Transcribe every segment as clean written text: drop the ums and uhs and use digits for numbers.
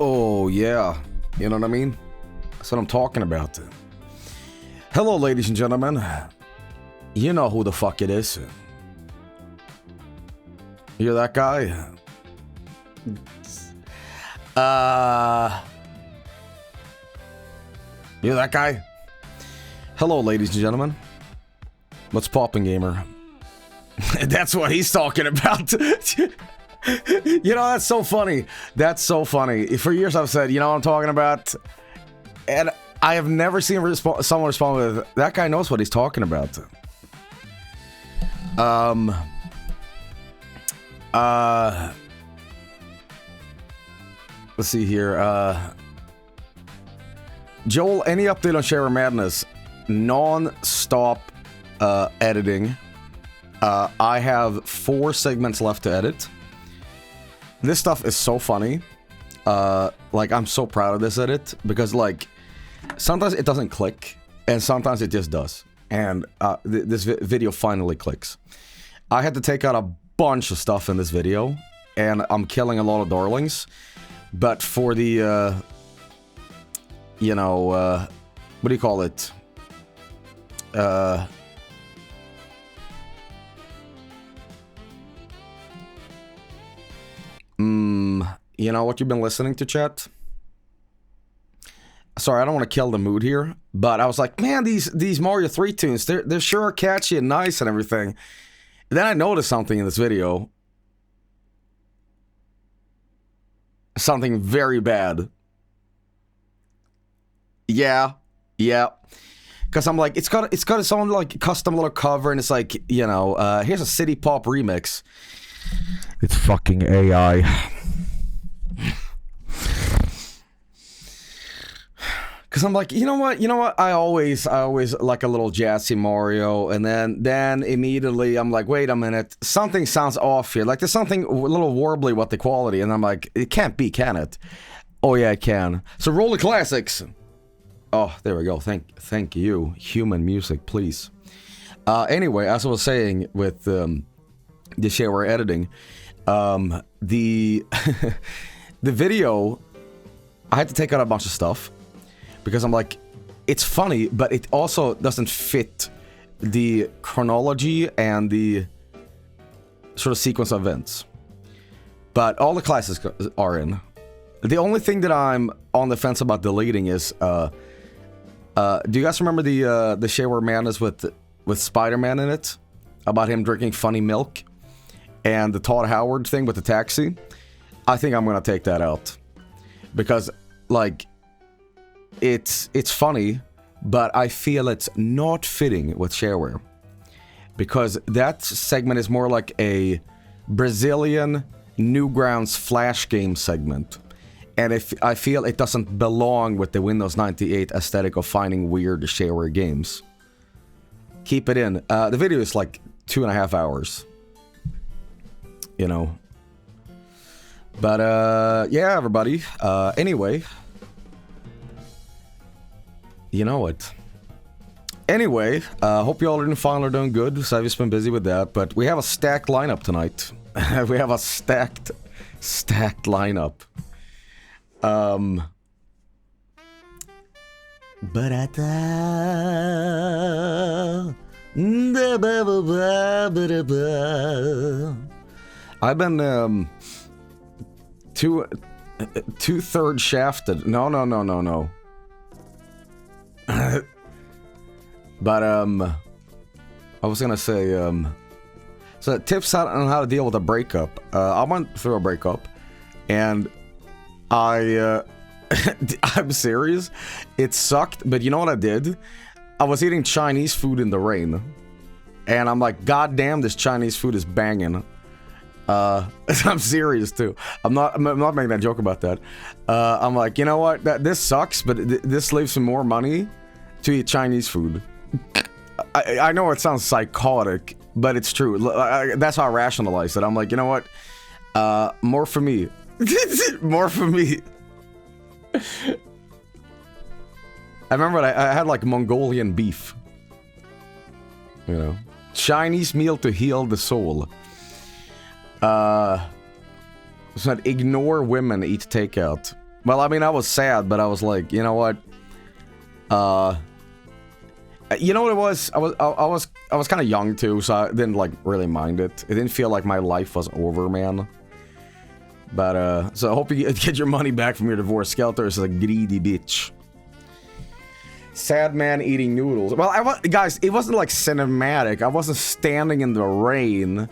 Oh, yeah. You know what I mean? That's what I'm talking about. Hello, ladies and gentlemen. You know who the fuck it is. You're that guy? You're that guy? Hello, ladies and gentlemen. What's poppin', gamer? That's what he's talking about. You know, that's so funny. That's so funny. For years I've said, you know what I'm talking about? And I have never seen someone respond with, that guy knows what he's talking about. Let's see here. Joel, any update on Share Madness? Non-stop editing. I have 4 segments left to edit. This stuff is so funny. Like, I'm so proud of this edit because, like, sometimes it doesn't click and sometimes it just does. And this video finally clicks. I had to take out a bunch of stuff in this video and I'm killing a lot of darlings. But for the, you know, what do you call it? You know what you've been listening to, chat? Sorry, I don't want to kill the mood here, but I was like, man, these Mario 3 tunes, they're sure catchy and nice and everything. And then I noticed something in this video. Something very bad. Yeah. Because I'm like, it's got its own like custom little cover, and it's like, you know, here's a City Pop remix. It's fucking AI. Because I'm like, you know what? I always like a little jazzy Mario, and then immediately I'm like, wait a minute, something sounds off here. Like there's something a little warbly with the quality, and I'm like, it can't be, can it? Oh yeah, it can. So roll the classics. Oh, there we go. Thank you. Human music, please. Anyway, as I was saying with the shit we're editing, the the video, I had to take out a bunch of stuff. Because I'm like, it's funny, but it also doesn't fit the chronology and the sort of sequence of events. But all the classes are in. The only thing that I'm on the fence about deleting is, do you guys remember the Shareware Madness with Spider-Man in it? About him drinking funny milk? And the Todd Howard thing with the taxi? I think I'm gonna take that out. Because, like, it's funny, but I feel it's not fitting with shareware. Because that segment is more like a Brazilian Newgrounds Flash game segment. And I feel it doesn't belong with the Windows 98 aesthetic of finding weird shareware games. Keep it in. The video is like 2.5 hours. You know. But, yeah, everybody. Anyway. You know it. Anyway, hope you all are finally doing good. So I've just been busy with that, but we have a stacked lineup tonight. We have a stacked lineup. I've been two-thirds shafted. No. But I was gonna say so tips on how to deal with a breakup. I went through a breakup, and I'm serious. It sucked, but you know what I did? I was eating Chinese food in the rain, and I'm like, God damn, this Chinese food is banging. I'm serious too. I'm not making that joke about that. I'm like, you know what? This sucks, but this leaves some more money to eat Chinese food. I know it sounds psychotic, but it's true. That's how I rationalize it. I'm like, you know what? More for me. More for me. I remember I had like Mongolian beef. You know, Chinese meal to heal the soul. So ignore women, eat takeout. Well, I mean, I was sad, but I was like, you know what? You know what it was? I was kind of young too, so I didn't like really mind it. It didn't feel like my life was over, man. But so I hope you get your money back from your divorce. Skelter is a greedy bitch. Sad man eating noodles. Well, guys, it wasn't like cinematic. I wasn't standing in the rain,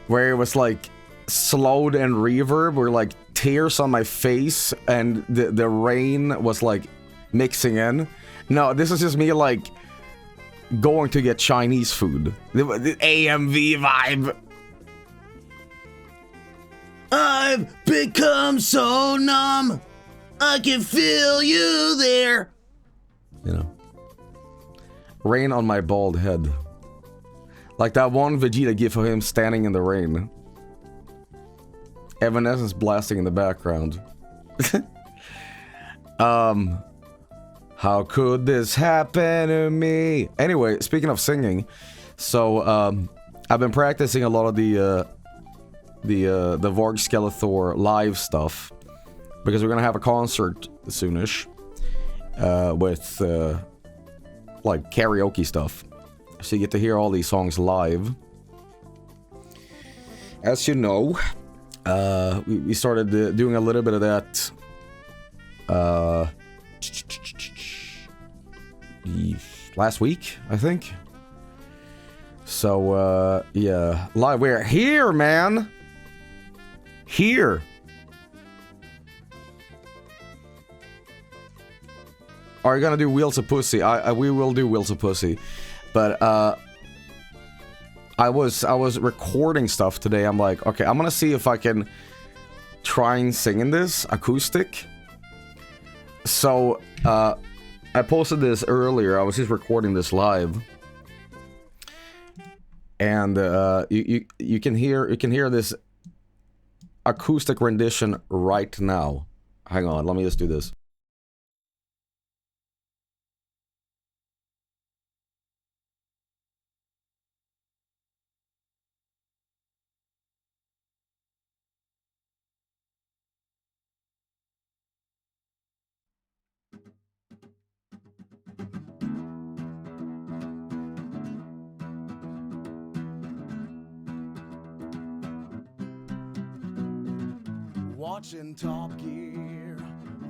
where it was like slowed and reverb, where like tears on my face, and the rain was like mixing in. No, this is just me like going to get Chinese food. The AMV vibe. I've become so numb, I can feel you there. You know. Rain on my bald head. Like that one Vegeta gif of him standing in the rain. Evanescence blasting in the background. How could this happen to me? Anyway, speaking of singing, so I've been practicing a lot of the Varg Skeletor live stuff, because we're gonna have a concert soonish with like karaoke stuff, so you get to hear all these songs live. As you know, we started doing a little bit of that last week, I think. So yeah, live. We're here, man. Here. Are you gonna do Wheels of Pussy? We will do Wheels of Pussy, but I was recording stuff today. I'm like, okay, I'm gonna see if I can try and sing in this acoustic. So I posted this earlier. I was just recording this live, and you can hear this acoustic rendition right now. Hang on, let me just do this. Watching Top Gear,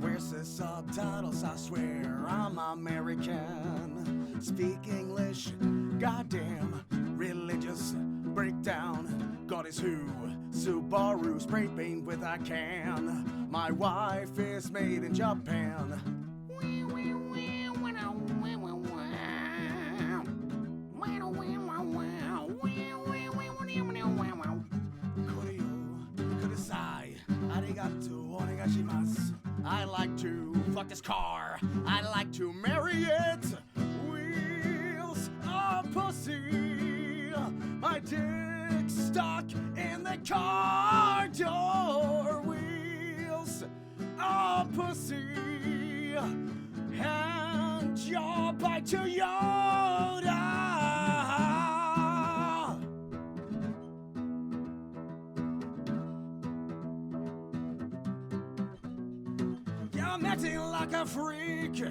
where's the subtitles? I swear I'm American. Speak English, goddamn. Religious breakdown. God is who? Subaru spray paint with a can. My wife is made in Japan. I like to fuck this car. I like to marry it. Wheels of pussy. My dick stuck in the car door. Wheels of pussy. Hand job by Toyota. I'm acting like a freak,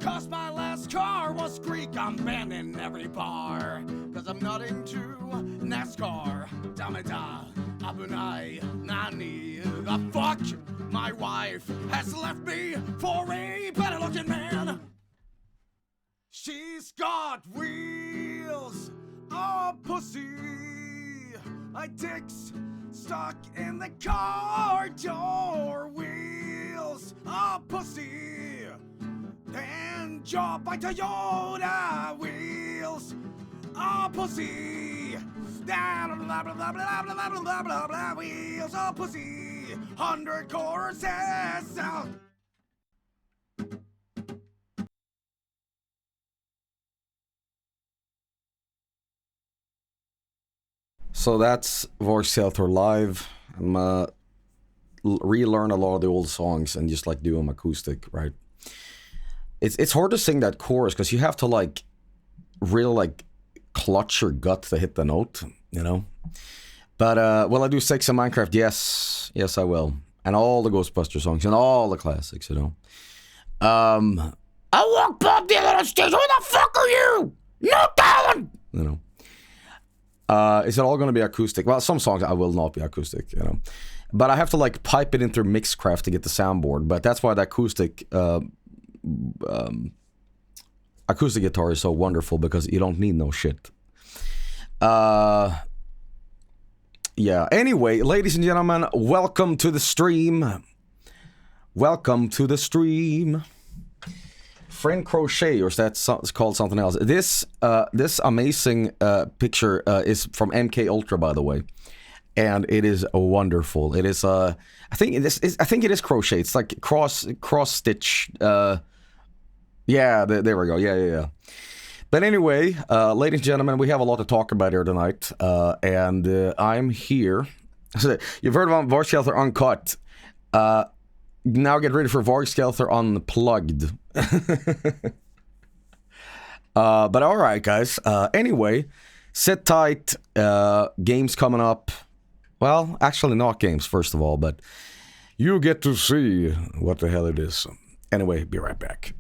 cause my last car was Greek. I'm banning every bar, cause I'm not into NASCAR. Dameda, Abunai, Nani, the fuck? My wife has left me for a better looking man. She's got wheels of pussy. My dick's stuck in the car door. Wheels of pussy. Hand job by Toyota. Wheels of pussy. Blah, blah, blah, blah, blah, blah, blah, blah, blah. Wheels of pussy. 100 courses out. So that's Varg Skeletor live. I'm relearn a lot of the old songs and just like do them acoustic, right? It's hard to sing that chorus because you have to like really like clutch your gut to hit the note, you know. But will I do sex in Minecraft? Yes, I will. And all the Ghostbuster songs and all the classics, you know. I walked up the other stage. Who the fuck are you? No talent. You know. Is it all going to be acoustic? Well, some songs I will not be acoustic, you know. But I have to like pipe it into Mixcraft to get the soundboard. But that's why the acoustic guitar is so wonderful, because you don't need no shit. Yeah. Anyway, ladies and gentlemen, welcome to the stream. Welcome to the stream. Friend Crochet, or is that called something else? This amazing picture is from MK Ultra, by the way, and it is wonderful. It is I think it is crochet. It's like cross stitch. Yeah, there we go. Yeah. But anyway, ladies and gentlemen, we have a lot to talk about here tonight, and I'm here. You've heard about Vargskelter Uncut. Now get ready for Vargskelter Unplugged. But alright, guys. Anyway, sit tight. Games coming up. Well, actually not games, first of all, but you get to see what the hell it is. Anyway, be right back.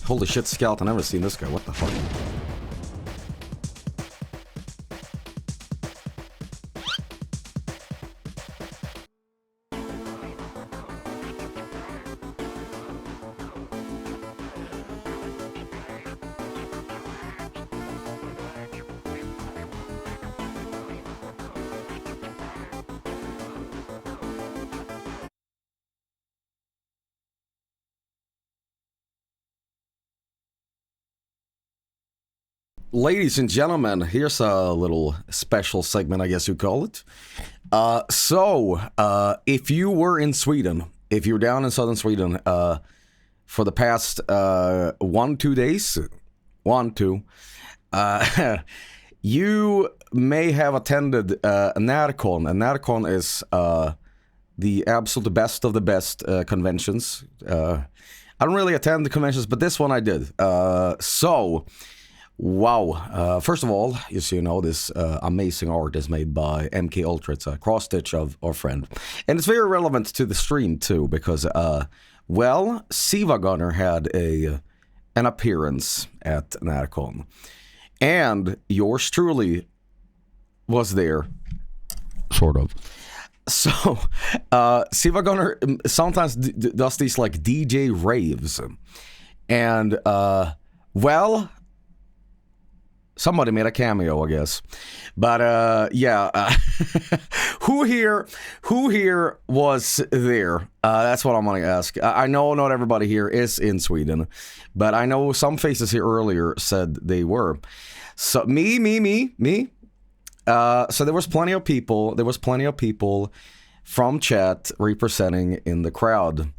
Holy shit, skeleton, I've never seen this guy. What the fuck? Ladies and gentlemen, here's a little special segment, I guess you call it. If you were in Sweden, if you were down in southern Sweden for the past 1-2 days, you may have attended Närcon. And Närcon is the absolute best of the best conventions. I don't really attend the conventions, but this one I did. Wow. First of all, as you know, this amazing art is made by MK Ultra. It's a cross-stitch of our friend. And it's very relevant to the stream, too, because, SiIvaGunner had an appearance at Närcon. And yours truly was there. Sort of. So, SiIvaGunner sometimes does these, like, DJ raves. And, somebody made a cameo, I guess. But, who here was there? That's what I'm going to ask. I know not everybody here is in Sweden, but I know some faces here earlier said they were. So, me. So there was plenty of people. There was plenty of people from chat representing in the crowd.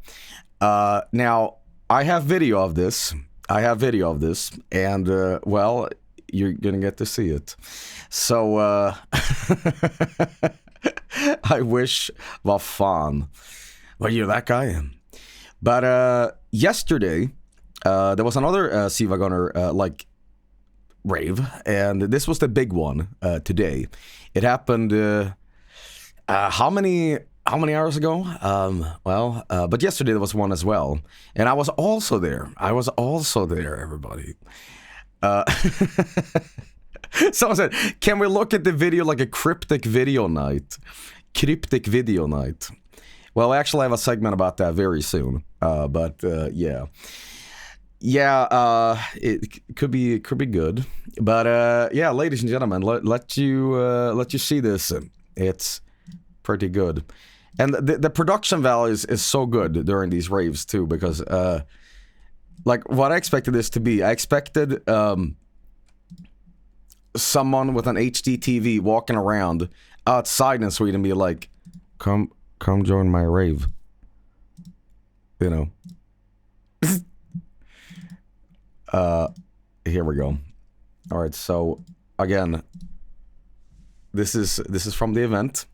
Now, I have video of this. And, you're gonna get to see it. So, I wish, vad fan. Well, you're that guy. But, yesterday, there was another SiIvaGunner, rave, and this was the big one, today. It happened, how many hours ago? But yesterday there was one as well. And I was also there. Everybody. Someone said, can we look at the video like a cryptic video night? Well, actually I have a segment about that very soon. It could be good. But ladies and gentlemen, let you see this. It's pretty good. And the production value is so good during these raves too, because what I expected this to be, I expected someone with an HD TV walking around outside in Sweden be like, come join my rave. You know. Here we go. All right, so again, this is from the event,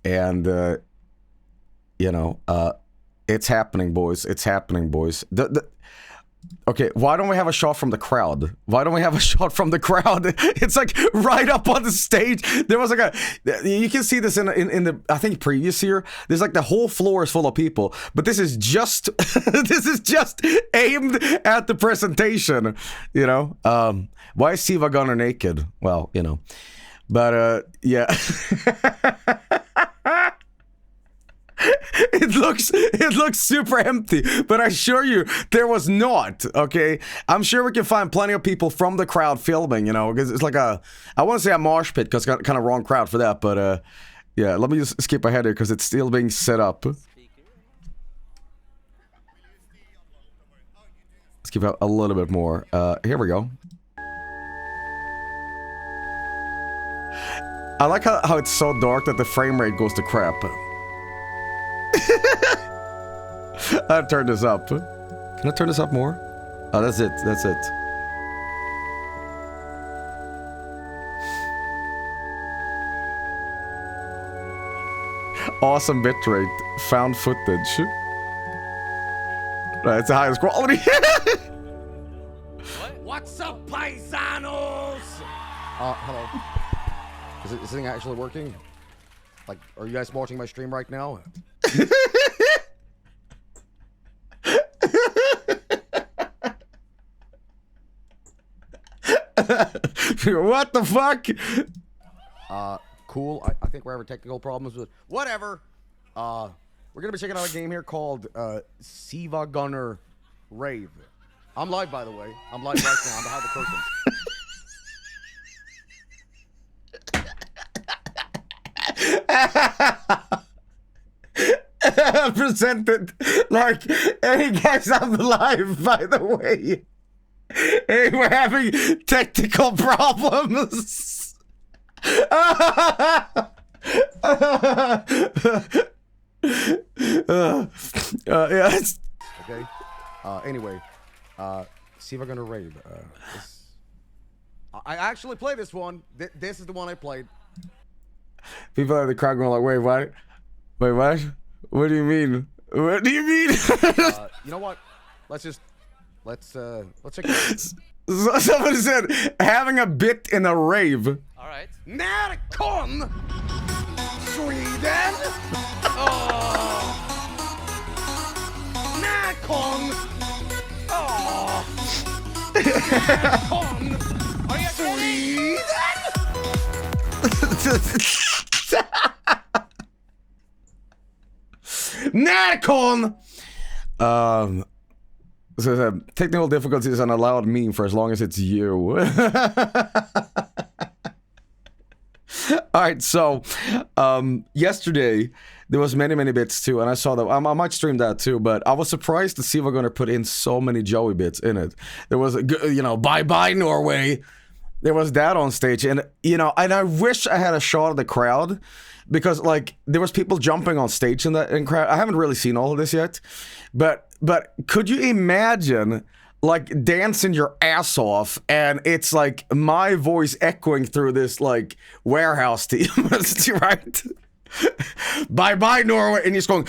and it's happening, boys. Okay, why don't we have a shot from the crowd? It's like right up on the stage. There was like you can see this in the I think previous year. There's like the whole floor is full of people, but this is just aimed at the presentation. Why is SiIvaGunner naked? Well, but yeah. It looks super empty, but I assure you there was not. Okay, I'm sure we can find plenty of people from the crowd filming, because it's like I want to say a mosh pit, because it's kind of wrong crowd for that, but yeah, let me just skip ahead here because it's still being set up. Skip out a little bit more. Here we go. I like how it's so dark that the frame rate goes to crap. I'll turn this up. Can I turn this up more? Oh, that's it. Awesome bitrate. Found footage. It's the highest quality. What's up, paisanos? Hello. Is this thing actually working? Like, are you guys watching my stream right now? What the fuck? Cool. I think we're having technical problems with whatever. We're gonna be checking out a game here called SiIvaGunner Rave. I'm live, by the way. I'm live right now. I'm behind the curtains. Presented like, hey guys, I'm live, by the way. Hey, we're having technical problems. Yeah. Okay. Anyway, SiIvaGunner Rave. I actually played this one. This is the one I played. People in the crowd going like, wait, what? Wait, what? What do you mean? What do you mean? You know what? Let's check it out. Somebody said having a bit in a rave. All right. Närcon! Sweden! Oh! Närcon! Oh! Närcon! Are you ready? Närcon! So technical difficulties is an allowed meme for as long as it's you. Alright, so yesterday there was many bits too, and I saw that I might stream that too, but I was surprised to see we're gonna put in so many Joey bits in it. There was bye bye Norway. There was that on stage, and and I wish I had a shot of the crowd, because like there was people jumping on stage in crowd. I haven't really seen all of this yet, but could you imagine like dancing your ass off and it's like my voice echoing through this like warehouse team, right? Bye bye Norway, and he's going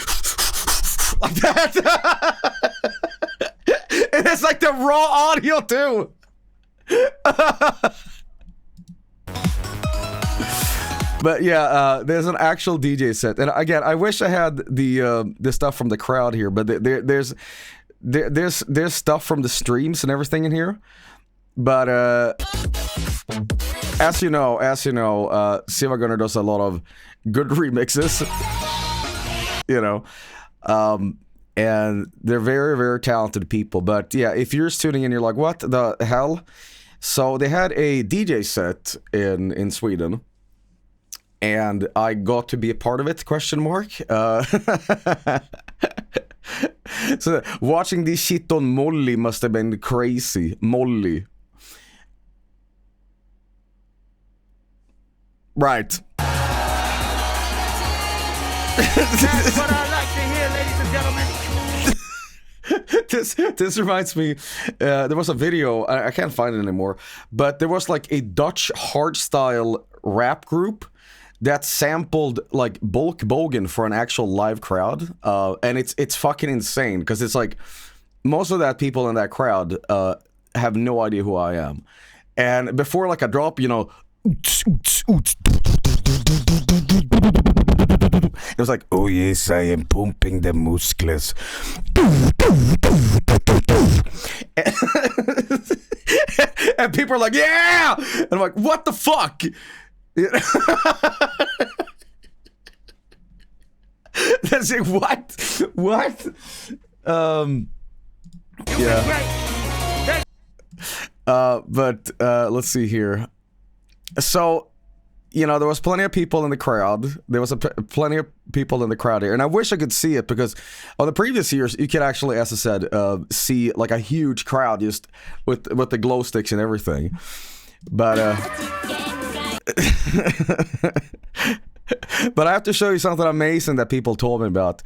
like that. And it's like the raw audio too. But yeah, there's an actual DJ set, and again, I wish I had the stuff from the crowd here, but there's stuff from the streams and everything in here. But as you know, SiIvaGunner does a lot of good remixes, and they're very talented people. But yeah, if you're just tuning in, you're like, what the hell? So they had a DJ set in Sweden, and I got to be a part of it, ? So watching this shit on Molly must have been crazy. Molly. Right. That's what I like to hear, ladies and gentlemen. This reminds me, there was a video, I can't find it anymore, but there was like a Dutch hardstyle rap group that sampled like Bulk Bogan for an actual live crowd, and it's fucking insane, because it's like most of that people in that crowd have no idea who I am, and before like a drop, it was like, oh yes, I am pumping the muscles. And people are like, yeah! And I'm like, what the fuck? That's it. What? Yeah. But let's see here. So, there was plenty of people in the crowd. There was plenty of people in the crowd here, and I wish I could see it, because on the previous years you could actually, as I said, see like a huge crowd just with the glow sticks and everything. But but I have to show you something amazing that people told me about.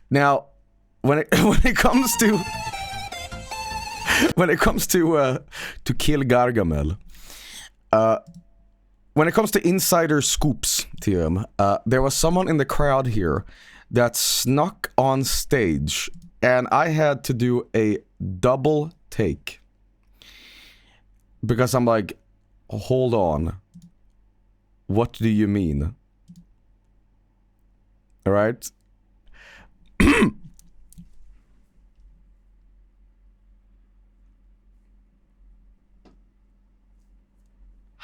Now, when it comes to Kill Gargamel, when it comes to insider scoops, TM, there was someone in the crowd here that snuck on stage, and I had to do a double take, because I'm like, hold on, what do you mean? All right.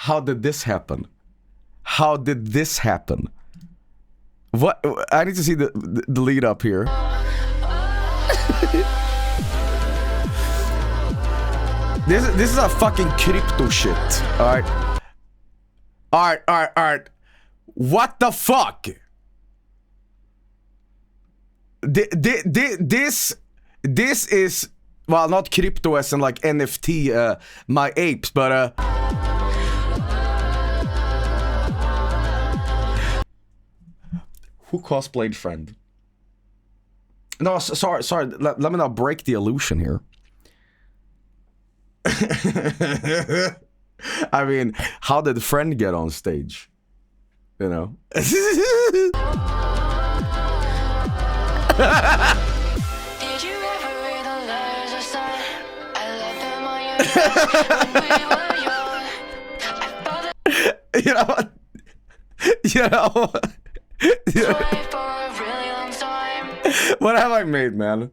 How did this happen? How did this happen? What? I need to see the lead up here. This is a fucking crypto shit. All right. What the fuck? This is, well, not crypto as in like NFT, my apes, but who cosplayed friend? No, sorry. Let me not break the illusion here. I mean, how did friend get on stage? You know? Did you ever read the letters I sent? I left them on your desk when we were young. You know? For a really long time. What have I made, man?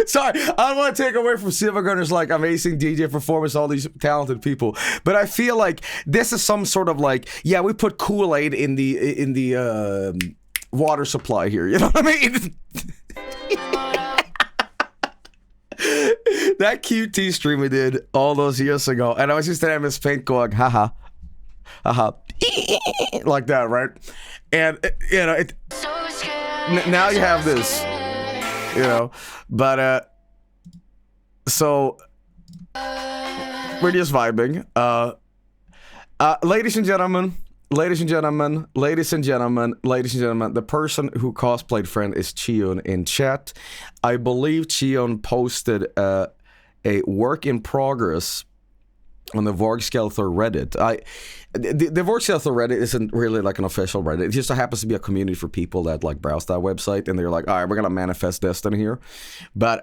Sorry, I don't want to take away from SiIvaGunner's like amazing DJ performance, all these talented people, but I feel like this is some sort of like, yeah, we put Kool-Aid in the water supply here. You know what I mean? That QT stream we did all those years ago, and I was just at MS Paint going, haha, like that, right? And you know, now you have this. You know, but so we're just vibing. Ladies and gentlemen, the person who cosplayed friend is Chion in chat. I believe Chion posted a work in progress on the Vorgskeletor Reddit. The Vorgskeletor Reddit isn't really like an official Reddit. It just happens to be a community for people that like browse that website, and they're like, all right, we're gonna manifest destiny here. But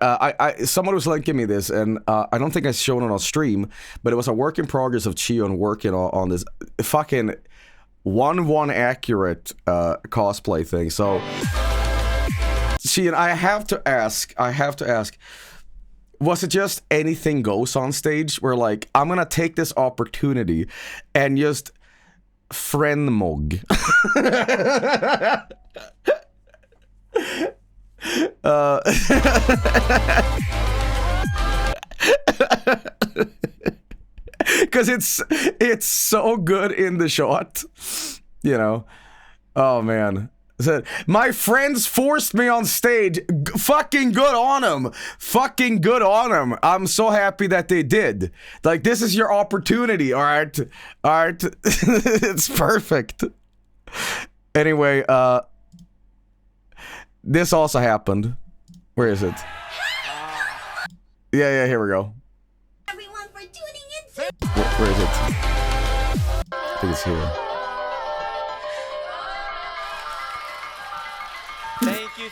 someone was linking me this, and I don't think I shown it on stream, but it was a work in progress of Chion working on this fucking 1-1 accurate cosplay thing. So, Chion, I have to ask. Was it just anything goes on stage where like, I'm gonna take this opportunity and just friend mug? Because it's so good in the shot, you know. Oh man. Said, my friends forced me on stage. Fucking good on them. Fucking good on them. I'm so happy that they did. Like, this is your opportunity, all right? All right? It's perfect. Anyway, this also happened. Where is it? Yeah, here we go. Everyone for tuning in. Where is it? I think it's here.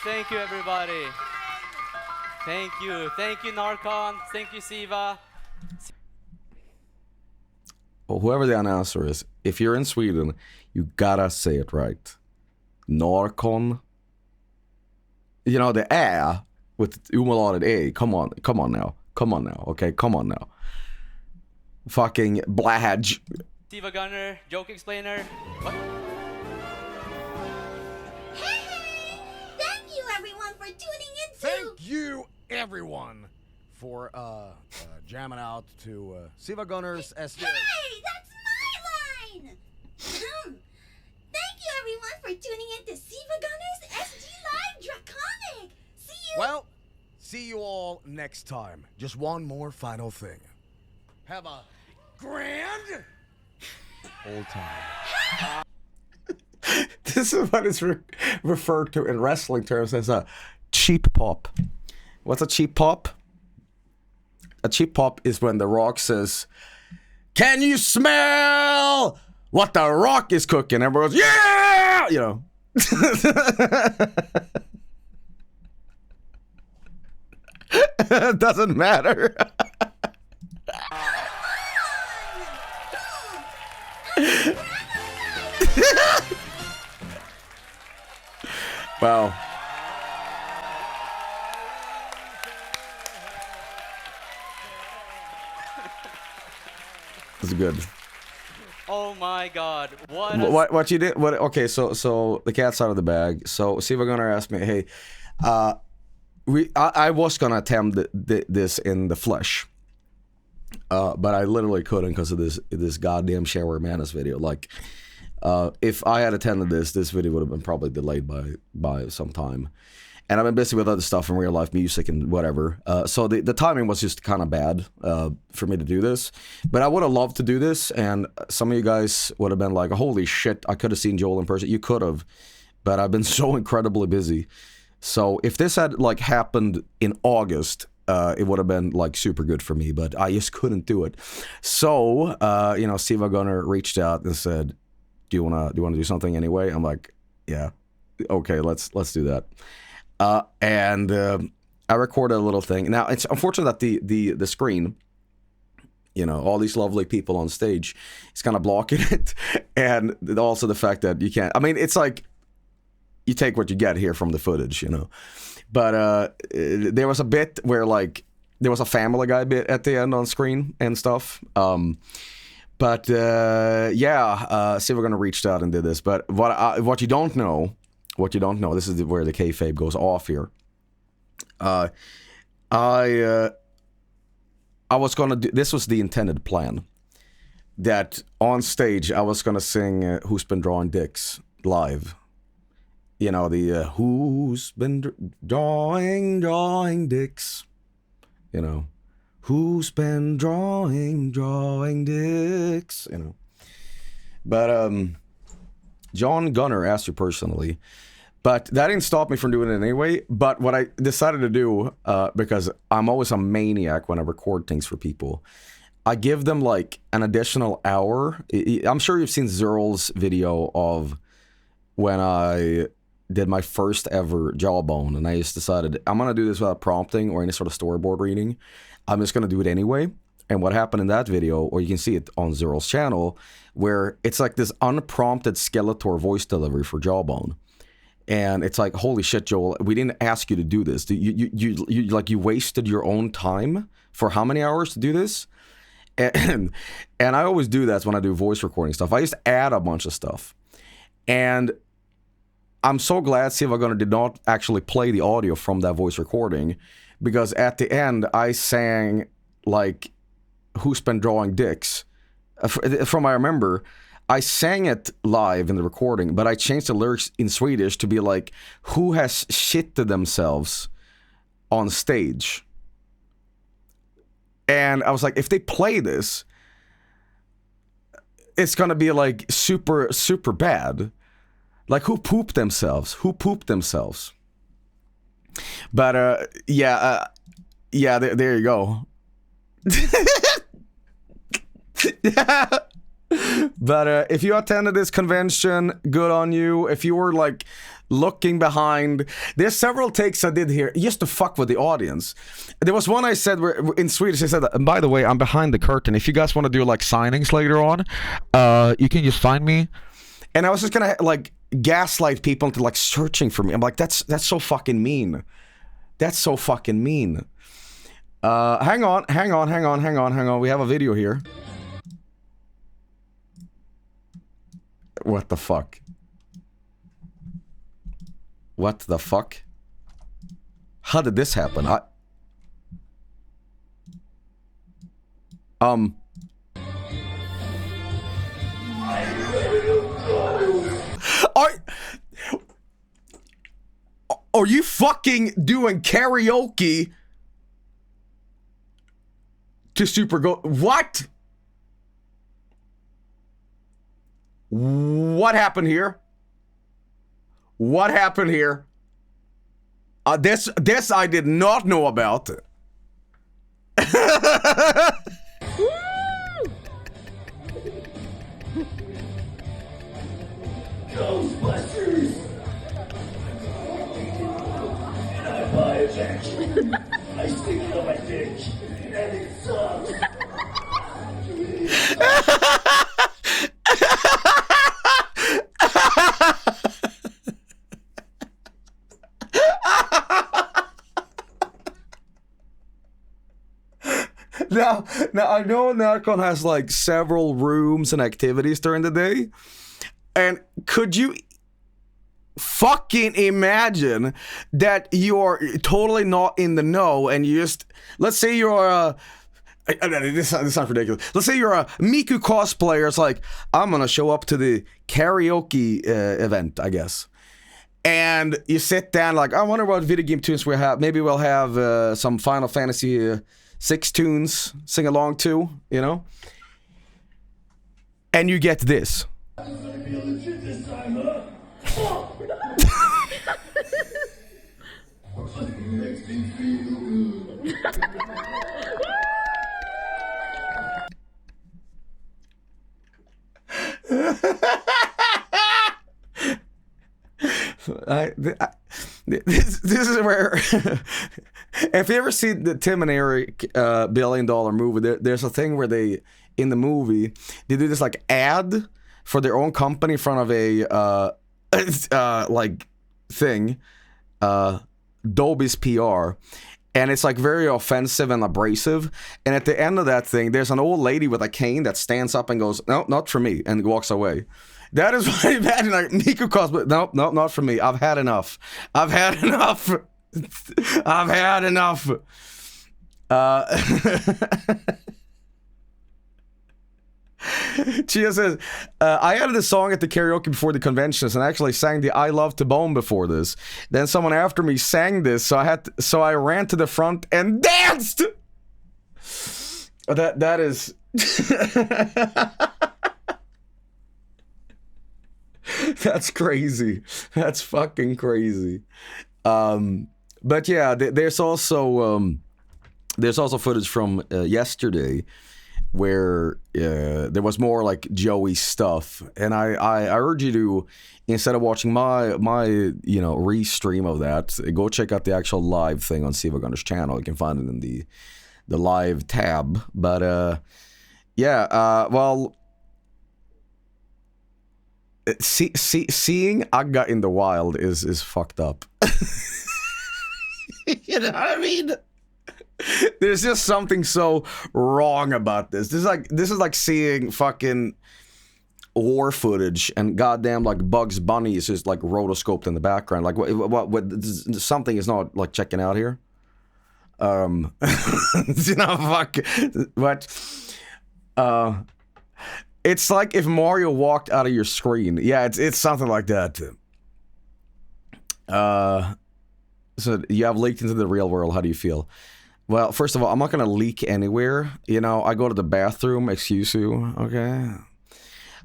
Thank you everybody. Thank you Narcon, thank you Siva. Well, whoever the announcer is, if you're in Sweden, you gotta say it right. Narcon. You know, the ä with umlauted a. Come on now, okay, come on now. Fucking Bladge. SiIvaGunner, joke explainer. What? Thank you, everyone, for jamming out to SiIvaGunner's SD. Hey, that's my line! Thank you, everyone, for tuning in to SiIvaGunner's SG Live Draconic. See you. Well, see you all next time. Just one more final thing. Have a grand old time. This is what is referred to in wrestling terms as a cheap pop. What's a cheap pop? A cheap pop is when The Rock says, "Can you smell what The Rock is cooking?" Everyone goes, "Yeah!" You know. It doesn't matter. Wow. This is good. Oh my god. What you did? What? Okay, so the cat's out of the bag. So SiIvaGunner asked me, hey, I was gonna attempt this in the flesh, but I literally couldn't because of this goddamn shower madness video. Like, if I had attended this video would have been probably delayed by some time. And I've been busy with other stuff in real life, music and whatever. So the timing was just kind of bad for me to do this. But I would have loved to do this, and some of you guys would have been like, holy shit, I could have seen Joel in person. You could have, but I've been so incredibly busy. So if this had like happened in August, it would have been like super good for me, but I just couldn't do it. So, you know, SiIvaGunner reached out and said, do you wanna do something anyway? I'm like, yeah, okay, let's do that. And I recorded a little thing. Now, it's unfortunate that the screen, you know, all these lovely people on stage, is kind of blocking it. And also the fact that you can't, I mean, it's like, you take what you get here from the footage, you know. But there was a bit where, like, there was a Family Guy bit at the end on screen and stuff. But yeah, SiIvaGunner reached out and did this. But what you don't know, this is where the kayfabe goes off here. I was gonna do, this was the intended plan, that on stage I was gonna sing "Who's Been Drawing Dicks" live. You know, the "Who's been drawing dicks," you know, "Who's been drawing dicks," you know. But John Gunner asked you personally, but that didn't stop me from doing it anyway. But what I decided to do, because I'm always a maniac when I record things for people, I give them like an additional hour. I'm sure you've seen Zerl's video of when I did my first ever jawbone, and I just decided I'm gonna do this without prompting or any sort of storyboard reading. I'm just gonna do it anyway. And what happened in that video, or you can see it on Zerl's channel, where it's like this unprompted Skeletor voice delivery for jawbone. And it's like, holy shit, Joel, we didn't ask you to do this. You wasted your own time for how many hours to do this? And I always do that when I do voice recording stuff. I just add a bunch of stuff. And I'm so glad SiIvaGunner did not actually play the audio from that voice recording, because at the end I sang like "Who's Been Drawing Dicks." From what I remember, I sang it live in the recording, but I changed the lyrics in Swedish to be like, "Who has shitted themselves on stage?" And I was like, if they play this, it's gonna be like super, super bad. Like, who pooped themselves? Who pooped themselves? But yeah, there you go. But if you attended this convention, good on you. If you were like looking behind, there's several takes I did here just to fuck with the audience. There was one I said where in Swedish I said, by the way, I'm behind the curtain. If you guys want to do like signings later on, you can just find me. And I was just gonna like gaslight people into like searching for me. I'm like, that's so fucking mean. That's so fucking mean. Hang on. We have a video here. What the fuck? What the fuck? How did this happen? Are you fucking doing karaoke to Super Go? What? What happened here? What happened here? This I did not know about. Ghostbusters! And I buy a jack. I stick it on my dick, and it sucks. Now, I know Narcon has like several rooms and activities during the day. And could you fucking imagine that you're totally not in the know and you just, let's say you're this sounds ridiculous. Let's say you're a Miku cosplayer. It's like, I'm gonna show up to the karaoke event, I guess. And you sit down like, I wonder what video game tunes we have. Maybe we'll have some Final Fantasy 6 tunes sing along to, you know? And you get this. I feel legit this time, huh? Makes me feel This is where if you ever see the Tim and Eric $1 billion movie, there's a thing where they in the movie they do this like ad for their own company in front of a like thing, Dolby's PR. And it's like very offensive and abrasive. And at the end of that thing, there's an old lady with a cane that stands up and goes, "No, not for me," and walks away. That is what I imagine, like Miku cosplay. No, not for me. I've had enough. I've had enough. I've had enough. Chia says, I added a song at the karaoke before the conventions and actually sang the I Love to Bone before this. Then someone after me sang this, so I ran to the front and danced. That is that's crazy. That's fucking crazy. But yeah, there's also footage from yesterday where there was more like Joey stuff, and I urge you to, instead of watching my restream of that, go check out the actual live thing on SiIvaGunner's channel. You can find it in the live tab. But well, seeing Agga in the wild is fucked up. You know what I mean? There's just something so wrong about this. This is like seeing fucking war footage and goddamn like Bugs Bunny is just like rotoscoped in the background. Like what something is not like checking out here. You know, fuck what? It's like if Mario walked out of your screen. Yeah, it's something like that. So you have leaked into the real world. How do you feel? Well, first of all, I'm not going to leak anywhere. You know, I go to the bathroom, excuse you, okay?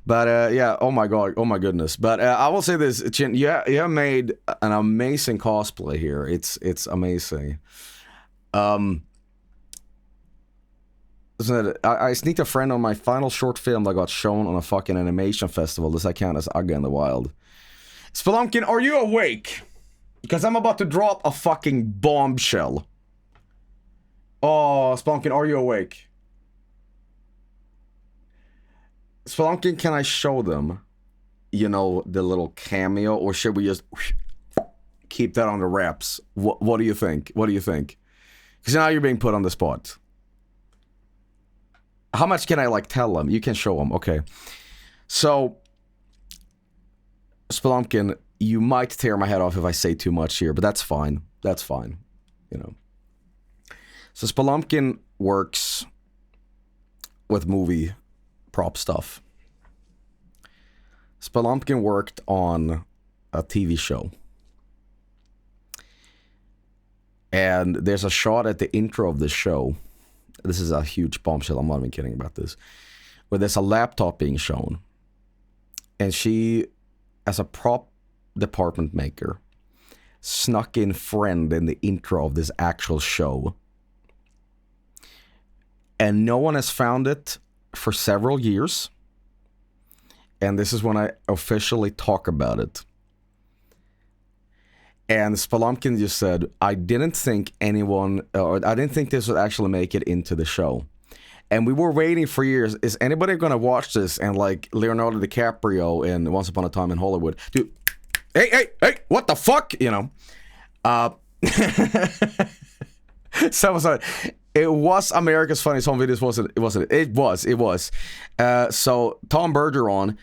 But, yeah, oh my God, oh my goodness. But I will say this, Chin, you have made an amazing cosplay here. It's amazing. So I sneaked a friend on my final short film that got shown on a fucking animation festival. Does that count as Agga in the Wild? Spelunkin, are you awake? Because I'm about to drop a fucking bombshell. Oh, Spelunkin, are you awake? Spelunkin, can I show them, you know, the little cameo? Or should we just keep that on the wraps? What do you think? What do you think? Because now you're being put on the spot. How much can I, like, tell them? You can show them. Okay. So, Spelunkin, you might tear my head off if I say too much here, but that's fine. That's fine. You know. So Spelunkin works with movie prop stuff. Spelunkin worked on a TV show. And there's a shot at the intro of the show. This is a huge bombshell, I'm not even kidding about this. Where there's a laptop being shown. And she, as a prop department maker, snuck in friend in the intro of this actual show. And no one has found it for several years. And this is when I officially talk about it. And Spelunkin just said, I didn't think this would actually make it into the show. And we were waiting for years. Is anybody going to watch this and like Leonardo DiCaprio in Once Upon a Time in Hollywood? Dude, hey, what the fuck? You know? So It was America's Funniest Home Videos, wasn't it? Wasn't it? It was. So Tom Bergeron,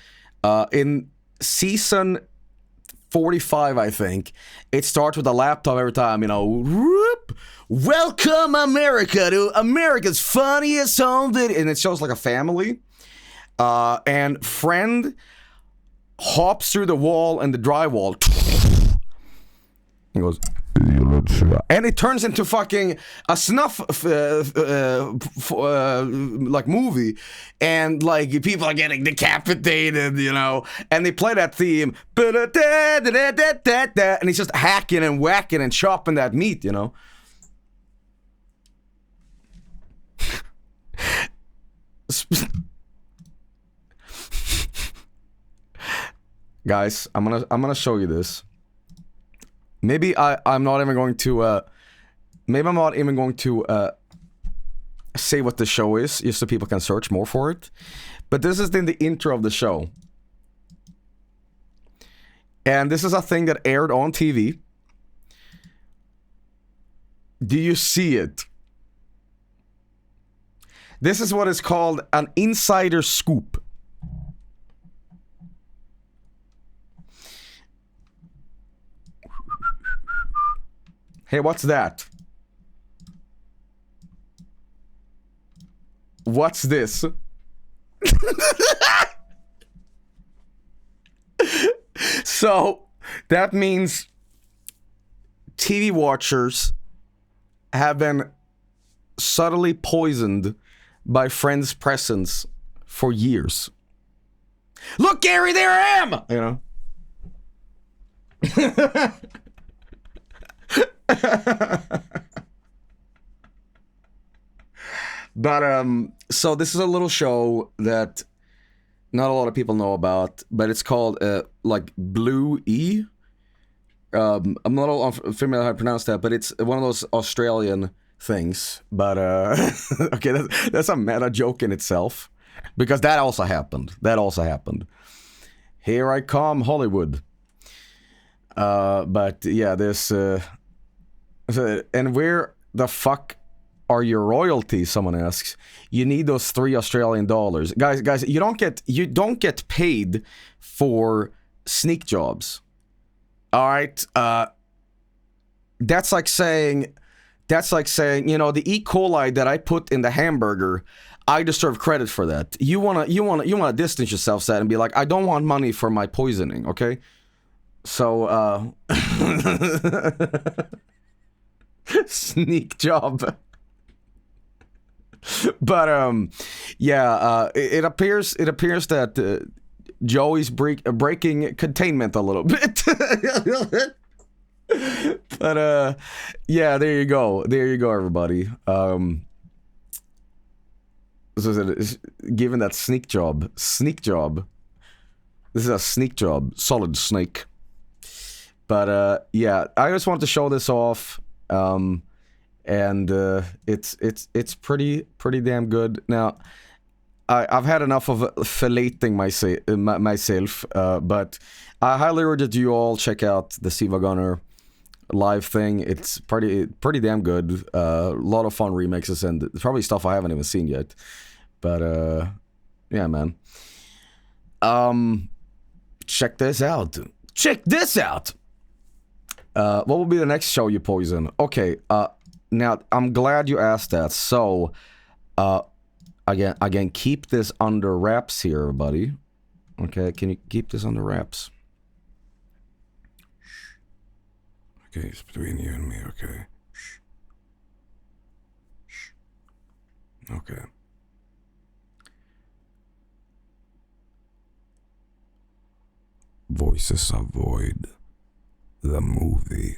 in season 45, I think, it starts with a laptop every time, you know. Whoop, welcome America to America's Funniest Home Video, and it shows like a family. And friend hops through the wall and the drywall. He goes, and it turns into fucking a snuff like movie, and like people are getting decapitated, you know, and they play that theme, and he's just hacking and whacking and chopping that meat, you know. Guys, I'm gonna show you this. Maybe I'm not even going to say what the show is, just so people can search more for it. But this is in the intro of the show. And this is a thing that aired on TV. Do you see it? This is what is called an insider scoop. Hey, what's that? What's this? So, that means TV watchers have been subtly poisoned by friends' presence for years. Look, Gary, there I am! You know? But so this is a little show that not a lot of people know about, but it's called like Blue E. I'm not all familiar how to pronounce that, but it's one of those Australian things. But okay, that's a meta joke in itself, because that also happened. Here I come, Hollywood. But yeah, this and where the fuck are your royalties? Someone asks. You need those $3 Australian. Guys, you don't get paid for sneak jobs. All right, that's like saying, you know, the E. coli that I put in the hamburger, I deserve credit for that. You wanna distance yourself, Sad, and be like, I don't want money for my poisoning, okay? So, sneak job. But yeah, it appears that Joey's breaking containment a little bit. But yeah, there you go, everybody. Given that sneak job. This is a sneak job, solid snake. But yeah, I just wanted to show this off. And it's pretty damn good. Now, I've had enough of filleting myself, but I highly urge that you all check out the SiIvaGunner live thing. It's pretty damn good. A lot of fun remixes and probably stuff I haven't even seen yet. But yeah, man. Check this out. What will be the next show you poison? Okay. Now, I'm glad you asked that. So, again, keep this under wraps here, everybody. Okay, can you keep this under wraps? Okay, it's between you and me, okay? Shh. Okay. Voices of Void, the movie.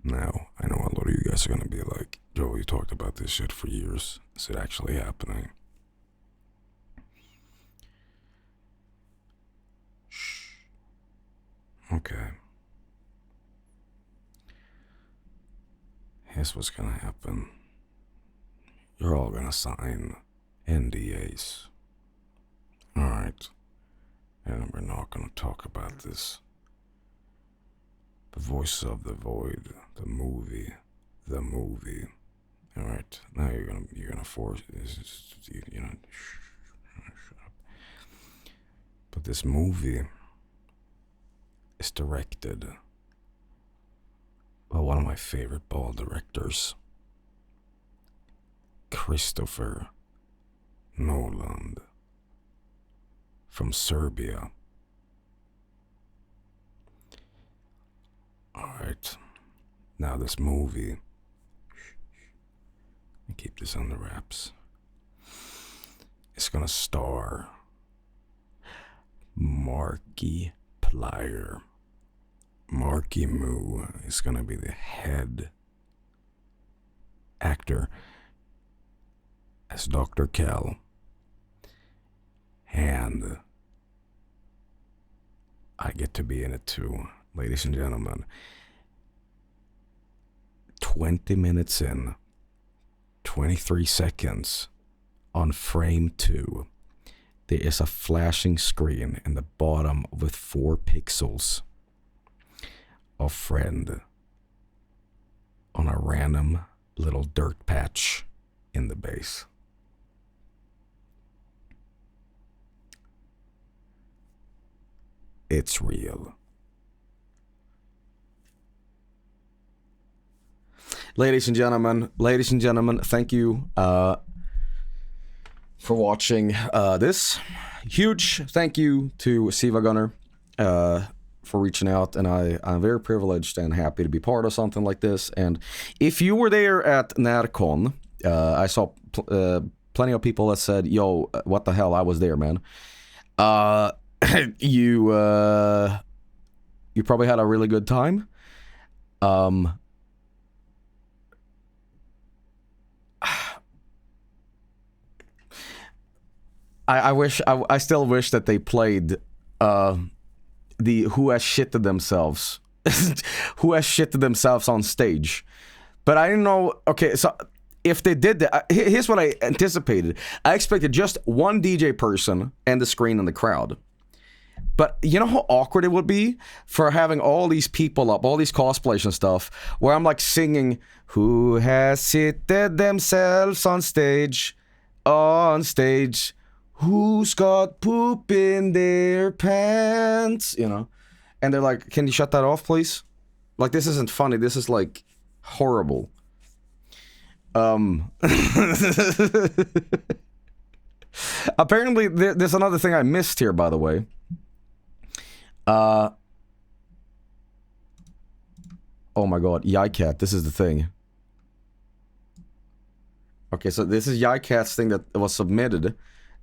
Now, I know a lot of you guys are gonna be like, Joe, you talked about this shit for years. Is it actually happening? Shh. Okay. Here's what's gonna happen. You're all gonna sign NDAs. Alright. And we're not gonna talk about this. The Voice of the Void, the movie. All right, now you're gonna force this. You know, shut up. But this movie is directed by one of my favorite ball directors, Christopher Nolan from Serbia. All right, now this movie. Keep this on the wraps. It's gonna star Marky Plier. Marky Moo is gonna be the head actor as Dr. Cal. And I get to be in it too, ladies and gentlemen. 20 minutes in, 23 seconds on frame 2, there is a flashing screen in the bottom with 4 pixels of friend on a random little dirt patch in the base. It's real. Ladies and gentlemen, thank you for watching this. Huge thank you to SiIvaGunner for reaching out, and I'm very privileged and happy to be part of something like this. And if you were there at NärCon, I saw plenty of people that said, yo, what the hell, I was there, man. You probably had a really good time. I still wish that they played the Who Has Shitted Themselves. Who Has Shitted Themselves on stage. But I didn't know, okay, so if they did that, here's what I anticipated. I expected just one DJ person and the screen in the crowd. But you know how awkward it would be for having all these people up, all these cosplays and stuff, where I'm like singing, Who has shitted themselves on stage, who's got poop in their pants, you know? And they're like, can you shut that off, please? Like, this isn't funny. This is, like, horrible. Apparently, there's another thing I missed here, by the way. Oh my god, Yaikat, this is the thing. Okay, so this is Yaikat's thing that was submitted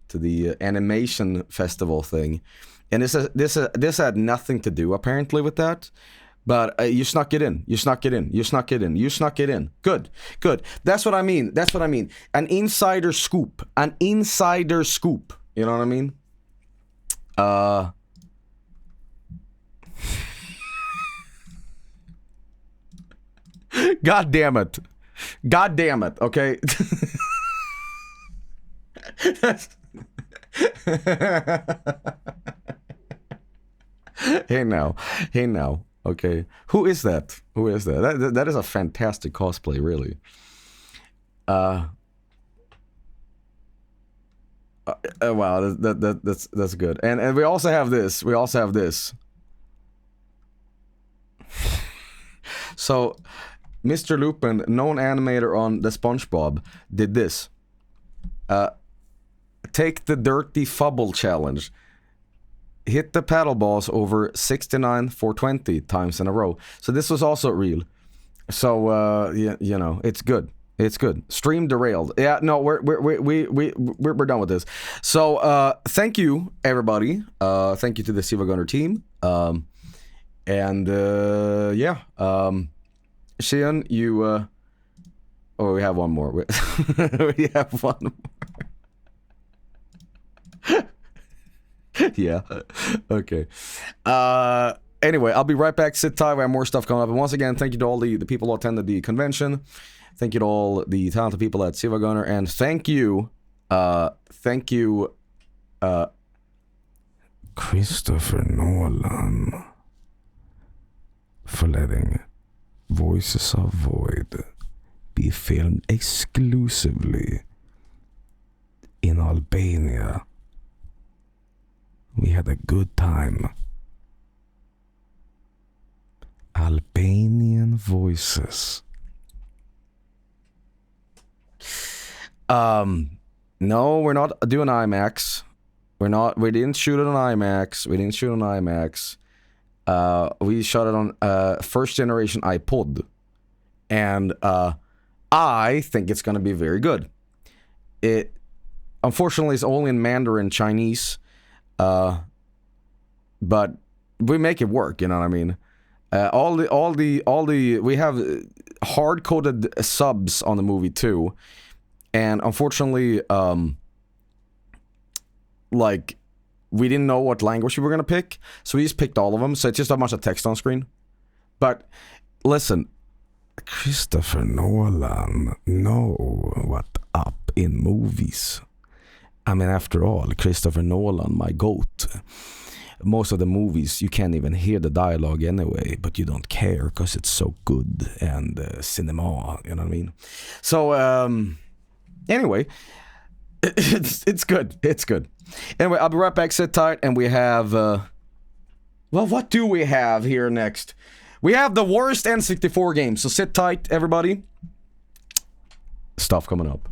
to the animation festival thing, and this had nothing to do apparently with that, but you snuck it in. You snuck it in. Good. That's what I mean. An insider scoop. You know what I mean? God damn it. Okay. Hey now, okay. Who is that? That is a fantastic cosplay, really. Wow, that's good. And we also have this. So, Mr. Lupin, known animator on the SpongeBob, did this. Take the dirty fubble challenge. Hit the paddle balls over 69 420 times in a row. So this was also real. So you know, it's good. Stream derailed. Yeah, no, we're done with this. So thank you everybody. Thank you to the SiIvaGunner team. And yeah. Shion, you oh, we have one more. We have one more. Yeah. Okay. Anyway, I'll be right back. Sit tight. We have more stuff coming up. And once again, thank you to all the people who attended the convention. Thank you to all the talented people at SiIvaGunner. And thank you, Christopher Nolan, for letting Voices of Void be filmed exclusively in Albania. We had a good time. Albanian voices. No, we're not doing IMAX. We didn't shoot it on IMAX. We shot it on first generation iPod. And I think it's gonna be very good. It unfortunately is only in Mandarin Chinese. But we make it work, you know what I mean? We have hard-coded subs on the movie too. And unfortunately, like, we didn't know what language we were gonna pick, so we just picked all of them, so it's just a bunch of text on screen. But, listen, Christopher Nolan know what up in movies. I mean, after all, Christopher Nolan, my goat. Most of the movies, you can't even hear the dialogue anyway, but you don't care, because it's so good, and cinema, you know what I mean? So, anyway, it's good. Anyway, I'll be right back. Sit tight, and we have. Well, what do we have here next? We have the worst N64 games. So sit tight, everybody. Stuff coming up.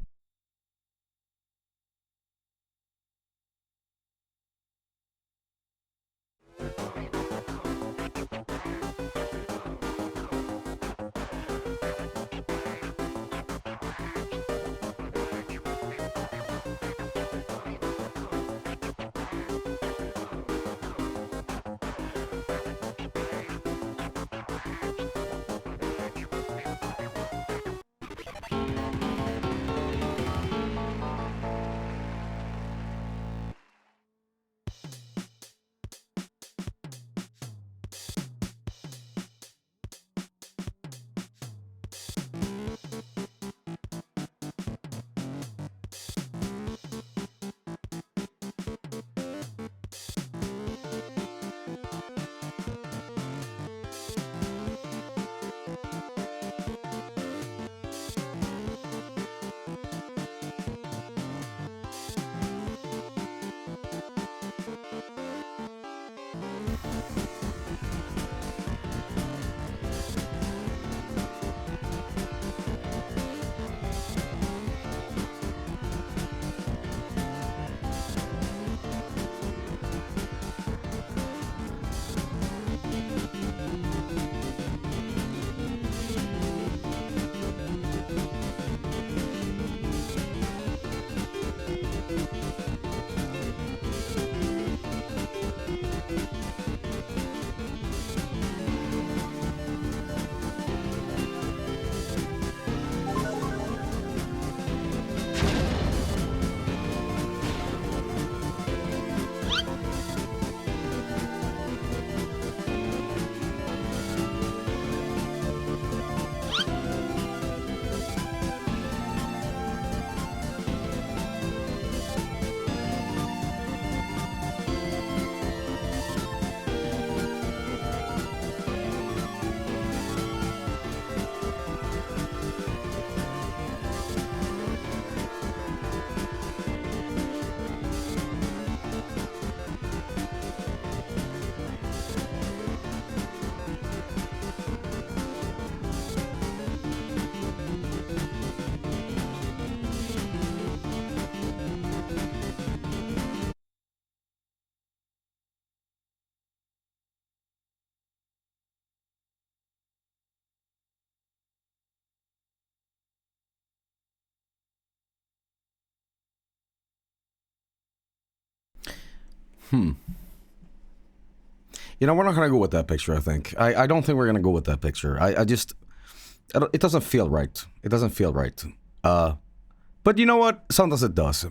You know, we're not gonna go with that picture, I think. I don't think we're gonna go with that picture. It doesn't feel right. It doesn't feel right. But you know what? Sometimes it does.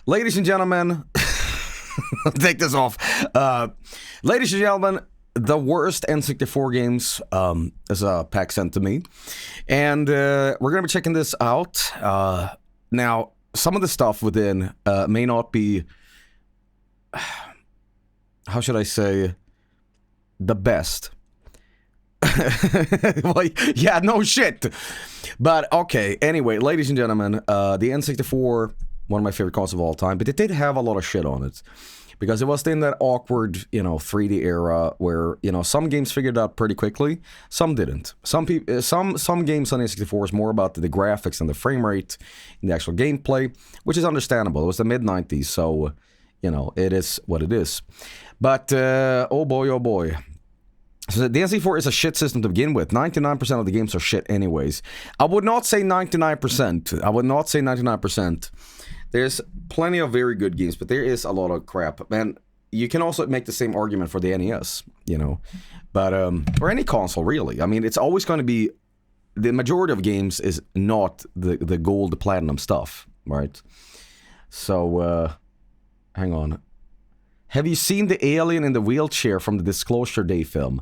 Ladies and gentlemen, take this off. Ladies and gentlemen, the worst N64 games is a pack sent to me. And we're gonna be checking this out. Now, some of the stuff within may not be, how should I say, the best. Well, yeah, no shit. But okay, anyway, ladies and gentlemen, the N64, one of my favorite consoles of all time, but it did have a lot of shit on it. Because it was in that awkward, 3D era where, some games figured out pretty quickly, some didn't. Some games on N64 is more about the graphics and the frame rate and the actual gameplay, which is understandable. It was the mid-90s, so, it is what it is. But, oh boy. So the N64 is a shit system to begin with. 99% of the games are shit anyways. I would not say 99%. There's plenty of very good games, but there is a lot of crap. And you can also make the same argument for the NES, But, or any console, really. I mean, it's always going to be... The majority of games is not the gold, platinum stuff, right? So, hang on. Have you seen the alien in the wheelchair from the Disclosure Day film?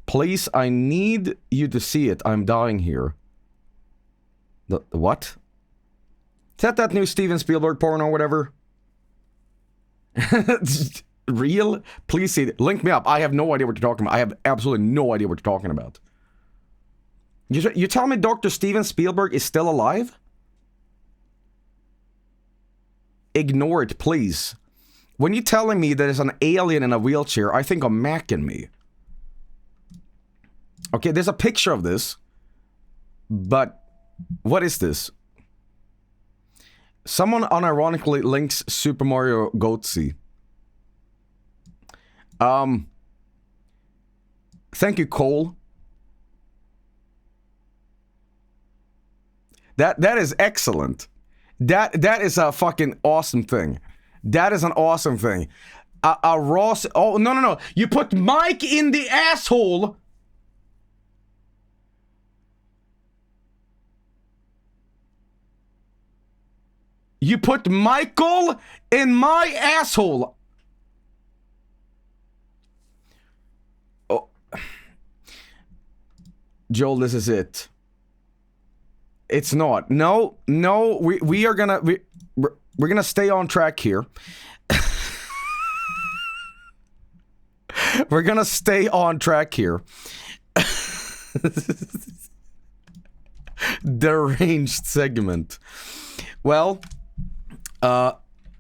Please, I need you to see it. I'm dying here. The what? Is that new Steven Spielberg porn or whatever? Real? Please see it. Link me up. I have no idea what you're talking about. I have absolutely no idea what you're talking about. You tell me Dr. Steven Spielberg is still alive? Ignore it, please. When you're telling me there's an alien in a wheelchair, I think I'm macking me. Okay, there's a picture of this. But what is this? Someone unironically links Super Mario Goatsy. Thank you, Cole. That is excellent. That is a fucking awesome thing. That is an awesome thing. A Ross... Oh, no. You put Mike in the asshole... You put Michael in my asshole. Oh. Joel, this is it. It's not. No, we are gonna... We're gonna stay on track here. We're gonna stay on track here. Deranged segment. Well...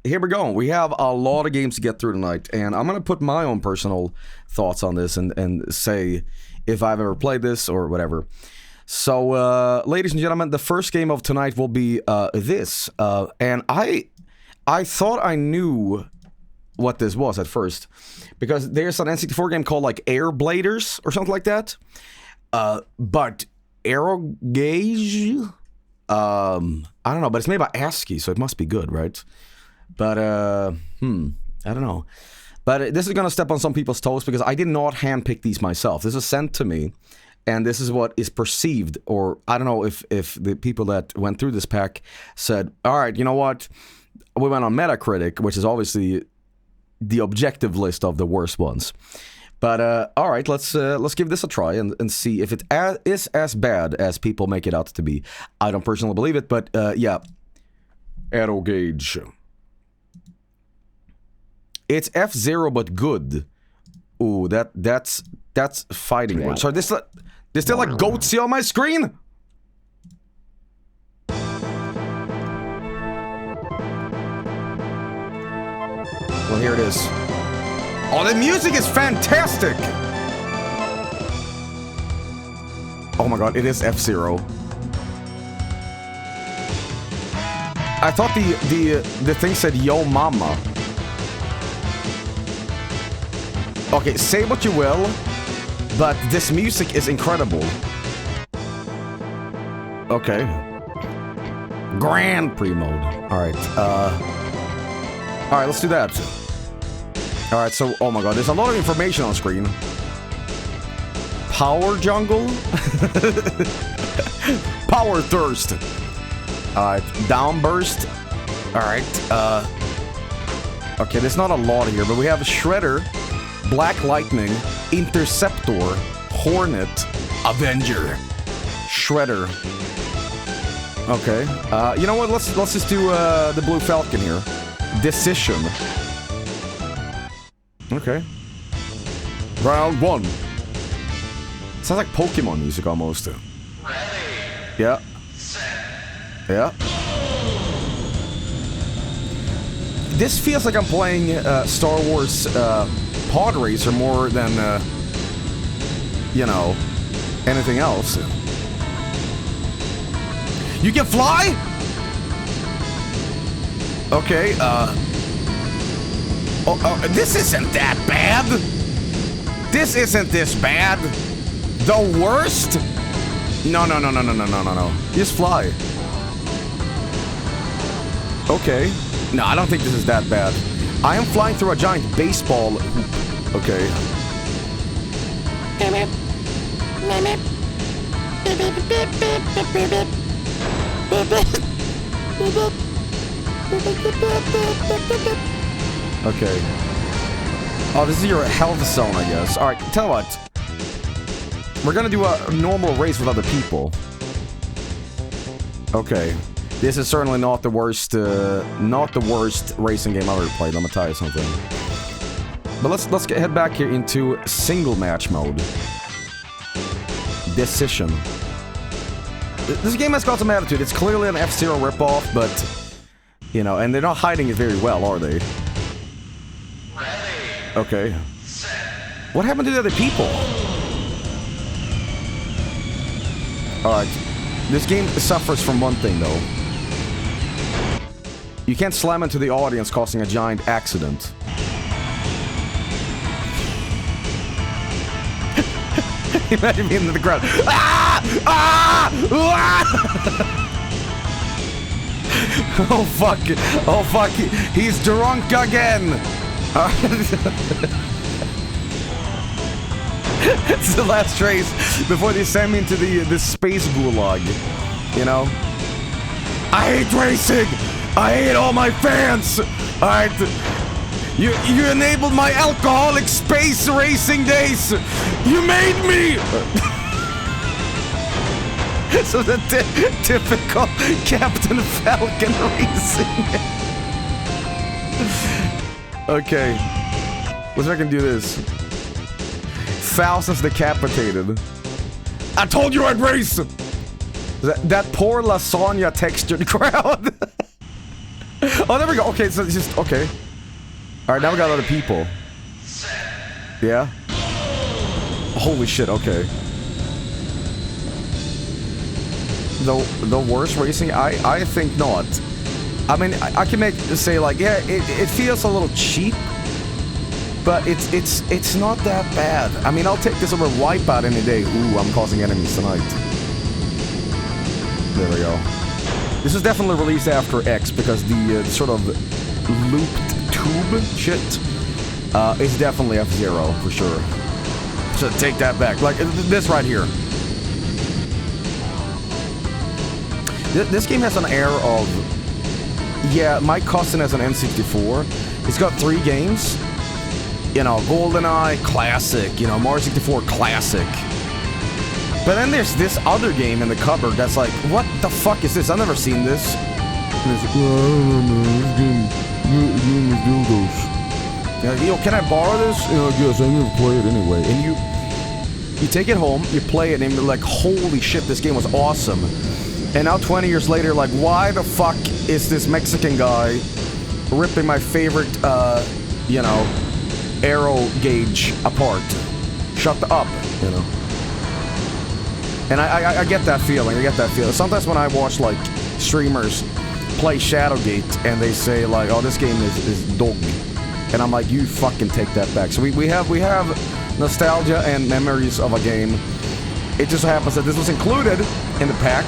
here we go. We have a lot of games to get through tonight, and I'm going to put my own personal thoughts on this and say if I've ever played this or whatever. So, ladies and gentlemen, the first game of tonight will be this. And I thought I knew what this was at first, because there's an N64 game called like Air Bladers or something like that. But Aero Gauge... I don't know, but it's made by ASCII, so it must be good, right? But, I don't know. But this is gonna step on some people's toes, because I did not handpick these myself. This was sent to me, and this is what is perceived, or I don't know if the people that went through this pack said, alright, you know what? We went on Metacritic, which is obviously the objective list of the worst ones. But, alright, let's give this a try and see if it is as bad as people make it out to be. I don't personally believe it, but, yeah. Aero Gauge. It's F-Zero, but good. Ooh, that's fighting word. Sorry, there's still like Goatsy on my screen? Well, here it is. Oh, the music is fantastic! Oh my god, it is F-Zero. I thought the thing said Yo Mama. Okay, say what you will, but this music is incredible. Okay. Grand Prix mode. Alright, alright, let's do that. Alright, so, oh my god, there's a lot of information on screen. Power Jungle? Power Thirst. Alright, Downburst. Alright, okay, there's not a lot here, but we have Shredder, Black Lightning, Interceptor, Hornet, Avenger, Shredder. Okay, you know what, let's just do, the Blue Falcon here. Decision. Okay. Round 1. Sounds like Pokemon music almost. Yeah. Yeah. This feels like I'm playing Star Wars Pod Racer more than, you know, anything else. You can fly? Okay, this isn't that bad. This isn't this bad. The worst? No. Just fly. Okay. No, I don't think this is that bad. I am flying through a giant baseball hoop. Okay. Okay. Oh, this is your health zone, I guess. Alright, tell you what. We're gonna do a normal race with other people. Okay. This is certainly not the worst racing game I've ever played, let me tell you something. But let's head back here into single match mode. Decision. This game has got some attitude. It's clearly an F-Zero ripoff, but, you know, and they're not hiding it very well, are they? Okay. What happened to the other people? Alright. This game suffers from one thing, though. You can't slam into the audience causing a giant accident. Imagine being in the crowd. Ah! Ah! Ah! Oh fuck! Oh fuck! He's drunk again! It's the last race before they send me into the space gulag. You know? I hate racing! I hate all my fans! Alright. You enabled my alcoholic space racing days! You made me! So the typical Captain Falcon racing. Okay. Let's see if I can do this. Thousands decapitated. I told you I'd race! That poor lasagna textured crowd. Oh, there we go. Okay, so it's just... Okay. Alright, now we got other people. Yeah? Holy shit, okay. The worst racing? I think not. I mean, I can say like, yeah, it feels a little cheap, but it's not that bad. I mean, I'll take this over Wipeout any day. Ooh, I'm causing enemies tonight. There we go. This is definitely released after X because the sort of looped tube shit is definitely F-Zero for sure. So take that back. Like this right here. This game has an air of, yeah, my cousin has an N64. It's got 3 games. You know, GoldenEye, classic. You know, Mario 64, classic. But then there's this other game in the cupboard that's like, what the fuck is this? I've never seen this. And it's, yo, can I borrow this? I guess I'm gonna play it anyway. And you take it home, you play it, and you're like, holy shit, this game was awesome. And now 20 years later, like, why the fuck is this Mexican guy ripping my favorite, you know, arrow gauge apart? Shut up, you know. And I get that feeling, Sometimes when I watch, like, streamers play Shadowgate, and they say, like, oh, this game is dog. And I'm like, you fucking take that back. So we have nostalgia and memories of a game. It just happens that this was included in the pack,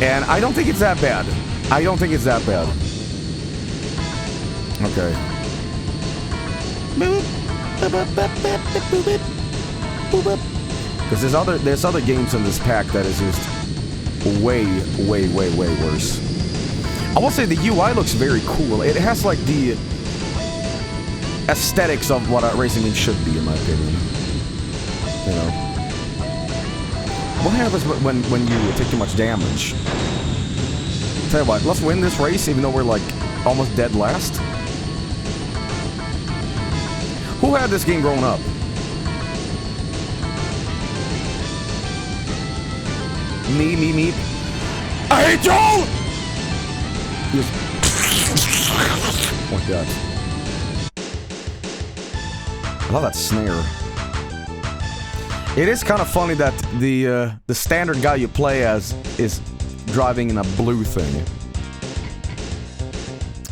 and I don't think it's that bad. Okay. Because there's other games in this pack that is just way worse. I will say the UI looks very cool. It has like the aesthetics of what a racing game should be, in my opinion. You know. What happens when you take too much damage? Tell you what, let's win this race even though we're like almost dead last. Who had this game growing up? Me. I hate y'all! Yes. Oh my god. I love that snare. It is kind of funny that the standard guy you play as is driving in a blue thing.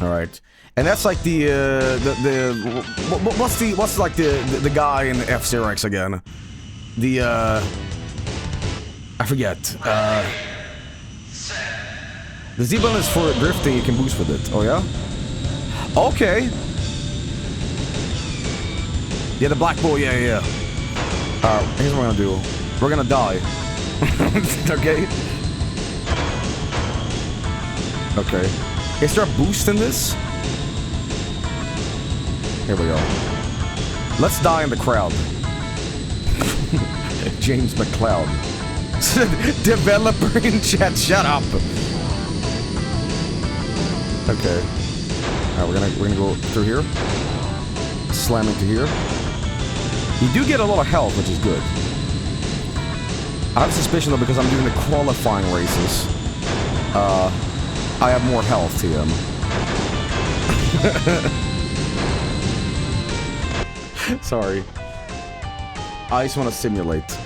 All right, and that's like what's like the guy in F-Zero X again? I forget. The Z button is for drifting. You can boost with it. Oh yeah. Okay. Yeah, the black bull. Yeah. Here's what we're gonna do. We're gonna die. Okay. Okay. Is there a boost in this? Here we go. Let's die in the crowd. James McCloud. Developer in chat, shut up. Okay. Alright, we're gonna go through here. Slam into here. You do get a lot of health, which is good. I have a suspicion though, because I'm doing the qualifying races. I have more health to him. Sorry. I just want to simulate.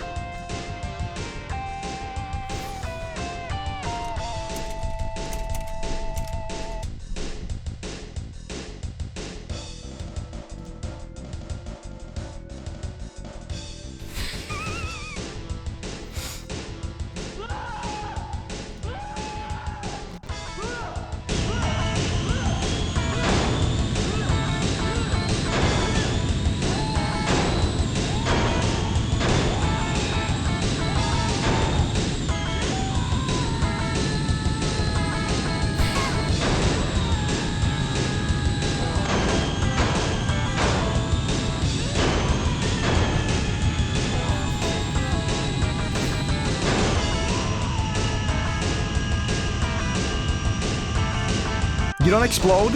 You don't explode?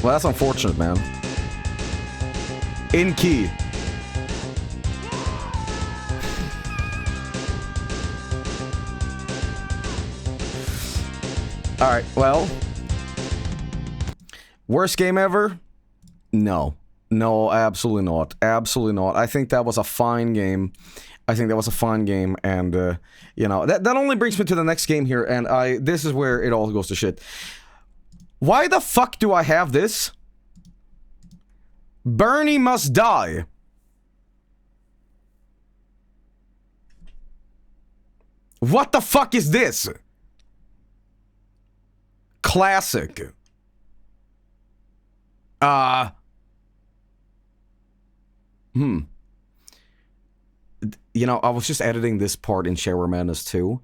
Well, that's unfortunate, man. In key. Alright, well. Worst game ever? No. No, absolutely not. Absolutely not. I think that was a fine game. And, you know, that only brings me to the next game here, and this is where it all goes to shit. Why the fuck do I have this? Bernie must die. What the fuck is this? Classic. You know, I was just editing this part in Shower Madness 2.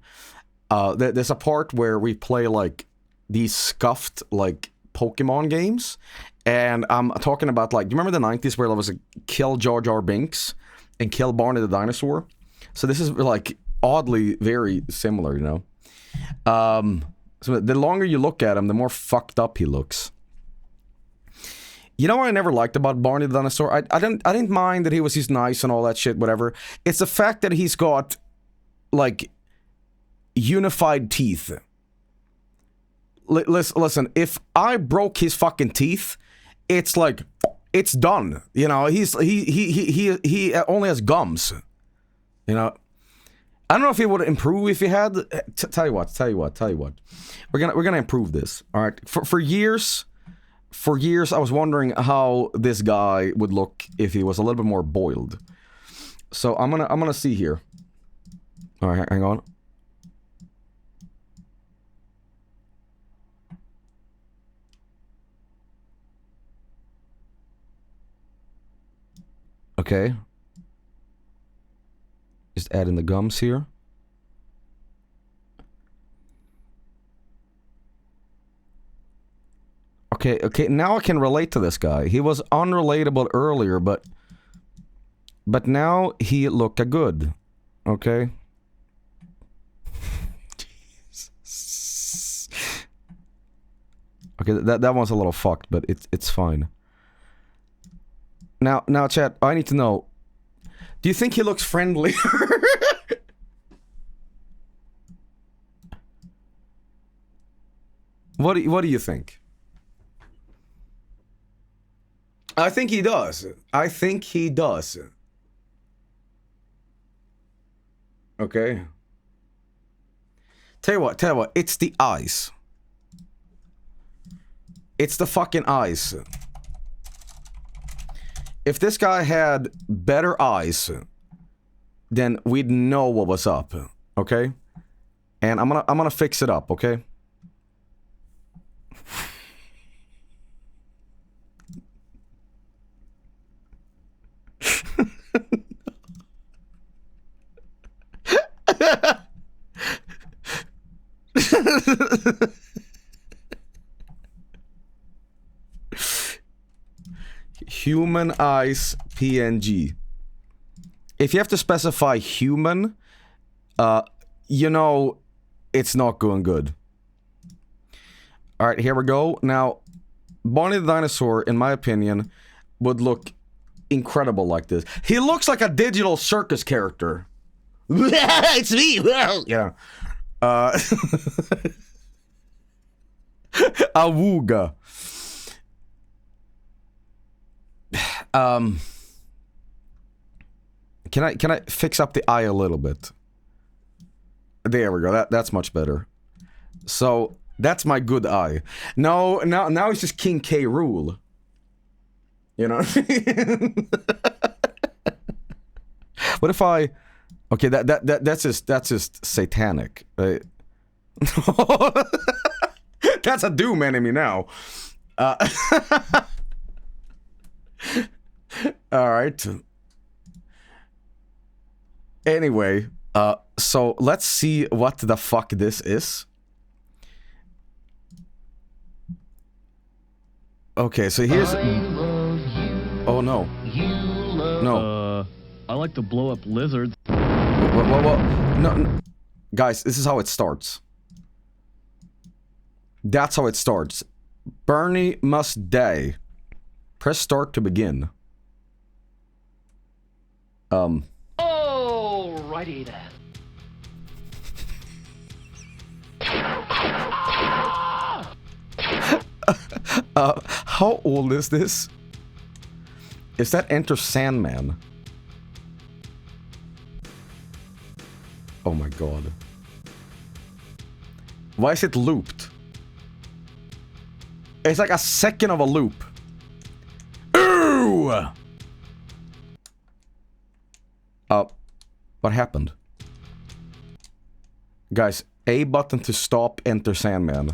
There's a part where we play, like, these scuffed, like, Pokemon games. And I'm talking about, like, do you remember the 90s where there was a Kill Jar Jar Binks and Kill Barney the Dinosaur? So this is, like, oddly very similar, you know? So the longer you look at him, the more fucked up he looks. You know what I never liked about Barney the Dinosaur? I didn't mind that he's nice and all that shit, whatever. It's the fact that he's got, like, unified teeth. Listen, if I broke his fucking teeth, it's like, it's done. You know, he only has gums. You know, I don't know if he would improve if he had. Tell you what. We're gonna improve this. All right, for years. For years, I was wondering how this guy would look if he was a little bit more boiled. So I'm gonna see here. All right, hang on. Okay. Just add in the gums here. Okay, now I can relate to this guy. He was unrelatable earlier, but now he looked good. Okay. Jesus. Okay, that one's a little fucked, but it's fine. Now, chat, I need to know, Do you think he looks friendly? What do you think? I think he does. I think he does. Okay. Tell you what, it's the eyes. It's the fucking eyes. If this guy had better eyes, then we'd know what was up, okay? And I'm gonna fix it up, okay? Human eyes PNG. If you have to specify human, you know it's not going good. Alright, here we go. Now, Barney the Dinosaur, in my opinion, would look incredible like this. He looks like a digital circus character. It's me! Yeah. Awooga. Can I fix up the eye a little bit? There we go. That's much better. So that's my good eye. No, now it's just King K. Rool. You know. What if I? Okay, that's just satanic. That's a Doom enemy now. Alright. Anyway, so let's see what the fuck this is. Okay, so here's... Oh no. No. I like to blow up lizards. Well, no, guys, this is how it starts. That's how it starts. Bernie must die. Press start to begin. Alrighty then. How old is this? Is that Enter Sandman? Oh my god. Why is it looped? It's like a second of a loop. Ooh! What happened? Guys, A button to stop, Enter Sandman.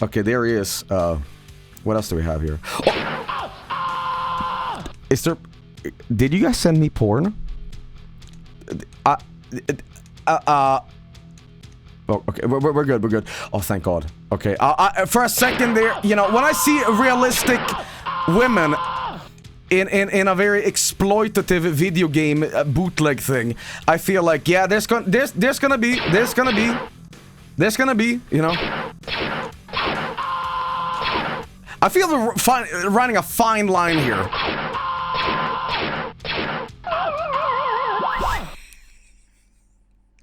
Okay, there he is. What else do we have here? Oh! Is there... Did you guys send me porn? Oh, okay, we're good, we're good. Oh, thank God. Okay, for a second there, you know, when I see realistic women in a very exploitative video game bootleg thing, I feel like, yeah, there's gonna be, you know. I feel running a fine line here.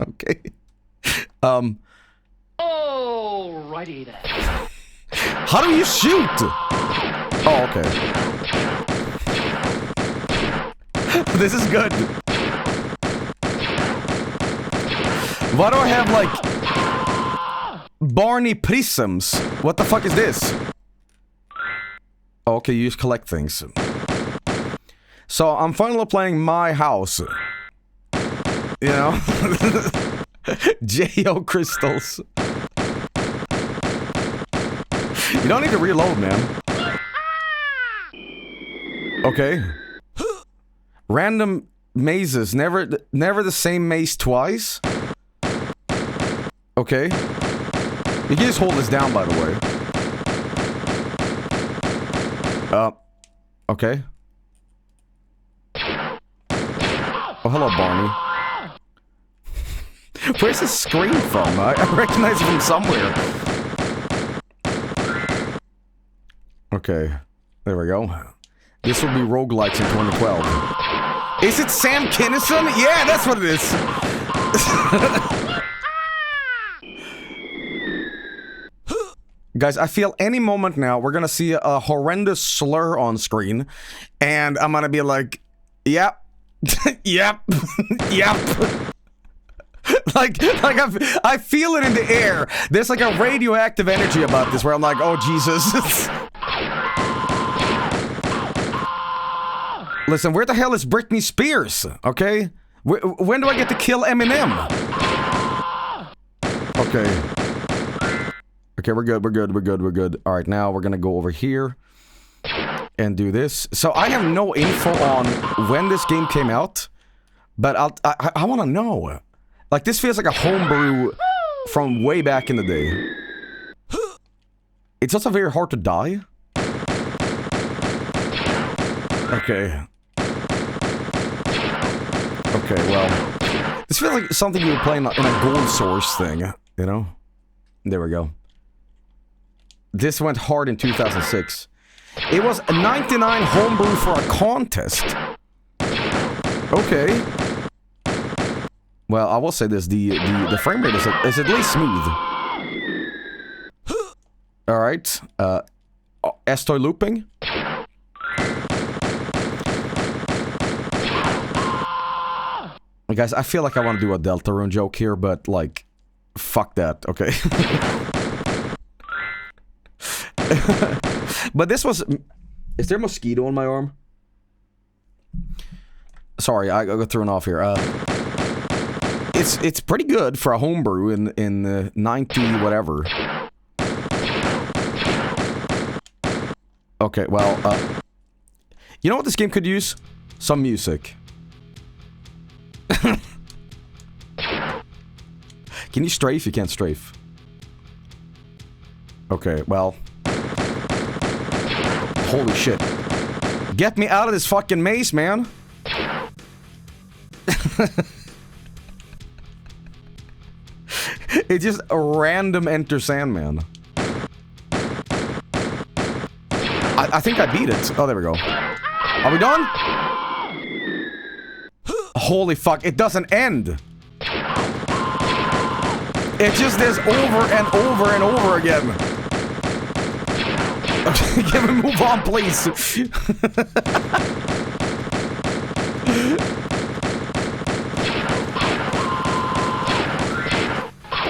Okay. Alrighty then. How do you shoot? Oh, okay. This is good. Why do I have, like, Barney prisms? What the fuck is this? Oh, okay, you just collect things. So, I'm finally playing my house. You know? J.O. crystals. You don't need to reload, man. Okay. Random mazes. Never the same maze twice. Okay. You can just hold this down, by the way. Okay. Oh, hello, Barney. Where's this scream from? I recognize it from somewhere. Okay. There we go. This will be roguelikes in 2012. Is it Sam Kinison? Yeah, that's what it is. Guys, I feel any moment now we're gonna see a horrendous slur on screen, and I'm gonna be like, yep, yep, yep. like I feel it in the air. There's like a radioactive energy about this where I'm like, oh Jesus. Listen, where the hell is Britney Spears? Okay, when do I get to kill Eminem? Okay. Okay, we're good. All right, now we're gonna go over here and do this. So I have no info on when this game came out, but I want to know. Like, this feels like a homebrew from way back in the day. It's also very hard to die. Okay. Okay, well, this feels like something you would play in a gold source thing, you know? There we go. This went hard in 2006. It was a 99 homebrew for a contest. Okay. Well, I will say this: the frame rate is at least smooth. All right. Estoy looping. Guys, I feel like I want to do a Deltarune joke here, but like, fuck that. Okay. But this was... Is there a mosquito on my arm? Sorry, I got thrown off here. It's pretty good for a homebrew in 90 whatever. Okay, well, you know what this game could use? Some music. Can you strafe? You can't strafe. Okay, well... Holy shit. Get me out of this fucking maze, man. It's just a random Enter Sandman. I think I beat it. Oh, there we go. Are we done? Holy fuck, it doesn't end. It just is over and over and over again. Okay, can we move on, please?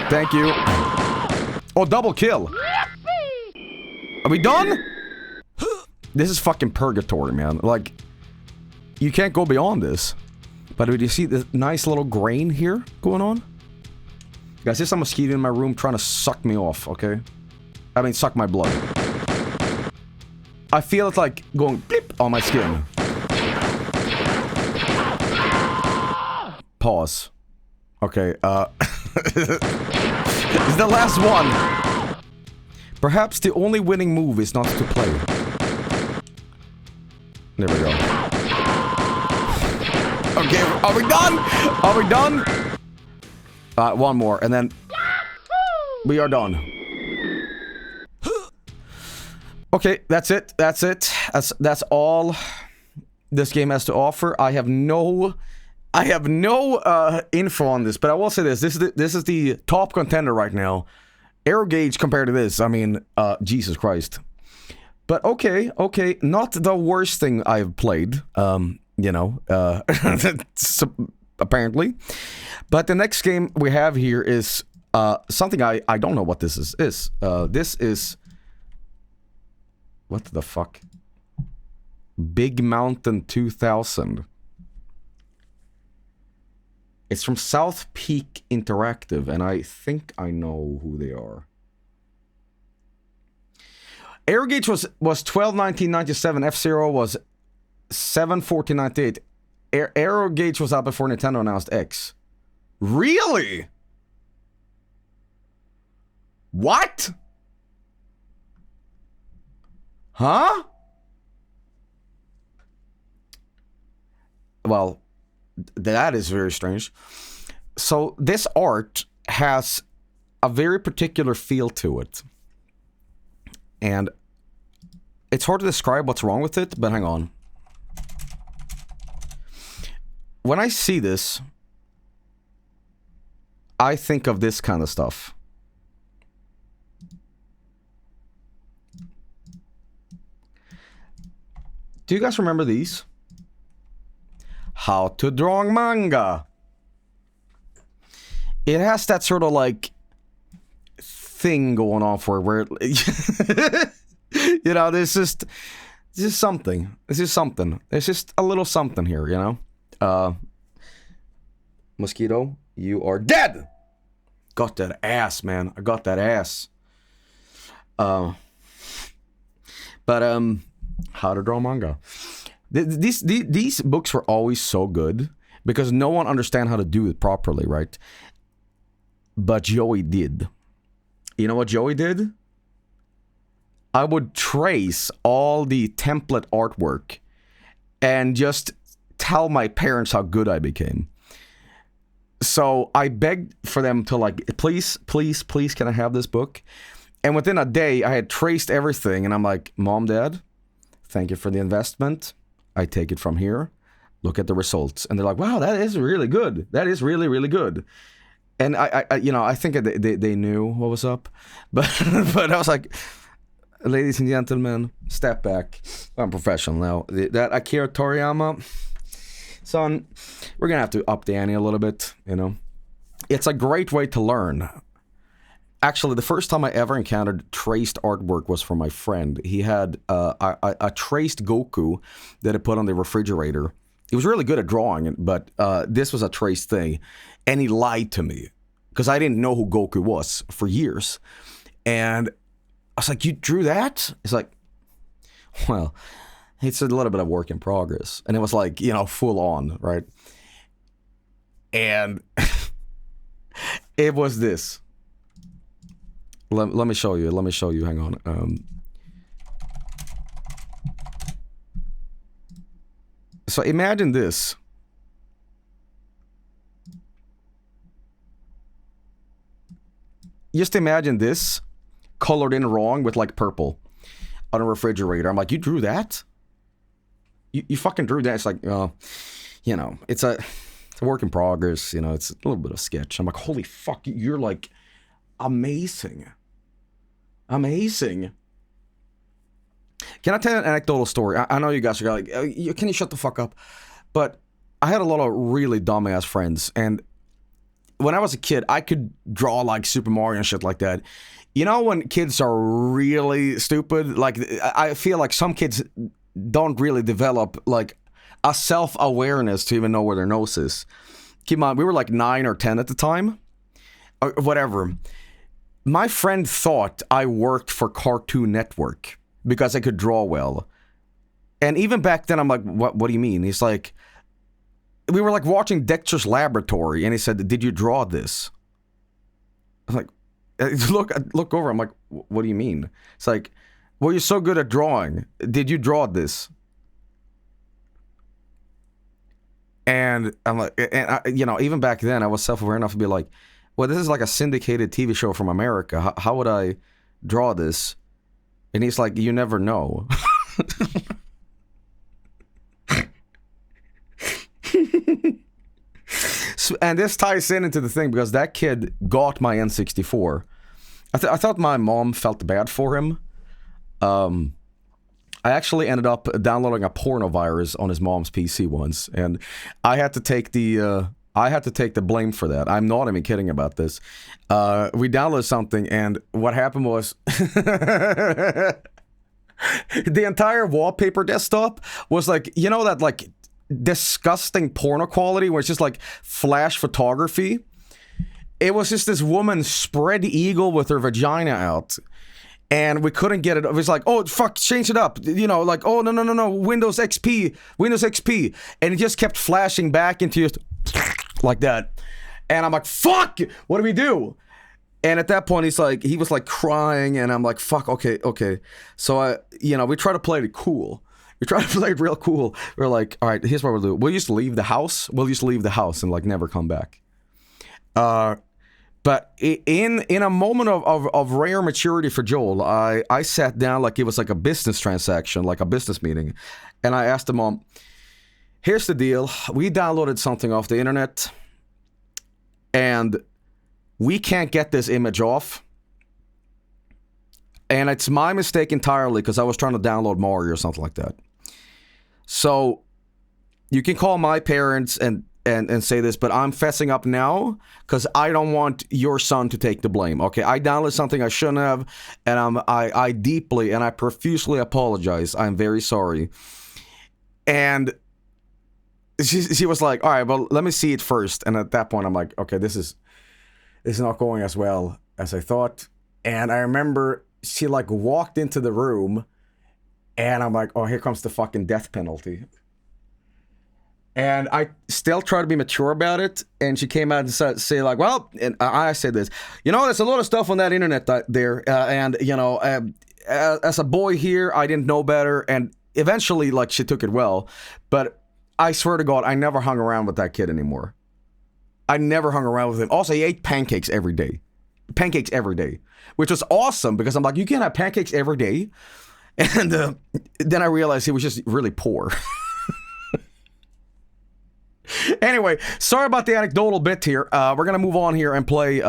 Thank you. Oh, double kill. Are we done? This is fucking purgatory, man. Like, you can't go beyond this. But do you see the nice little grain here going on? Guys, there's a mosquito in my room trying to suck me off, okay? I mean, suck my blood. I feel it like going blip on my skin. Pause. Okay, this is the last one. Perhaps the only winning move is not to play. There we go. Okay, are we done? Are we done? One more, and then we are done. Okay, that's it. That's it. That's all this game has to offer. I have no info on this, but I will say this: this is the top contender right now. Aero gauge compared to this, I mean, Jesus Christ. But okay, not the worst thing I've played. You know, apparently. But the next game we have here is something I don't know what this is. This is... What the fuck? Big Mountain 2000. It's from South Peak Interactive, and I think I know who they are. Aero gauge was 12/19/97. F-Zero was 7/14/98. Aero gauge was out before Nintendo announced X. Really? What? Huh? Well, that is very strange. So this art has a very particular feel to it. And It's hard to describe what's wrong with it, but hang on. When I see this, I think of this kind of stuff. Do you guys remember these? How to draw manga. It has that sort of like thing going on for it where you know, there's just something. This is something. There's just a little something here, you know? Mosquito, you are dead! Got that ass, man. I got that ass. But how to draw manga. These books were always so good because no one understand how to do it properly, right? But Joey did. You know what Joey did? I would trace all the template artwork and just tell my parents how good I became. So I begged for them to like, please, please, please, can I have this book? And within a day, I had traced everything, and I'm like, Mom, Dad, thank you for the investment. I take it from here. Look at the results. And they're like, wow, that is really good. That is really, really good. And I you know, I think they knew what was up. But but I was like, ladies and gentlemen, step back. I'm professional now. That Akira Toriyama, son, we're going to have to up the ante a little bit, you know. It's a great way to learn. Actually, the first time I ever encountered traced artwork was from my friend. He had a traced Goku that I put on the refrigerator. He was really good at drawing it, but this was a traced thing. And he lied to me because I didn't know who Goku was for years. And I was like, you drew that? He's like, well, it's a little bit of work in progress. And it was like, you know, full on, right? And it was this. Let me show you. Let me show you. Hang on. So imagine this. Just imagine this colored in wrong with like purple on a refrigerator. I'm like, you drew that? You fucking drew that? It's like, you know, it's a work in progress. You know, it's a little bit of sketch. I'm like, holy fuck, you're like amazing. Amazing. Can I tell you an anecdotal story? I know you guys are like, can you shut the fuck up? But I had a lot of really dumbass friends, and when I was a kid, I could draw like Super Mario and shit like that. You know when kids are really stupid? Like, I feel like some kids don't really develop like a self-awareness to even know where their nose is. Keep in mind, we were like 9 or 10 at the time. Or whatever. My friend thought I worked for Cartoon Network because I could draw well. And even back then, I'm like, what do you mean? He's like, we were like watching Dexter's Laboratory, and he said, did you draw this? I'm like, look over. I'm like, what do you mean? It's like, well, you're so good at drawing. Did you draw this? And I'm like, and I, you know, even back then, I was self-aware enough to be like, well, this is like a syndicated TV show from America. How would I draw this? And he's like, you never know. So, and this ties into the thing because that kid got my N64. I thought my mom felt bad for him. I actually ended up downloading a porno virus on his mom's PC once, and I had to take the blame for that. I'm not even kidding about this. We downloaded something, and what happened was the entire wallpaper desktop was like, you know, that like disgusting porno quality where it's just like flash photography. It was just this woman spread eagle with her vagina out, and we couldn't get it. It was like, oh fuck, change it up, you know, like, oh no, Windows XP, and it just kept flashing back into just like that. And I'm like, fuck, what do we do? And at that point, he was like crying, and I'm like, fuck, okay. So we try to play it cool. We try to play it real cool. We're like, all right, here's what we'll do. We'll just leave the house. And like never come back. But in a moment of rare maturity for Joel, I sat down like it was like a business transaction, like a business meeting. And I asked the mom, here's the deal. We downloaded something off the internet. And we can't get this image off. And it's my mistake entirely because I was trying to download Mario or something like that. So you can call my parents and say this, but I'm fessing up now because I don't want your son to take the blame. Okay, I downloaded something I shouldn't have, and I deeply and I profusely apologize. I'm very sorry. And she was like, all right, well, let me see it first. And at that point, I'm like, okay, this is not going as well as I thought. And I remember she like walked into the room, and I'm like, oh, here comes the fucking death penalty. And I still try to be mature about it. And she came out and say like, well, and I said this, you know, there's a lot of stuff on that internet there. And, you know, as a boy here, I didn't know better. And eventually, like, she took it well. But I swear to God, I never hung around with that kid anymore. I never hung around with him. Also, he ate pancakes every day. Pancakes every day. Which was awesome because I'm like, you can't have pancakes every day. And then I realized he was just really poor. Anyway, sorry about the anecdotal bit here. We're going to move on here and play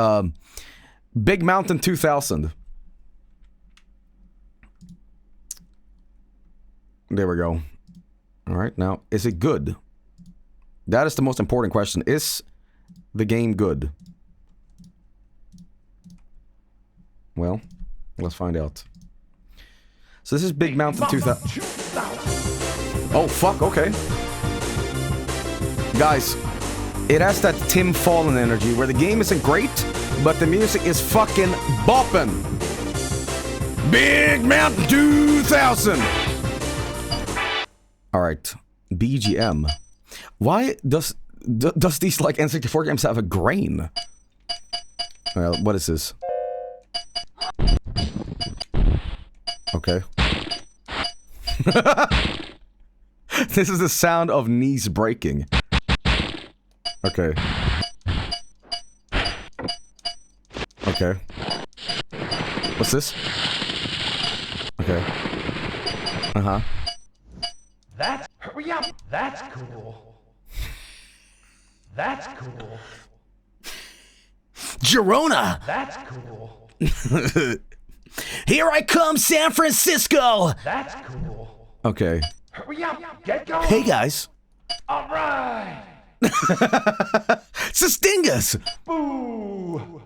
Big Mountain 2000. There we go. All right, now, is it good? That is the most important question. Is the game good? Well, let's find out. So this is Big Mountain 2000. Oh, fuck, okay. Guys, it has that Tim Fallen energy where the game isn't great, but the music is fucking bopping. Big Mountain 2000! Alright, BGM. Why does these like N64 games have a grain? Well, what is this? Okay. This is the sound of knees breaking. Okay. Okay. What's this? Okay. Uh-huh. Hurry up! That's cool. That's cool. Girona! That's cool. Here I come, San Francisco! That's cool. Okay. Hurry up! Get going! Hey, guys. All right! Sustingus! Boo!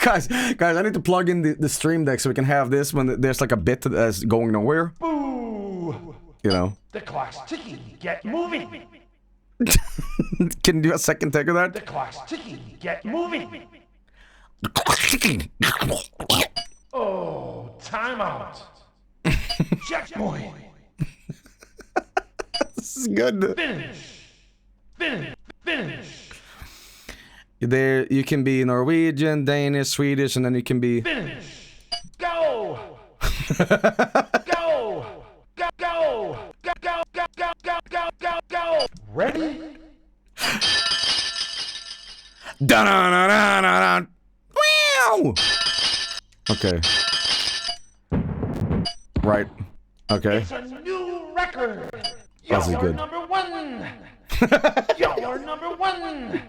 guys, I need to plug in the stream deck so we can have this when there's like a bit that's going nowhere. Boo! You know. The clock's ticking. Get moving. Can you do a second take of that? The clock's ticking. Get moving. Oh, time out. Checkpoint. This is good. Finish. There, you can be Norwegian, Danish, Swedish, and then you can be... Finish. Go. Go. Go. Ready? Dun-dun-dun-dun-dun. Wow! Okay. Right. Okay. It's a new record. That's You're good. number one. You're number one.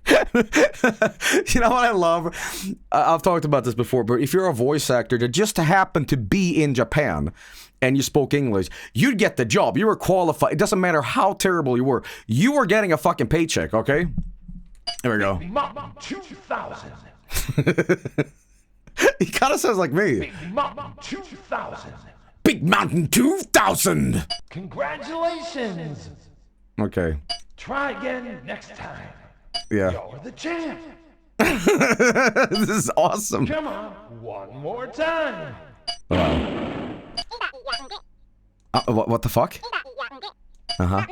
You know what I love? I've talked about this before, but if you're a voice actor that just happened to be in Japan and you spoke English, you'd get the job. You were qualified. It doesn't matter how terrible you were getting a fucking paycheck, okay? There we go. Big Mountain 2000. He kind of sounds like me. Big Mountain 2000. Big Mountain 2000! Congratulations. Okay. Try again next time. Yeah. You're the champ. This is awesome. Come on, one more time. What the fuck? Uh-huh.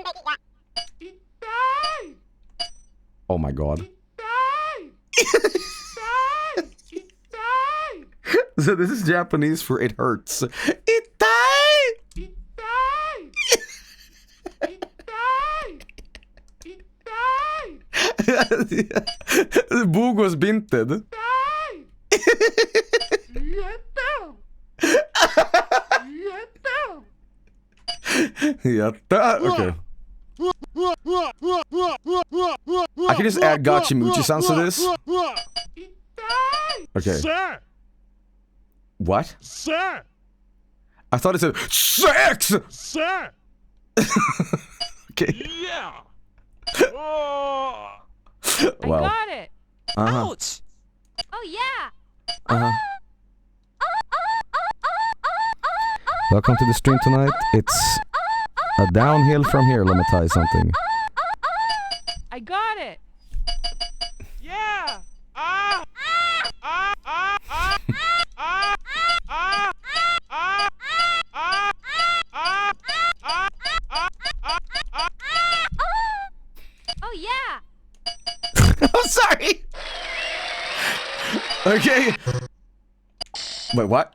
Oh my god. So this is Japanese for it hurts. Itai! Boog was binted. Yatta. Okay. I can just add Gachi Muchi sounds to this. Okay. Sir! What? Sir! I thought it said sex! Sir! Okay. Yeah! Oh! Well. Got it. Ouch! Oh yeah. Welcome to the stream tonight. It's a downhill from here, let me tell you something. I got it. Yeah! Oh yeah. I'm sorry! Okay. Wait, what?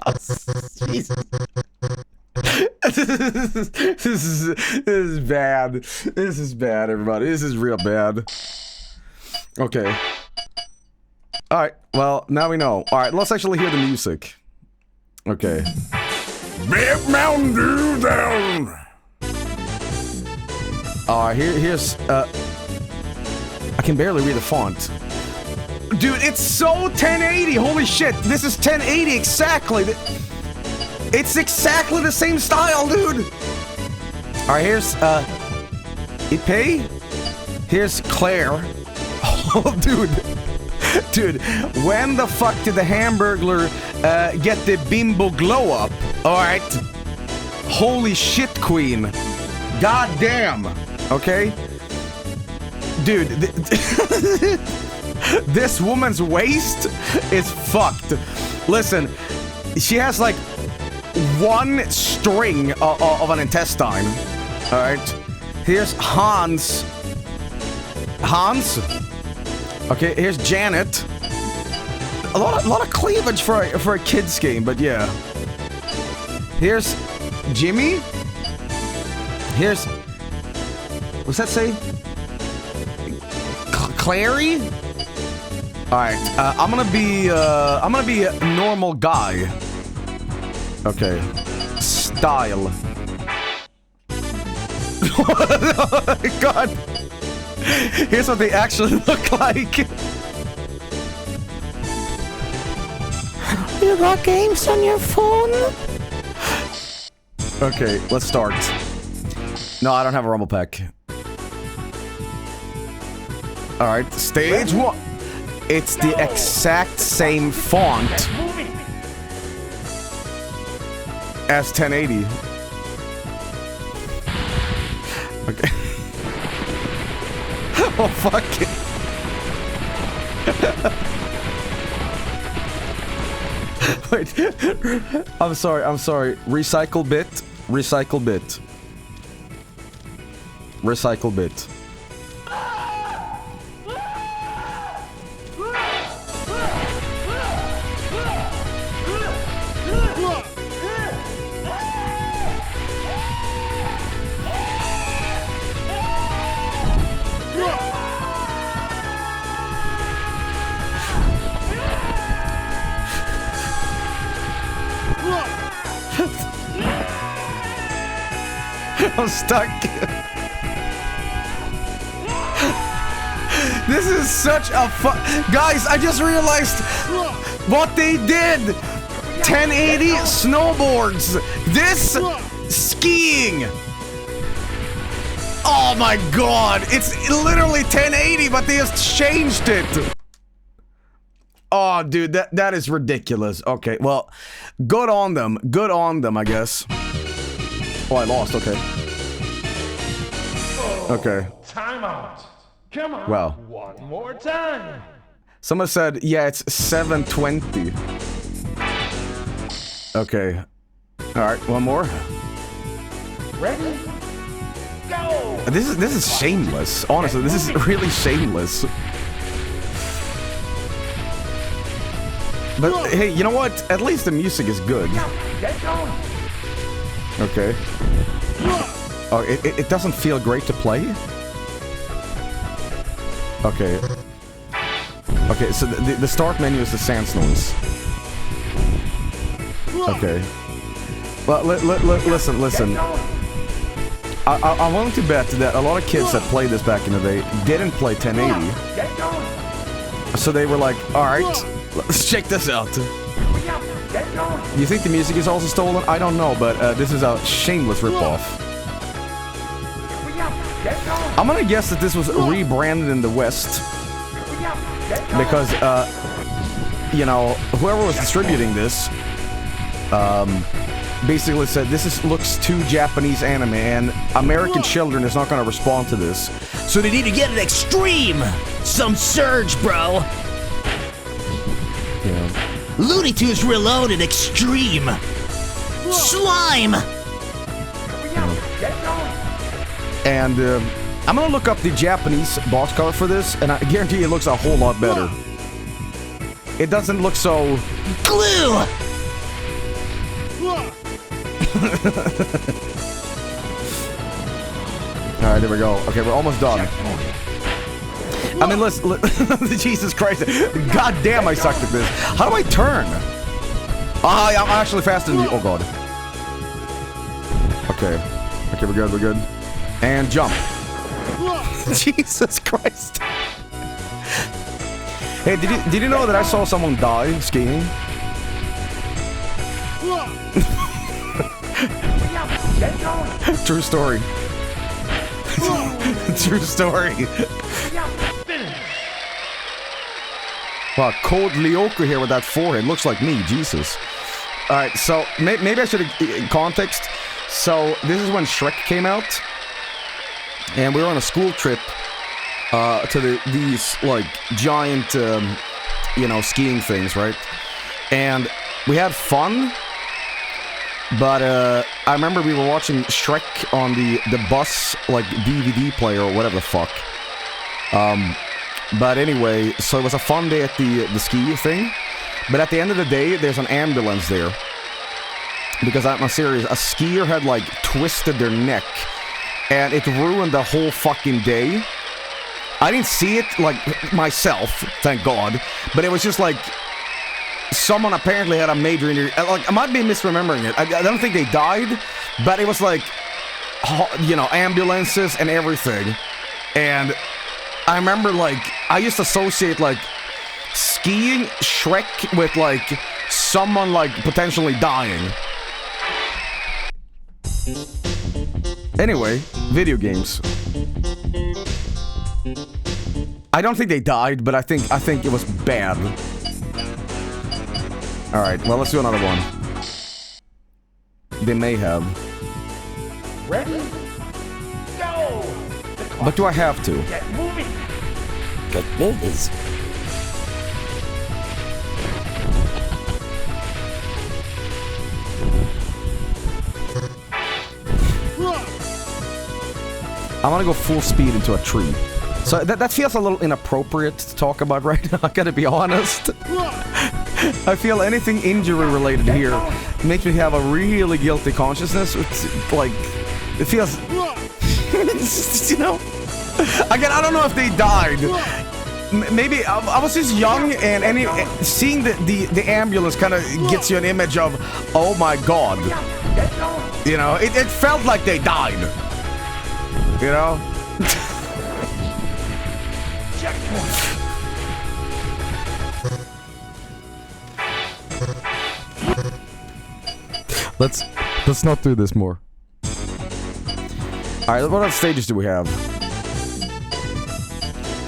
Oh, Jesus. This is bad. This is bad, everybody. This is real bad. Okay. Alright, well, now we know. Alright, let's actually hear the music. Okay. Big Mountain Dew down! Alright, here's, I can barely read the font. Dude, it's so 1080! Holy shit, this is 1080 exactly! It's exactly the same style, dude! Alright, here's, Ipe? Here's Claire. Oh, dude. Dude, when the fuck did the Hamburglar, get the bimbo glow up? Alright. Holy shit, queen. God damn. Okay? Dude, this woman's waist is fucked. Listen, she has like one string of an intestine. Alright? Here's Hans. Okay, here's Janet. A lot of cleavage for a kids game, but yeah. Here's Jimmy. Here's, what's that say? Clary. All right, I'm gonna be a normal guy. Okay, style. Oh my God. Here's what they actually look like. You got games on your phone? Okay, let's start. No, I don't have a rumble pack. Alright, stage one. It's the exact same font as 1080. Okay. Oh, fuck it. Wait. I'm sorry. Recycle bit. Recycle bit. Recycle bit. I'm stuck. This is such a guys, I just realized what they did. 1080 snowboards. This skiing. Oh my God. It's literally 1080, but they just changed it. Oh, dude, that is ridiculous. Okay, well, good on them. Good on them, I guess. Oh, I lost. Okay. Okay. Time out. Come on. Well. One more time. Someone said, yeah, it's 720. Okay. Alright, one more. Ready? Go! This is shameless. Honestly, this is really shameless. But hey, you know what? At least the music is good. Get going. Okay. Oh, it doesn't feel great to play? Okay. Okay, so the start menu is the Sandstorms. Okay. Well, listen. I'm willing to bet that a lot of kids that played this back in the day didn't play 1080. So they were like, alright, let's check this out. You think the music is also stolen? I don't know, but this is a shameless ripoff. I'm gonna guess that this was rebranded in the West. Because, you know, whoever was distributing this, basically said this looks too Japanese anime, and American children is not gonna respond to this. So they need to get it extreme! Some surge, bro! Yeah. Looney Tunes Reloaded Extreme! Slime! And I'm gonna look up the Japanese box cover for this, and I guarantee it looks a whole lot better. It doesn't look so... Glue! Alright, there we go. Okay, we're almost done. I mean, listen, Jesus Christ. God damn, I sucked at this. How do I turn? I'm actually faster than you. Oh, God. Okay. Okay, we're good, we're good. And jump. Jesus Christ. Hey, did you know that I saw someone die skiing? True story. True story. Wow, cold Lyoko here with that forehead. Looks like me, Jesus. Alright, so maybe I should have context. So this is when Shrek came out. And we were on a school trip to these, like, giant, you know, skiing things, right? And we had fun. But I remember we were watching Shrek on the bus, like, DVD player or whatever the fuck. But anyway, so it was a fun day at the ski thing. But at the end of the day, there's an ambulance there. Because I'm serious, a skier had, like, twisted their neck. And it ruined the whole fucking day. I didn't see it, like, myself, thank God. But it was just like... Someone apparently had a major injury. Like, I might be misremembering it. I don't think they died, but it was like, you know, ambulances and everything. And I remember, like, I used to associate, like, skiing Shrek with, like, someone, like, potentially dying. Anyway, video games. I don't think they died, but I think it was bad. Alright, well, let's do another one. They may have. Ready? Go! But do I have to? Get moving! Get movies. I'm gonna go full speed into a tree. So that feels a little inappropriate to talk about right now, I gotta be honest. I feel anything injury related here makes me have a really guilty consciousness. It's like, it feels, you know, again, I don't know if they died. Maybe I was just young, and seeing the ambulance kind of gets you an image of, oh my God, you know, it felt like they died, you know. Let's not do this more. Alright, what other stages do we have?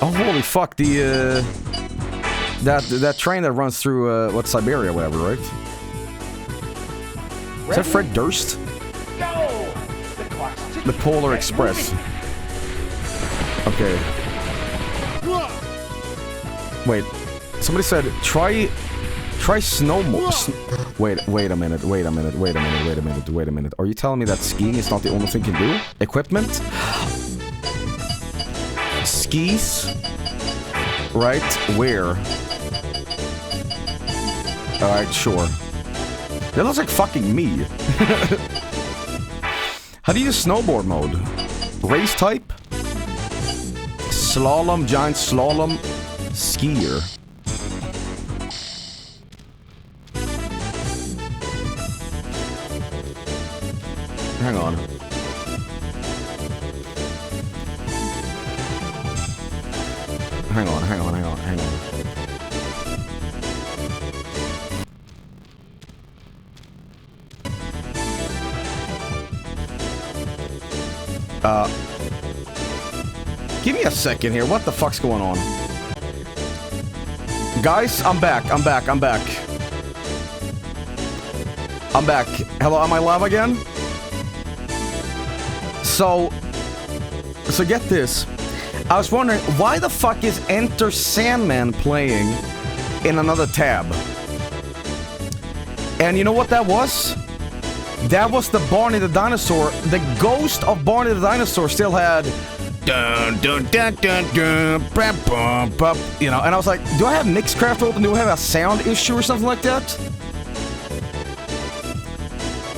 Oh, holy fuck, that train that runs through, Siberia, whatever, right? Is that Fred Durst? The Polar Express. Okay. Wait, somebody said, try snowmobile. Wait a minute. Are you telling me that skiing is not the only thing you can do? Equipment? Skis? Right? Where? Alright, sure. That looks like fucking me. How do you use snowboard mode? Race type? Slalom, giant slalom, skier. Hang on. Hang on. Give me a second here. What the fuck's going on? Guys, I'm back. I'm back. Hello, am I live again? So get this. I was wondering, why the fuck is Enter Sandman playing in another tab? And you know what that was? That was the Barney the Dinosaur. The ghost of Barney the Dinosaur still had... Dun, dun, dun, dun, dun, bam, bum, bum, you know, and I was like, do I have Mixcraft open? Do I have a sound issue or something like that?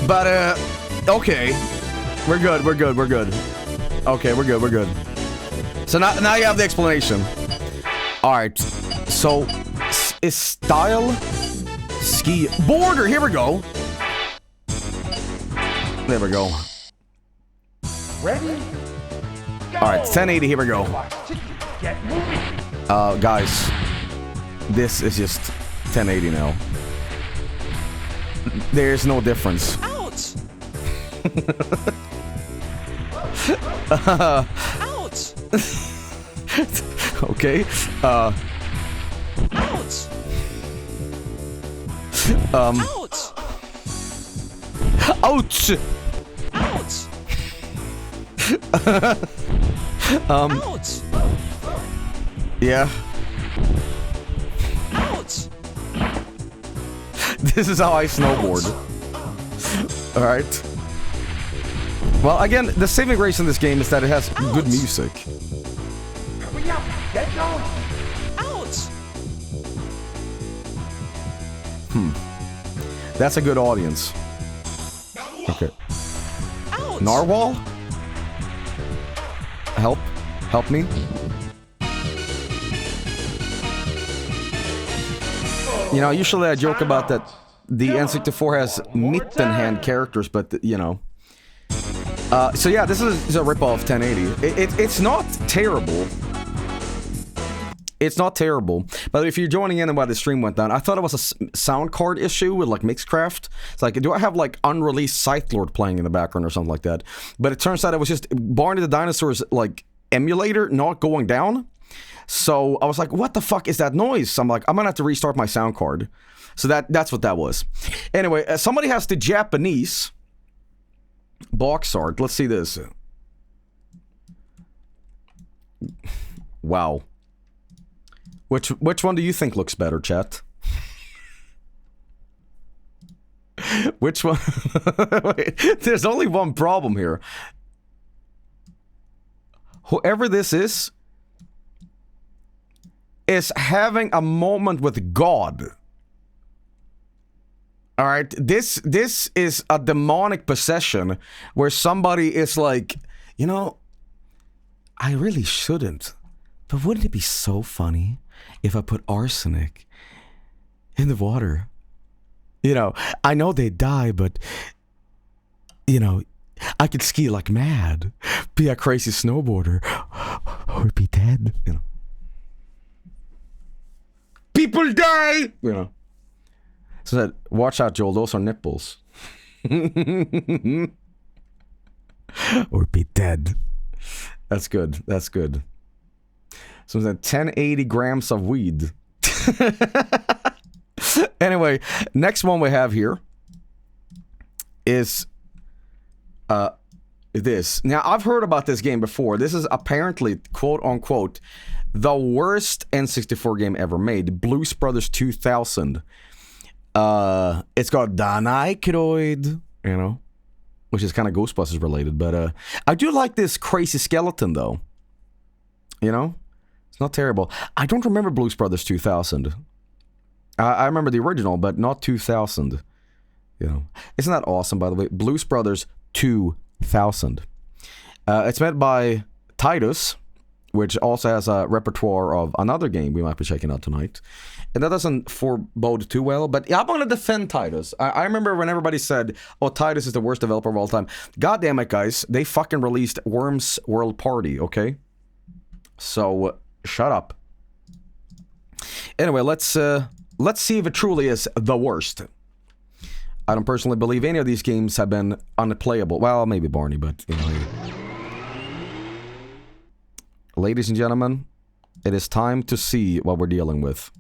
But, okay. We're good. Okay, we're good. So now you have the explanation. Alright, so is style ski border, here we go. There we go. Ready? Alright, 1080, here we go. Guys, this is just 1080 now. There's no difference. Ouch! Ouch! Okay. Ouch! Ouch! Ouch! Ouch! Yeah. Ouch! This is how I snowboard. Alright. Well, again, the saving grace in this game is that it has good music. Hurry up! Get going! Ouch! That's a good audience. Okay. Ouch! Narwhal? Help me. You know, usually I joke about that the N64 has mitten hand characters, but you know. So yeah, this is a ripoff of 1080. It's not terrible. It's not terrible. But if you're joining in and why the stream went down, I thought it was a sound card issue with like Mixcraft. It's like, do I have like unreleased Scythe Lord playing in the background or something like that? But it turns out it was just Barney the Dinosaur's like emulator not going down. So I was like, what the fuck is that noise? I'm like, I'm gonna have to restart my sound card. So that's what that was. Anyway, somebody has the Japanese box art. Let's see this. Wow. Which one do you think looks better, chat? Which one? Wait, there's only one problem here. Whoever this is having a moment with God. Alright, this is a demonic possession where somebody is like, you know, I really shouldn't, but wouldn't it be so funny if I put arsenic in the water? You know, I know they die, but, you know, I could ski like mad, be a crazy snowboarder, or be dead, you know. People die! You know. So that, watch out, Joel, those are nipples. Or be dead. That's good, that's good. So that 1080 grams of weed. Anyway, next one we have here is this. Now, I've heard about this game before. This is apparently, quote-unquote, the worst N64 game ever made. Blues Brothers 2000. It's got Dan Aykroyd, you know, which is kind of Ghostbusters related. But I do like this crazy skeleton, though. You know? It's not terrible. I don't remember Blues Brothers 2000. I remember the original, but not 2000. You know, isn't that awesome? By the way, Blues Brothers 2000. 2000. It's made by Titus, which also has a repertoire of another game we might be checking out tonight. And that doesn't forebode too well, but yeah, I'm gonna defend Titus. I remember when everybody said, oh, Titus is the worst developer of all time. God damn it, guys. They fucking released Worms World Party, okay? So, shut up. Anyway, let's see if it truly is the worst. I don't personally believe any of these games have been unplayable. Well, maybe Barney, but, you know. Ladies and gentlemen, it is time to see what we're dealing with.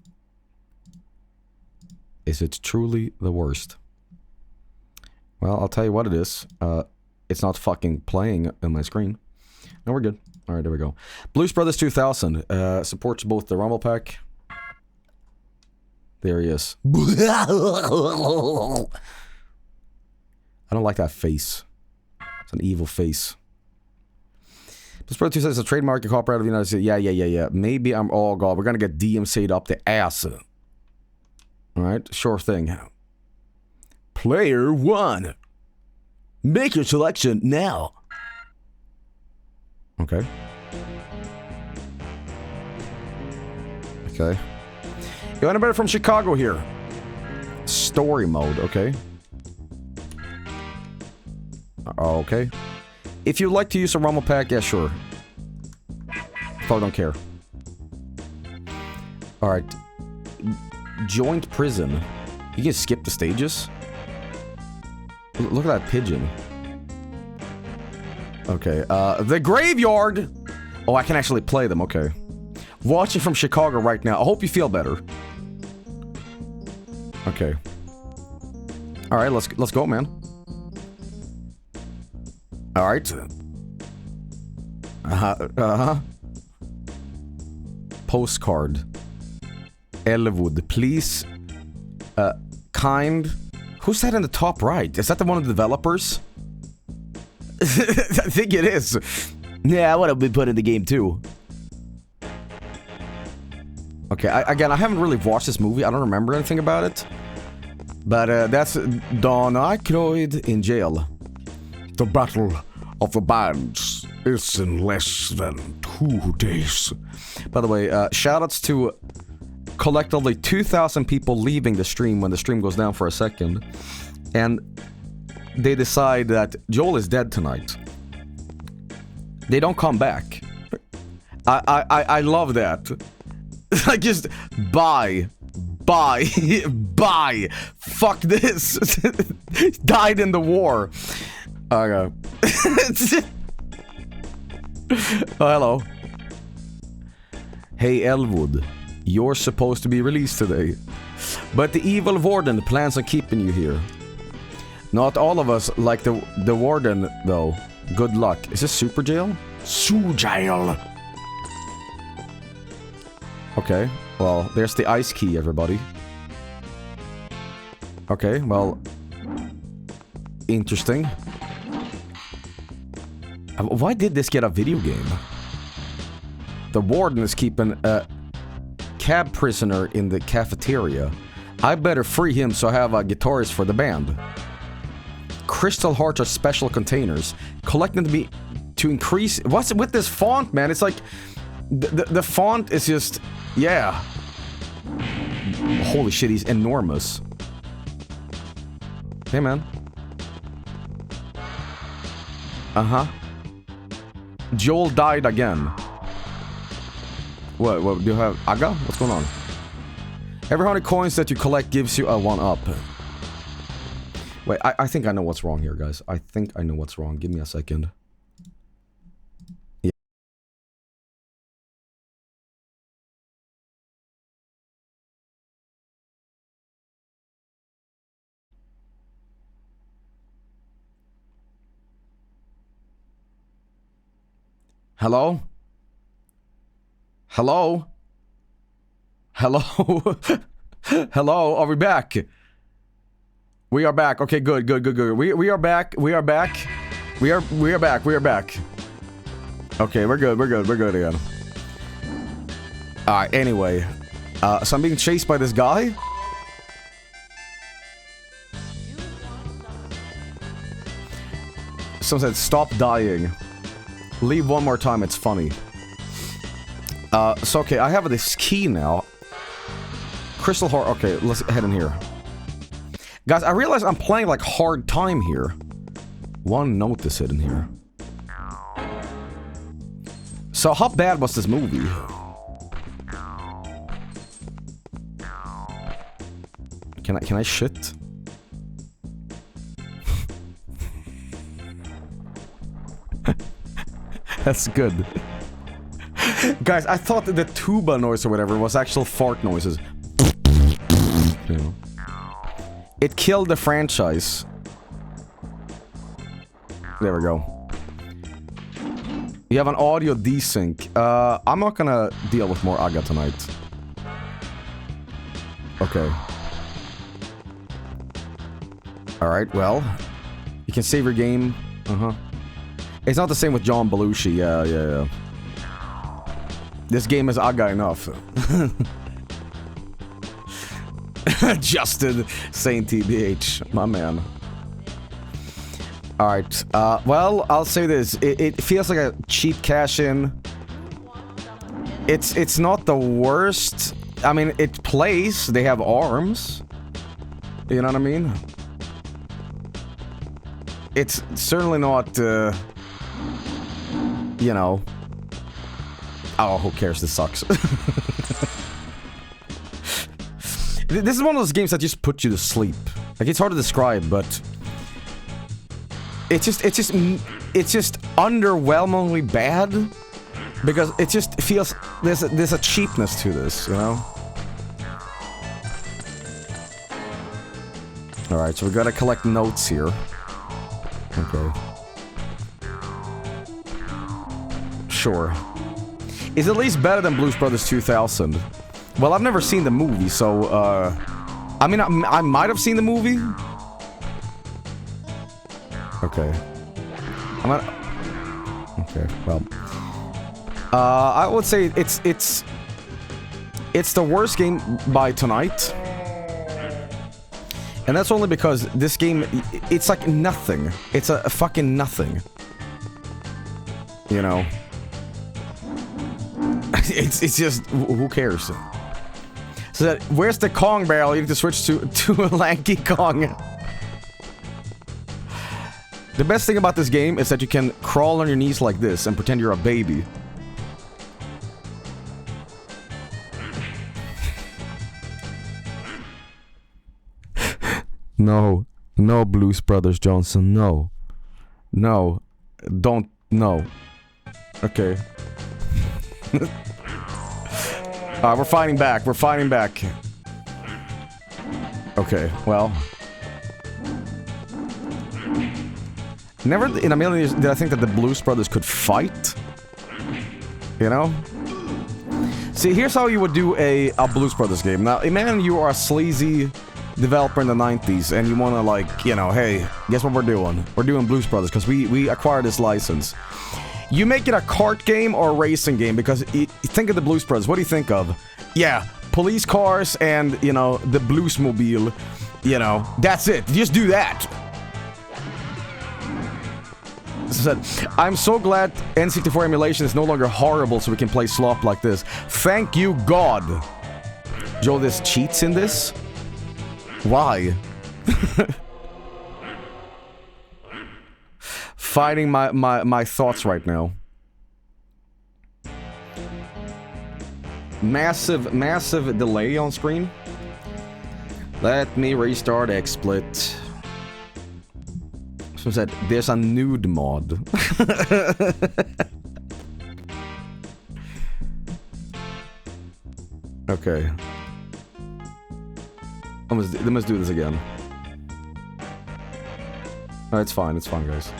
Is it truly the worst? Well, I'll tell you what it is. It's not fucking playing on my screen. No, we're good. Alright, there we go. Blues Brothers 2000 supports both the Rumble Pack. There he is. I don't like that face. It's an evil face. Blues Brothers 2000 is a trademark, a copyright of the United States. Yeah. Maybe I'm all god. We're gonna get DMC'd up the ass. Alright, sure thing. Player 1. Make your selection now. Okay. Okay. You want anybody from Chicago here? Story mode, okay. Okay. If you'd like to use a Rumble Pack, yeah, sure. I don't care. Alright. Joint prison. You can skip the stages? Look at that pigeon. Okay, the graveyard! Oh, I can actually play them, okay. Watching from Chicago right now. I hope you feel better. Okay. Alright, let's go, man. Alright. Postcard. Elwood, please. Kind. Who's that in the top right? Is that the one of the developers? I think it is. Yeah, I want to be put in the game too. Okay, again, I haven't really watched this movie. I don't remember anything about it. But that's Don Aykroyd in jail. The Battle of the Bands is in less than 2 days. By the way, shoutouts to collectively 2,000 people leaving the stream when the stream goes down for a second. And they decide that Joel is dead tonight. They don't come back. I love that. Like, just bye. Fuck this. Died in the war. Okay. Oh, hello. Hey, Elwood. You're supposed to be released today. But the evil warden plans on keeping you here. Not all of us like the warden, though. Good luck. Is this super jail? Super jail. Okay, well, there's the ice key, everybody. Okay, well... Interesting. Why did this get a video game? The warden is keeping a cab prisoner in the cafeteria. I better free him so I have a guitarist for the band. Crystal hearts are special containers. Collect them to increase... What's with this font, man? It's like... The font is just... Yeah. Holy shit, he's enormous. Hey, man. Uh-huh. Joel died again. What do you have? Aga? What's going on? Every 100 coins that you collect gives you a 1-up. Wait, I think I know what's wrong here, guys. I think I know what's wrong. Give me a second. Hello? Hello? Hello? Hello? Are we back? We are back. Okay, good. We are back. We are back. We are back. Okay, we're good again. Alright, anyway. So I'm being chased by this guy? Someone said, stop dying. Leave one more time, it's funny. So okay, I have this key now. Crystal Heart, okay, let's head in here. Guys, I realize I'm playing like hard time here. One note is hidden here. So how bad was this movie? Can I shit? That's good. Guys, I thought that the tuba noise or whatever was actual fart noises. You know. It killed the franchise. There we go. You have an audio desync. I'm not gonna deal with more Aga tonight. Okay. Alright, well. You can save your game. Uh-huh. It's not the same with John Belushi. Yeah. This game is Aga enough. Justin Saint TBH, my man. Alright, well, I'll say this. It feels like a cheap cash-in. It's not the worst. I mean, it plays. They have arms. You know what I mean? It's certainly not, you know. Oh, who cares? This sucks. This is one of those games that just put you to sleep. Like, it's hard to describe, but it's just underwhelmingly bad because it just feels there's a cheapness to this, you know. All right, so we gotta collect notes here. Okay. Sure. It's at least better than Blues Brothers 2000. Well, I've never seen the movie, so, I mean, I might have seen the movie. Okay. Okay, well. I would say it's the worst game by tonight. And that's only because this game, it's like nothing. It's a fucking nothing. You know? It's just, who cares? So that, where's the Kong barrel? You need to switch to a lanky Kong. The best thing about this game is that you can crawl on your knees like this and pretend you're a baby. No. No, Blues Brothers Johnson, no. No. Don't, no. Okay. We're fighting back. We're fighting back. Okay, well. Never in a million years did I think that the Blues Brothers could fight. You know? See, here's how you would do a Blues Brothers game. Now, imagine you are a sleazy developer in the 90s and you want to, like, you know, hey, guess what we're doing? We're doing Blues Brothers because we acquired this license. You make it a kart game or a racing game because you think of the Blues Brothers. What do you think of? Yeah, police cars and, you know, the Bluesmobile. You know, that's it. Just do that. I'm so glad N64 emulation is no longer horrible so we can play slop like this. Thank you, God. Joe, there's cheats in this? Why? Fighting my thoughts right now. Massive delay on screen. Let me restart XSplit. Someone said, there's a nude mod. Okay. They must do this again. No, it's fine, guys.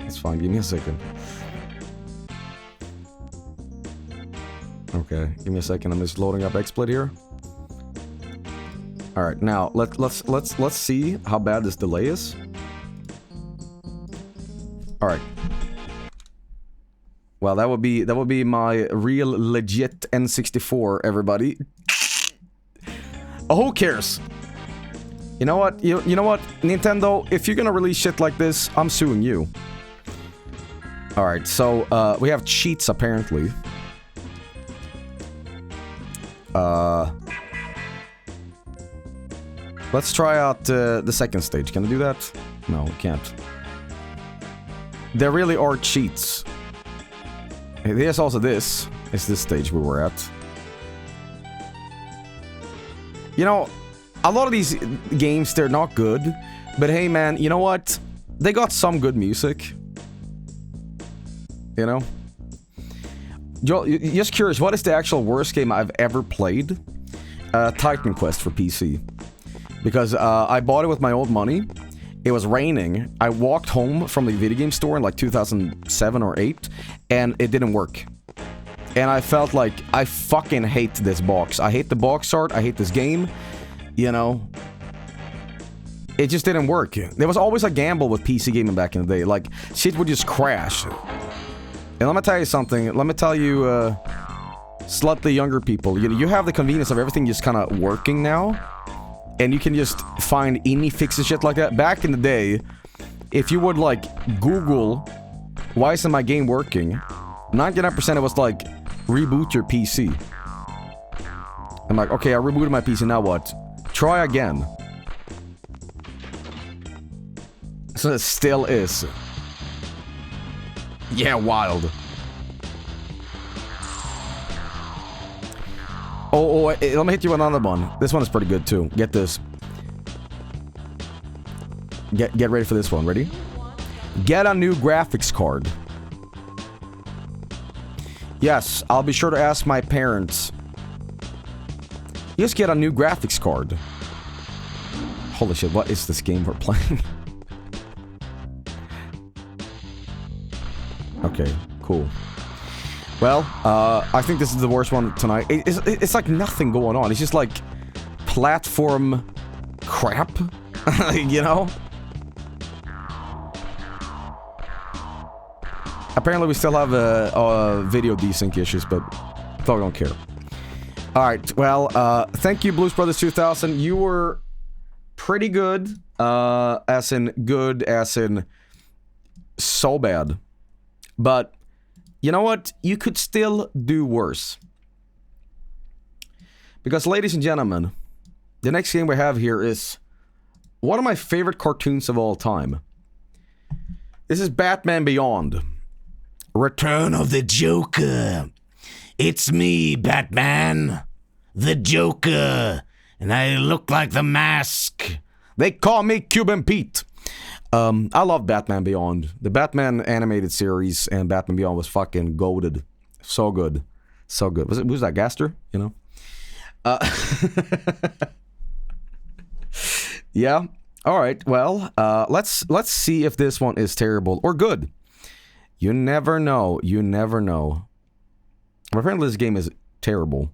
It's fine, give me a second. Okay, give me a second, I'm just loading up XSplit here. Alright, now, let's see how bad this delay is. Alright. Well, that would be my real legit N64, everybody. Oh, who cares? You know what? You know what, Nintendo? If you're gonna release shit like this, I'm suing you. Alright, so, we have cheats, apparently. Let's try out the second stage. Can I do that? No, we can't. There really are cheats. There's also this. It's this stage we were at. You know, a lot of these games, they're not good. But hey, man, you know what? They got some good music. You know? Just curious, what is the actual worst game I've ever played? Titan Quest for PC. Because I bought it with my old money. It was raining. I walked home from the video game store in like 2007 or 8. And it didn't work. And I felt like, I fucking hate this box. I hate the box art. I hate this game. You know? It just didn't work. There was always a gamble with PC gaming back in the day. Like, shit would just crash. And let me tell you something. Let me tell you, slightly younger people. You have the convenience of everything just kind of working now. And you can just find any fixes shit like that. Back in the day, if you would, like, Google, why isn't my game working? 99% it was like, reboot your PC. I'm like, okay, I rebooted my PC, now what? Try again. So it still is. Yeah, wild. Oh, let me hit you with another one. This one is pretty good too. Get this. Get ready for this one. Ready? Get a new graphics card. Yes, I'll be sure to ask my parents. Just get a new graphics card. Holy shit, what is this game we're playing? Okay, cool. Well, I think this is the worst one tonight. It's like nothing going on. It's just like platform crap, you know? Apparently we still have video desync issues, but I don't care. Alright, well, thank you Blues Brothers 2000. You were pretty good, as in so bad. But, you know what? You could still do worse. Because, ladies and gentlemen, the next game we have here is one of my favorite cartoons of all time. This is Batman Beyond. Return of the Joker. It's me, Batman. The Joker. And I look like the Mask. They call me Cuban Pete. I love Batman Beyond. The Batman animated series and Batman Beyond was fucking goated. So good. So good. Was that Gaster? You know? Yeah. Alright, well, let's see if this one is terrible or good. You never know. You never know. But apparently this game is terrible.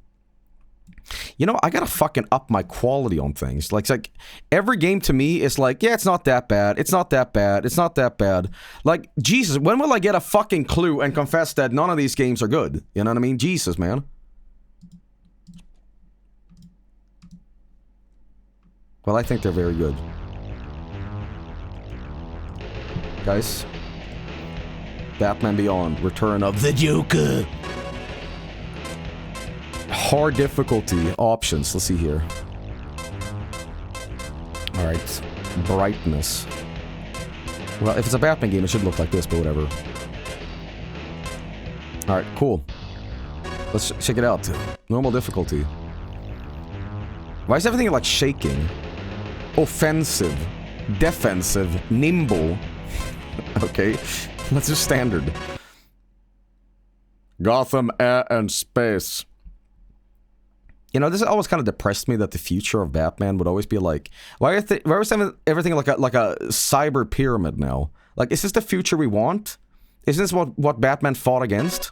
You know, I gotta fucking up my quality on things. Like, it's like, every game to me is like, yeah, it's not that bad, it's not that bad, it's not that bad. Like, Jesus, when will I get a fucking clue and confess that none of these games are good? You know what I mean? Jesus, man. Well, I think they're very good. Guys. Batman Beyond, Return of the Joker. Hard difficulty options. Let's see here. Alright. Brightness. Well, if it's a Batman game, it should look like this, but whatever. Alright, cool. Let's check it out. Normal difficulty. Why is everything like shaking? Offensive. Defensive. Nimble. Okay. Let's do standard. Gotham, air, and space. You know, this always kind of depressed me that the future of Batman would always be like, why is everything like a cyber pyramid now? Like, is this the future we want? Is this what Batman fought against?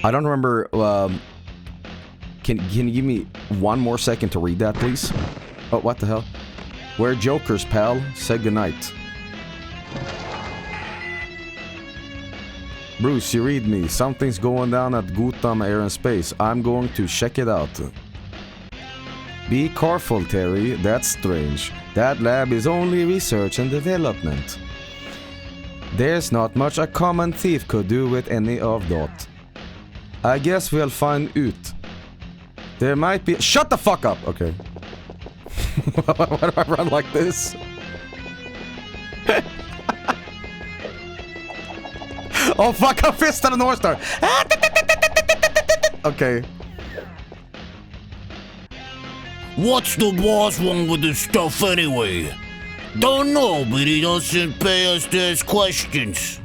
I don't remember. Can you give me one more second to read that, please? Oh, what the hell? We're jokers, pal. Say goodnight. Bruce, you read me. Something's going down at Gotham Air and Space. I'm going to check it out. Be careful, Terry. That's strange. That lab is only research and development. There's not much a common thief could do with any of that. I guess we'll find out. There might be— Shut the fuck up! Okay. Why do I run like this? Oh fuck, a fist on the North Star! Okay. What's the boss wrong with this stuff anyway? Don't know, but he doesn't pay us to ask questions.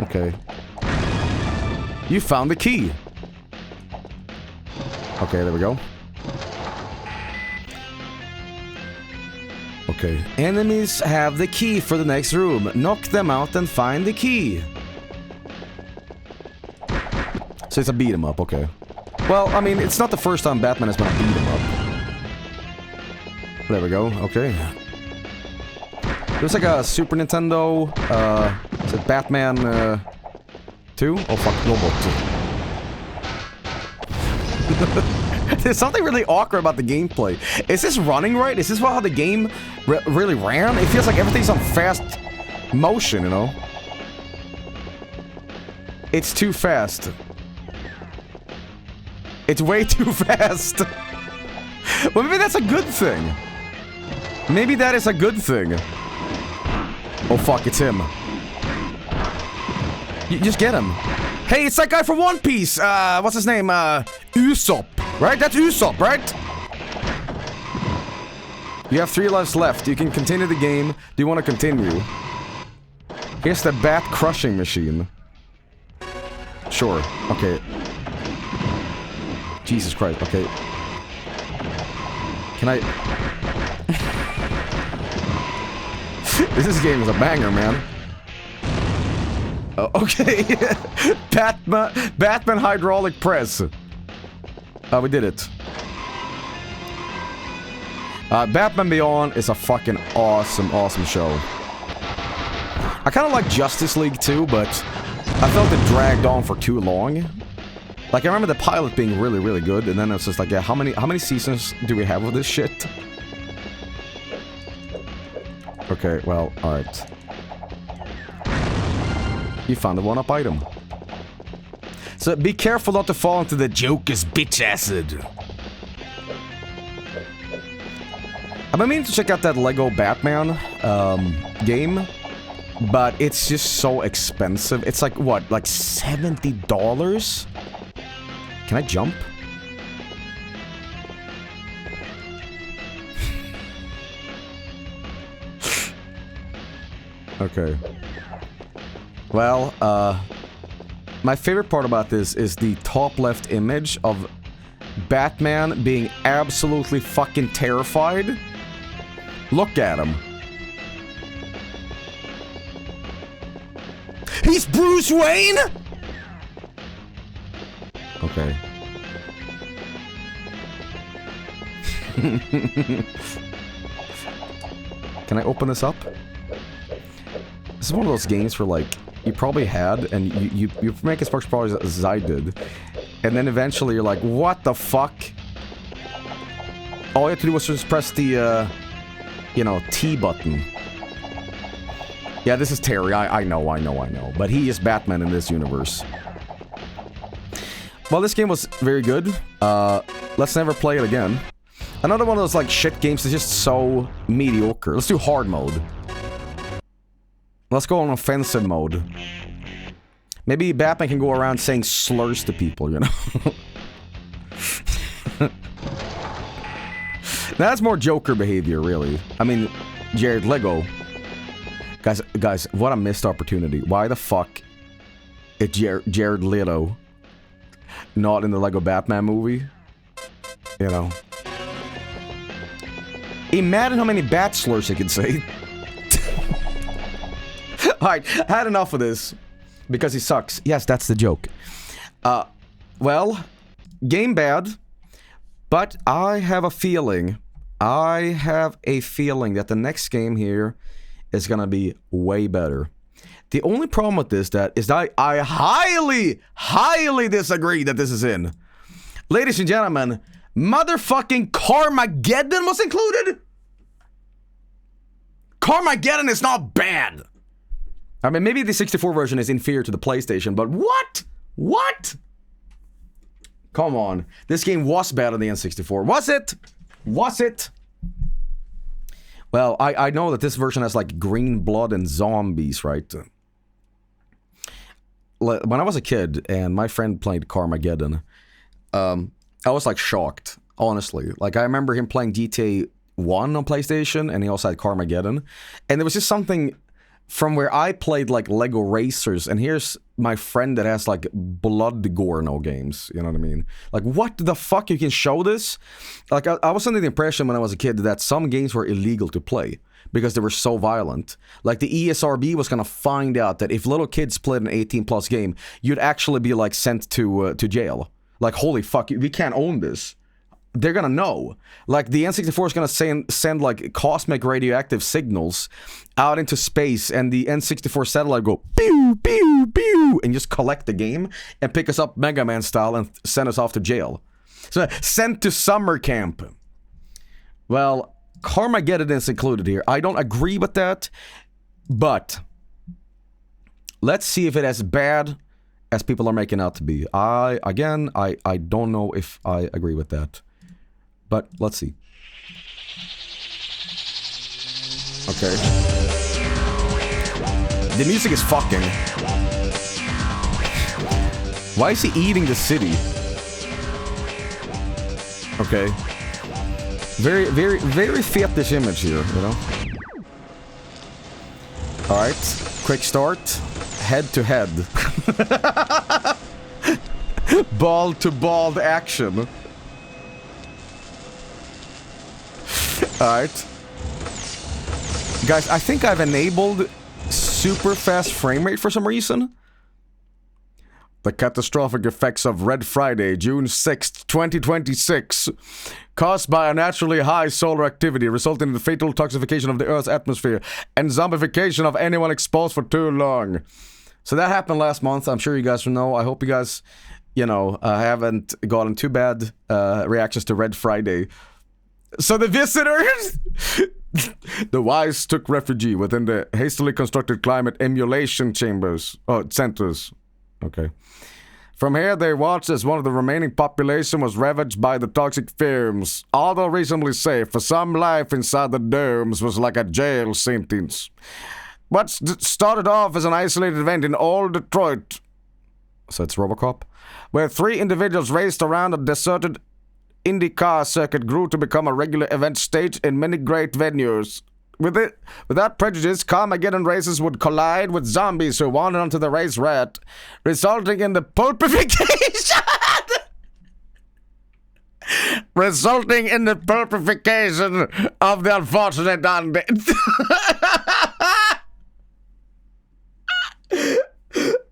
Okay. You found the key. Okay, there we go. Okay. Enemies have the key for the next room. Knock them out and find the key. So it's a beat 'em up, okay. Well, I mean, it's not the first time Batman has been a beat 'em up. There we go, okay. There's like a Super Nintendo, is it Batman, 2? Oh fuck, Robot 2. There's something really awkward about the gameplay. Is this running right? Is this how the game really ran? It feels like everything's on fast motion, you know? It's too fast. It's way too fast. Well, maybe that's a good thing. Maybe that is a good thing. Oh fuck, it's him. You just get him. Hey, it's that guy from One Piece. What's his name? Usopp. Right? That's Usopp, right? You have 3 lives left. You can continue the game. Do you want to continue? Here's the bat crushing machine. Sure. Okay. Jesus Christ. Okay. Can I... This game is a banger, man. Okay. Batman hydraulic press. We did it. Batman Beyond is a fucking awesome, awesome show. I kind of like Justice League too, but I felt it dragged on for too long. Like, I remember the pilot being really, really good, and then it's just like, yeah, how many seasons do we have of this shit? Okay, well, alright. You found the one-up item. So be careful not to fall into the Joker's bitch acid. I've been meaning to check out that Lego Batman game, but it's just so expensive. It's like, what, like $70? Can I jump? Okay. Well, my favorite part about this is the top left image of Batman being absolutely fucking terrified. Look at him. He's Bruce Wayne?! Okay. Can I open this up? This is one of those games where, like, you probably had, and you make as much progress as I did, and then eventually you're like, what the fuck? All you have to do was just press the, you know, T button. Yeah, this is Terry. I know. But he is Batman in this universe. Well, this game was very good. Let's never play it again. Another one of those, like, shit games is just so mediocre. Let's do hard mode. Let's go on offensive mode. Maybe Batman can go around saying slurs to people, you know? That's more Joker behavior, really. I mean, Jared Leto. Guys, what a missed opportunity. Why the fuck is Jared Leto not in the Lego Batman movie? You know. Imagine how many bat slurs he could say. Alright, I had enough of this. Because he sucks. Yes, that's the joke. Well, game bad. But I have a feeling that the next game here is gonna be way better. The only problem with this is that I highly, highly disagree that this is in. Ladies and gentlemen, Motherfucking Carmageddon was included? Carmageddon is not bad. I mean, maybe the 64 version is inferior to the PlayStation, but what? What? Come on. This game was better than the N64. Was it? Was it? Well, I know that this version has like green blood and zombies, right? When I was a kid and my friend played Carmageddon, I was like shocked, honestly. Like I remember him playing GTA 1 on PlayStation and he also had Carmageddon. And there was just something from where I played like Lego Racers, and here's my friend that has like blood gore no games, you know what I mean? Like what the fuck, you can show this? Like I was under the impression when I was a kid that some games were illegal to play because they were so violent. Like the ESRB was gonna find out that if little kids played an 18+ game, you'd actually be like sent to jail. Like holy fuck, we can't own this. They're gonna know. Like the N64 is gonna send like cosmic radioactive signals out into space, and the N64 satellite go pew pew pew and just collect the game and pick us up Mega Man style and send us off to jail. So sent to summer camp. Well, Carmageddon is included here. I don't agree with that, but let's see if it as bad as people are making out to be. I don't know if I agree with that. But let's see. Okay. The music is fucking. Why is he eating the city? Okay. Very, very, very fetish image here, you know? Alright. Quick start. Head to head. Ball to ball action. Alright. Guys, I think I've enabled super fast frame rate for some reason. The catastrophic effects of Red Friday, June 6th, 2026, caused by unnaturally high solar activity, resulting in the fatal toxification of the Earth's atmosphere and zombification of anyone exposed for too long. So that happened last month. I'm sure you guys will know. I hope you guys, you know, haven't gotten too bad reactions to Red Friday. So the visitors, the wise took refuge within the hastily constructed climate emulation centers. Okay. From here, they watched as one of the remaining population was ravaged by the toxic fumes. Although reasonably safe, for some life inside the domes was like a jail sentence. What started off as an isolated event in old Detroit, so it's RoboCop, where 3 individuals raced around a deserted IndyCar circuit grew to become a regular event staged in many great venues. Without prejudice, Carmageddon races would collide with zombies who wandered onto the race rat, resulting in the pulpification. Resulting in the pulpification of the unfortunate undead.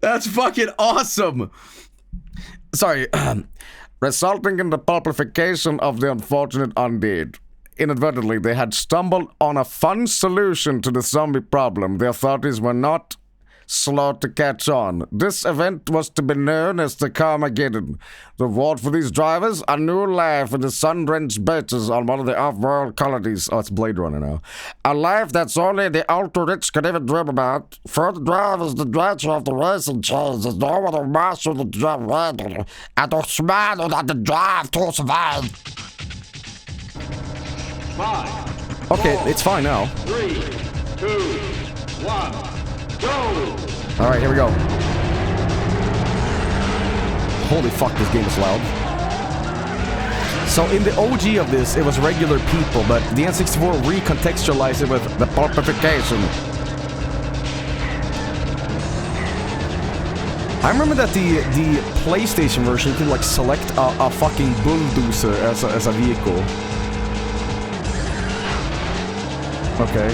That's fucking awesome. Sorry. Resulting in the pulpification of the unfortunate undead. Inadvertently, they had stumbled on a fun solution to the zombie problem. The authorities were not slow to catch on. This event was to be known as the Carmageddon. The reward for these drivers, a new life in the sun-drenched beaches on one of the off-world colonies. Oh, it's Blade Runner now. A life that's only the ultra-rich could even dream about. For the drivers, the nature of the racing changes. No one will master the drive randomly, and the smile that the drive to survive. 5. Okay, it's fine now. 3, 2, 1, go! Alright, here we go. Holy fuck, this game is loud. So in the OG of this, it was regular people, but the N64 recontextualized it with the pulpification. I remember that the PlayStation version, you could like select a fucking bulldozer as a vehicle. Okay.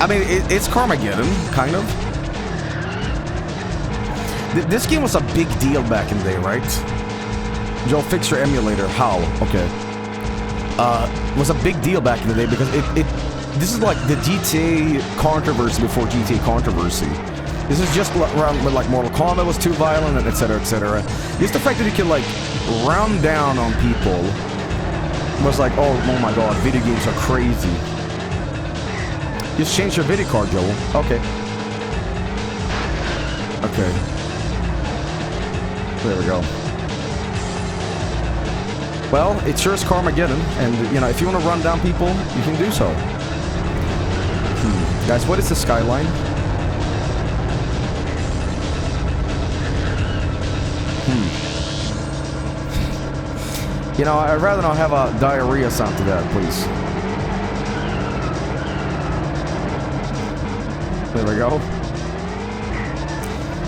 I mean, it's Carmageddon, kind of. This game was a big deal back in the day, right? Joe, fix your emulator. How? Okay. It was a big deal back in the day because this is like the GTA controversy before GTA controversy. This is just around when like Mortal Kombat was too violent, and etc. etc. Just the fact that you can like round down on people was like, oh my god, video games are crazy. Just change your video card, Joel. Okay. Okay. There we go. Well, it sure is Carmageddon, and you know, if you want to run down people, you can do so. Guys, what is the skyline? You know, I'd rather not have a diarrhea sound to that, please. There we go.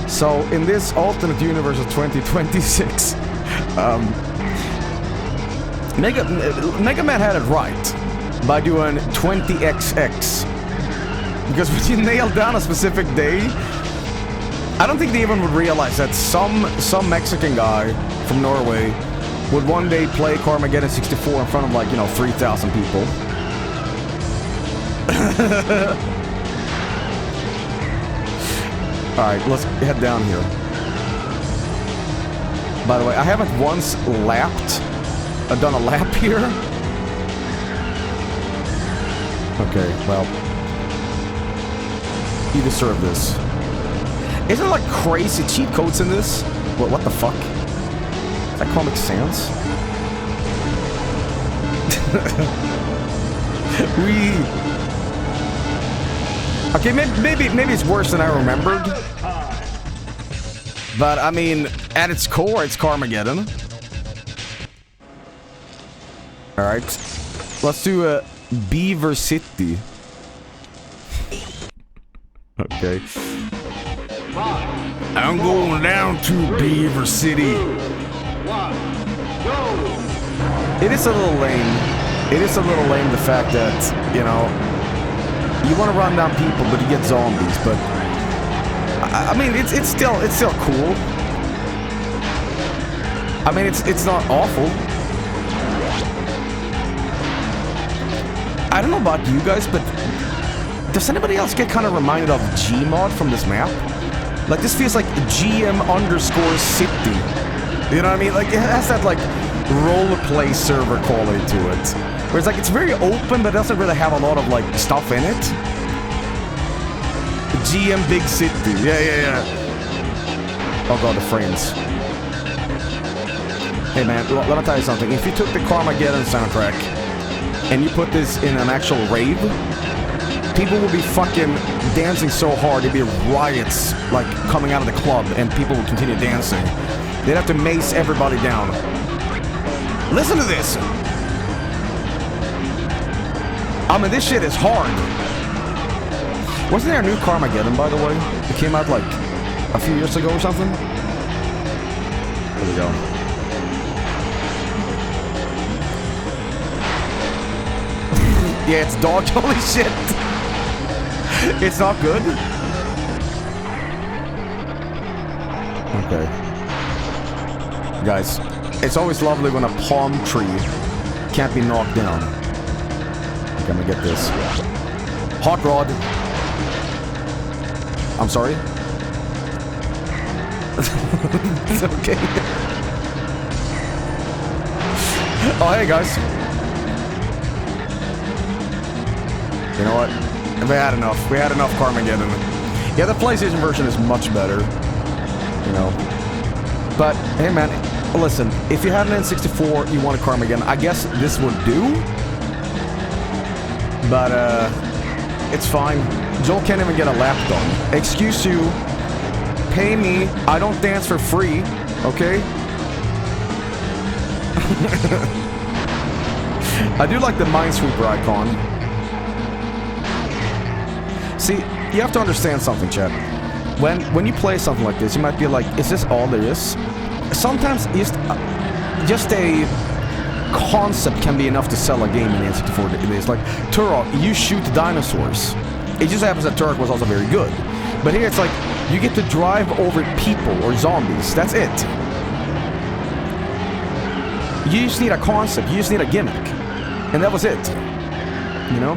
So, in this alternate universe of 2026, Mega Man had it right by doing 20XX. Because when you nail down a specific day, I don't think they even would realize that some Mexican guy from Norway would one day play Carmageddon 64 in front of, like, you know, 3,000 people. Alright, let's head down here. By the way, I haven't once done a lap here. Okay, well, you deserve this. Isn't there like crazy cheat codes in this? What the fuck? Does that Comic Sans? Okay, maybe it's worse than I remembered. But I mean, at its core, it's Carmageddon. All right, let's do Beaver City. Okay. I'm going down to Beaver City. It is a little lame. It is a little lame, the fact that, you know, you want to run down people, but you get zombies. But I mean, it's still cool. I mean, it's not awful. I don't know about you guys, but does anybody else get kind of reminded of Gmod from this map? Like, this feels like GM_city. You know what I mean? Like, it has that, like, roleplay server quality to it. Where it's like, it's very open, but it doesn't really have a lot of, like, stuff in it. GM Big City. Yeah. Oh god, the frames. Hey man, let me tell you something. If you took the Carmageddon soundtrack and you put this in an actual rave, people will be fucking dancing so hard, there'd be riots, like, coming out of the club, and people will continue dancing. They'd have to mace everybody down. Listen to this! I mean, this shit is hard. Wasn't there a new Carmageddon, by the way? It came out, like, a few years ago or something? There we go. Yeah, it's dog. Holy shit! It's not good? Okay. Guys, it's always lovely when a palm tree can't be knocked down. Okay, I'm gonna get this. Hot rod. I'm sorry? It's okay. Oh, hey guys. You know what? We had enough. We had enough Carmageddon. Yeah, the PlayStation version is much better. You know. But, hey man, listen. If you had an N64, you wanted Carmageddon, I guess this would do. But, it's fine. Joel can't even get a lap done. Excuse you. Pay me. I don't dance for free. Okay? I do like the Minesweeper icon. See, you have to understand something, Chad. When you play something like this, you might be like, is this all there is? Sometimes just a concept can be enough to sell a game in the N64 days. Like, Turok, you shoot dinosaurs. It just happens that Turok was also very good. But here it's like, you get to drive over people or zombies. That's it. You just need a concept. You just need a gimmick. And that was it. You know?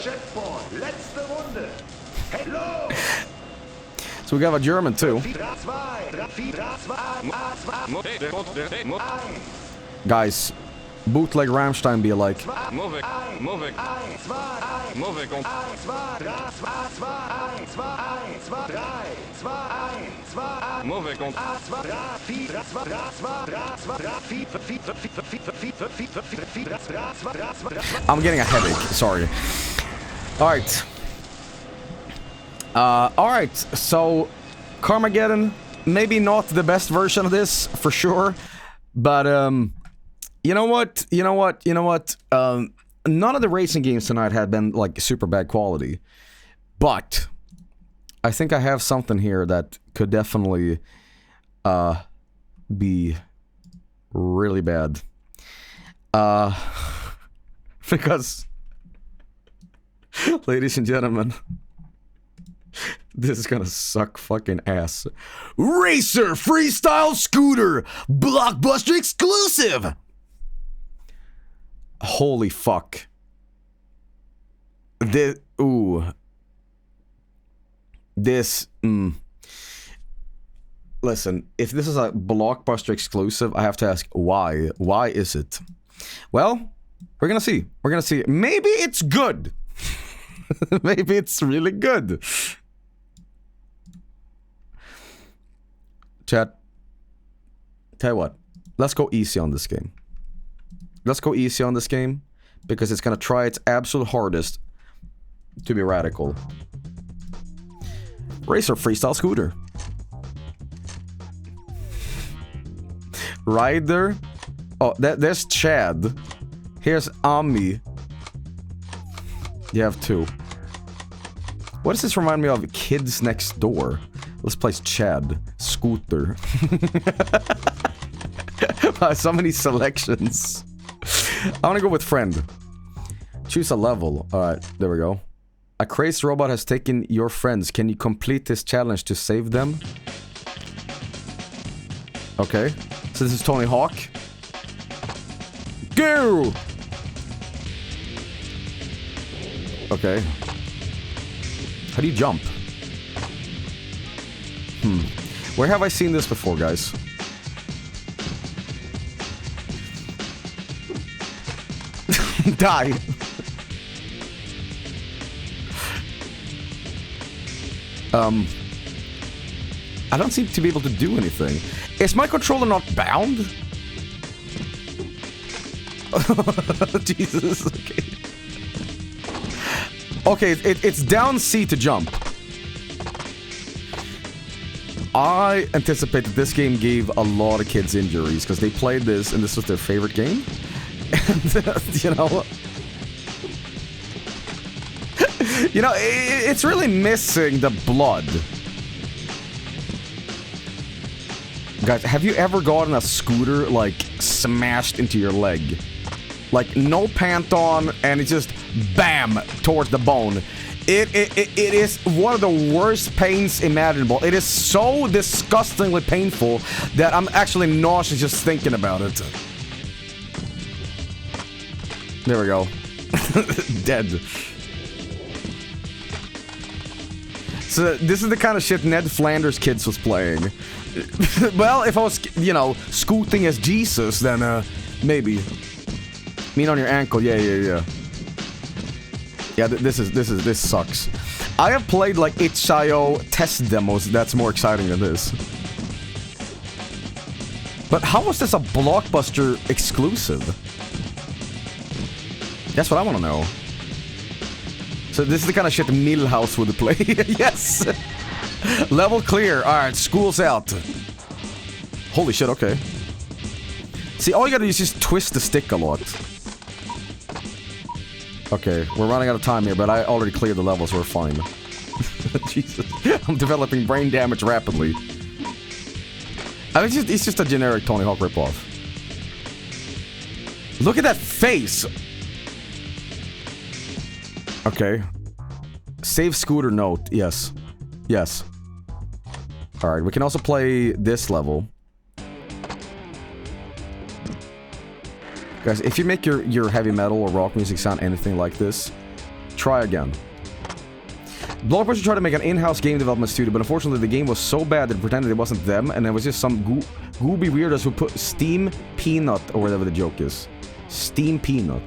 checkpoint. Letzte Runde. Hello. So we got a German too. Guys, bootleg Rammstein be like. I'm getting a headache, sorry. Alright. Alright, so Carmageddon, maybe not the best version of this, for sure. But, you know what? None of the racing games tonight had been, like, super bad quality. But I think I have something here that could definitely, be really bad. Because, ladies and gentlemen, this is gonna suck fucking ass. Racer Freestyle Scooter Blockbuster exclusive! Holy fuck. This, Listen, if this is a Blockbuster exclusive, I have to ask why. Why is it? Well, we're gonna see. We're gonna see. Maybe it's good. Maybe it's really good. Chat. Tell you what. Let's go easy on this game. Let's go easy on this game. Because it's gonna try its absolute hardest to be radical. Racer Freestyle Scooter. Ryder. Oh, there's Chad. Here's Ami. You have two. What does this remind me of? Kids Next Door. Let's play Chad. Scooter. So many selections. I want to go with friend. Choose a level. Alright, there we go. A crazed robot has taken your friends. Can you complete this challenge to save them? Okay. So this is Tony Hawk. Go! Okay. How do you jump? Where have I seen this before, guys? Die. I don't seem to be able to do anything. Is my controller not bound? Jesus, okay. Okay, it's down C to jump. I anticipate that this game gave a lot of kids injuries because they played this and this was their favorite game. And, it's really missing the blood. Guys, have you ever gotten a scooter, like, smashed into your leg? Like, no pant on, and it's just BAM! Towards the bone. It is one of the worst pains imaginable. It is so disgustingly painful that I'm actually nauseous just thinking about it. There we go. Dead. So this is the kind of shit Ned Flanders' kids was playing. Well, if I was, scooting as Jesus, then maybe. Mean on your ankle, yeah. Yeah, this sucks. I have played like itch.io test demos that's more exciting than this. But how was this a Blockbuster exclusive? That's what I want to know. So this is the kind of shit Millhouse would play. Yes! Level clear. Alright, school's out. Holy shit, okay. See, all you gotta do is just twist the stick a lot. Okay, we're running out of time here, but I already cleared the level, so we're fine. Jesus. I'm developing brain damage rapidly. I mean, it's just a generic Tony Hawk ripoff. Look at that face! Okay. Save scooter note, yes. Yes. Alright, we can also play this level. Guys, if you make your heavy metal or rock music sound anything like this, try again. Blockbuster tried to make an in-house game development studio, but unfortunately the game was so bad that it pretended it wasn't them, and it was just some gooby weirdos who put Steam Peanut, or whatever the joke is. Steam Peanut.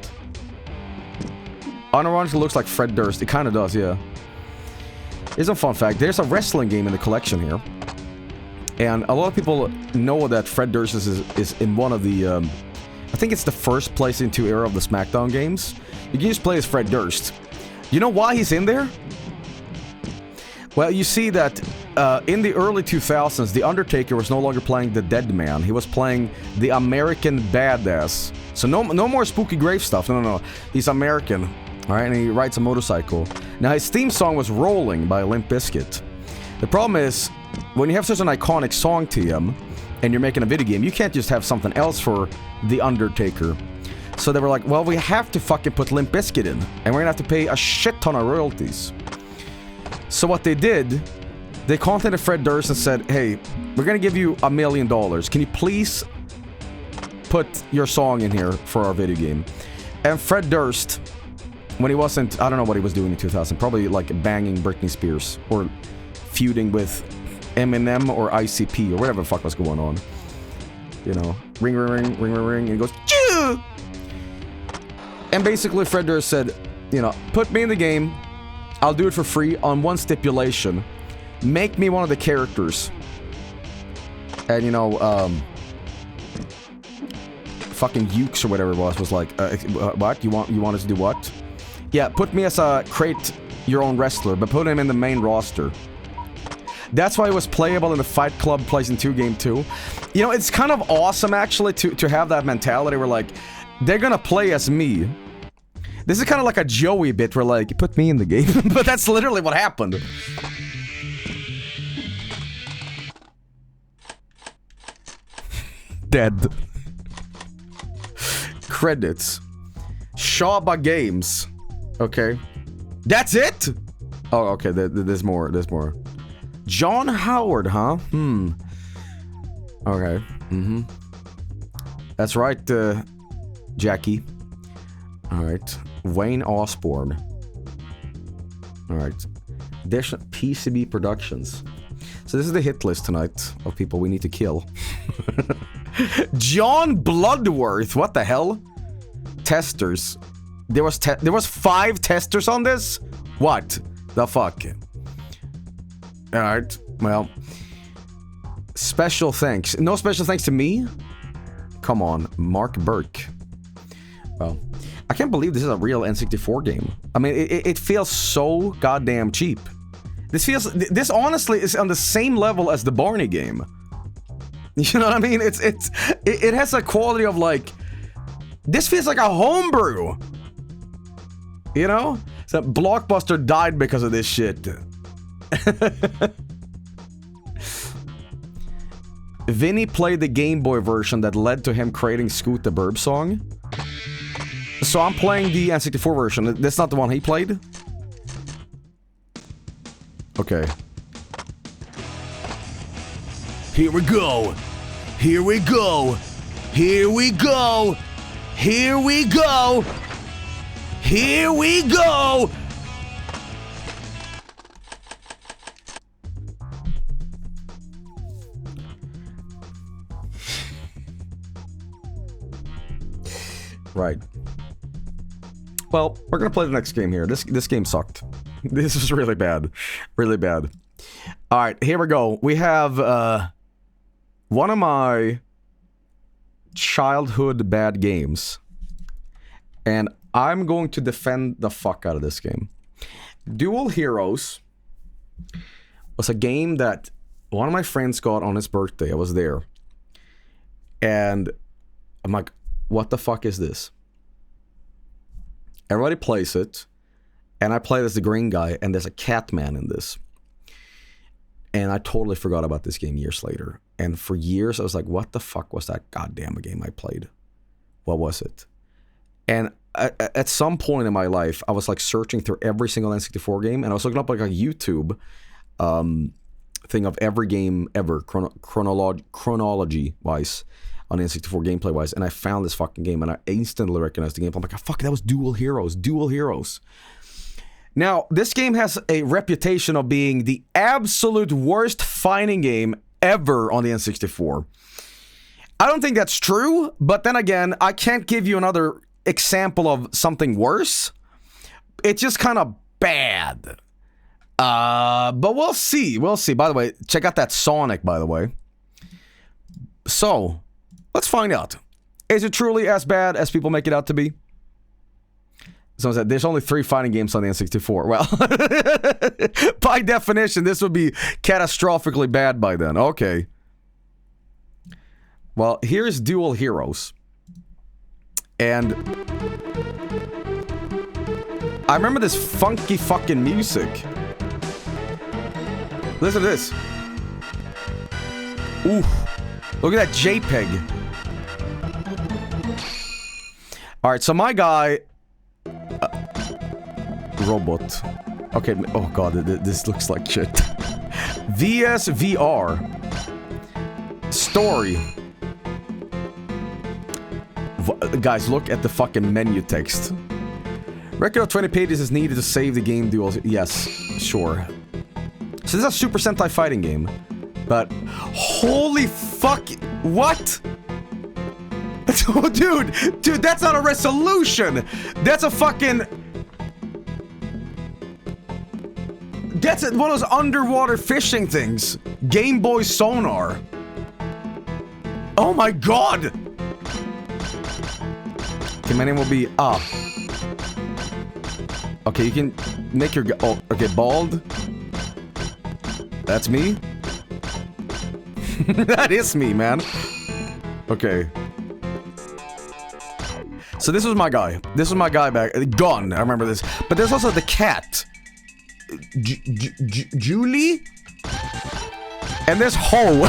Unironically looks like Fred Durst. It kind of does, yeah. Here's a fun fact. There's a wrestling game in the collection here. And a lot of people know that Fred Durst is in one of the... I think it's the first PlayStation 2 era of the SmackDown games. You can just play as Fred Durst. You know why he's in there? Well, you see that in the early 2000s, The Undertaker was no longer playing the dead man. He was playing the American Badass. So no more spooky grave stuff. No. He's American. Alright, and he rides a motorcycle. Now, his theme song was Rolling by Limp Bizkit. The problem is, when you have such an iconic song to him, and you're making a video game, you can't just have something else for The Undertaker. So they were like, well, we have to fucking put Limp Bizkit in, and we're gonna have to pay a shit ton of royalties. So what they did, they contacted Fred Durst and said, hey, we're gonna give you $1 million. Can you please put your song in here for our video game? And Fred Durst, when he wasn't, I don't know what he was doing in 2000, probably like banging Britney Spears, or feuding with Eminem or ICP, or whatever the fuck was going on. You know, ring, and he goes, Choo! And basically Fred Durst said, put me in the game, I'll do it for free on one stipulation. Make me one of the characters. And fucking Ukes or whatever it was like, what? You want us to do what? Yeah, put me as a create your own wrestler, but put him in the main roster. That's why it was playable in the Fight Club PlayStation 2 game too. It's kind of awesome actually to have that mentality where like, they're gonna play as me. This is kind of like a Joey bit where like, put me in the game. But that's literally what happened. Dead. Credits. Shaba Games. Okay. That's it? Oh, okay, there's more, there's more. John Howard, huh? Okay, That's right, Jackie. Alright. Wayne Osborne. Alright. PCB Productions. So this is the hit list tonight of people we need to kill. John Bloodworth, what the hell? Testers. There was 5 testers on this? What the fuck? Alright, well. Special thanks. No special thanks to me? Come on, Mark Burke. Well, I can't believe this is a real N64 game. I mean, it feels so goddamn cheap. This honestly is on the same level as the Barney game. You know what I mean? It has a quality of like, this feels like a homebrew. You know? So Blockbuster died because of this shit. Vinny played the Game Boy version that led to him creating Scoot the Burb song. So I'm playing the N64 version. That's not the one he played? Okay. Here we go. Here we go. Here we go. Here we go. Here we go. Right. Well, we're gonna play the next game here. This game sucked. This is really bad. Really bad. Alright, here we go. We have, one of my childhood bad games. And I'm going to defend the fuck out of this game. Dual Heroes was a game that one of my friends got on his birthday. I was there. And I'm like, what the fuck is this? Everybody plays it. And I played as the green guy, and there's a cat man in this. And I totally forgot about this game years later. And for years, I was like, what the fuck was that goddamn game I played? What was it? And at some point in my life, I was like searching through every single N64 game, and I was looking up like a YouTube thing of every game ever, chronology-wise, on N64 gameplay-wise, and I found this fucking game, and I instantly recognized the game. I'm like, oh, fuck, that was Dual Heroes. Dual Heroes. Now, this game has a reputation of being the absolute worst fighting game ever on the N64. I don't think that's true, but then again, I can't give you another example of something worse. It's just kind of bad. But we'll see. We'll see. By the way, check out that Sonic, by the way. So, let's find out. Is it truly as bad as people make it out to be? Someone said, there's only 3 fighting games on the N64. Well, by definition, this would be catastrophically bad by then. Okay. Well, here's Dual Heroes. And I remember this funky fucking music. Listen to this. Ooh. Look at that JPEG. Alright, so my guy... robot. Okay, oh god, this looks like shit. VSVR. Story. Guys, look at the fucking menu text. Record of 20 pages is needed to save the game duels. Yes, sure. So this is a Super Sentai fighting game. But, holy fuck, what? Oh, dude, that's not a resolution. That's a fucking... That's one of those underwater fishing things. Game Boy sonar. Oh my god! Okay, my name will be... Okay, you can make your... Oh, okay, bald. That's me? That is me, man. Okay. So this was my guy. This was my guy back... Gun, I remember this. But there's also the cat. Julie? And there's Ho.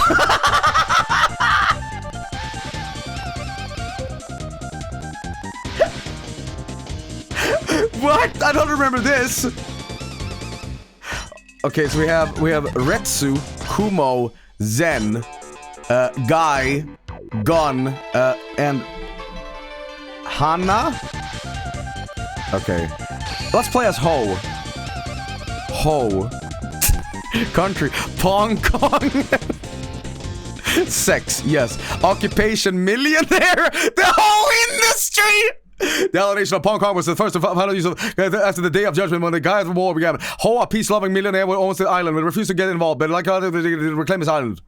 What? I don't remember this. Okay, so we have Retsu, Kumo, Zen, Guy, Gun, and Hana. Okay, let's play as Ho. Ho. Country. Hong Kong. Sex. Yes. Occupation. Millionaire. The whole industry. The allegation of Hong Kong was the first of final use of after the Day of Judgment when the guy of the war began. Ho, a peace-loving millionaire who owns the island, but refused to get involved. But like how they reclaim his island.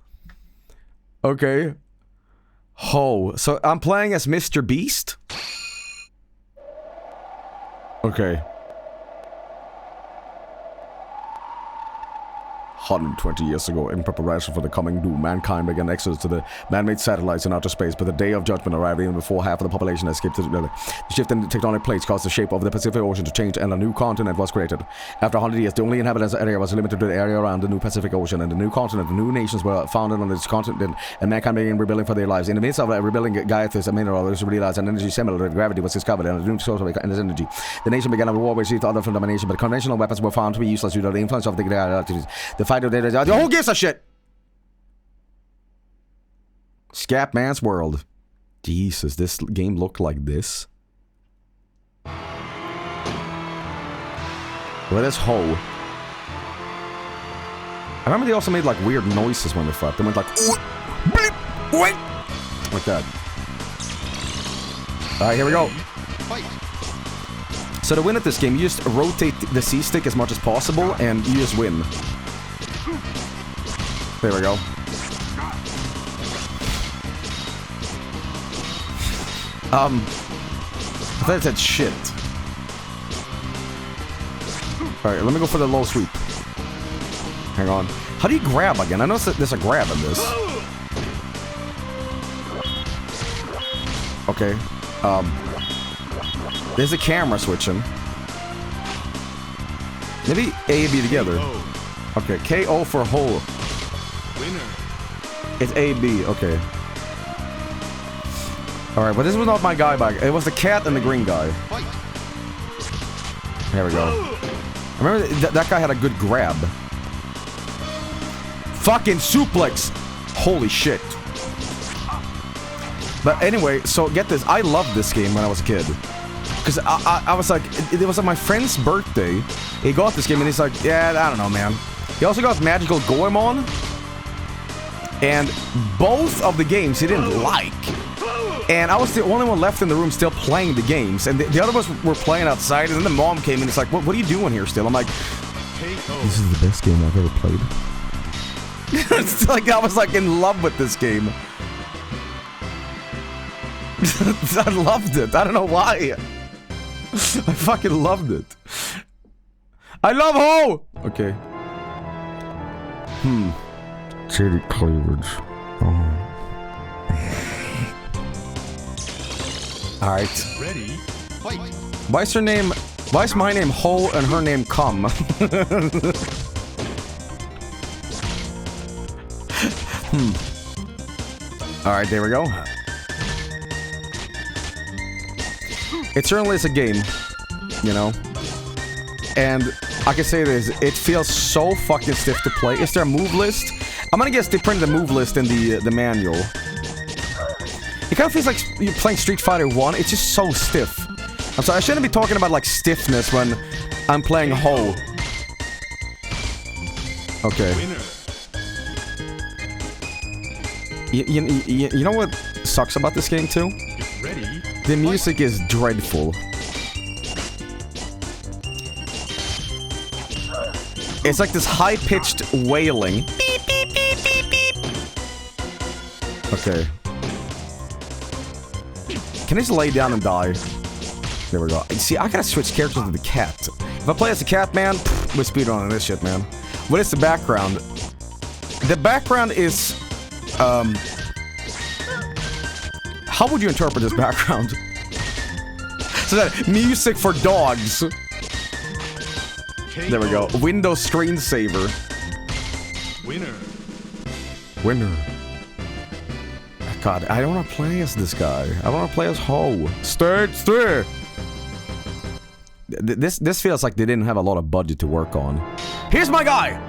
Okay. Ho. So I'm playing as Mr. Beast. Okay. 120 years ago, in preparation for the coming doom, mankind began exodus to the man-made satellites in outer space, but the day of judgment arrived even before half of the population escaped. The shift in the tectonic plates caused the shape of the Pacific Ocean to change, and a new continent was created. After 100 years, the only inhabited area was limited to the area around the new Pacific Ocean, and the new continent, the new nations were founded on this continent, and mankind began rebuilding for their lives. In the midst of rebuilding, Gaiathus, a mineral, was realized an energy similar to gravity was discovered, and a new source of this energy. The nation began a war which received other from domination, but conventional weapons were found to be useless due to the influence of the relativities. The fight of the who gives a shit? Scapman's World. Jesus, this game looked like this. What is Ho? I remember they also made like weird noises when they fought. They went like bleep, wait, like that. Alright, here we go. So to win at this game, you just rotate the C-stick as much as possible and you just win. There we go. I thought it said shit. Alright, let me go for the low sweep. Hang on. How do you grab again? I know there's a grab in this. Okay. There's a camera switching. Maybe A, B together. Okay, KO for hole. It's A, B, okay. Alright, but this was not my guy back. It was the cat and the green guy. There we go. I remember that guy had a good grab. Fucking suplex! Holy shit. But anyway, so get this. I loved this game when I was a kid. Because I was like, it was like my friend's birthday. He got this game and he's like, yeah, I don't know, man. He also got Magical Goemon. And both of the games he didn't like. And I was the only one left in the room still playing the games. And the other of us were playing outside. And then the mom came in and it's like, what are you doing here still? I'm like, this is the best game I've ever played. It's like I was like in love with this game. I loved it. I don't know why. I fucking loved it. I love Ho! Okay. Titty cleavage. Oh. Alright. Ready? Fight. Why is my name Ho and her name Cum? Alright, there we go. It certainly is a game, you know? And I can say this, it feels so fucking stiff to play. Is there a move list? I'm gonna guess they printed the move list in the manual. It kind of feels like you're playing Street Fighter 1. It's just so stiff. I'm sorry, I shouldn't be talking about like stiffness when I'm playing Ho. Okay. You know what sucks about this game too? The music is dreadful. It's like this high-pitched wailing. Beep, beep, beep, beep, beep. Okay. Can I just lay down and die? There we go. See, I gotta switch characters to the cat. If I play as the cat, man, we're speedrunning this shit, man. What is the background? The background is, how would you interpret this background? So that music for dogs. There we go. Windows screensaver. Winner. God, I don't want to play as this guy. I want to play as Ho. Stay. This feels like they didn't have a lot of budget to work on. Here's my guy!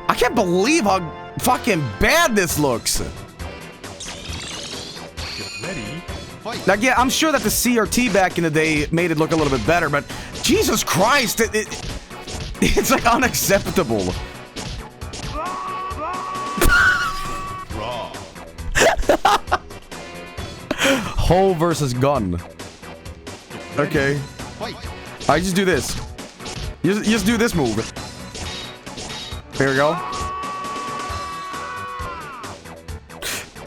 I can't believe how fucking bad this looks! Ready? Fight. Like, yeah, I'm sure that the CRT back in the day made it look a little bit better, but Jesus Christ, it's like unacceptable. Draw. Hoe versus gun. Okay. Fight. I just do this. You just do this move. Here we go.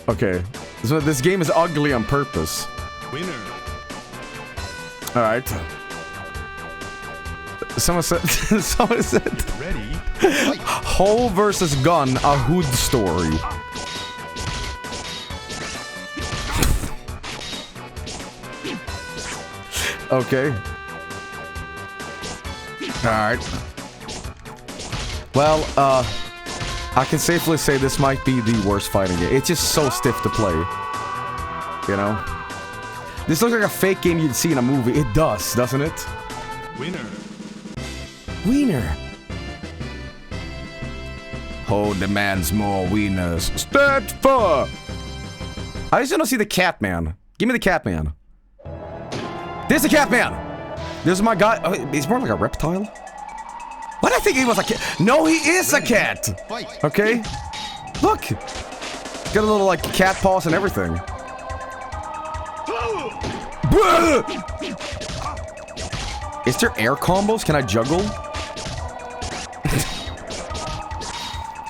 Okay. So this game is ugly on purpose. Winner. Alright. Someone said... Someone said... Ready? Fight. Hoe versus gun, a hood story. Okay. Alright. Well, I can safely say this might be the worst fighting game. It's just so stiff to play. You know? This looks like a fake game you'd see in a movie. It does, doesn't it? Winner. Wiener. Ho demands more wieners. Stand for! I just want to see the Catman. Give me the Catman. There's the Catman! There's my guy. Oh, he's more like a reptile? What? I think he was a cat. No, he is a cat! Fight. Okay? Look! Got a little, like, cat paws and everything. Is there air combos? Can I juggle?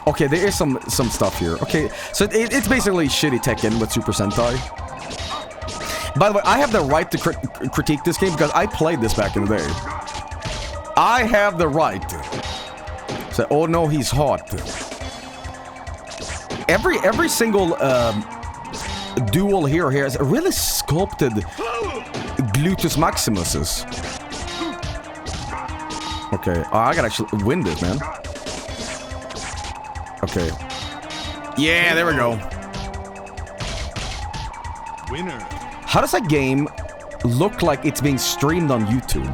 Okay, there is some stuff here. Okay, so it's basically shitty Tekken with Super Sentai. By the way, I have the right to critique this game because I played this back in the day. I have the right to say, oh no, he's hot. Every single dual hero here has really sculpted gluteus maximuses. Okay, I gotta actually win this, man. Okay. Yeah, there we go. Winner. How does that game look like it's being streamed on YouTube?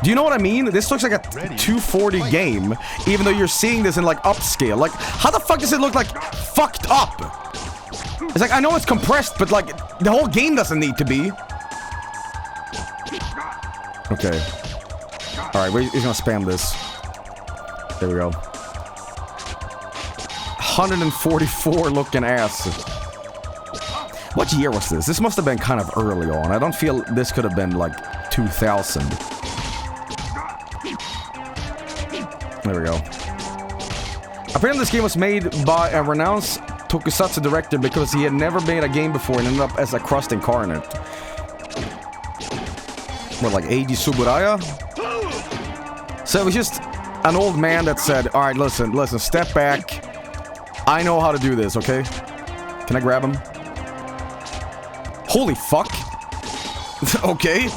Do you know what I mean? This looks like a 240 game, even though you're seeing this in like upscale. Like, how the fuck does it look like fucked up? It's like, I know it's compressed, but like, the whole game doesn't need to be. Okay. Alright, he's gonna spam this. There we go. 144 looking ass. What year was this? This must have been kind of early on. I don't feel this could have been like 2000. There we go. Apparently this game was made by a renowned tokusatsu director because he had never made a game before and ended up as a crust incarnate. What, like Eiji Tsuburaya? So it was just an old man that said, alright, listen, step back. I know how to do this, okay? Can I grab him? Holy fuck. Okay.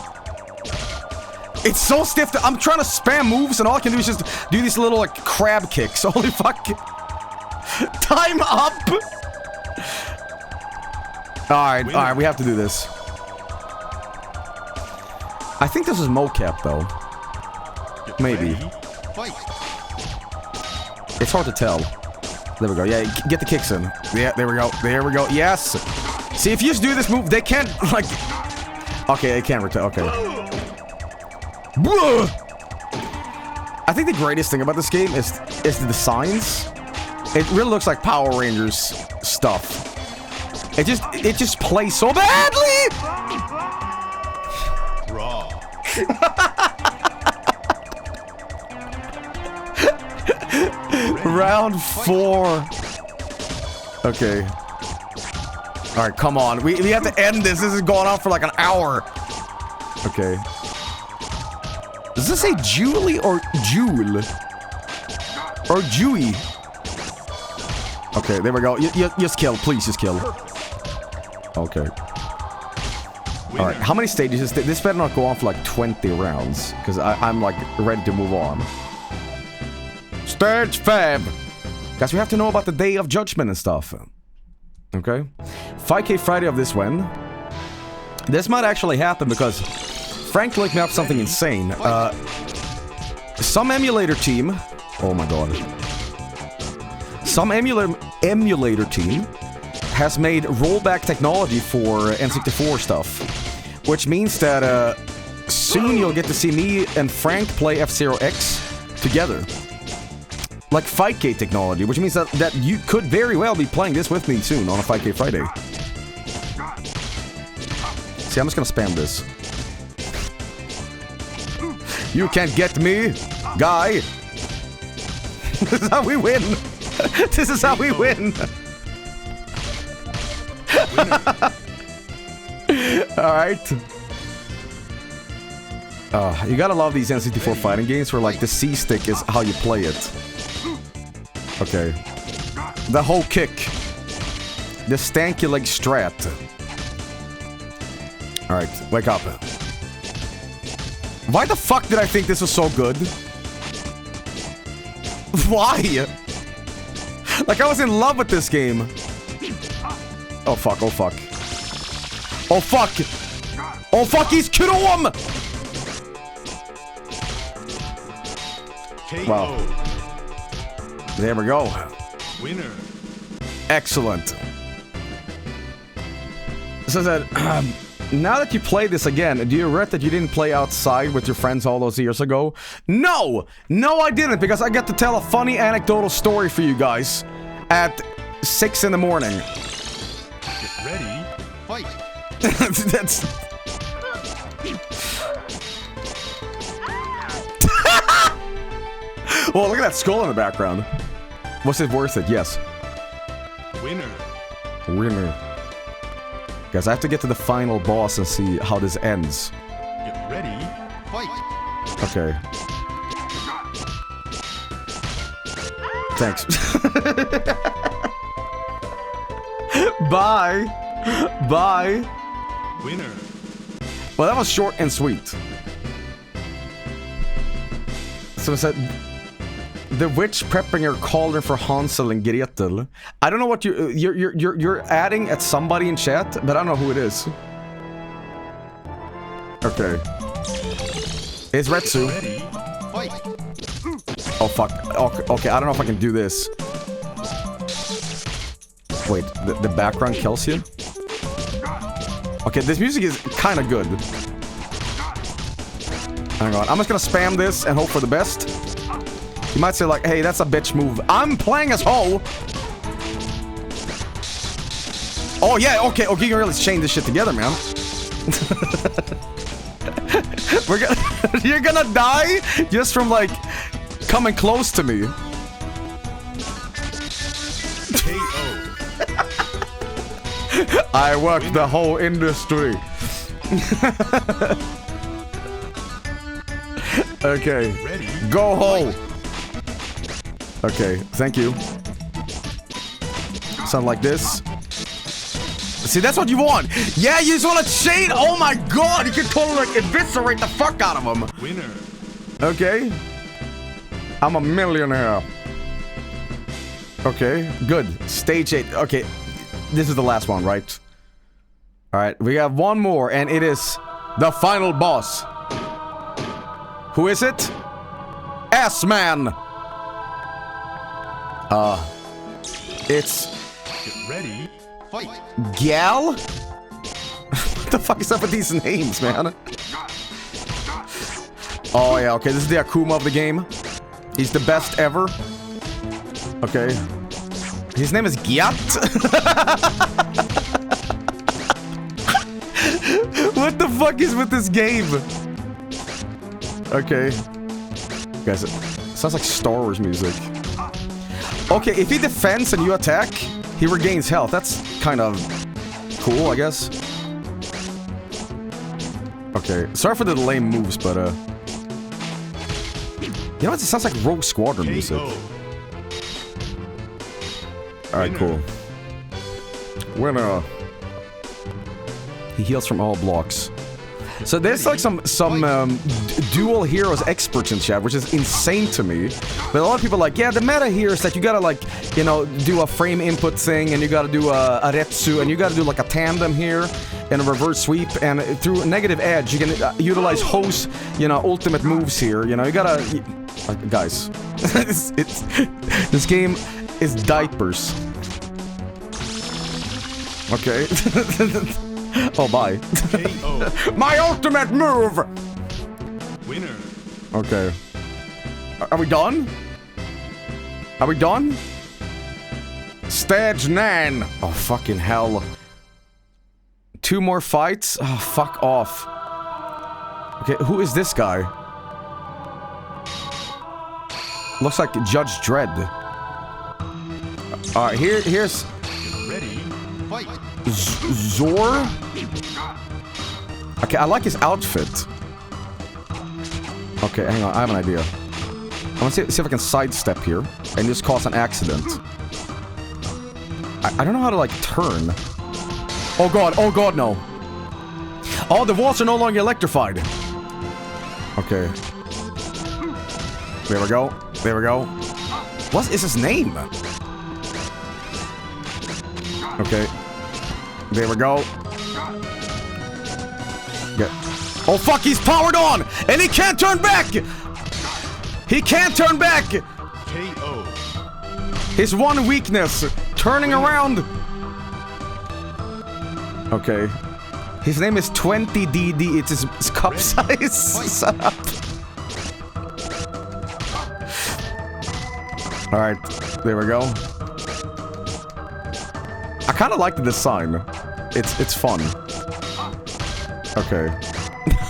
It's so stiff that I'm trying to spam moves and all I can do is just do these little like crab kicks. Holy fuck. Time up. Alright, we have to do this. I think this is mocap though. Maybe. It's hard to tell. There we go. Yeah, get the kicks in. Yeah, there we go. There we go. Yes. See, if you just do this move, they can't, like... Okay, they can't return. Okay. I think the greatest thing about this game is the designs. It really looks like Power Rangers stuff. It just plays so badly! Raw. Round 4. Okay. Alright, come on. We have to end this. This is going on for like an hour. Okay. Does this say Julie or Jule? Or Jewy? Okay, there we go. Just kill. Please, just kill. Okay. Alright, how many stages is this? This better not go on for like 20 rounds. Because I'm like ready to move on. Stage 5. Guys, we have to know about the Day of Judgment and stuff. Okay. 5K Friday of this when? This might actually happen because Frank looked me up something insane. Some emulator team... Oh my god. Some emulator team has made rollback technology for N64 stuff. Which means that soon you'll get to see me and Frank play F-Zero X together. Like 5K technology, which means that you could very well be playing this with me soon on a 5K Friday. See, I'm just gonna spam this. You can't get me, guy. This is how we win. This is how we win. Alright. You gotta love these N64 fighting games where, like, the C-stick is how you play it. Okay. The whole kick. The stanky leg strat. Alright, wake up. Why the fuck did I think this was so good? Why? Like, I was in love with this game. Oh fuck, oh fuck. Oh fuck! Oh fuck, he's killed him! Wow. There we go. Winner. Excellent. So that, now that you play this again, do you regret that you didn't play outside with your friends all those years ago? No! No, I didn't, because I got to tell a funny anecdotal story for you guys at 6 in the morning. Get ready, fight. That's... Well, look at that skull in the background. Was it worth it? Yes. Winner. Winner. Guys, I have to get to the final boss and see how this ends. Get ready, fight. Okay. Thanks. Bye. Bye. Winner. Well, that was short and sweet. So it said, the witch prepping her cauldron for Hansel and Gretel. I don't know what you're adding at somebody in chat, but I don't know who it is. Okay. It's Retsu. Ready, fight. Oh fuck. Okay, I don't know if I can do this. Wait, the background kills you? Okay, this music is kind of good. Hang on, I'm just gonna spam this and hope for the best. You might say like, hey, that's a bitch move. I'm playing as Ho! Oh yeah, okay, you can really chain this shit together, man. You're gonna die just from like coming close to me. I work the whole industry. Okay, go home. Okay, thank you. Sound like this. See, that's what you want. Yeah, you just want to chain. Oh my god, you can totally like eviscerate the fuck out of him. Winner. Okay. I'm a millionaire. Okay, good. Stage 8. Okay, this is the last one, right? Alright, we have one more, and it is the final boss. Who is it? S-Man! It's... Get ready, fight. Gal? What the fuck is up with these names, man? Oh yeah, okay, this is the Akuma of the game. He's the best ever. Okay. His name is Gyat? What the fuck is with this game? Okay. Guys, it sounds like Star Wars music. Okay, if he defends and you attack, he regains health. That's kind of cool, I guess. Okay, sorry for the lame moves, but you know what? It sounds like Rogue Squadron music. Alright, cool. Winner. He heals from all blocks. So there's like some dual heroes experts in chat, which is insane to me. But a lot of people are like, yeah, the meta here is that you gotta like, you know, do a frame input thing, and you gotta do a retsu, and you gotta do like a tandem here. and a reverse sweep, and through negative edge, you can utilize Ho's, you know, ultimate moves here. You know, you gotta... guys, this game is diapers. Okay. Oh, bye. My ultimate move! Winner. Okay. Are we done? Are we done? Stage 9. Oh, fucking hell. 2 more fights? Oh, fuck off. Okay, who is this guy? Looks like Judge Dredd. Alright, here's... Ready, fight. Zor? Okay, I like his outfit. Okay, hang on, I have an idea. I want to see if I can sidestep here and just cause an accident. I don't know how to, like, turn. Oh god, no. Oh, the walls are no longer electrified. Okay. There we go. There we go. What is his name? Okay. There we go. Get. Oh fuck, he's powered on! And he can't turn back! He can't turn back! KO. His one weakness, turning around. Okay. His name is 20DD, it's his cup size. Shut up. Alright, there we go. I kinda like the design. It's fun. Okay.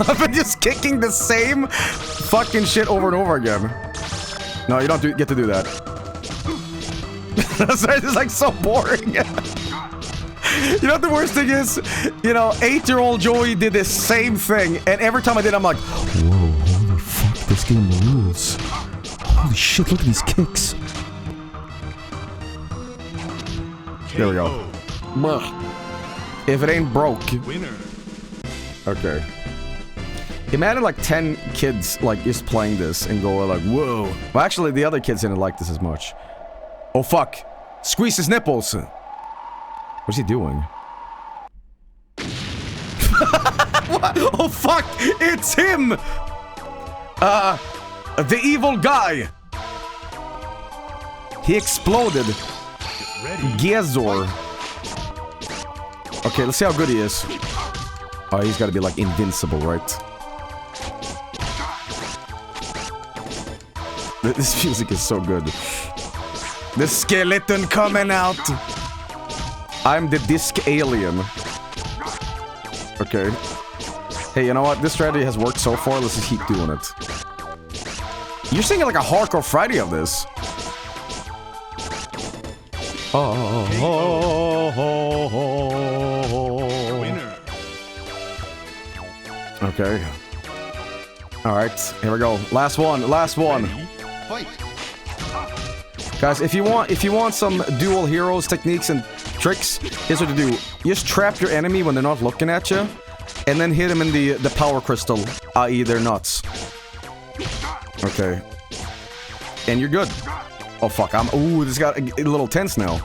I've been just kicking the same fucking shit over and over again. No, you don't get to do that. That's right, it's like so boring. You know what the worst thing is? You know, 8-year-old Joey did the same thing, and every time I did, I'm like, whoa, holy fuck, this game rules. Holy shit, look at these kicks. There we go. If it ain't broke. Winner. Okay. Imagine like 10 kids like just playing this and go like, whoa. Well, actually, the other kids didn't like this as much. Oh fuck! Squeeze his nipples. What's he doing? What? Oh fuck! It's him! The evil guy. He exploded. Gezor. Okay, let's see how good he is. Oh, he's gotta be like invincible, right? This music is so good. The skeleton coming out. I'm the disc alien. Okay. Hey, you know what? This strategy has worked so far. Let's just keep doing it. You're singing like a hardcore Friday of this. Winner. Okay. Alright, here we go. Last one, last one. Fight. Guys, if you want some dual heroes techniques and tricks, here's what to do. You just trap your enemy when they're not looking at you, and then hit them in the power crystal, i.e. their nuts. Okay. And you're good. Oh fuck, ooh, this got a little tense now.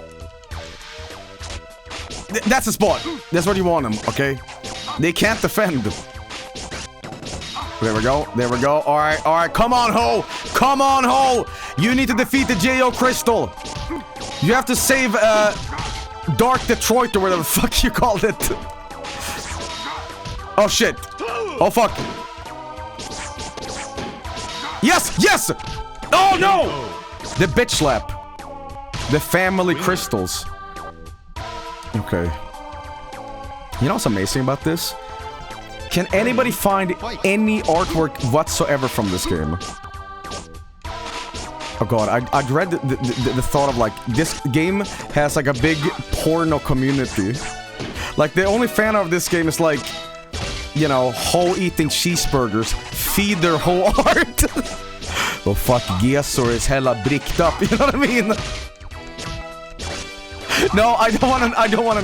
That's the spot. That's what you want them, okay? They can't defend. There we go. There we go. All right. Come on, Ho. Come on, Ho. You need to defeat the J.O. Crystal. You have to save Dark Detroit or whatever the fuck you called it. Oh shit. Oh fuck. Yes, yes. Oh no. The bitch slap. The family crystals. Okay. You know what's amazing about this? Can anybody find any artwork whatsoever from this game? Oh god, I dread the thought of like, this game has like a big porno community. Like, the only fan of this game is like, you know, Ho eating cheeseburgers, feed their whole art. Oh fuck, Gesor is hella bricked up, you know what I mean? No, I don't wanna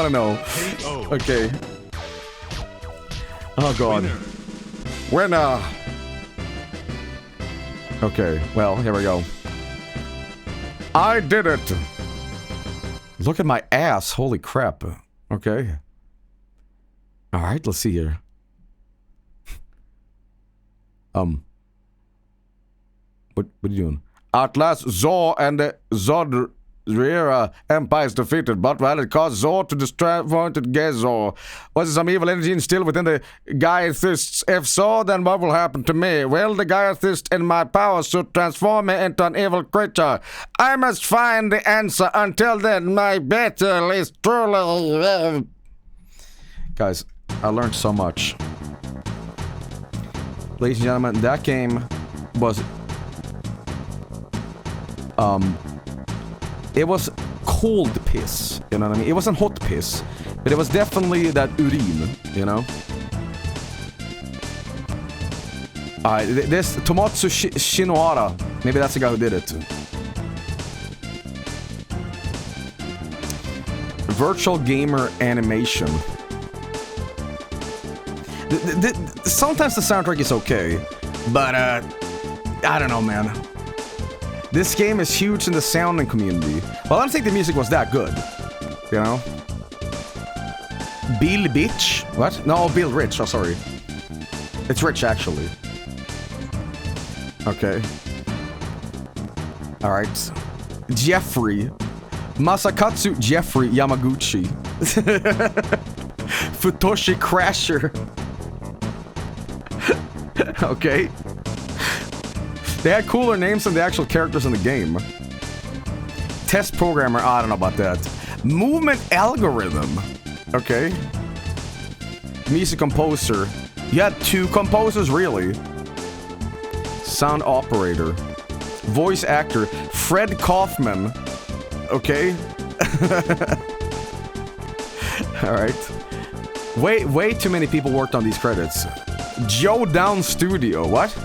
know. Okay. Oh god. Winner. Okay, well, here we go. I did it! Look at my ass, holy crap. Okay. Alright, let's see here. What are you doing? At last, Zor and the Zodrera Empire is defeated, but while it caused Zor to destroy wanted Gezor, was there some evil energy instilled within the Gaiathists? If so, then what will happen to me? Will the Gaiathist in my power should transform me into an evil creature? I must find the answer. Until then, my battle is truly... Guys, I learned so much. Ladies and gentlemen, that game was... it was cold piss, you know what I mean? It wasn't hot piss, but it was definitely that urine, you know? Alright, this Tomatsu Shinohara, maybe that's the guy who did it. Virtual gamer animation. Sometimes the soundtrack is okay, but I don't know, man. This game is huge in the sounding community. Well, I don't think the music was that good, you know? Bill Bitch? What? No, Bill Rich, oh sorry. It's Rich, actually. Okay. Alright. Jeffrey. Masakatsu Jeffrey Yamaguchi. Futoshi Crasher. Okay. They had cooler names than the actual characters in the game. Test programmer, I don't know about that. Movement algorithm. Okay. Music composer. You had 2 composers, really. Sound operator. Voice actor. Fred Kaufman. Okay. Alright. Way too many people worked on these credits. Joe Down Studio. What?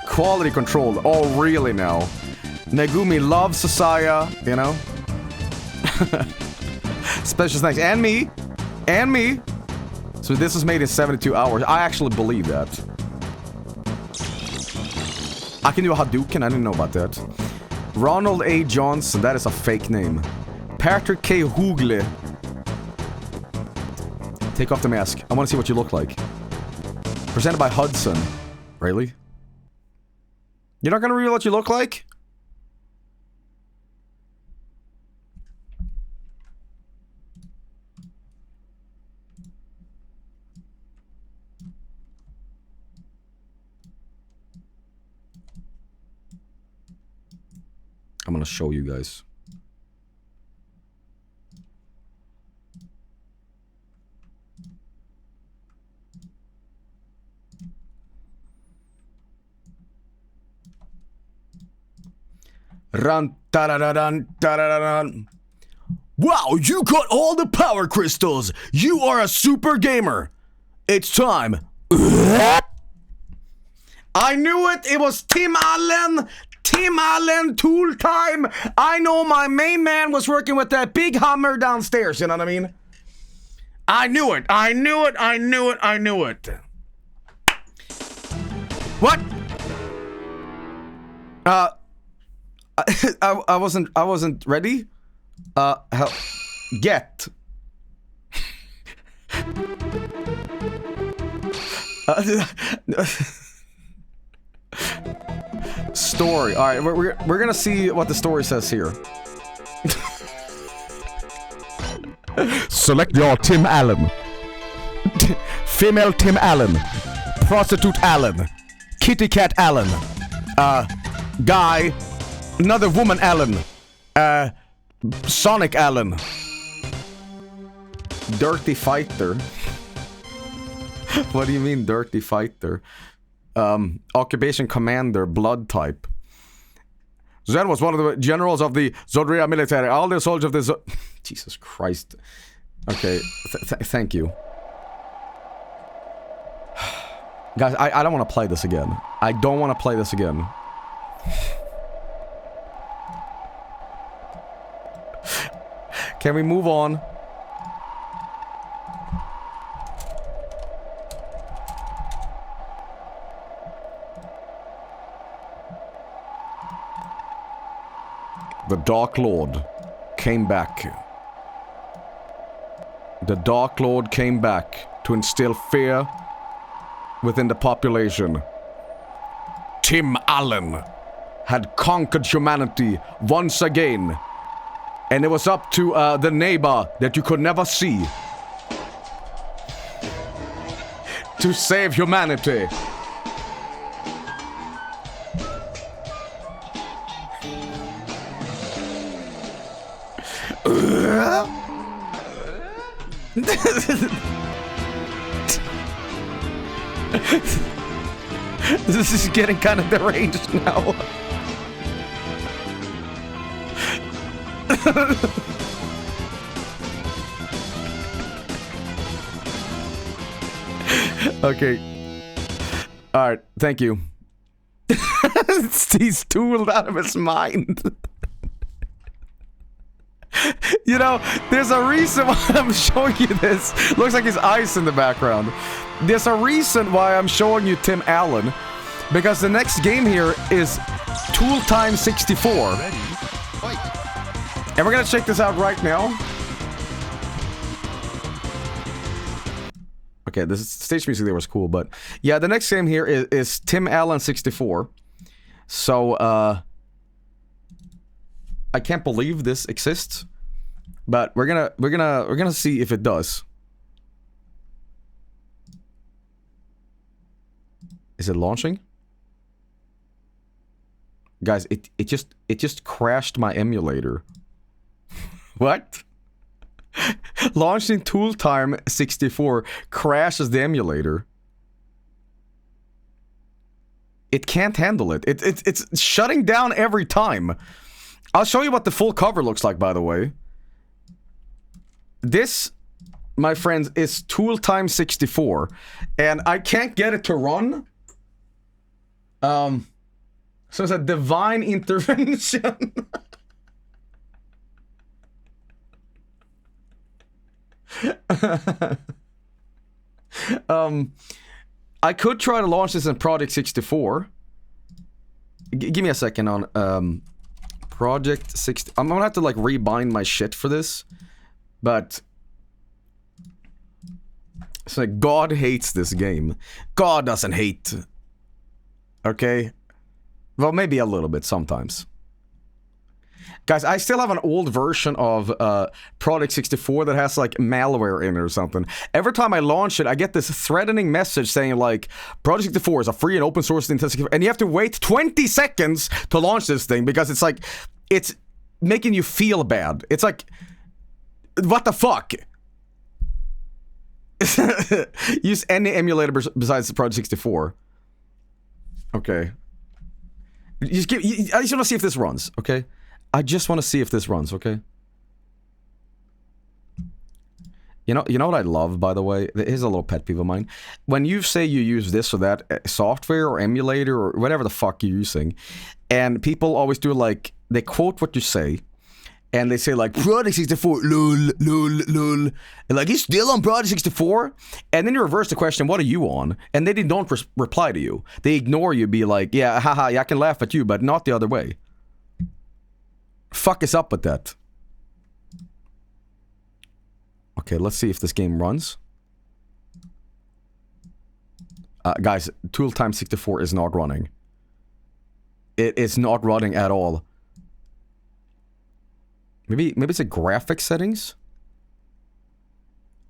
Quality control. Oh, really now? Megumi loves Sasaya, you know? Special thanks. And me. And me. So this was made in 72 hours. I actually believe that. I can do a Hadouken. I didn't know about that. Ronald A. Johnson. That is a fake name. Patrick K. Hoogle. Take off the mask. I want to see what you look like. Presented by Hudson. Really? You're not gonna reveal what you look like? I'm gonna show you guys. Run, da-da-da-dun, da-da-da-dun. Wow, you got all the power crystals! You are a super gamer! It's time. I knew it! It was Tim Allen! Tim Allen tool time! I know my main man was working with that big hammer downstairs, you know what I mean? I knew it! I knew it! I knew it! I knew it! What? I wasn't ready. Help. Get. Story. All right, we're gonna see what the story says here. Select your Tim Allen. Female Tim Allen. Prostitute Allen. Kitty Cat Allen. Guy. Another woman Allen. Sonic Allen. Dirty fighter. What do you mean, dirty fighter? Occupation commander, blood type. Zen was one of the generals of the Zodria military. All the soldiers of the Jesus Christ. Okay, thank you. Guys, I don't want to play this again. I don't want to play this again. Can we move on? The Dark Lord came back. The Dark Lord came back to instill fear within the population. Tim Allen had conquered humanity once again. And it was up to the neighbor that you could never see to save humanity. This is getting kind of deranged now. Okay. Alright, thank you. He's tooled out of his mind. You know, there's a reason why I'm showing you this. Looks like his eyes in the background. There's a reason why I'm showing you Tim Allen. Because the next game here is Tool Time 64. And we're gonna check this out right now. Okay, this stage music there was cool, but yeah, the next game here is Tim Allen 64. So, I can't believe this exists, but we're gonna see if it does. Is it launching? Guys, it just crashed my emulator. What? Launching Tool Time 64 crashes the emulator. It can't handle it. It's shutting down every time. I'll show you what the full cover looks like, by the way. This, my friends, is Tool Time 64. And I can't get it to run. So it's a divine intervention. I could try to launch this in Project 64. Give me a second on Project 60. I'm gonna have to like rebind my shit for this, but it's like God hates this game. God doesn't hate. Okay, well maybe a little bit sometimes. Guys, I still have an old version of Project 64 that has like malware in it or something. Every time I launch it, I get this threatening message saying like, Project 64 is a free and open source N64, and you have to wait 20 seconds to launch this thing because it's like, it's making you feel bad. It's like, what the fuck? Use any emulator besides Project 64. Okay. I just want to see if this runs, okay? I just want to see if this runs, okay? You know what I love, by the way? Here's a little pet peeve of mine. When you say you use this or that software or emulator or whatever the fuck you're using, and people always do like, they quote what you say, and they say like, Project 64, lol, lol, lol. And like, he's still on Project 64? And then you reverse the question, what are you on? And they don't reply to you. They ignore you, be like, yeah, haha, yeah, I can laugh at you, but not the other way. Fuck is up with that? Okay, let's see if this game runs. Guys, Tool Time 64 is not running. It is not running at all. Maybe it's a graphics settings?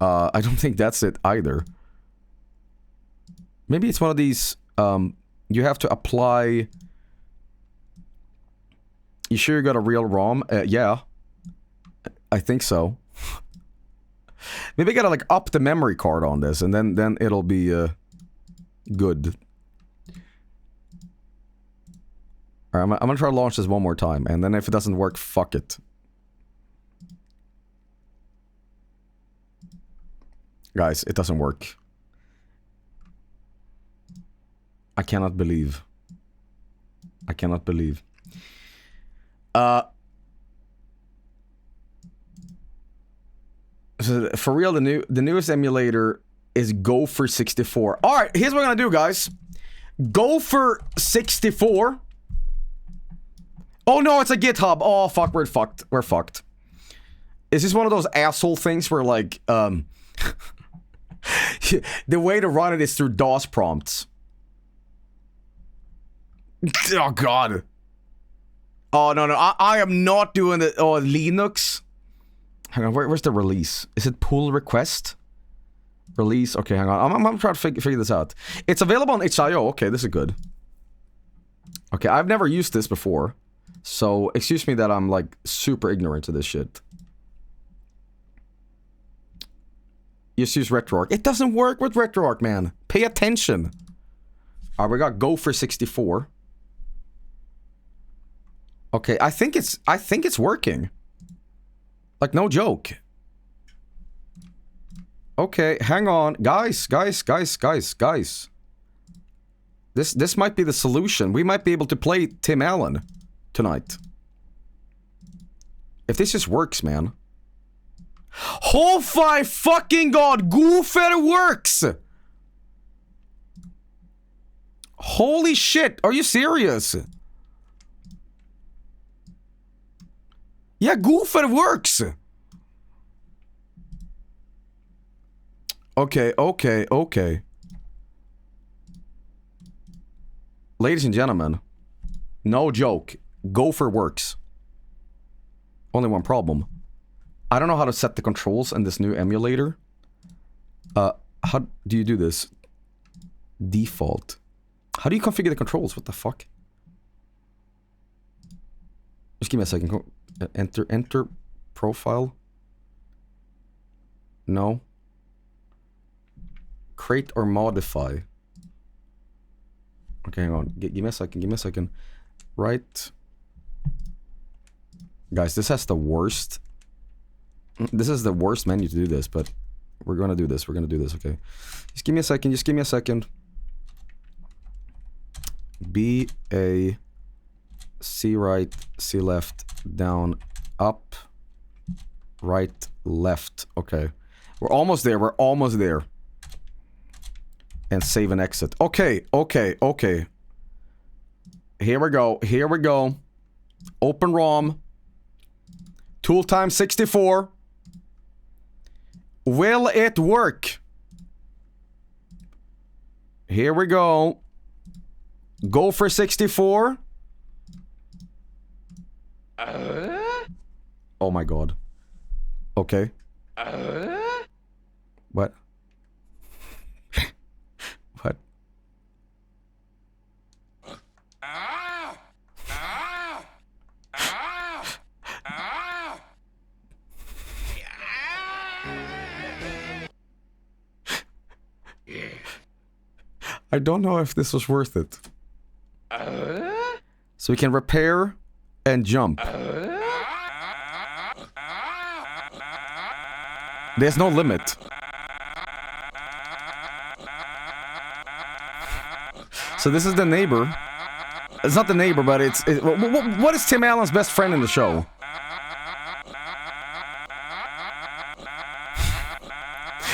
I don't think that's it either. Maybe it's one of these, you have to apply... You sure you got a real ROM? Yeah. I think so. Maybe I gotta like up the memory card on this and then it'll be good. Alright, I'm gonna try to launch this one more time, and then if it doesn't work, fuck it. Guys, it doesn't work. I cannot believe. I cannot believe. So for real, the newest emulator is Gopher 64. All right, here's what we're gonna do, guys. Gopher 64. Oh no, it's a GitHub. Oh fuck, we're fucked. We're fucked. Is this one of those asshole things where, like, the way to run it is through DOS prompts? Oh, God. Oh, no. I am not doing the... Oh, Linux? Hang on, where's the release? Is it pull request? Release? Okay, hang on. I'm trying to figure this out. It's available on itch.io. Okay, this is good. Okay, I've never used this before. So, excuse me that I'm, like, super ignorant to this shit. Just use RetroArch. It doesn't work with RetroArch, man. Pay attention. Alright, we got Go for 64. Okay, I think it's working. Like, no joke. Okay, hang on. Guys. This might be the solution. We might be able to play Tim Allen tonight. If this just works, man. Oh my fucking god, Goofer works! Holy shit, are you serious? Yeah, Goofer works! Okay. Ladies and gentlemen, no joke, Gopher works. Only one problem. I don't know how to set the controls in this new emulator. How do you do this? Default. How do you configure the controls? What the fuck? Just give me a second. Enter profile. No. Create or modify. Okay, hang on. Give me a second. Right. Guys, this has the worst... This is the worst menu to do this, but we're gonna do this. Okay. Just give me a second. B, A, C right, C left, down, up, right, left. Okay. We're almost there. And save and exit. Okay. Here we go. Open ROM. Tool time 64. Will it work? Here we go. Go for 64. Oh my god. Okay. What? What? I don't know if this was worth it. So we can repair and jump. There's no limit. So this is the neighbor. It's not the neighbor, but what is Tim Allen's best friend in the show?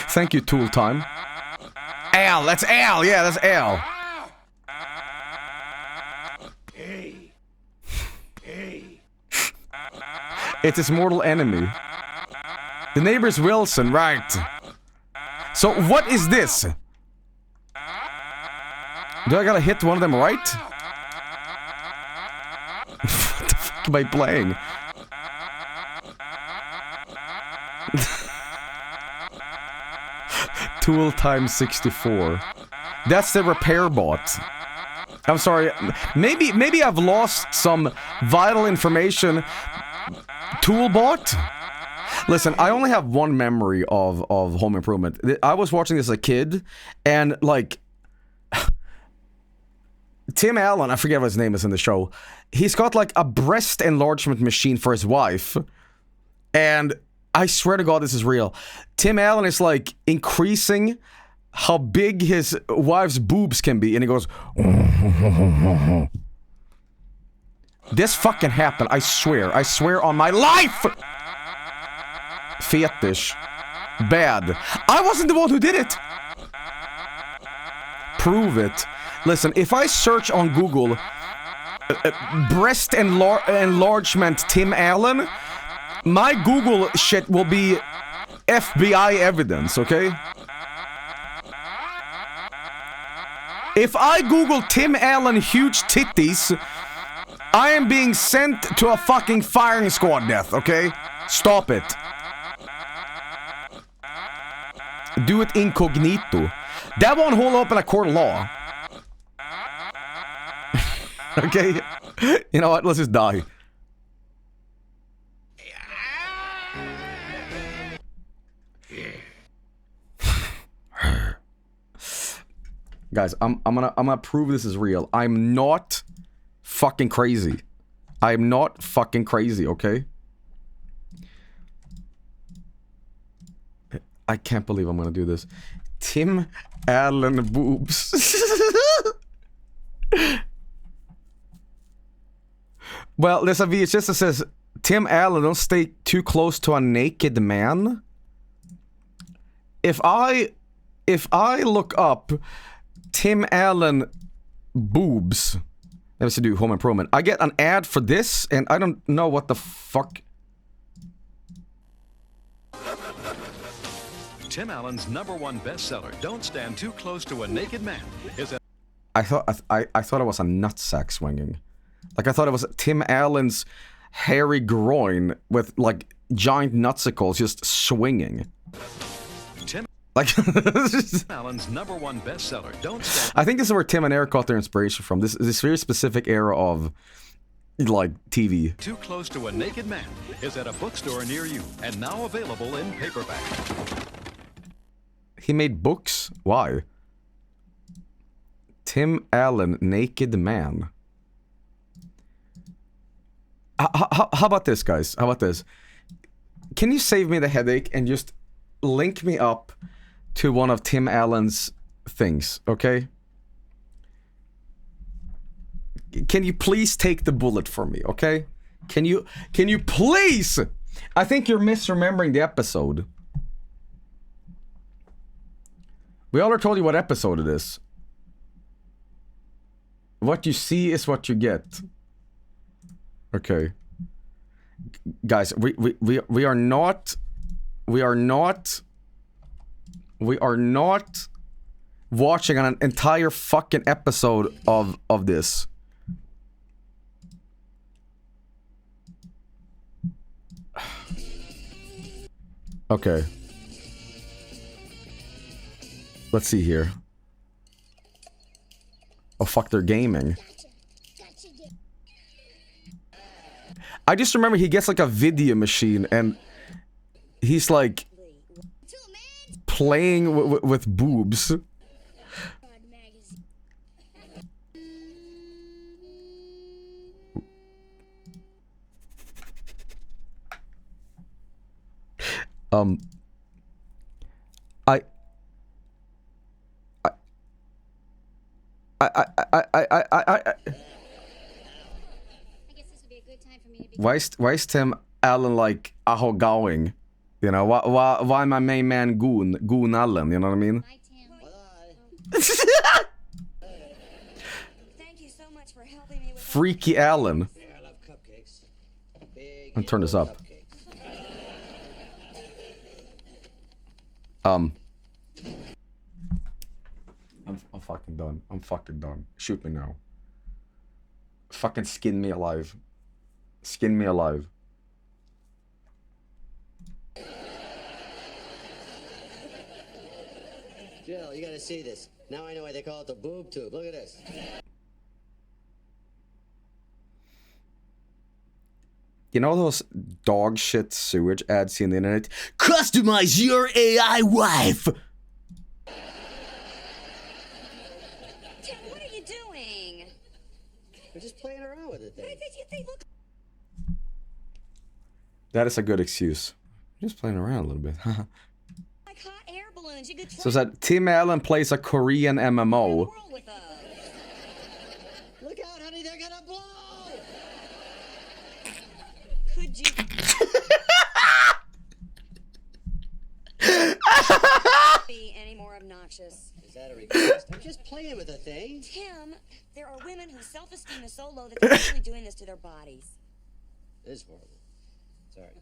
Thank you, Tool Time. Al, that's Al. Yeah, that's Al. It's his mortal enemy. The neighbor's Wilson, right? So what is this? Do I gotta hit one of them right? What the fuck am I playing? Tool time 64. That's the repair bot. I'm sorry. Maybe I've lost some vital information. Toolbot? Listen, I only have one memory of Home Improvement. I was watching this as a kid, and like Tim Allen, I forget what his name is in the show. He's got like a breast enlargement machine for his wife, and I swear to God, this is real. Tim Allen is like increasing how big his wife's boobs can be, and he goes. This fucking happened. I swear on my life. Fetish. Bad. I wasn't the one who did it. Prove it. Listen, if I search on Google breast enlargement Tim Allen, My Google shit will be FBI evidence, okay? If I Google Tim Allen huge titties, I am being sent to a fucking firing squad death, okay? Stop it. Do it incognito. That won't hold up in a court of law. Okay? You know what? Let's just die. Guys, I'm gonna prove this is real. I'm not fucking crazy. I'm not fucking crazy, okay? I can't believe I'm gonna do this. Tim Allen boobs. Well, there's a VHS that says, Tim Allen, don't stay too close to a naked man. If I look up Tim Allen boobs, let me see, do home improvement, I get an ad for this, and I don't know what the fuck. Tim Allen's #1 bestseller, Don't Stand Too Close to a Naked Man, is a... I thought it was a nutsack swinging. Like, I thought it was Tim Allen's hairy groin with, like, giant nutsicles just swinging. Tim Like, Allen's #1 bestseller, Don't Stand... I think this is where Tim and Eric got their inspiration from. This very specific era of, like, TV. Too Close to a Naked Man is at a bookstore near you and now available in paperback. He made books? Why? Tim Allen, Naked Man. How about this, guys? How about this? Can you save me the headache and just link me up to one of Tim Allen's things, okay? Can you please take the bullet for me, okay? Can you please? I think you're misremembering the episode. We already told you what episode it is. What you see is what you get. Okay. Guys, we are not watching an entire fucking episode of this. Okay. Let's see here. Oh fuck, they're gaming. I just remember he gets like a video machine and he's like playing with boobs. Why is Tim Allen like going? You know, why my main man Goon Allen, you know what I mean? Thank you so much for helping me with Freaky Allen. I love cupcakes. Big I'll turn this up. I'm fucking done. I'm fucking done. Shoot me now. Fucking skin me alive. Skin me alive. Jill, you gotta see this. Now I know why they call it the boob tube. Look at this. You know those dog shit sewage ads on the internet? Customize your AI wife! Tim, what are you doing? We're just playing around with it. They look... That is a good excuse. Just playing around a little bit. like hot air balloons. You could So is that Tim Allen plays a Korean MMO. Look out, honey, they're gonna blow! Could you... be any more obnoxious? Is that a request? I'm just playing with a thing. Tim, there are women whose self-esteem is so low that they're actually doing this to their bodies. It is horrible. Sorry.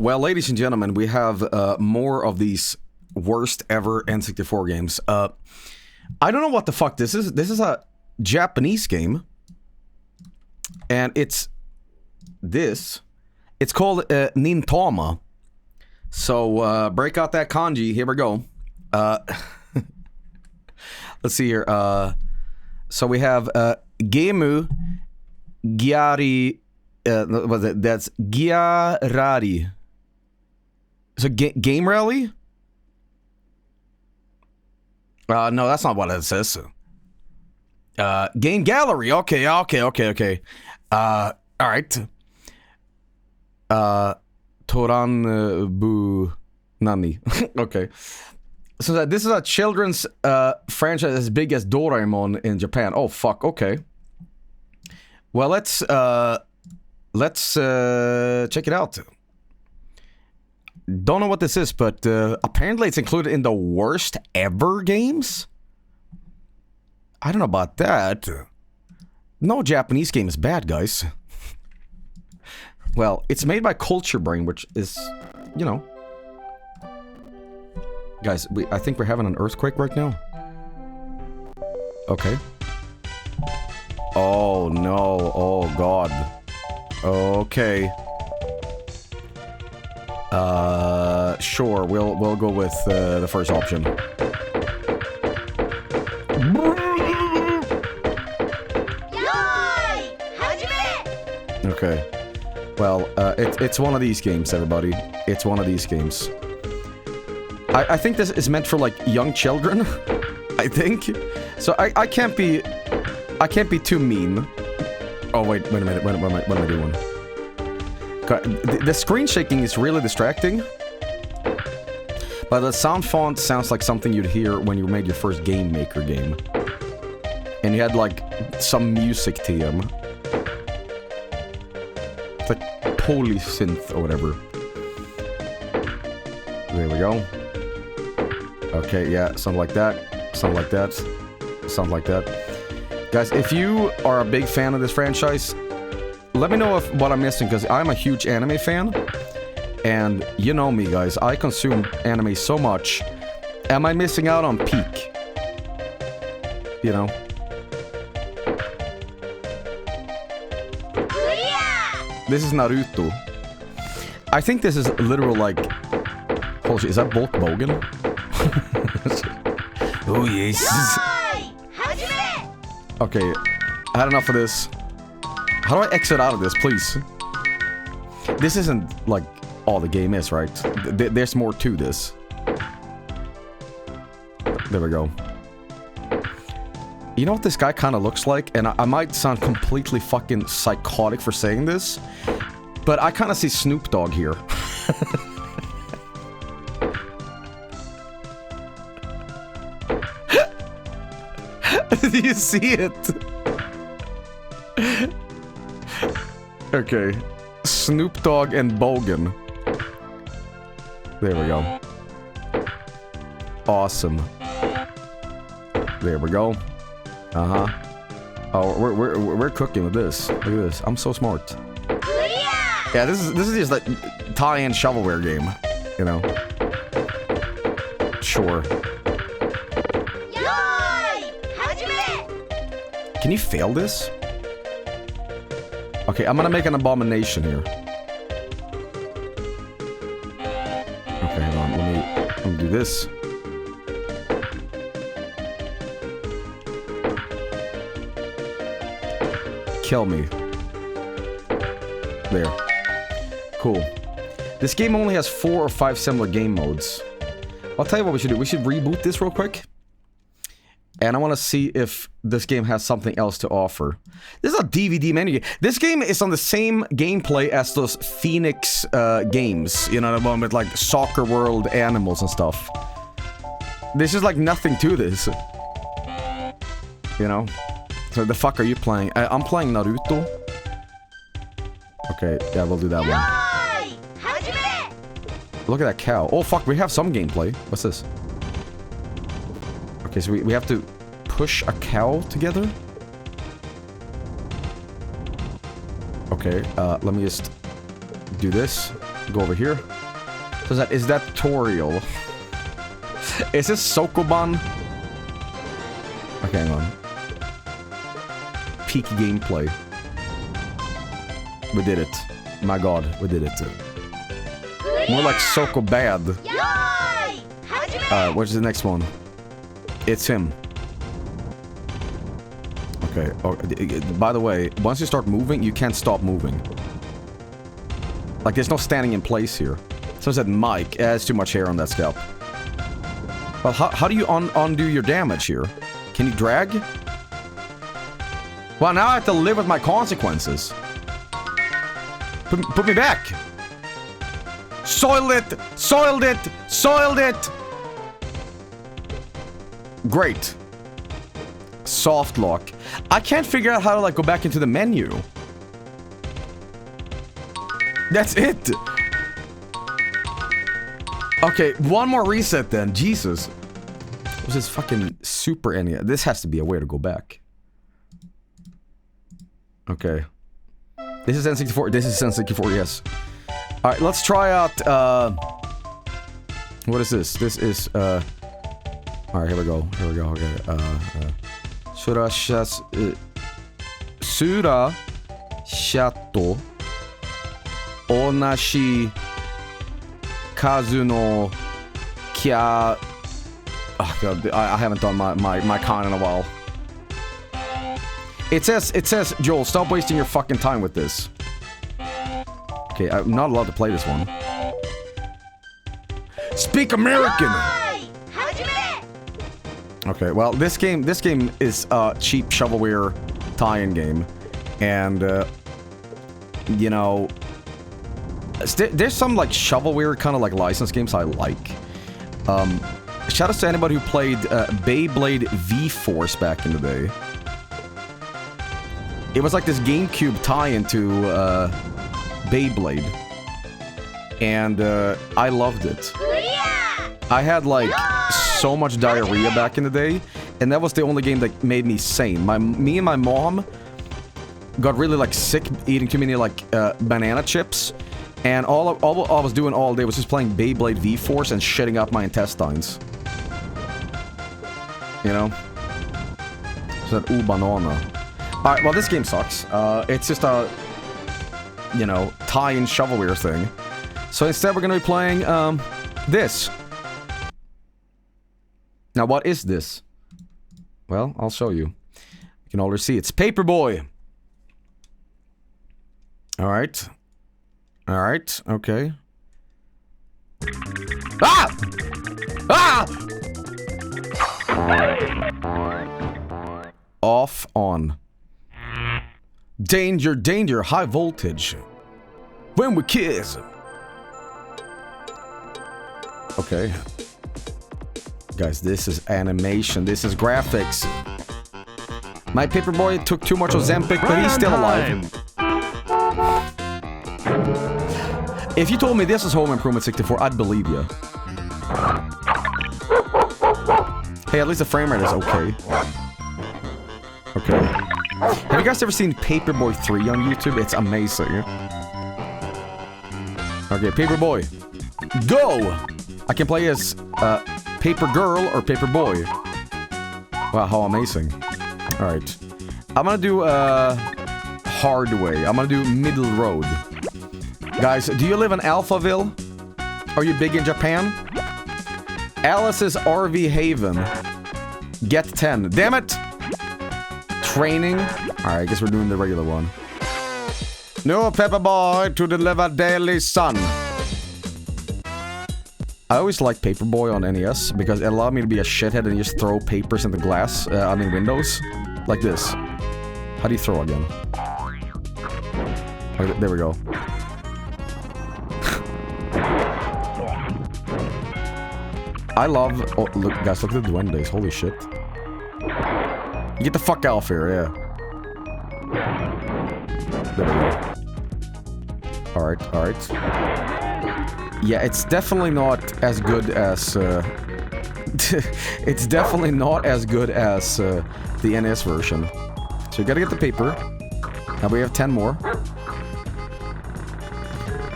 Well, ladies and gentlemen, we have more of these worst ever N64 games. I don't know what the fuck this is. This is a Japanese game. And it's this. It's called Nintama. So break out that kanji. Here we go. Let's see here. So we have Gemu Gyari. Was it? That's Gyarari. So game rally? No, that's not what it says. Game gallery. Okay. All right. Toran Bu Nani. Okay. So this is a children's franchise as big as Doraemon in Japan. Oh fuck. Okay. Well, let's check it out. Don't know what this is, but apparently it's included in the worst ever games. I don't know about that. No Japanese game is bad, guys. Well, it's made by Culture Brain, which is, you know. Guys, I think we're having an earthquake right now. Okay. Oh no, oh god. Okay. Sure, we'll go with the first option. Okay. Well, it's one of these games, everybody. It's one of these games. I think this is meant for like young children. I think. So I can't be too mean. Oh wait a minute. What am I doing? The screen shaking is really distracting. But the sound font sounds like something you'd hear when you made your first Game Maker game. And you had like some music theme. It's like polysynth or whatever. There we go. Okay, yeah, something like that. Something like that. Something like that. Guys, if you are a big fan of this franchise, let me know what I'm missing, because I'm a huge anime fan. And you know me, guys. I consume anime so much. Am I missing out on peak? You know? This is Naruto. I think this is literal like... Holy shit, is that Bulk Bogan? Oh yes. Okay, I had enough of this. How do I exit out of this, please? This isn't like all the game is, right? There's more to this. There we go. You know what this guy kind of looks like? And I might sound completely fucking psychotic for saying this, but I kind of see Snoop Dogg here. Do you see it? Okay. Snoop Dogg and Bogan. There we go. Awesome. There we go. Uh-huh. Oh, we're cooking with this. Look at this. I'm so smart. Yeah, this is just like tie-in shovelware game, you know. Sure. Can you fail this? Okay, I'm gonna make an abomination here. Okay, hold on. Let me do this. Kill me. There. Cool. This game only has 4 or 5 similar game modes. I'll tell you what we should do. We should reboot this real quick. And I want to see if this game has something else to offer. This is a DVD menu. This game is on the same gameplay as those Phoenix games. You know, the one with like Soccer World animals and stuff. There's just like nothing to this. You know? So the fuck are you playing? I'm playing Naruto. Okay, yeah, we'll do that one. Look at that cow. Oh fuck, we have some gameplay. What's this? Okay, so we have to push a cow together? Okay, let me just do this. Go over here. So is that tutorial? Is this Sokoban? Okay, hang on. Peak gameplay. We did it. My god, we did it. More like Soko Bad. What's the next one? It's him. Okay. Oh, by the way, once you start moving, you can't stop moving. Like, there's no standing in place here. So I said Mike. There's too much hair on that scalp. Well, how do you undo your damage here? Can you drag? Well, now I have to live with my consequences. Put me back! Soiled it! Soiled it! Soiled it! Great. Soft lock. I can't figure out how to, like, go back into the menu. That's it! Okay, one more reset then. Jesus. This is fucking Super NES. This has to be a way to go back. Okay. This is N64. This is N64, yes. Alright, let's try out, what is this? This is, alright, here we go. Here we go, okay. Sura Shato Onashi Kazu no Kya. Oh god, I haven't done my con in a while. It says, Joel, stop wasting your fucking time with this. Okay, I'm not allowed to play this one. Speak American! Okay, well, this game is a cheap shovelware tie-in game. And, you know... There's some, like, shovelware kind of, like, license games I like. Shout out to anybody who played Beyblade V-Force back in the day. It was like this GameCube tie-in to Beyblade. And I loved it. I had like so much diarrhea back in the day, and that was the only game that made me sane. Me and my mom got really like sick eating too many like banana chips, and all I was doing all day was just playing Beyblade V-Force and shitting up my intestines. You know? So that banana. Alright, well, this game sucks. It's just a, you know, tie-in shovelware thing. So instead, we're gonna be playing, this. Now, what is this? Well, I'll show you. You can already see it's Paperboy. Alright. Alright, okay. Ah! Ah! Off, on. Danger, danger, high voltage. When we kiss. Okay. Guys, this is animation. This is graphics. My Paperboy took too much Ozempic, but he's still alive. If you told me this was Home Improvement 64, I'd believe you. Hey, at least the frame rate is okay. Okay. Have you guys ever seen Paperboy 3 on YouTube? It's amazing. Okay, Paperboy. Go! I can play as Paper Girl or Paper Boy. Wow, how amazing. Alright. I'm gonna do hard way. I'm gonna do middle road. Guys, do you live in Alphaville? Are you big in Japan? Alice's RV Haven. Get 10. Damn it! Training. Alright, I guess we're doing the regular one. No Paperboy to deliver daily sun. I always liked Paperboy on NES because it allowed me to be a shithead and just throw papers in the glass, windows. Like this. How do you throw again? Okay, there we go. I love... Oh, look, guys, look at the duendes. Holy shit. Get the fuck out of here, yeah. There we go. Alright, alright. Yeah, it's definitely not as good as, it's definitely not as good as, the NES version. So you gotta get the paper. Now we have 10 more.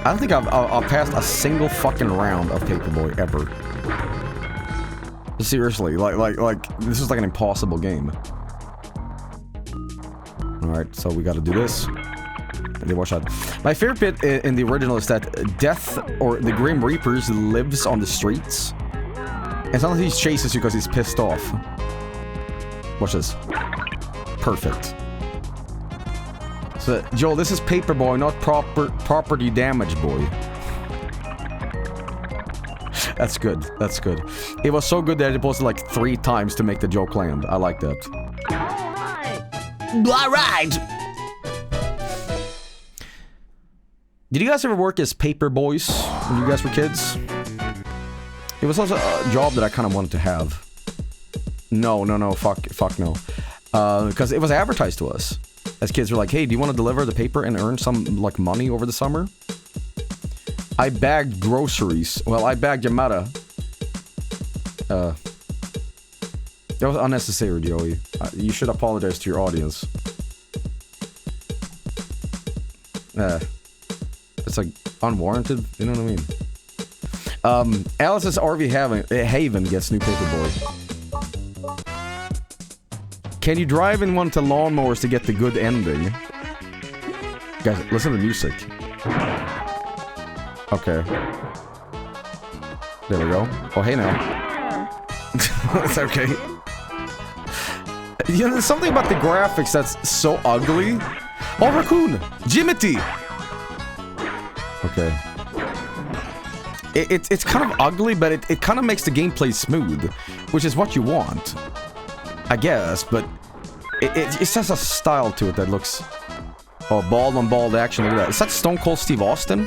I don't think I've passed a single fucking round of Paperboy ever. Seriously, like this is like an impossible game. Alright, so we gotta do this. And then watch out. My favorite bit in the original is that Death, or the Grim Reapers, lives on the streets. And sometimes he chases you because he's pissed off. Watch this. Perfect. So, Joel, this is Paperboy, not property damage boy. That's good. That's good. It was so good that it posted like 3 times to make the joke land. I like that. Alright! Did you guys ever work as paper boys when you guys were kids? It was also a job that I kind of wanted to have. No, fuck no. Because it was advertised to us. As kids were like, hey, do you want to deliver the paper and earn some, like, money over the summer? I bagged groceries. Well, I bagged Yamada. That was unnecessary, Joey. You should apologize to your audience. It's like unwarranted, you know what I mean? Alice's RV Haven gets new Paperboy. Can you drive in one to lawnmowers to get the good ending? Guys, listen to the music. Okay. There we go. Oh, hey now. It's okay. You know, there's something about the graphics that's so ugly. Oh, raccoon! Jimity! Okay. It's kind of ugly, but it kind of makes the gameplay smooth, which is what you want, I guess, but it has a style to it that looks... Oh, bald on bald action, look at that. Is that Stone Cold Steve Austin?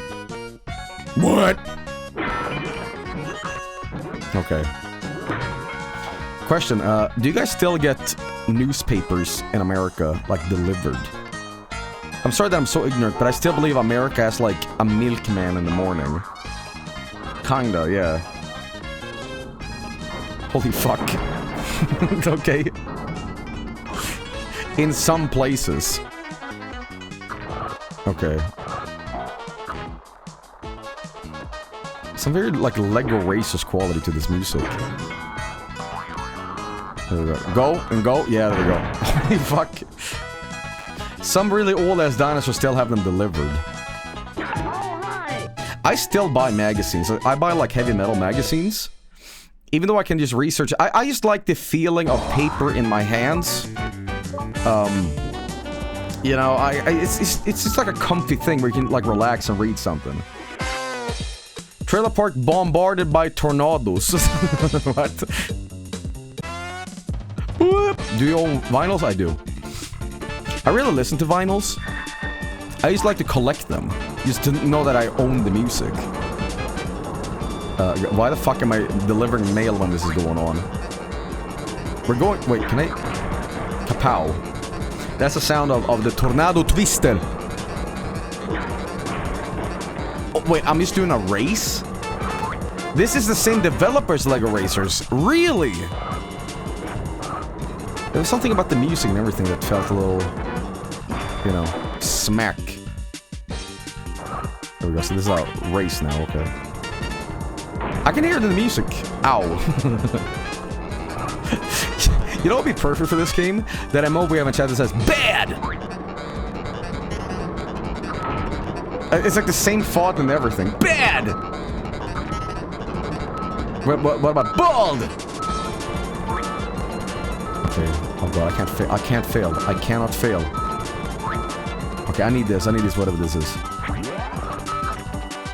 What? Okay. Question, do you guys still get newspapers in America, like, delivered? I'm sorry that I'm so ignorant, but I still believe America has, like, a milkman in the morning. Kinda, yeah. Holy fuck. Okay. In some places. Okay. Some very, like, Lego Racers quality to this music. There we go. Go and go. Yeah, there we go. Holy fuck. Some really old-ass dinosaurs still have them delivered. I still buy magazines. I buy, like, heavy metal magazines. Even though I can just research... I just like the feeling of paper in my hands. You know, it's just like a comfy thing where you can, like, relax and read something. Trailer park bombarded by tornadoes. What? Whoop. Do you own vinyls? I do. I really listen to vinyls. I just like to collect them. Just to know that I own the music. Why the fuck am I delivering mail when this is going on? We're going... Wait, can I... Kapow. That's the sound of the tornado twister. Oh, wait, I'm just doing a race? This is the same developers Lego Racers. Really? There was something about the music and everything that felt a little... You know, smack. There we go, so this is a race now, okay. I can hear it in the music. Ow. You know what would be perfect for this game? That emote we have in chat that says, BAD! It's like the same font and everything. BAD! What about BALD? Okay, oh god, I can't fail. I can't fail. I cannot fail. Okay, I need this, whatever this is.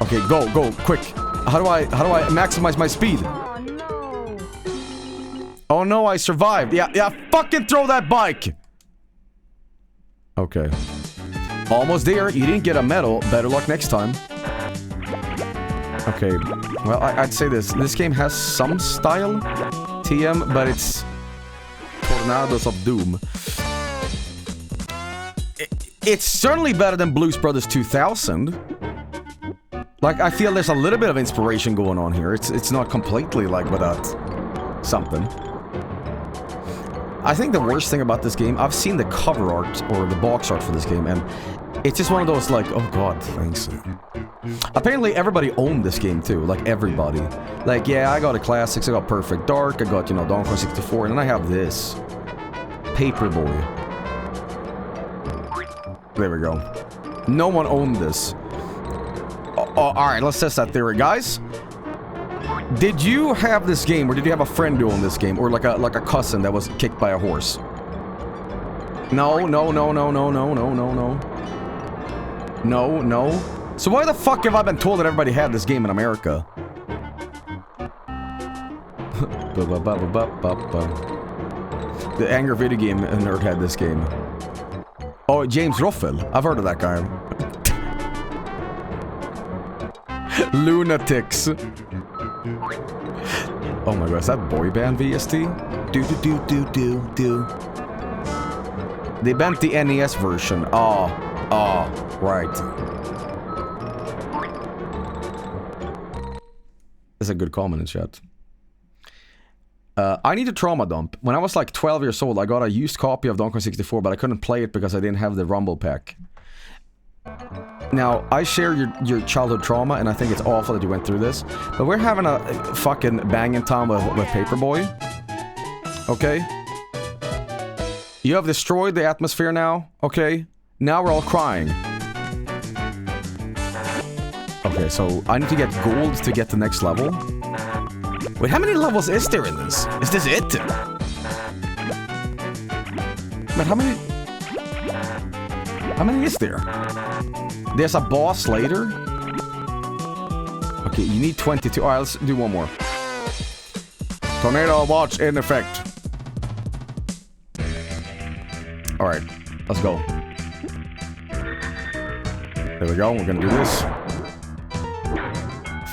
Okay, go, quick. How do I maximize my speed? Oh no, I survived. Yeah, fucking throw that bike! Okay. Almost there. You didn't get a medal. Better luck next time. Okay. Well, I'd say this. This game has some style, TM, but it's Tornadoes of Doom. It's certainly better than Blues Brothers 2000. Like, I feel there's a little bit of inspiration going on here. It's not completely, like, without something. I think the worst thing about this game, I've seen the cover art, or the box art for this game, and It's just one of those like, oh god, thanks. Apparently everybody owned this game too, like everybody. Like, yeah, I got a Classics, I got Perfect Dark, I got, you know, Donkey Kong 64, and then I have this. Paperboy. There we go. No one owned this. Alright, let's test that theory, guys. Did you have this game, or did you have a friend who owned this game, or like a cousin that was kicked by a horse? No, no, no, no, no, no, no, no, no. No, no. So why the fuck have I been told that everybody had this game in America? The Angry Video Game nerd had this game. Oh, James Ruffel. I've heard of that guy. Lunatics. Oh my god, is that boy band VST? Do. They banned the NES version. Oh, right. That's a good comment in chat. I need a trauma dump. When I was like 12 years old, I got a used copy of Donkey Kong 64, but I couldn't play it because I didn't have the Rumble pack. Now, I share your childhood trauma, and I think it's awful that you went through this, but we're having a fucking banging time with Paperboy. Okay? You have destroyed the atmosphere now, okay? Now we're all crying. Okay, so I need to get gold to get the next level. Wait, how many levels is there in this? Is this it? But how many is there? There's a boss later? Okay, you need 22. Alright, let's do one more. Tornado watch in effect. Alright, let's go. There we go, we're gonna do this.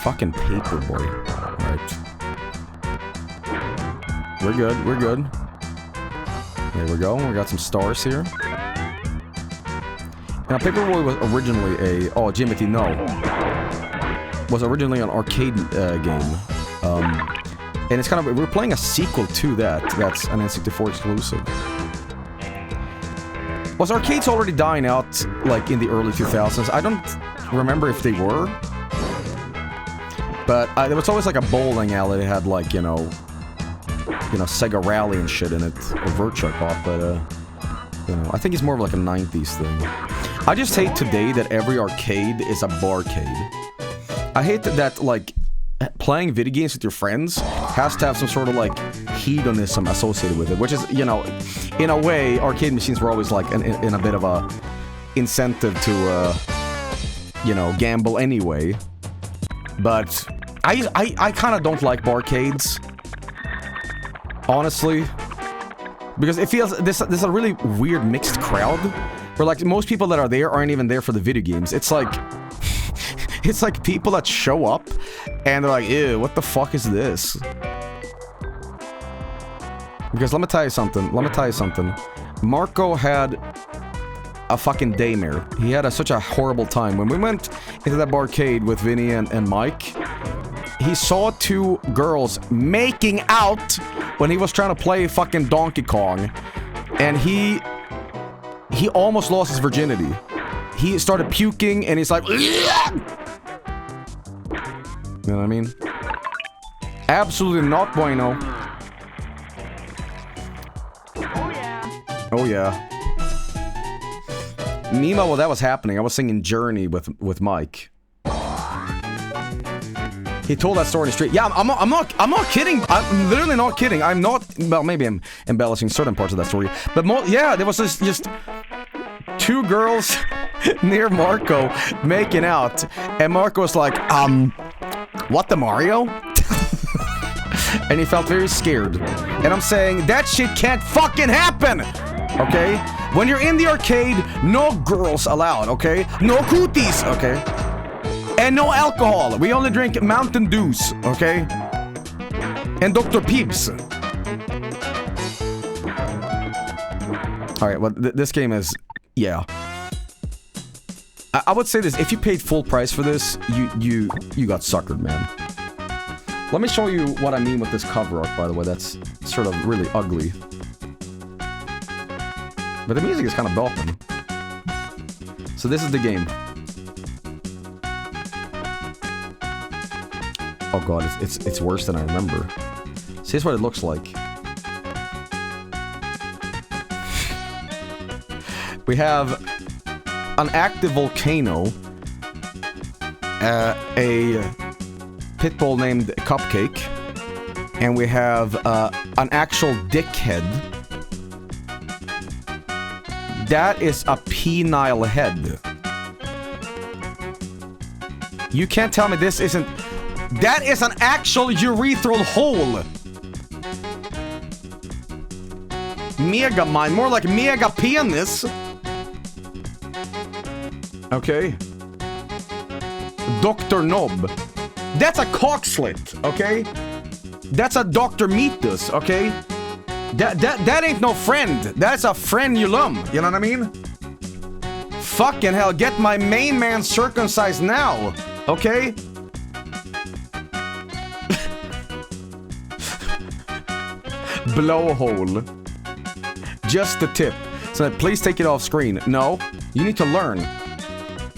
Fucking Paperboy. Alright. We're good, we're good. There we go, we got some stars here. Now, Paperboy was originally a... Oh, Jimothy, no. Was originally an arcade game. And it's kind of... We're playing a sequel to that. That's an N64 exclusive. Was arcades already dying out, like, in the early 2000s? I don't remember if they were. But there was always, like, a bowling alley that had, like, you know, Sega Rally and shit in it. Or Virtua Cop, but, you know, I think it's more of, like, a 90s thing. I just hate today that every arcade is a barcade. I hate that, like, playing video games with your friends has to have some sort of, like, hedonism associated with it. Which is, you know, in a way, arcade machines were always, like, in a bit of a incentive to, you know, gamble anyway. But I kind of don't like barcades. Honestly. Because it feels, there's a really weird mixed crowd. Where, like, most people that are there aren't even there for the video games. It's like... it's like people that show up, and they're like, ew, what the fuck is this? Because let me tell you something. Marco had a fucking daymare. He had such a horrible time. When we went into that barcade with Vinny and Mike, he saw two girls making out when he was trying to play fucking Donkey Kong. And he almost lost his virginity. He started puking, and he's like... You know what I mean? Absolutely not bueno. Oh yeah. Meanwhile, while that was happening, I was singing Journey with Mike. He told that story in the street. Yeah, I'm not kidding. I'm literally not kidding. I'm not... Well, maybe I'm embellishing certain parts of that story. But yeah, there was just two girls near Marco making out. And Marco was like, what the Mario? And he felt very scared. And I'm saying, that shit can't fucking happen! Okay? When you're in the arcade, no girls allowed, okay? No cooties, okay? And no alcohol. We only drink Mountain Dews, okay? And Dr. Peeps. Alright, well, this game is... Yeah. I would say this, if you paid full price for this, you got suckered, man. Let me show you what I mean with this cover art, by the way. That's sort of really ugly. But the music is kind of bopping. So this is the game. Oh god, it's worse than I remember. See, here's what it looks like. We have an active volcano, a pit bull named Cupcake, and we have an actual dickhead. That is a penile head. You can't tell me this isn't... That is an actual urethral hole! Mega mind, more like mega penis. Okay. Dr. Knob. That's a cock slit, okay? That's a Dr. Meatus, okay? That ain't no friend. That's a frenulum. You know what I mean? Fucking hell, get my main man circumcised now, okay? Blowhole. Just the tip. So please take it off screen. No, you need to learn.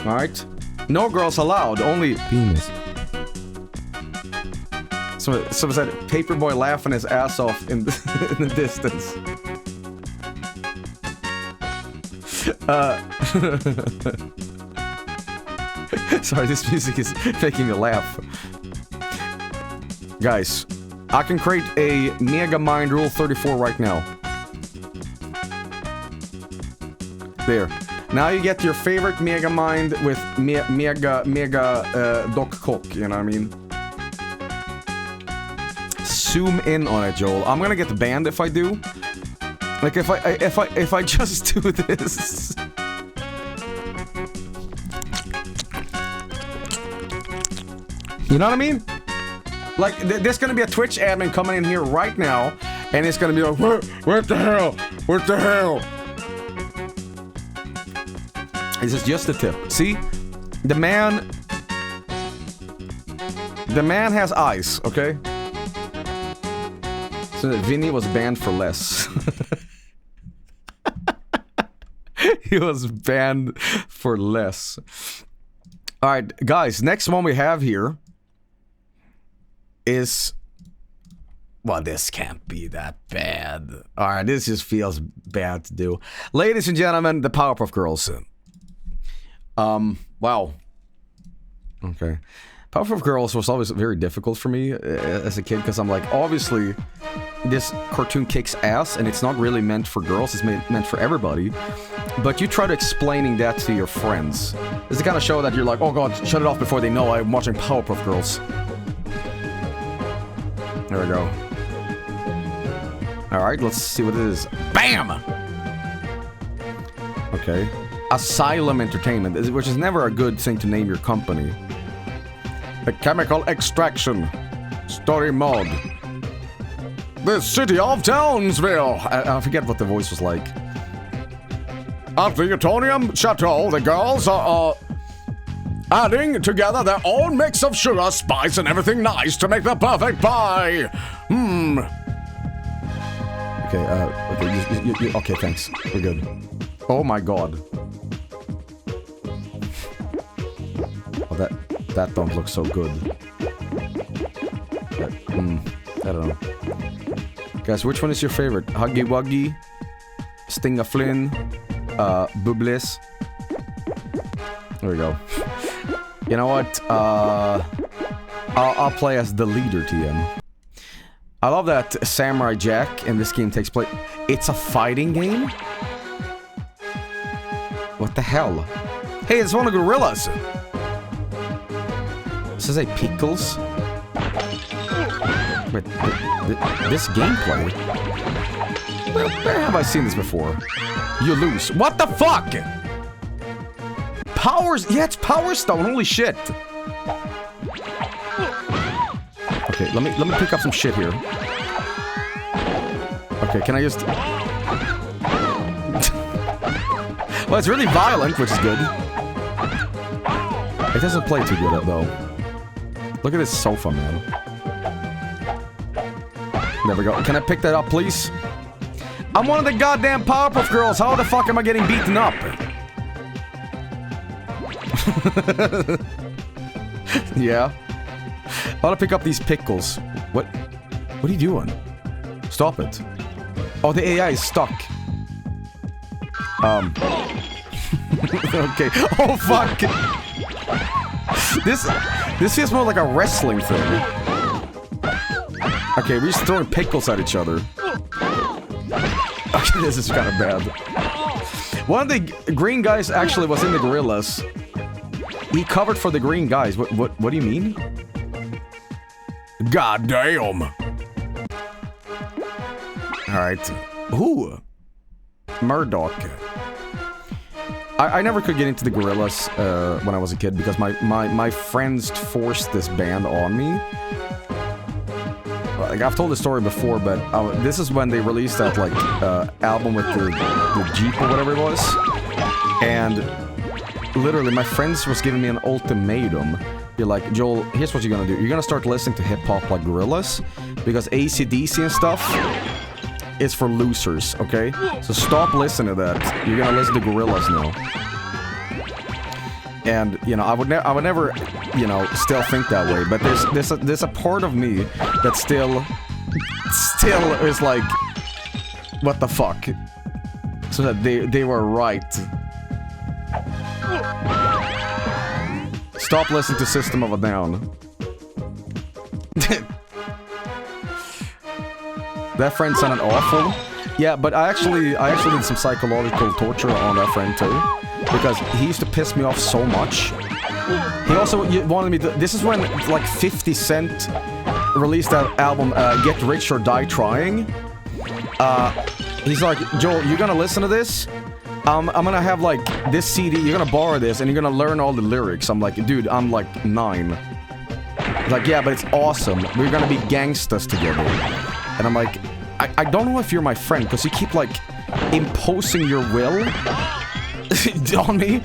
Alright? No girls allowed, only penis. Someone said Paperboy laughing his ass off in the distance. Sorry, this music is making me laugh. Guys, I can create a Mega Mind Rule 34 right now. There. Now you get your favorite Mega Mind with Mega Doc Cock, you know what I mean? Zoom in on it, Joel. I'm gonna get banned if I do. Like if I just do this. You know what I mean? Like there's gonna be a Twitch admin coming in here right now, and it's gonna be like, what the hell? What the hell? This is just a tip. See? The man has eyes, okay? So that Vinny was banned for less. He was banned for less. Alright, guys, next one we have here is... Well, this can't be that bad. Alright, this just feels bad to do. Ladies and gentlemen, the Powerpuff Girls. Wow. Okay. Powerpuff Girls was always very difficult for me as a kid, because I'm like, obviously, this cartoon kicks ass, and it's not really meant for girls, it's meant for everybody. But you try to explaining that to your friends. It's the kind of show that you're like, oh god, shut it off before they know I'm watching Powerpuff Girls. There we go. Alright, let's see what it is. BAM! Okay. Asylum Entertainment, which is never a good thing to name your company. The Chemical Extraction Story Mode. The city of Townsville. I forget what the voice was like. At the Utonium Chateau, the girls are adding together their own mix of sugar, spice, and everything nice to make the perfect pie. Okay, okay, thanks. We're good. Oh my god. Oh, that don't look so good. I don't know. Guys, which one is your favorite? Huggy Wuggy? Stinga Flynn? Bootlegs? There we go. You know what? I'll play as the leader, TM. I love that Samurai Jack in this game takes place. It's a fighting game? What the hell? Hey, it's one of Gorillas! This is a Pickles? Wait, this gameplay? Where have I seen this before? You lose. What the fuck? Powers? Yeah, it's Power Stone. Holy shit. Okay, let me pick up some shit here. Okay, can I just... Well, it's really violent, which is good. It doesn't play too good, though. Look at this sofa, man. There we go. Can I pick that up, please? I'm one of the goddamn Powerpuff Girls. How the fuck am I getting beaten up? Yeah. I want to pick up these pickles. What are you doing? Stop it. Oh, the AI is stuck. Okay. Oh, fuck. This feels more like a wrestling thing. Okay, we're just throwing pickles at each other. Okay, this is kind of bad. One of the green guys actually was in the gorillas. He covered for the green guys. What do you mean? God damn. Alright. Ooh. Murdoch. I never could get into the gorillas when I was a kid because my friends forced this band on me. Like, I've told the story before, but this is when they released that, like, album with the Jeep or whatever it was. And literally, my friends was giving me an ultimatum. Be like, Joel, here's what you're gonna do. You're gonna start listening to hip-hop like Gorillaz, because AC/DC and stuff is for losers, okay? So stop listening to that. You're gonna listen to Gorillaz now. And, you know, I would never, you know, still think that way, but there's a part of me that still is like, what the fuck? So that they were right. Stop listening to System of a Down. That friend sounded awful. Yeah, but I actually did some psychological torture on that friend too. Because he used to piss me off so much. He also wanted me to... This is when, like, 50 Cent released that album, Get Rich or Die Trying. He's like, Joel, you're gonna listen to this? I'm gonna have, like, this CD, you're gonna borrow this, and you're gonna learn all the lyrics. I'm like, dude, I'm, like, 9. He's like, yeah, but it's awesome. We're gonna be gangstas together. And I'm like, I don't know if you're my friend, because you keep, like, imposing your will on me.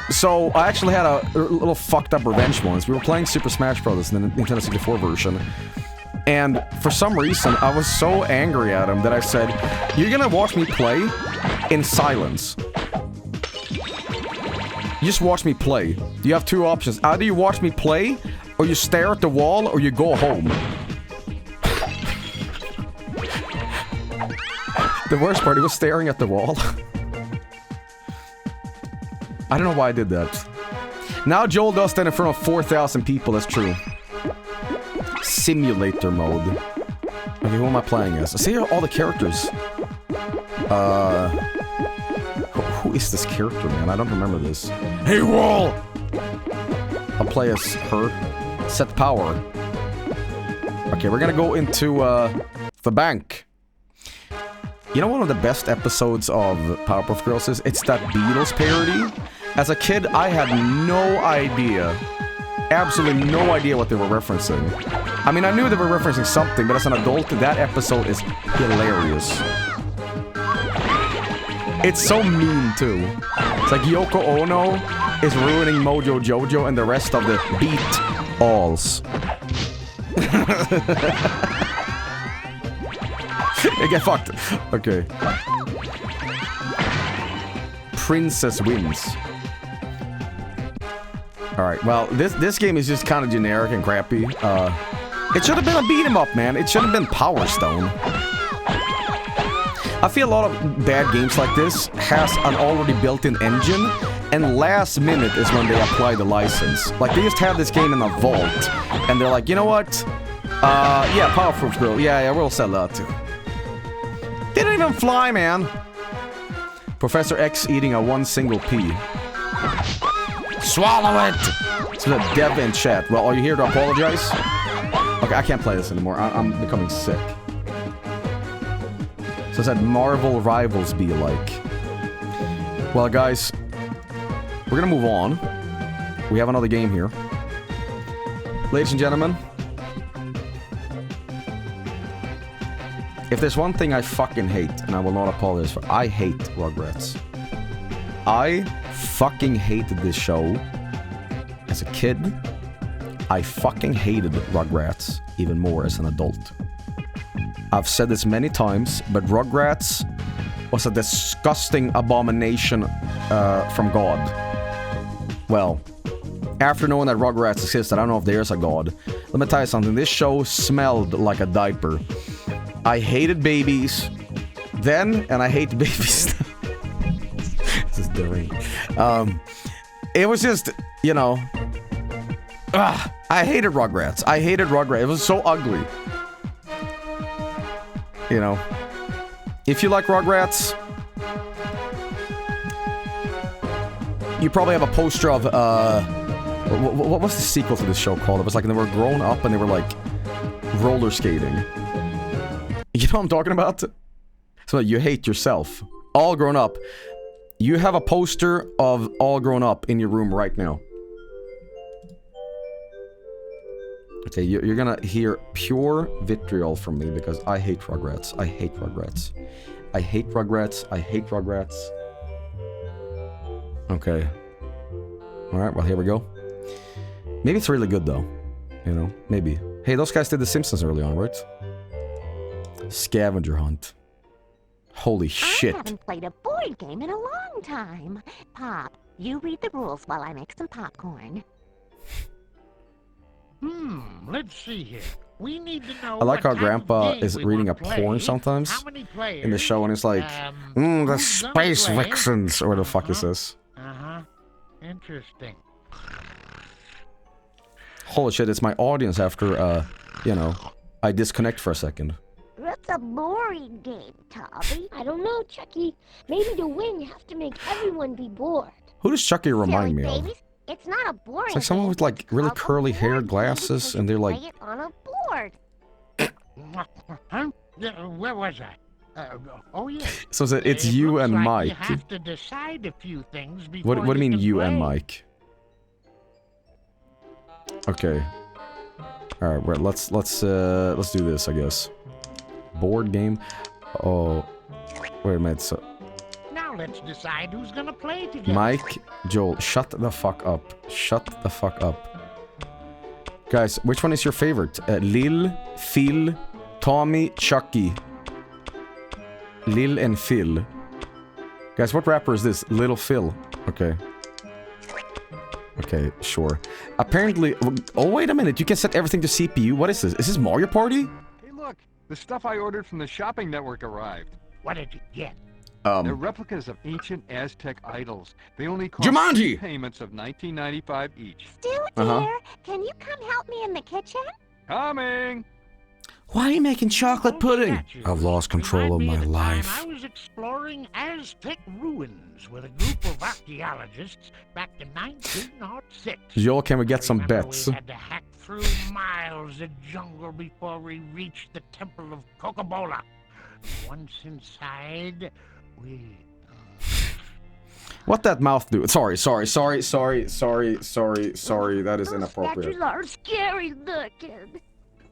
So I actually had a little fucked up revenge once. We were playing Super Smash Bros. in the Nintendo 64 version. And for some reason, I was so angry at him that I said, you're gonna watch me play in silence. You just watch me play. You have two options. Either you watch me play, or you stare at the wall, or you go home. The worst part, he was staring at the wall. I don't know why I did that. Now Joel does that in front of 4,000 people, that's true. Simulator mode. Okay, who am I playing as? I see all the characters. Who is this character, man? I don't remember this. Hey, Wall! I'll play as her. Set power. Okay, we're gonna go into, the bank. You know one of the best episodes of Powerpuff Girls is? It's that Beatles parody. As a kid, I had no idea. Absolutely no idea what they were referencing. I mean, I knew they were referencing something, but as an adult, that episode is hilarious. It's so mean, too. It's like Yoko Ono is ruining Mojo Jojo and the rest of the Beat-Alls. Get fucked. Okay. Princess wins. Alright, well, this game is just kind of generic and crappy. It should have been a beat 'em up, man. It should have been Power Stone. I feel a lot of bad games like this has an already built-in engine, and last minute is when they apply the license. Like, they just have this game in a vault, and they're like, you know what? Yeah, Powerpuff Girl. Yeah, we'll sell that too. Didn't even fly, man. Professor X eating a one single pea. Swallow it! So the dev in chat. Well, are you here to apologize? Okay, I can't play this anymore. I'm becoming sick. So it said Marvel Rivals be like. Well, guys, we're gonna move on. We have another game here. Ladies and gentlemen, if there's one thing I fucking hate, and I will not apologize for, I hate Rugrats. I fucking hated this show as a kid. I fucking hated Rugrats even more as an adult. I've said this many times, but Rugrats was a disgusting abomination from God. well, after knowing that Rugrats existed, I don't know if there's a god. Let me tell you something. This show smelled like a diaper. I hated babies then, and I hate babies now. This is dirty. It was just, you know... I hated Rugrats. I hated Rugrats. It was so ugly. You know. If you like Rugrats... You probably have a poster of, what was the sequel to this show called? It was like they were grown up and they were like roller skating. You know what I'm talking about? So you hate yourself. All grown up. You have a poster of All Grown Up in your room right now. Okay, you're gonna hear pure vitriol from me because I hate Rugrats. I hate Rugrats. I hate Rugrats. I hate Rugrats. Okay. Alright, well, here we go. Maybe it's really good, though. You know, maybe. Hey, those guys did The Simpsons early on, right? Scavenger hunt. Holy shit. I haven't played a board game in a long time. Pop, you read the rules while I make some popcorn. Let's see here. We need to know. I like how Grandpa is reading a porn sometimes in the show, and it's like, the Space Vixens, or what the fuck is this? Interesting. Holy shit, it's my audience after, you know, I disconnect for a second. That's a boring game, Tommy. I don't know, Chucky. Maybe to win, you have to make everyone be bored. Who does Chucky remind me of? Babies, it's not a boring It's like someone with like really curly hair, glasses, and they're like... Play it on a board. Huh? Where was I? Oh yeah. So it's you and like Mike. You have to decide a few things before What do you mean you and play. Mike? Okay. All right, well, let's do this, I guess. Board game. Oh, wait a minute. So Now let's decide who's gonna play together. Mike, Joel, shut the fuck up. Shut the fuck up. Guys, which one is your favorite? Lil, Phil, Tommy, Chucky. Lil and Phil. Guys, what rapper is this? Little Phil. Okay. Okay, sure. Apparently... Oh, wait a minute. You can set everything to CPU. What is this? Is this Mario Party? Hey, look. The stuff I ordered from the shopping network arrived. What did you get? They're replicas of ancient Aztec idols. They only cost Jumanji! payments of $19.95 each. Stu, dear, can you come help me in the kitchen? Coming! Why are you making chocolate pudding? I've lost control of my I life. was exploring Aztec ruins with a group of archaeologists back in 1906. Joel, can we get some bets? We had to hack through miles of jungle before we reached the Temple of Coca-Cola. Once inside, we... What that mouth do? Sorry. That is inappropriate. Statues are scary looking.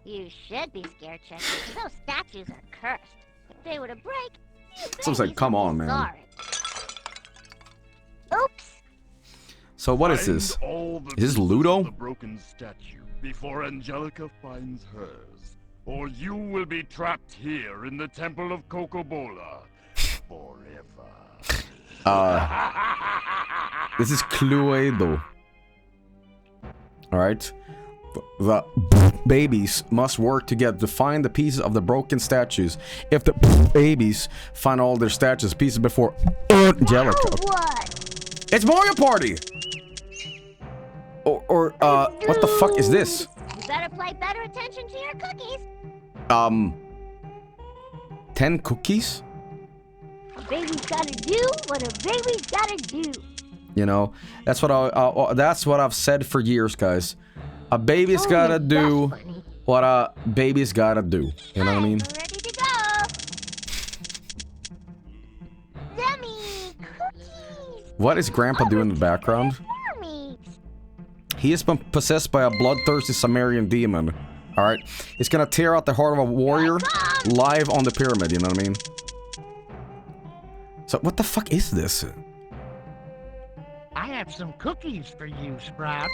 You should be scared, Chucky. Those statues are cursed. If they were to break, Someone said, come on, man. sorry. Oops. So what is this? Is this Ludo? The broken statue before Angelica finds hers, or you will be trapped here in the Temple of Coca-Cola forever. This is Cluedo. Alright. The babies must work together to find the pieces of the broken statues. If the babies find all their statues pieces before Angelica. What? It's Mario Party! Or what the fuck is this? You better pay better attention to your cookies. 10 cookies? A baby's gotta do what a baby's gotta do. You know, that's what that's what I've said for years, guys. A baby's gotta do what a baby's gotta do. You know what I mean? Ready to go. Yummy cookies. What is Grandpa doing in the background? He has been possessed by a bloodthirsty Sumerian demon. Alright? It's gonna tear out the heart of a warrior live on the pyramid, you know what I mean? So, what the fuck is this? I have some cookies for you, Sprout.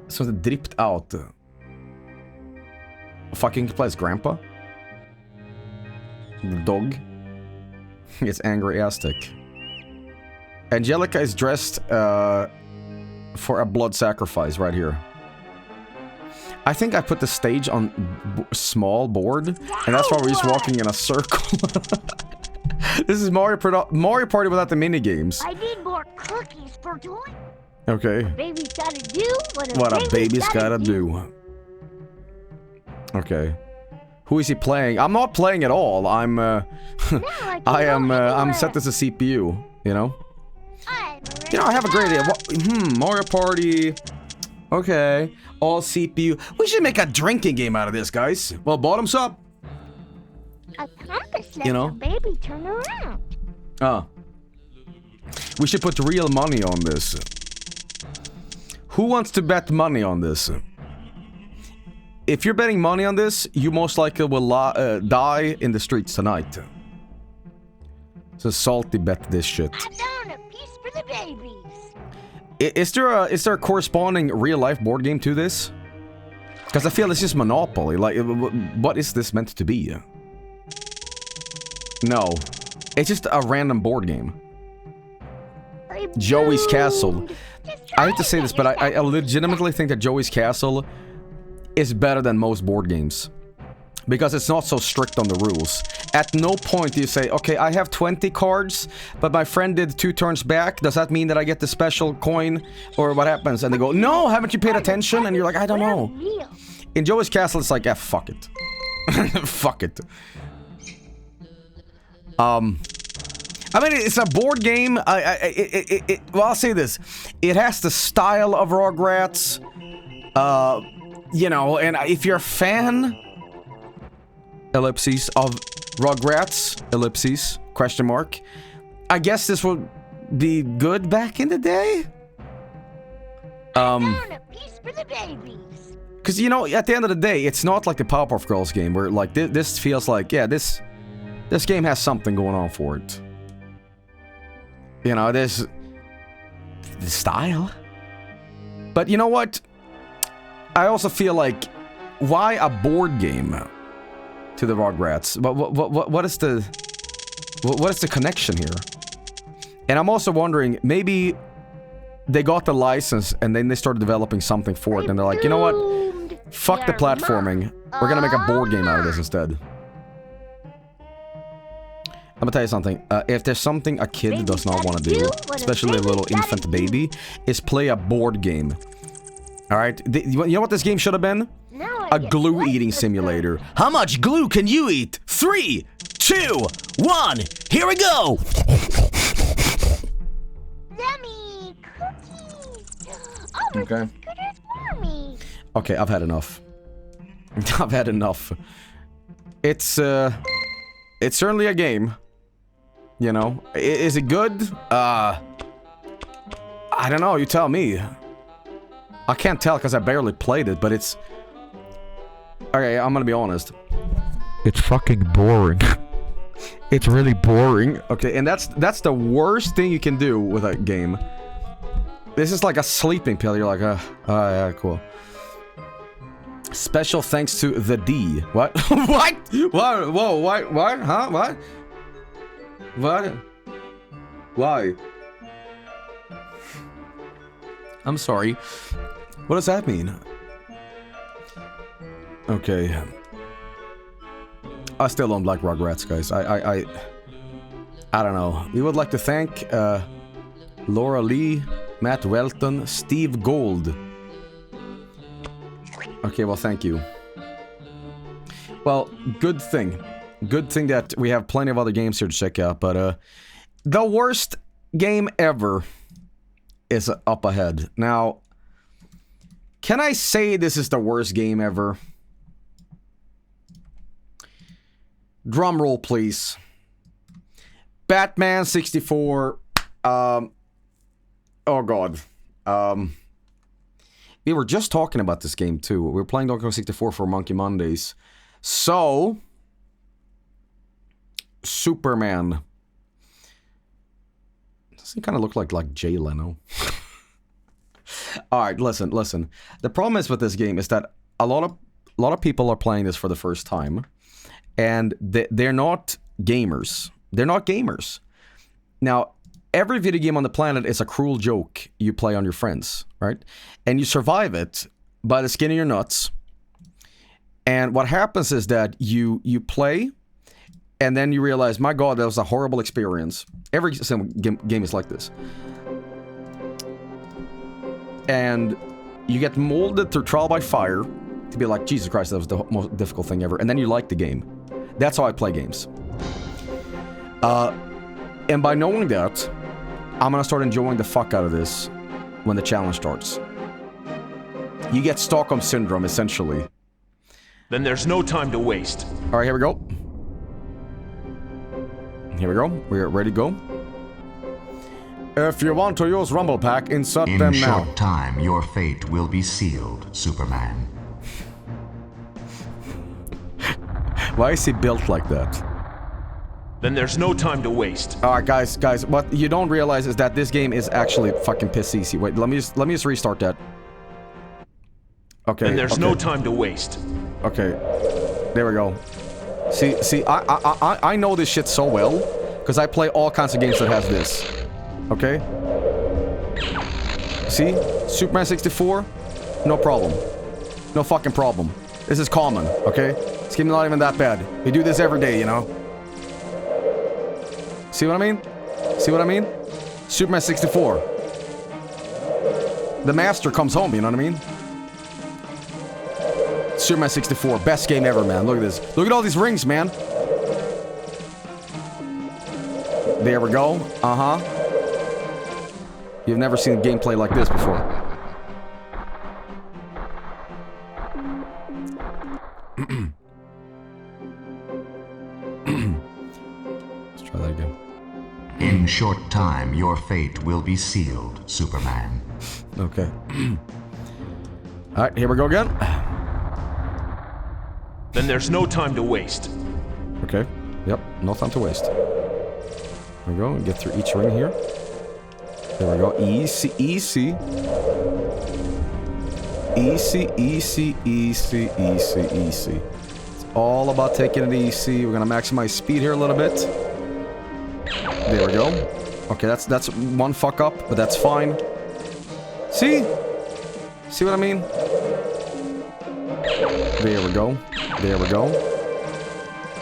So det dripped out. Fucking plays Grandpa? The dog? It's angry Aztec. Angelica is dressed for a blood sacrifice right here. I think I put the stage on small board, and that's why we're just walking in a circle. This is Mario Party without the mini games. I need more cookies for toy. Okay. Baby's gotta do What a baby's gotta do. Okay. Who is he playing? I'm not playing at all. I'm I'm set as a CPU, you know? You know, I have a great idea. Mario Party. Okay. All CPU. We should make a drinking game out of this, guys. Well, bottoms up. A compass lets You know? a baby turn around. We should put real money on this. Who wants to bet money on this? If you're betting money on this, you most likely will die in the streets tonight. So salty bet this shit. I found a piece for the babies. Is there a corresponding real life board game to this? Because I feel it's just Monopoly. Like, what is this meant to be? No, it's just a random board game. Joey's Castle. I hate to say this, but I legitimately think that Joey's Castle is better than most board games. Because it's not so strict on the rules. At no point do you say, okay, I have 20 cards, but my friend did 2 turns back. Does that mean that I get the special coin? Or what happens? And they go, no, haven't you paid attention? And you're like, I don't know. In Joey's Castle, it's like, fuck it. Fuck it. I mean, it's a board game. Well, I'll say this. It has the style of Rugrats. You know, and if you're a fan... ellipses of Rugrats, ellipses, question mark. I guess this would be good back in the day? Because, you know, at the end of the day, it's not like the Powerpuff Girls game where, like, this feels like, yeah, this game has something going on for it. You know, there's the style. But you know what? I also feel like, why a board game to the Rugrats? What is the connection here? And I'm also wondering, maybe they got the license and then they started developing something for it, and they're like, you know what? Fuck the platforming. We're gonna make a board game out of this instead. I'm gonna tell you something. If there's something a kid does not want to do, especially a little infant baby, is play a board game. Alright? You know what this game should have been? A glue eating simulator. How much glue can you eat? 3, 2, 1, here we go! Yummy cookies. Oh, Okay. good as mommy. Okay, I've had enough. I've had enough. It's certainly a game. You know? Is it good? I don't know, you tell me. I can't tell because I barely played it, but it's... Okay, I'm gonna be honest. It's fucking boring. It's really boring. Okay, and that's the worst thing you can do with a game. This is like a sleeping pill. You're like, yeah, cool. Special thanks to the D. What? What? What? Whoa, what? Huh? What? What? Why? I'm sorry. What does that mean? Okay. I still don't like Rugrats, guys. I don't know. We would like to thank Laura Lee, Matt Welton, Steve Gold. Okay, well, thank you. Well, good thing. Good thing that we have plenty of other games here to check out, but the worst game ever is up ahead. Now, can I say this is the worst game ever? Drum roll, please. Batman 64. Oh god. We were just talking about this game too. We were playing Donkey Kong 64 for Monkey Mondays. So, Superman. Doesn't he kind of look like Jay Leno? All right, listen. The problem is with this game is that a lot of people are playing this for the first time, and they're not gamers. They're not gamers. Now, every video game on the planet is a cruel joke you play on your friends, right? And you survive it by the skin of your nuts. And what happens is that you play, and then you realize, my god, that was a horrible experience. Every game is like this. And you get molded through trial by fire to be like, Jesus Christ, that was the most difficult thing ever. And then you like the game. That's how I play games. And by knowing that, I'm gonna start enjoying the fuck out of this when the challenge starts. You get Stockholm Syndrome, essentially. Then there's no time to waste. Alright, here we go. Here we go. We're ready to go. If you want to use Rumble Pack, insert them now. In short time, your fate will be sealed, Superman. Why is he built like that? Then there's no time to waste. Alright, guys, what you don't realize is that this game is actually fucking piss easy. Wait, let me just restart that. Okay. Then there's no time to waste. Okay. There we go. See, I know this shit so well, because I play all kinds of games that has this. Okay? See? Superman 64? No problem. No fucking problem. This is common, okay? This game is not even that bad. We do this every day, you know? See what I mean? See what I mean? Superman 64. The master comes home, you know what I mean? Superman 64, best game ever, man. Look at this. Look at all these rings, man. There we go. Uh-huh. You've never seen gameplay like this before. Let's try that again. In short time, your fate will be sealed, Superman. Okay. Alright, here we go again. Then there's no time to waste. Okay. Yep, no time to waste. There we go, and get through each ring here. There we go. Easy, easy. Easy, easy, easy, easy, easy. It's all about taking it easy. We're gonna maximize speed here a little bit. There we go. Okay, that's one fuck up, but that's fine. See? See what I mean? There we go. There we go.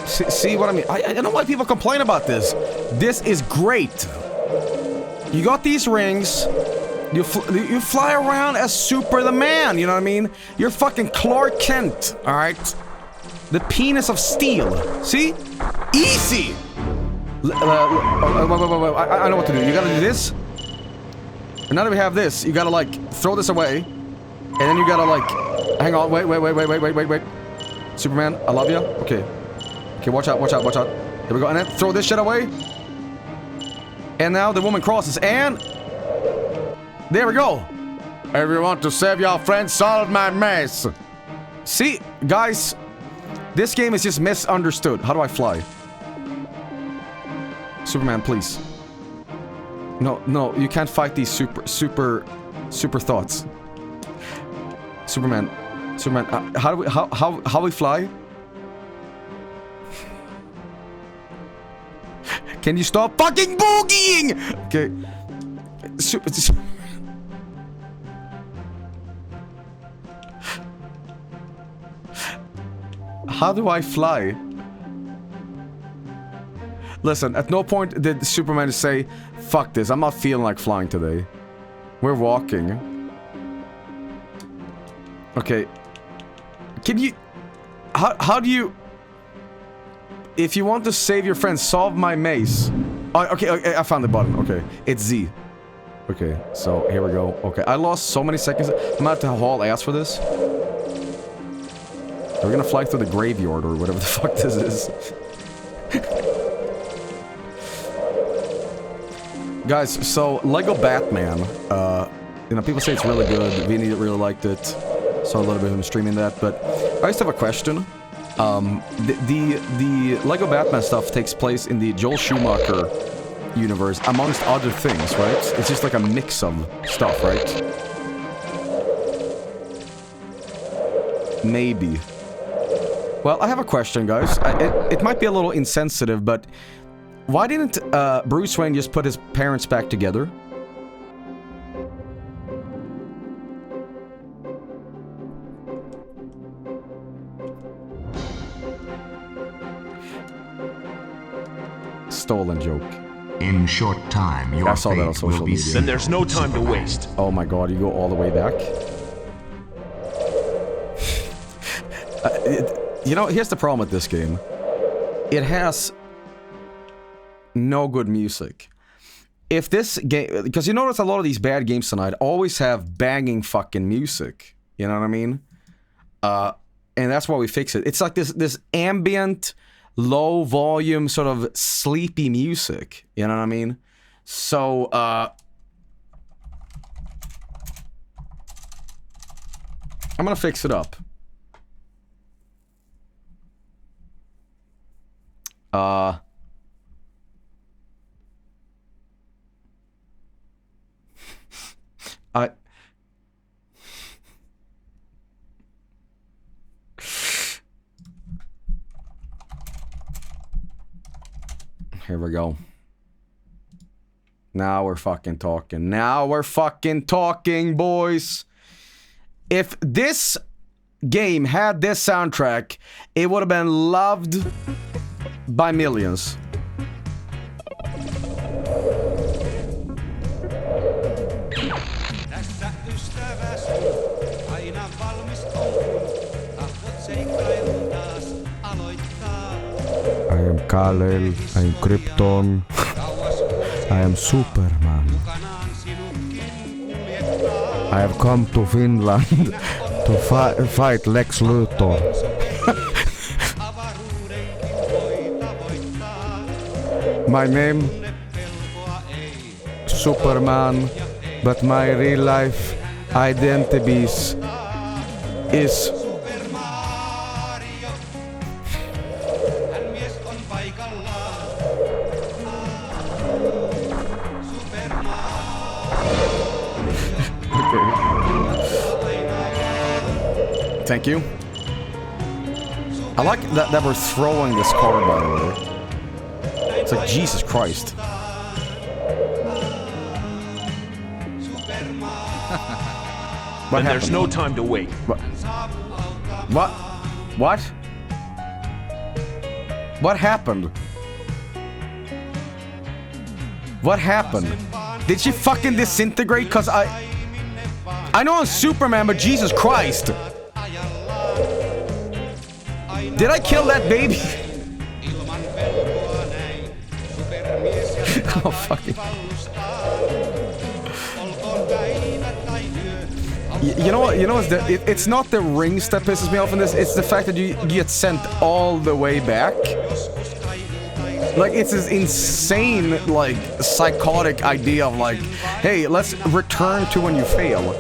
See what I mean? I don't know why people complain about this. This is great. You got these rings. You fly around as Super the Man, you know what I mean? You're fucking Clark Kent, alright? The penis of steel. See? Easy! Wait, I know what to do. You gotta do this. And now that we have this, you gotta, like, throw this away. And then you gotta, like... Hang on, wait. Superman, I love you. Okay. Okay, watch out. Here we go. And then throw this shit away. And now the woman crosses. And... there we go. If you want to save your friends, solve my mess. See, guys, this game is just misunderstood. How do I fly? Superman, please. No, you can't fight these super thoughts. Superman, how we fly? Can you stop fucking boogieing? Okay. How do I fly? Listen, at no point did Superman say, fuck this, I'm not feeling like flying today. We're walking. Okay. Can you... How do you... If you want to save your friends, solve my maze. Oh, okay, I found the button. Okay, it's Z. Okay, so here we go. Okay, I lost so many seconds. I'm gonna have to haul ass for this. We're gonna fly through the graveyard or whatever the fuck this is. Guys, so Lego Batman, you know, people say it's really good. Vinny really liked it. Saw a little bit of him streaming that, but I just have a question. The Lego Batman stuff takes place in the Joel Schumacher universe, amongst other things, right? It's just like a mix of stuff, right? Maybe. Well, I have a question, guys. It might be a little insensitive, but Why didn't Bruce Wayne just put his parents back together? Stolen joke. In short time, your I saw that on fate will social be media. sealed. Then there's no time to waste. Oh my god, you go all the way back? You know, here's the problem with this game. It has no good music. If this game... Because you notice a lot of these bad games tonight always have banging fucking music. You know what I mean? And that's why we fix it. It's like this ambient, low volume, sort of sleepy music. You know what I mean? So, I'm gonna fix it up. Here we go. Now we're fucking talking. Now we're fucking talking, boys. If this game had this soundtrack, it would have been loved by millions. I am Kal-El, I am Krypton, I am Superman. I have come to Finland to fight Lex Luthor. My name, Superman, but my real life identity is Thank you. I like that we're throwing this card, by the way. It's like, Jesus Christ. Then there's no time to wait. What? What? What happened? What happened? Did she fucking disintegrate? Cause I know I'm Superman, but Jesus Christ. Did I kill that baby? Oh, fucking. You know what? You know what's it's not the rings that pisses me off in this. It's the fact that you get sent all the way back. Like, it's this insane, like, psychotic idea of like, hey, let's return to when you fail.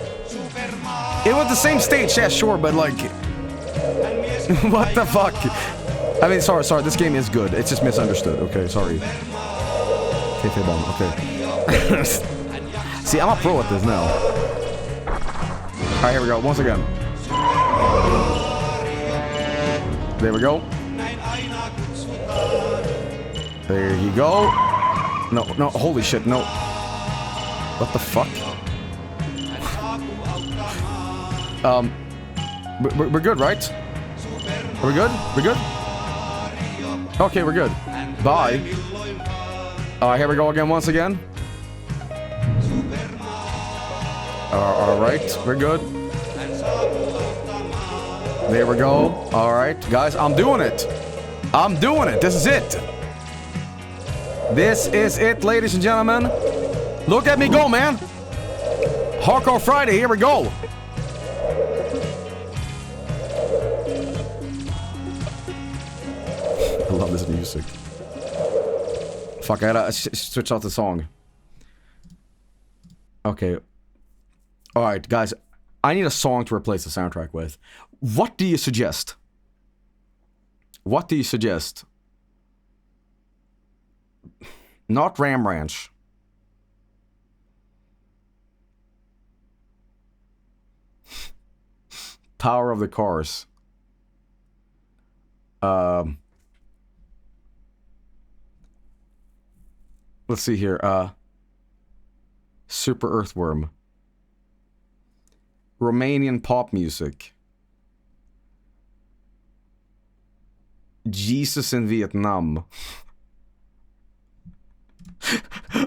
It was the same stage, yeah, sure, but like, what the fuck? I mean, sorry, this game is good. It's just misunderstood. Okay, sorry. KK bomb. Okay. See, I'm a pro at this now. All right, here we go. Once again. There we go. There you go. No, holy shit, no. What the fuck? We're good, right? Are we good? We're good? Okay, we're good. Bye. Here we go again, once again. Alright, we're good. There we go. Alright, guys, I'm doing it. I'm doing it. This is it. This is it, ladies and gentlemen. Look at me go, man. Hardcore Friday, here we go. I love this music. Fuck, I gotta switch out the song. Okay. Alright, guys. I need a song to replace the soundtrack with. What do you suggest? What do you suggest? Not Ram Ranch. Power of the Cars. Let's see here. Super Earthworm. Romanian pop music. Jesus in Vietnam.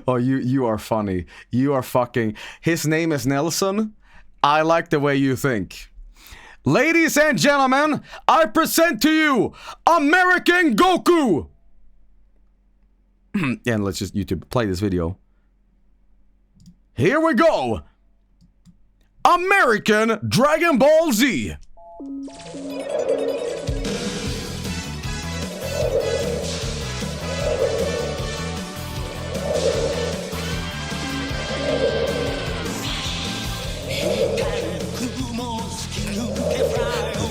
Oh, you are funny. You are fucking... His name is Nelson. I like the way you think. Ladies and gentlemen, I present to you American Goku! And let's just YouTube play this video. Here we go! American Dragon Ball Z!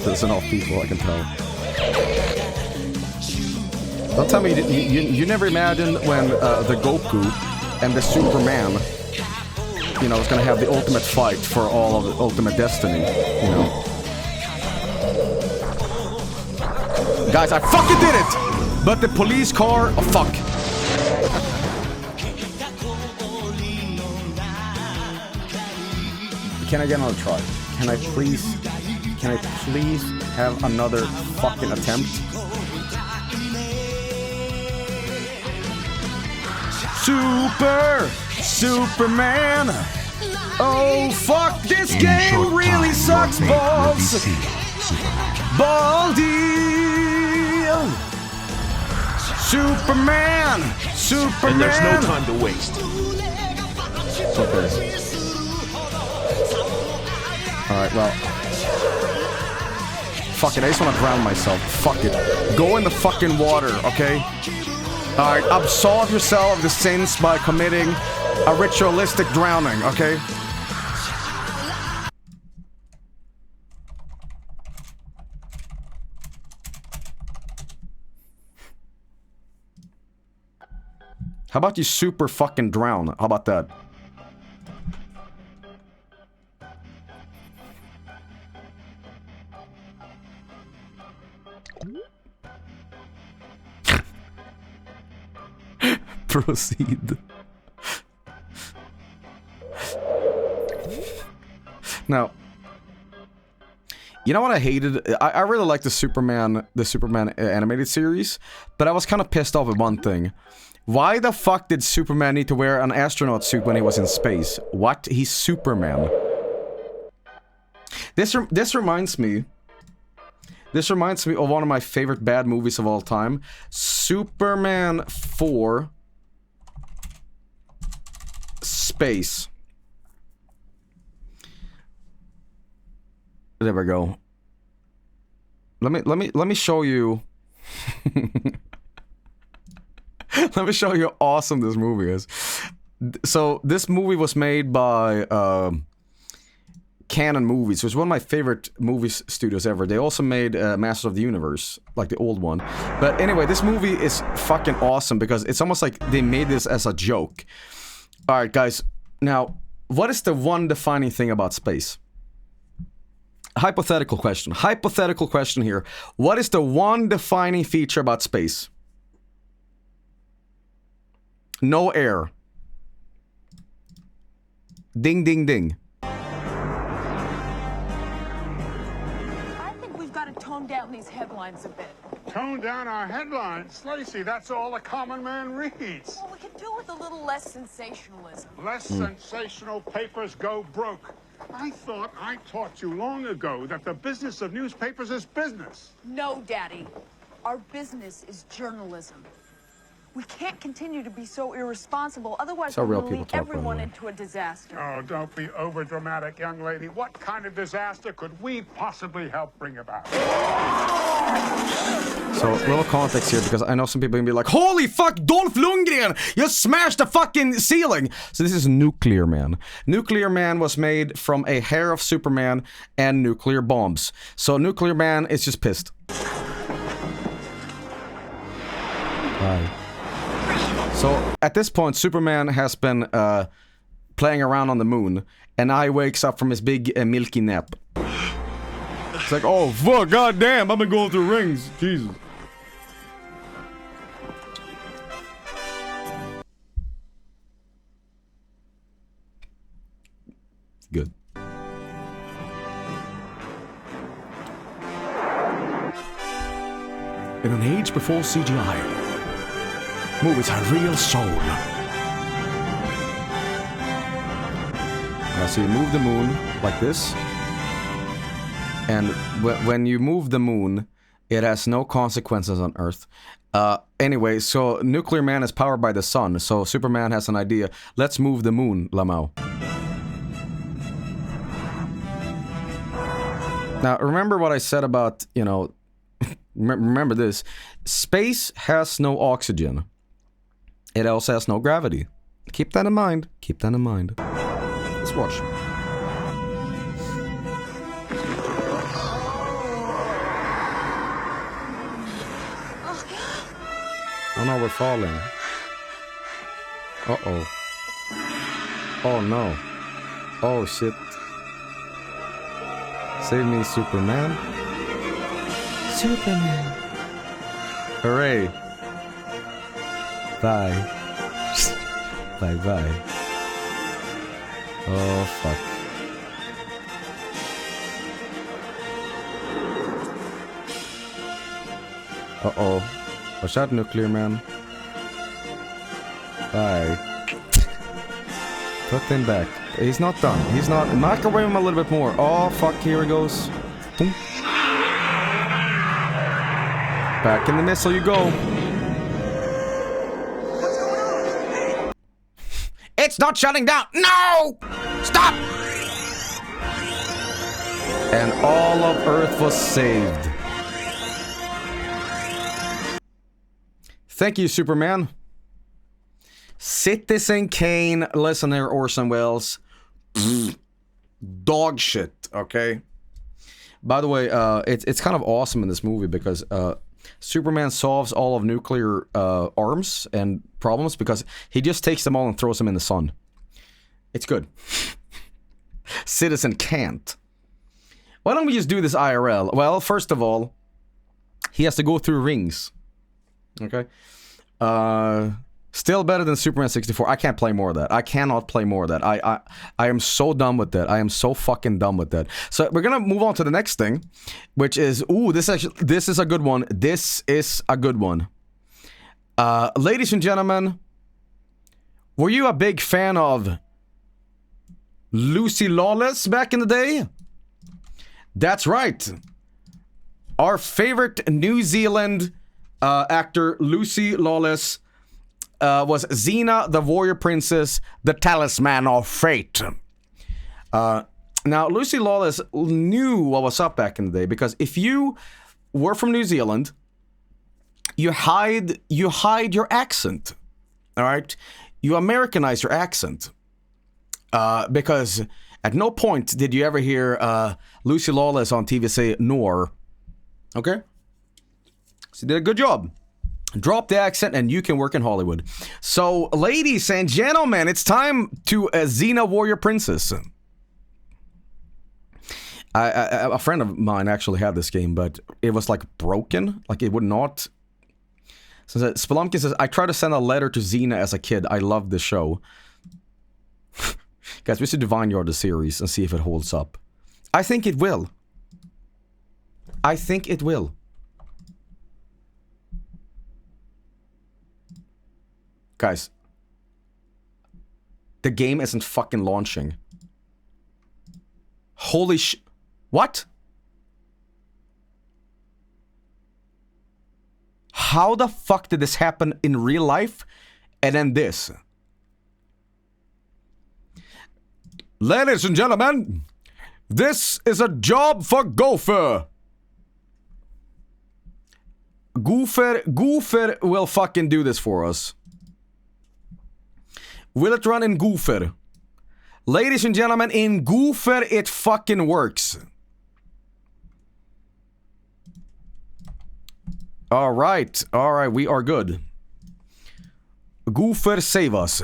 There's enough people, I can tell. Don't tell me you never imagined when the Goku and the Superman, you know, was gonna have the ultimate fight for all of the ultimate destiny, you know. Guys, I fucking did it! But the police car, oh fuck. Can I get another try? Can I please have another fucking attempt? Superman! Oh fuck, this game really sucks balls! Baldy! Superman! And there's no time to waste. Okay. Alright, well. Fuck it, I just wanna drown myself. Fuck it. Go in the fucking water, okay? Alright, absolve yourself of the sins by committing a ritualistic drowning, okay? How about you super fucking drown? How about that? Proceed. Now, you know what I hated? I really liked the Superman animated series, but I was kind of pissed off with one thing. Why the fuck did Superman need to wear an astronaut suit when he was in space? What? He's Superman. This reminds me of one of my favorite bad movies of all time, Superman 4 Space. There we go. Let me show you. Let me show you how awesome this movie is. So this movie was made by Canon Movies, which is one of my favorite movie studios ever. They also made Masters of the Universe, like the old one. But anyway, this movie is fucking awesome because it's almost like they made this as a joke. Alright, guys. Now, what is the one defining thing about space? Hypothetical question. Hypothetical question here. What is the one defining feature about space? No air. Ding, ding, ding. I think we've got to tone down these headlines a bit. Tone down our headlines? Lacey, that's all a common man reads. Well, we could do with a little less sensationalism. Less sensational papers go broke. I thought I taught you long ago that the business of newspapers is business. No, Daddy. Our business is journalism. We can't continue to be so irresponsible, otherwise we'll lead everyone into a disaster. Oh, don't be overdramatic, young lady. What kind of disaster could we possibly help bring about? So, little context here, because I know some people are gonna be like, holy fuck, Dolph Lundgren! You smashed the fucking ceiling! So this is Nuclear Man. Nuclear Man was made from a hair of Superman and nuclear bombs. So Nuclear Man is just pissed. Bye. So, at this point, Superman has been playing around on the moon, and now he wakes up from his big milky nap. It's like, oh, fuck, goddamn, I've been going through rings. Jesus. Good. In an age before CGI, movies had real soul. So you move the moon like this, and when you move the moon, it has no consequences on Earth. Anyway, so Nuclear Man is powered by the sun, so Superman has an idea. Let's move the moon, Lamau. Now, remember what I said about, you know, remember this. Space has no oxygen. It also has no gravity. Keep that in mind. Keep that in mind. Let's watch. Oh no, we're falling. Uh-oh. Oh no. Oh shit. Save me, Superman. Superman. Hooray. Bye. Bye-bye. Oh, fuck. Uh-oh. Watch out, Nuclear Man. Bye. Put him back. He's not done. He's not. Microwave him a little bit more. Oh, fuck. Here he goes. Boom. Back in the missile you go. It's not shutting down. No! Stop! And all of Earth was saved. Thank you, Superman. Citizen Kane, listen here, Orson Welles. Dog shit, okay? By the way, it's kind of awesome in this movie because Superman solves all of nuclear arms and problems because he just takes them all and throws them in the sun. It's good. Citizen can't. Why don't we just do this IRL? Well, first of all, he has to go through rings. Okay? Still better than Superman 64. I can't play more of that. I cannot play more of that. I am so done with that. I am so fucking done with that. So we're gonna move on to the next thing, which is this is a good one. This is a good one. Ladies and gentlemen, were you a big fan of Lucy Lawless back in the day? That's right. Our favorite New Zealand actor, Lucy Lawless, was Xena, the Warrior Princess, the Talisman of Fate. Now, Lucy Lawless knew what was up back in the day, because if you were from New Zealand, you hide your accent, all right? You Americanize your accent, because at no point did you ever hear Lucy Lawless on TV say "nor." Okay? She did a good job. Drop the accent and you can work in Hollywood. So, ladies and gentlemen, it's time to Xena Warrior Princess. A friend of mine actually had this game, but it was like broken. Like it would not. So Spelunky says, I tried to send a letter to Xena as a kid. I love this show. Guys, we should Vineyard the series and see if it holds up. I think it will. I think it will. Guys, the game isn't fucking launching. Holy sh... What? How the fuck did this happen in real life? And then this. Ladies and gentlemen, this is a job for Gopher. Gopher will fucking do this for us. Will it run in Gopher? Ladies and gentlemen, in Gopher it fucking works. Alright, we are good. Gopher, save us.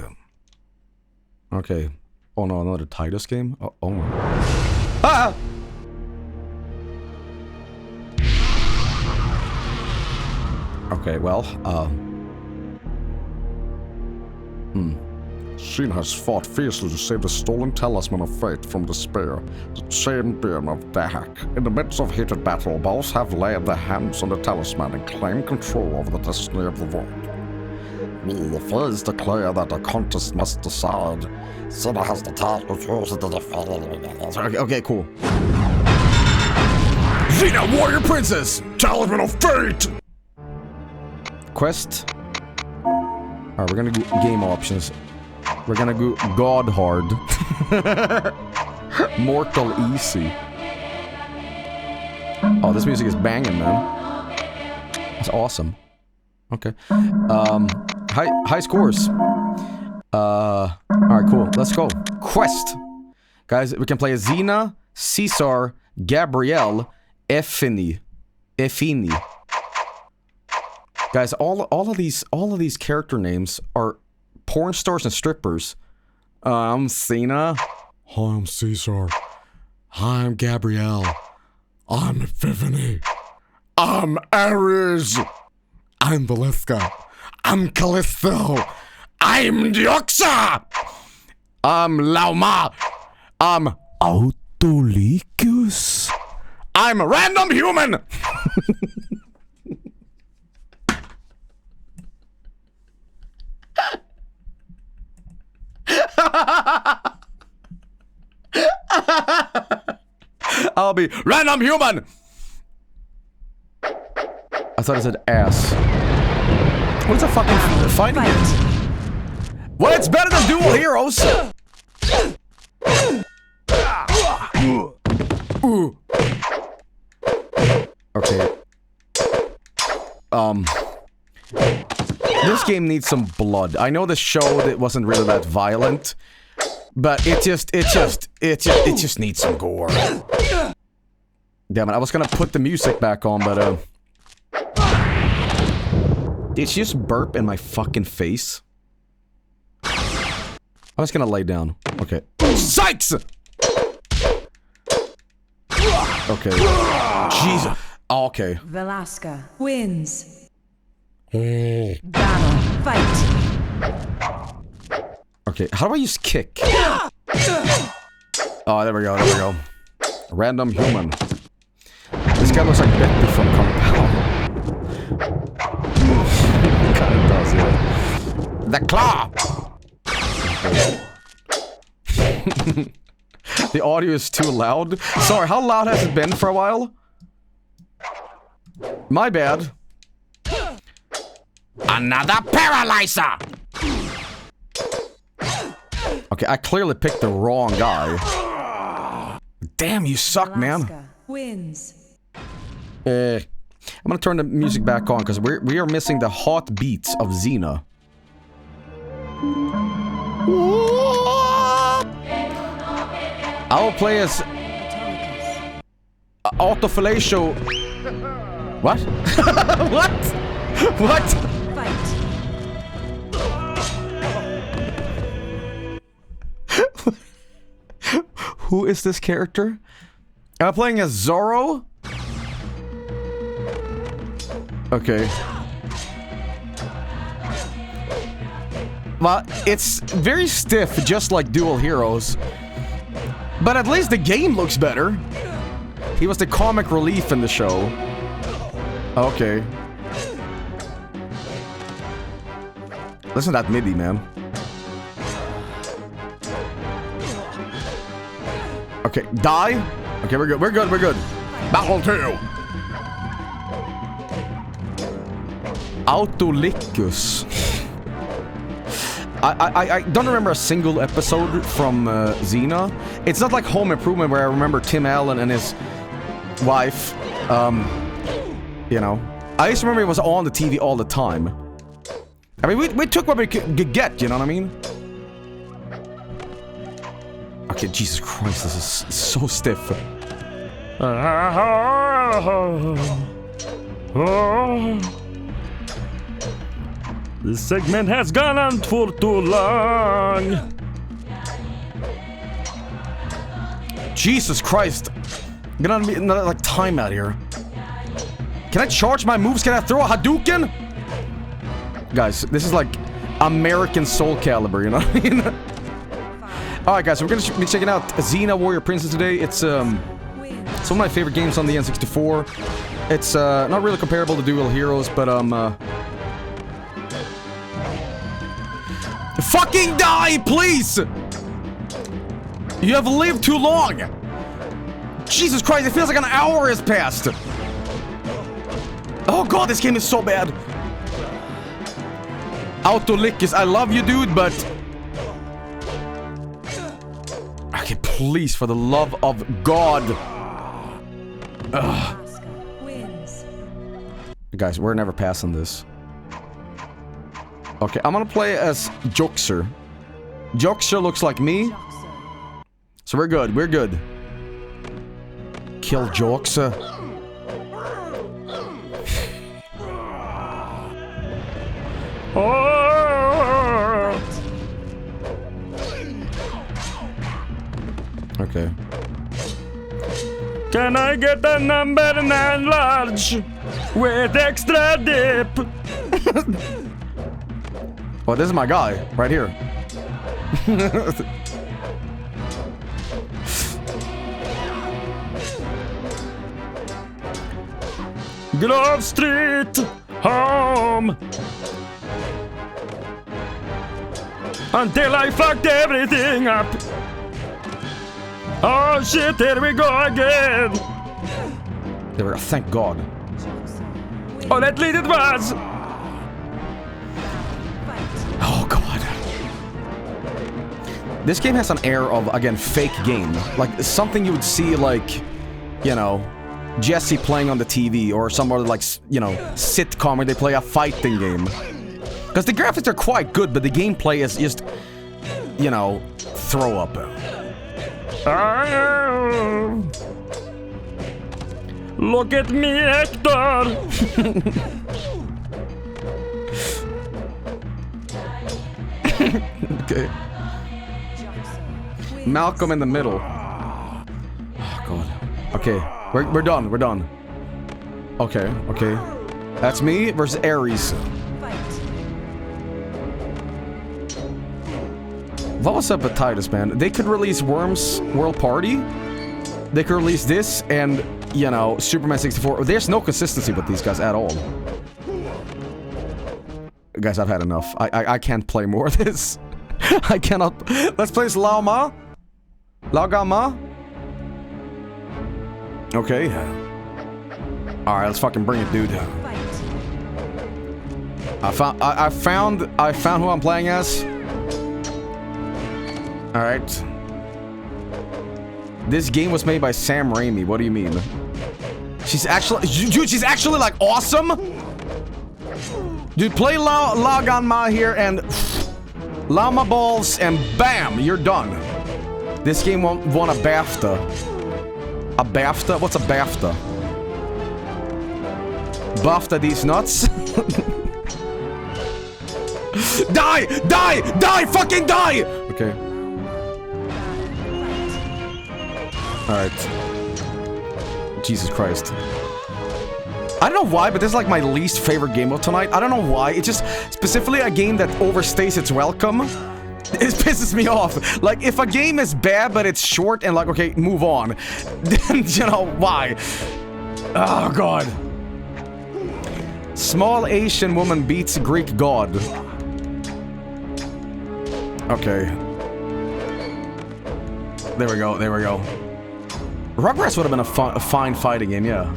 Okay. Oh no, another Titus game? Oh my. Ah! Okay, well, Xena has fought fiercely to save the stolen talisman of fate from despair, the champion of Dahak. In the midst of heated battle, both have laid their hands on the talisman and claimed control over the destiny of the world. The phrase declare that the contest must decide. Xena has the task to choose the defeated. Okay, cool. Xena, warrior princess! Talisman of fate! Quest. Alright, we're gonna do game options. We're gonna go God hard. Mortal easy. Oh, this music is banging, man. That's awesome. Okay. High scores. Alright, cool. Let's go. Quest. Guys, we can play as Xena, Caesar, Gabrielle, Effini. Guys, all of these character names are porn stars and strippers. I'm Xena. Hi, I'm Caesar. Hi, I'm Gabrielle. I'm Epiphany. I'm Ares. I'm Valeska. I'm Callisto. I'm Dioxa. I'm Lauma. I'm Autolycus. I'm a random human. I'll be random human. I thought it said ass. What's a fucking fighting game? Well, it's better than Dual Heroes. Okay. This game needs some blood. I know the show that wasn't really that violent, but it just needs some gore. Damn it! I was gonna put the music back on, but did she just burp in my fucking face? I'm just gonna lay down. Okay. Sykes! Okay. Jesus. Oh, okay. Valeska wins. Hey. Battle. Fight. Okay, how do I use kick? Oh, there we go, there we go. Random human. This guy looks like Betty from Compound. Kinda does, yeah. The claw! The audio is too loud. Sorry, how loud has it been for a while? My bad. Another paralyzer! Okay, I clearly picked the wrong guy. Damn, you suck, man. Wins. I'm gonna turn the music back on because we are missing the hot beats of Xena. I will play as Autofellatio. What? What? What? Who is this character? Am I playing as Zorro? Okay. Well, it's very stiff, just like Dual Heroes. But at least the game looks better. He was the comic relief in the show. Okay. Listen to that MIDI, man. Okay, die. Okay, we're good. We're good. We're good. Battle 2. Autolycus. I don't remember a single episode from Xena. It's not like Home Improvement where I remember Tim Allen and his wife. You know. I used to remember it was on the TV all the time. I mean, we took what we could get, you know what I mean? Okay, Jesus Christ, this is so stiff. This segment has gone on for too long. Jesus Christ. I'm gonna be another like timeout here. Can I charge my moves? Can I throw a Hadouken? Guys, this is like American Soul Calibur, you know what I mean? Alright guys, so we're gonna be checking out Xena Warrior Princess today. It's one of my favorite games on the N64. It's not really comparable to Dual Heroes, but fucking die, please! You have lived too long! Jesus Christ, it feels like an hour has passed! Oh god, this game is so bad! Autolickus, I love you, dude, but... Okay, please, for the love of God! Ugh. Guys, we're never passing this. Okay, I'm gonna play as Joxer. Joxer looks like me. So we're good, we're good. Kill Joxer. Okay. Can I get a number 9 large with extra dip? Well, this is my guy, right here. Grove Street, home. Until I fucked everything up. Oh shit, here we go again. There we go, thank God. Oh, that lead it was. Oh God. This game has an air of, again, fake game. Like, something you would see, like, you know, Jesse playing on the TV, or some other, like, you know, sitcom where they play a fighting game. Because the graphics are quite good, but the gameplay is just, you know, throw up. Look at me, Hector! Okay. Malcolm in the middle. Oh God. Okay, we're done. We're done. Okay, okay. That's me versus Ares. What was up with Titus, man? They could release Worms World Party. They could release this and, you know, Superman 64. There's no consistency with these guys at all. Guys, I've had enough. I can't play more of this. I cannot. Let's play this Laoma. Laogama. Okay. Alright, let's fucking bring it, dude. I found who I'm playing as. Alright. This game was made by Sam Raimi. What do you mean? She's actually... Dude, she's actually, like, awesome? Dude, play Laganma here and... Llama balls and BAM! You're done. This game won a BAFTA. A BAFTA? What's a BAFTA? BAFTA these nuts? Die! Die! Die! Fucking die! Okay. Alright. Jesus Christ. I don't know why, but this is like my least favorite game of tonight. I don't know why. It's just specifically a game that overstays its welcome. It pisses me off. Like, if a game is bad, but it's short and like, okay, move on. Then, you know, why? Oh, God. Small Asian woman beats Greek god. Okay. There we go, there we go. Rugrats would have been a fine fighting game, yeah.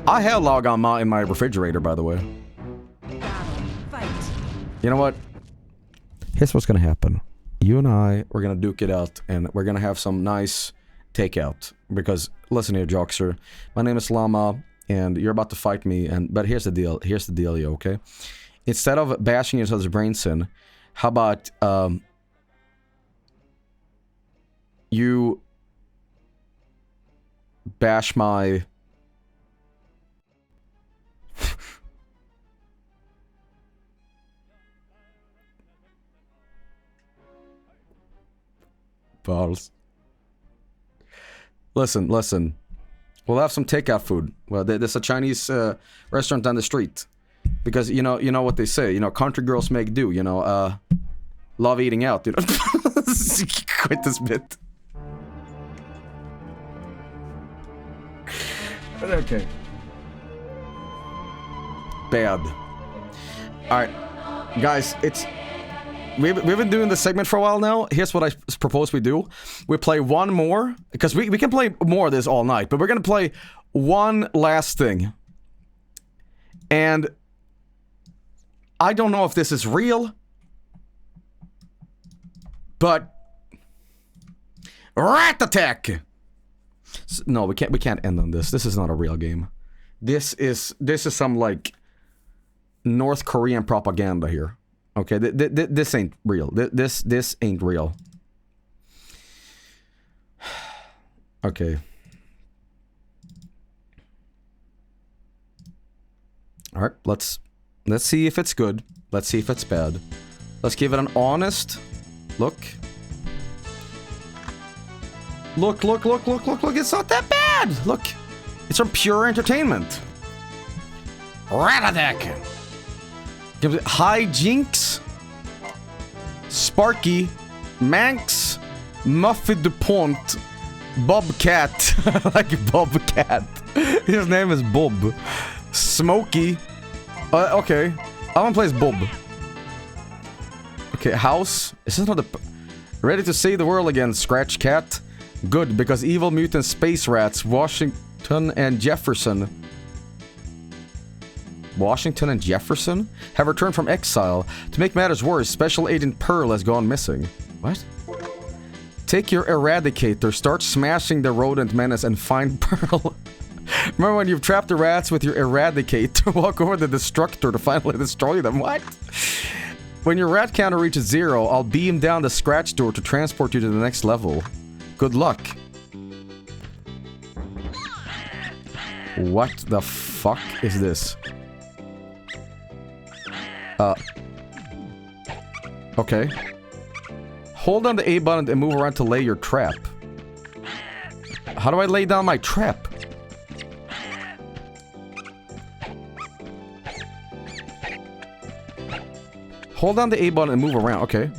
I had Laganma in my refrigerator, by the way. You know what? Here's what's gonna happen. You and I, we're gonna duke it out, and we're gonna have some nice takeout. Because, listen here, Joxer. My name is Llama, and you're about to fight me, but here's the deal. Here's the dealio, okay? Instead of bashing each other's brains in, how about, you bash my... balls. Listen, listen. We'll have some takeout food. Well, there's a Chinese restaurant down the street. Because, you know what they say, you know, country girls make do, you know, love eating out, you know. Quit this bit. Okay. Bad. Alright. Guys, we've been doing this segment for a while now. Here's what I propose we do. We play one more, because we can play more of this all night, but we're gonna play one last thing. And I don't know if this is real, but Rat Attack! No, we can't end on this. This is not a real game. This is some, like, North Korean propaganda here. Okay, this ain't real. This ain't real. Okay. Alright, let's see if it's good. Let's see if it's bad. Let's give it an honest look. Look, it's not that bad! Look, it's from Pure Entertainment. Rat Attack! Hijinks, Sparky, Manx, Muffy DuPont, Bobcat. I like Bobcat. His name is Bob. Smokey. Okay. I want to play as Bob. Okay, House. Is this not the... Ready to save the world again, Scratch Cat? Good, because evil mutant space rats, Washington and Jefferson have returned from exile. To make matters worse, Special Agent Pearl has gone missing. What? Take your Eradicator, start smashing the rodent menace, and find Pearl. Remember when you've trapped the rats with your Eradicator, walk over the Destructor to finally destroy them. What? When your rat counter reaches 0, I'll beam down the scratch door to transport you to the next level. Good luck. What the fuck is this? Okay. Hold down the A button and move around to lay your trap. How do I lay down my trap? Hold down the A button and move around. Okay.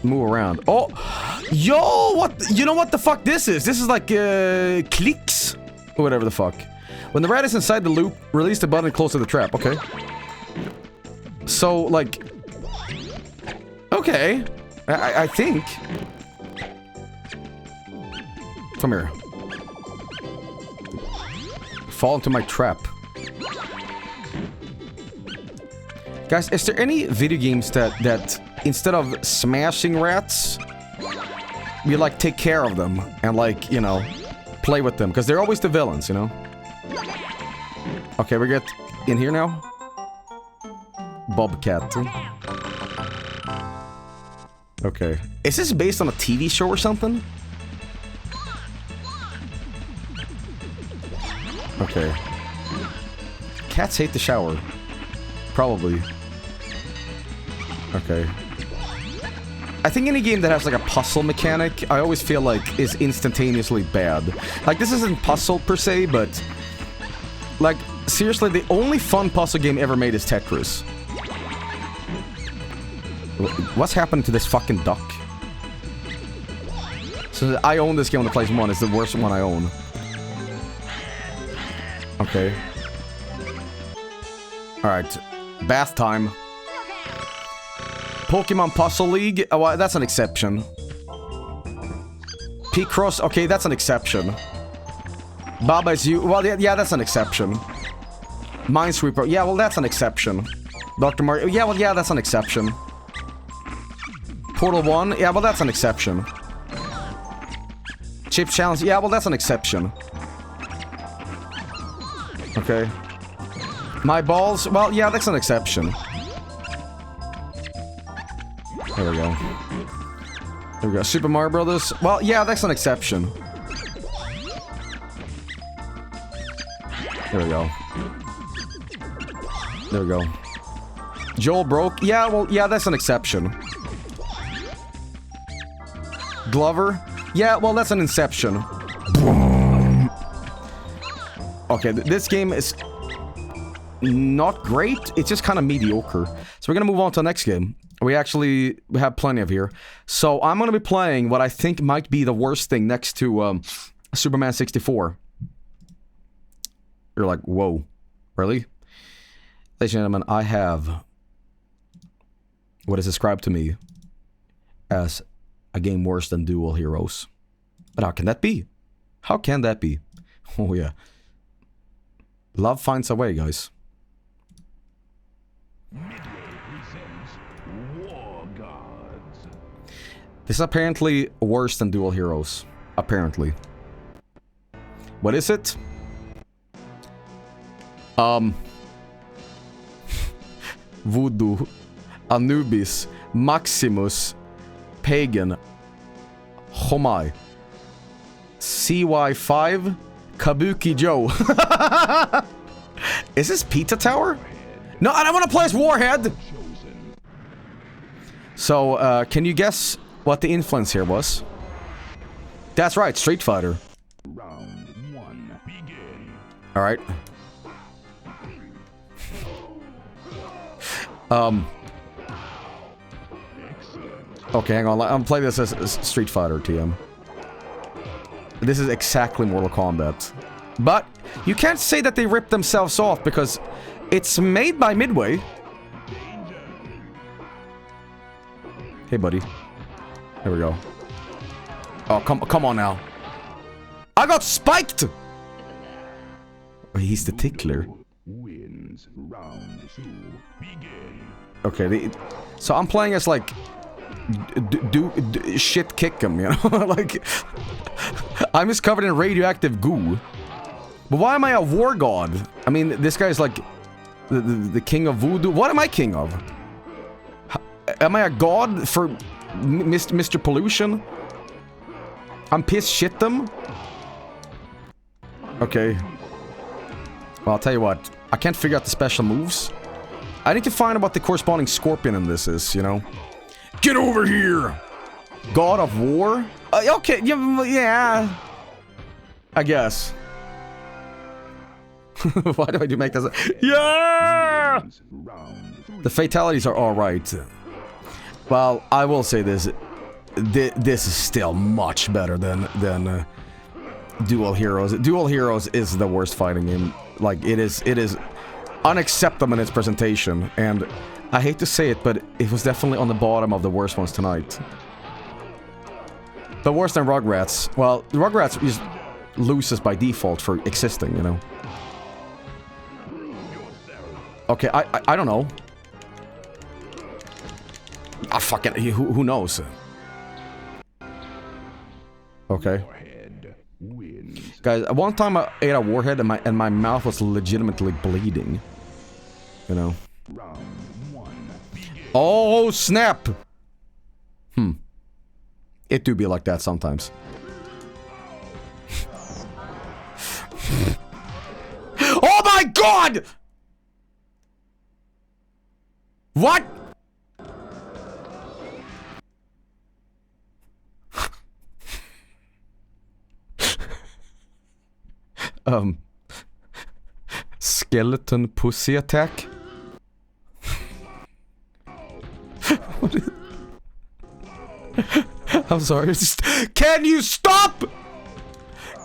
Move around. Oh! Yo! What? You know what the fuck this is? This is like, clicks? Or whatever the fuck. When the rat is inside the loop, release the button close to the trap. Okay. So, like... Okay. I think... Come here. Fall into my trap. Guys, is there any video games that instead of smashing rats, we, like, take care of them and, like, you know, play with them? Because they're always the villains, you know? Okay, we get in here now. Bobcat. Okay. Is this based on a TV show or something? Okay. Cats hate the shower. Probably. Okay. I think any game that has like a puzzle mechanic, I always feel like is instantaneously bad. Like, this isn't puzzle per se, but... Like, seriously, the only fun puzzle game ever made is Tetris. What's happened to this fucking duck? So I own this game on the PlayStation 1. It's the worst one I own. Okay. Alright. Bath time. Pokemon Puzzle League? Oh, well, that's an exception. P-Cross? Okay, that's an exception. Baba is you? Well, yeah, that's an exception. Minesweeper? Yeah, well, that's an exception. Dr. Mario? Yeah, well, yeah, that's an exception. Portal 1? Yeah, well, that's an exception. Chip Challenge? Yeah, well, that's an exception. Okay. My balls? Well, yeah, that's an exception. There we go. There we go. Super Mario Brothers? Well, yeah, that's an exception. There we go. There we go. Joel broke? Yeah, well, yeah, that's an exception. Glover? Yeah, well, that's an inception. Okay, this game is... not great. It's just kind of mediocre. So we're gonna move on to the next game. We have plenty of here. So I'm gonna be playing what I think might be the worst thing next to Superman 64. You're like, whoa, really? Ladies and gentlemen, I have what is described to me as a game worse than Dual Heroes. But how can that be? How can that be? Oh yeah. Love finds a way, guys. This is apparently worse than Dual Heroes. Apparently. What is it? Voodoo, Anubis, Maximus, Pagan, Homai, CY5, Kabuki Joe. Is this Pizza Tower? No, I don't want to play as Warhead! So, can you guess what the influence here was? That's right, Street Fighter. Round 1, begin. Alright. Okay, hang on. I'm playing this as Street Fighter, TM. This is exactly Mortal Kombat. But you can't say that they ripped themselves off because it's made by Midway. Hey, buddy. Here we go. Oh, come on now. I got spiked! Oh, he's the tickler. Wins round 2, begin. Okay, so I'm playing as like shit kick him, you know? Like I'm just covered in radioactive goo. But why am I a war god? I mean, this guy's like the king of voodoo. What am I king of? Am I a god for Mr. Pollution? I'm piss shit them? Okay. Well, I'll tell you what. I can't figure out the special moves. I need to find out what the corresponding scorpion in this is, you know? Get over here! God of War? Okay, yeah. I guess. Why do I make this? Yeah! The fatalities are alright. Well, I will say this. This is still much better than Dual Heroes. Dual Heroes is the worst fighting game. Like, it is unacceptable in its presentation, and I hate to say it, but it was definitely on the bottom of the worst ones tonight. But worse than Rugrats. Well, Rugrats just loses by default for existing, you know. Okay, I don't know. Ah, fucking, who knows? Okay. Guys, one time I ate a warhead and my mouth was legitimately bleeding. You know. Oh, snap! It do be like that sometimes. Oh my god! What? Skeleton pussy attack? I'm sorry. Can you stop?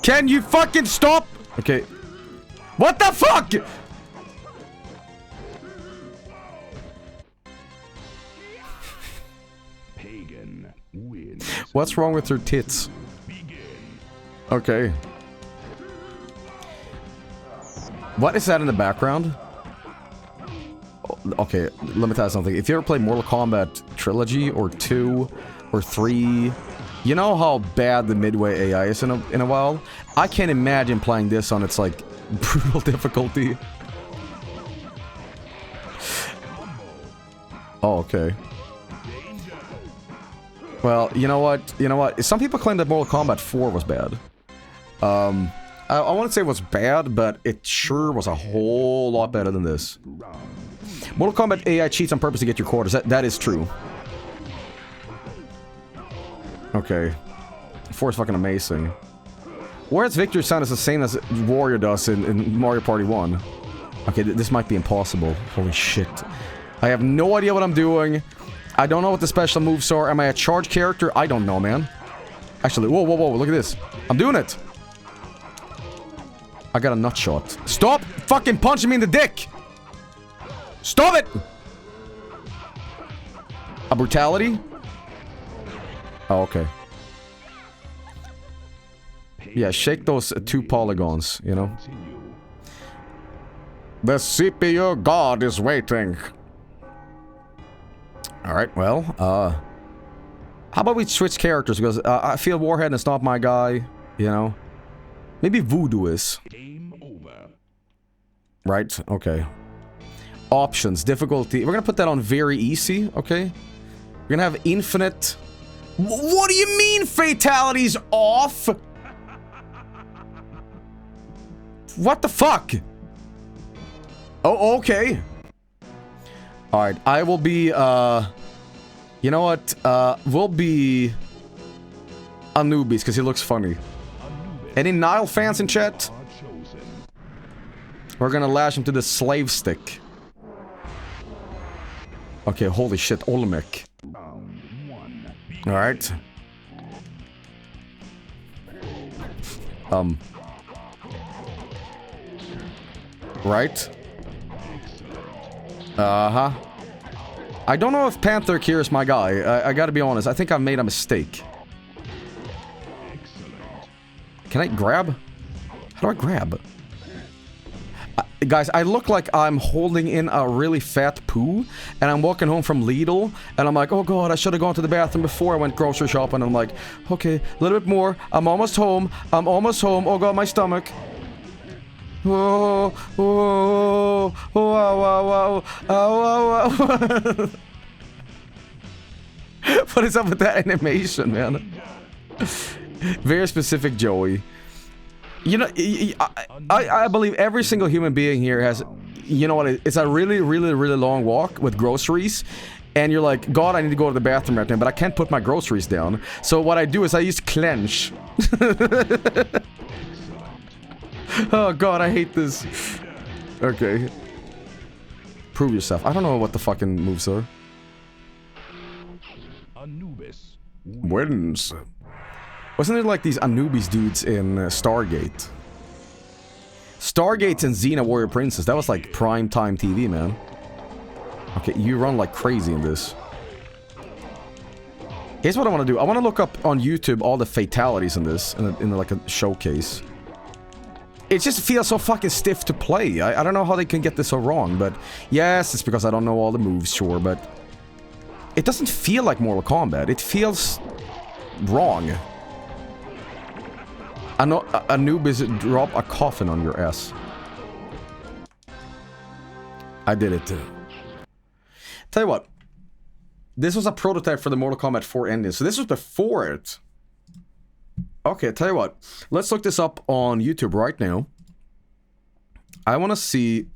Can you fucking stop? Okay. What the fuck? Pagan wins. What's wrong with her tits? Okay. What is that in the background? Okay, let me tell you something. If you ever played Mortal Kombat Trilogy or 2 or 3, you know how bad the Midway AI is in a while? I can't imagine playing this on its like brutal difficulty. Oh, okay. Well, you know what? You know what? Some people claim that Mortal Kombat 4 was bad. I wouldn't say it was bad, but it sure was a whole lot better than this. Mortal Kombat AI cheats on purpose to get your quarters. That is true. Okay. 4 is fucking amazing. Warhead's victory sound is the same as Warrior does in Mario Party 1. Okay, this might be impossible. Holy shit. I have no idea what I'm doing. I don't know what the special moves are. Am I a charge character? I don't know, man. Actually, whoa, whoa, whoa, look at this. I'm doing it. I got a nut shot. Stop fucking punching me in the dick! Stop it! A brutality? Oh, okay. Yeah, shake those 2 polygons, you know? The CPU god is waiting. Alright, well, how about we switch characters? Because I feel Warhead is not my guy, you know? Maybe Voodoo is. Game over. Right, okay. Options, difficulty. We're gonna put that on very easy, okay? We're gonna have infinite... What do you mean fatalities off? What the fuck? Oh, okay. Alright, I will be, you know what? We'll be Anubis, because he looks funny. Any Nile fans in chat? We're gonna lash him to the slave stick. Okay, holy shit, Olmec. Alright. Right? Uh-huh. I don't know if Panther Kier is my guy. I gotta be honest. I think I've made a mistake. Can I grab? How do I grab? Guys, I look like I'm holding in a really fat poo, and I'm walking home from Lidl, and I'm like, oh god, I should have gone to the bathroom before I went grocery shopping, and I'm like, okay, a little bit more, I'm almost home, oh god, my stomach. Oh, oh, oh, wow, wow, What is up with that animation, man? Very specific, Joey. You know, I believe every single human being here has, you know what, it's a really, really, really long walk with groceries. And you're like, God, I need to go to the bathroom right now, but I can't put my groceries down. So what I do is I use clench. Oh god, I hate this. Okay. Prove yourself. I don't know what the fucking moves are. Anubis wins. Wasn't there like these Anubis dudes in Stargate? Stargate and Xena Warrior Princess. That was like prime time TV, man. Okay, you run like crazy in this. Here's what I want to do. I want to look up on YouTube all the fatalities in this, in like a showcase. It just feels so fucking stiff to play. I don't know how they can get this so wrong, but yes, it's because I don't know all the moves, sure, but it doesn't feel like Mortal Kombat. It feels wrong. I know Anubis drop a coffin on your ass. I did it. Tell you what. This was a prototype for the Mortal Kombat 4 engine, so this was before it. Okay, tell you what. Let's look this up on YouTube right now. I want to see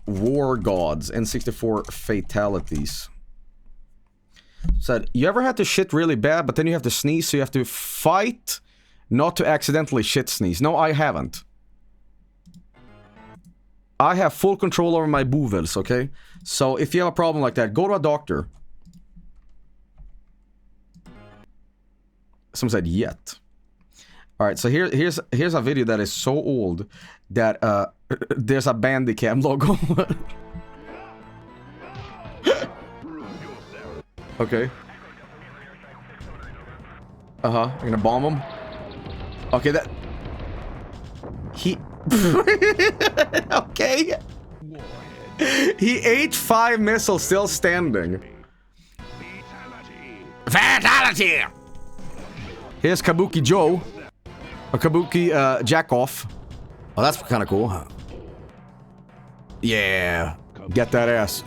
War Gods, N64 fatalities. Said, you ever had to shit really bad, but then you have to sneeze, so you have to fight not to accidentally shit sneeze? No, I haven't. I have full control over my boovels, okay? So if you have a problem like that, go to a doctor. Someone said yet. Alright, so here's a video that is so old that there's a Bandicam logo. Okay. Uh-huh. I'm gonna bomb him. Okay, that... He... Okay. He ate 5 missiles still standing. Fatality! Here's Kabuki Joe. Or Kabuki, Jackoff. Oh, that's kind of cool, huh? Yeah. Get that ass.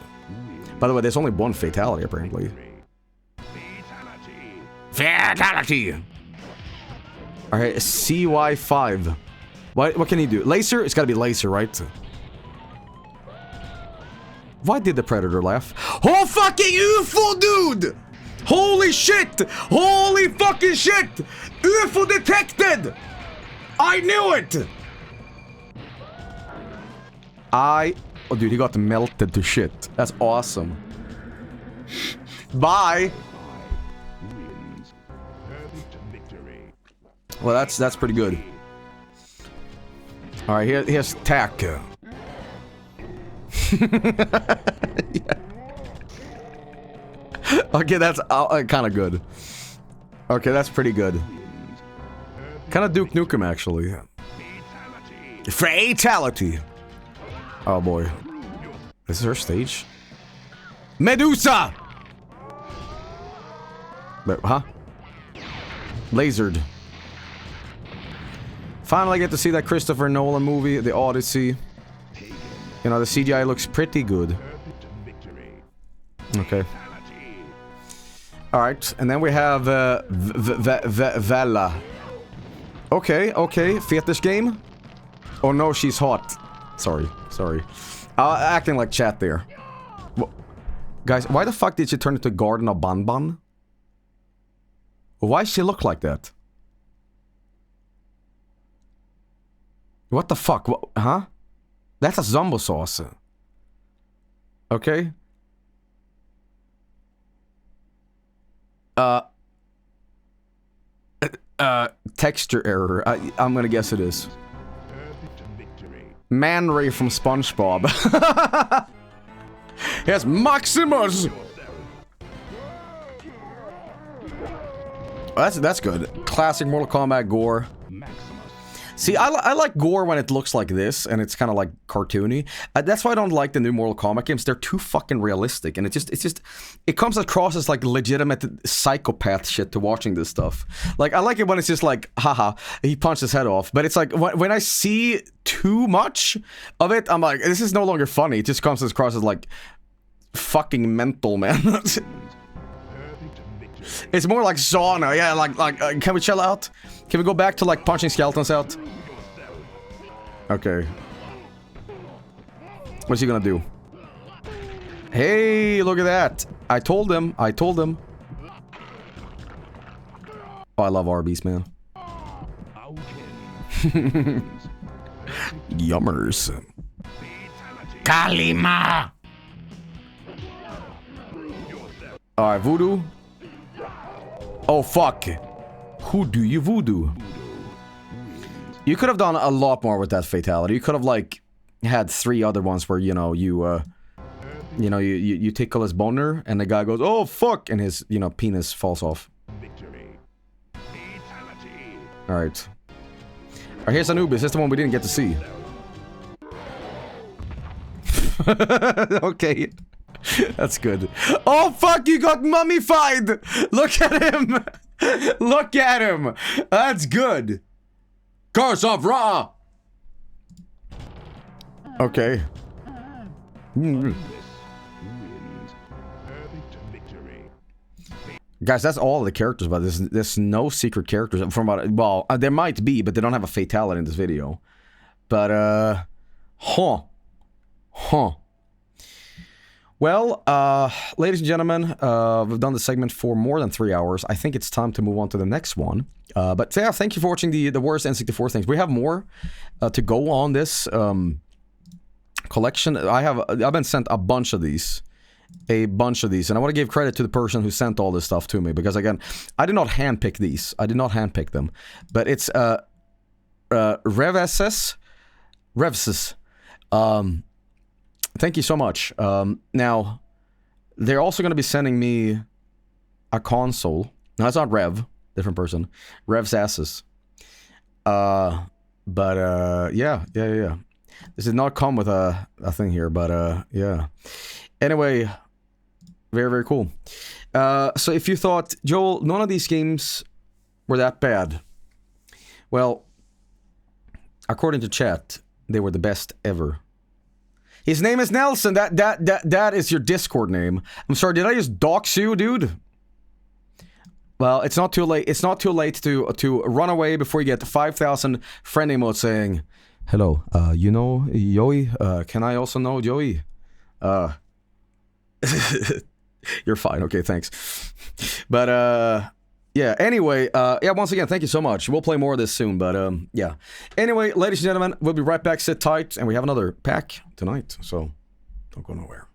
By the way, there's only one fatality, apparently. Fatality! Alright, CY5. What can he do? Laser? It's gotta be laser, right? Why did the Predator laugh? Oh, fucking UFO, dude! Holy shit! Holy fucking shit! UFO detected! I knew it! Oh, dude, he got melted to shit. That's awesome. Bye! Well, that's pretty good. Alright, here's Tack. Yeah. Okay, that's kind of good. Okay, that's pretty good. Kind of Duke Nukem, actually. Fatality! Oh boy. This is her stage? Medusa! Huh? Lasered. Finally get to see that Christopher Nolan movie, The Odyssey. You know, the CGI looks pretty good. Okay. Alright, and then we have Vella. Okay, fetish game? Oh no, she's hot. Sorry. Acting like chat there. Guys, why the fuck did she turn into Garden of Banban? Why does she look like that? What the fuck? Huh? That's a Vinesauce. Okay. Texture error. I'm gonna guess it is. Man Ray from SpongeBob. Yes, Maximus! That's good. Classic Mortal Kombat gore. See, I like gore when it looks like this, and it's kind of like cartoony. That's why I don't like the new Mortal Kombat games. They're too fucking realistic, and it comes across as like legitimate psychopath shit to watching this stuff. Like, I like it when it's just like, haha, he punched his head off. But it's like, when I see too much of it, I'm like, this is no longer funny. It just comes across as like, fucking mental, man. It's more like sauna, yeah, like, can we chill out? Can we go back to, like, punching skeletons out? Okay. What's he gonna do? Hey, look at that! I told him. Oh, I love Arby's, man. Yummers. Kalima! Alright, voodoo. Oh, fuck. Who do you voodoo? You could have done a lot more with that fatality. You could have, like, had 3 other ones where, you know, you tickle his boner, and the guy goes, oh, fuck, and his, you know, penis falls off. Alright. Alright, here's Anubis. This is the one we didn't get to see. Okay. That's good. Oh, fuck, you got mummified! Look at him! Look at him! That's good. Curse of Ra! Okay. Guys, that's all the characters, but there's no secret characters. From what, well, there might be, but they don't have a fatality in this video. But, huh. Well, ladies and gentlemen, we've done the segment for more than 3 hours. I think it's time to move on to the next one. But yeah, thank you for watching the worst N64 things. We have more to go on this collection. I've been sent a bunch of these. And I want to give credit to the person who sent all this stuff to me, because again, I did not handpick these. I did not handpick them. But it's Revses. Thank you so much. Now, they're also going to be sending me a console. No, it's not Rev. Different person. Rev's asses. Yeah. This did not come with a thing here, but yeah. Anyway, very, very cool. So if you thought, Joel, none of these games were that bad. Well, according to chat, they were the best ever. His name is Nelson. That is your Discord name. I'm sorry, did I just dox you, dude? Well, it's not too late. It's not too late to run away before you get 5,000 friend emotes saying, hello, you know Joey? Can I also know Joey? You're fine. Okay, thanks. But Yeah, anyway, yeah, once again, thank you so much. We'll play more of this soon, but, yeah. Anyway, ladies and gentlemen, we'll be right back. Sit tight, and we have another pack tonight, so don't go nowhere.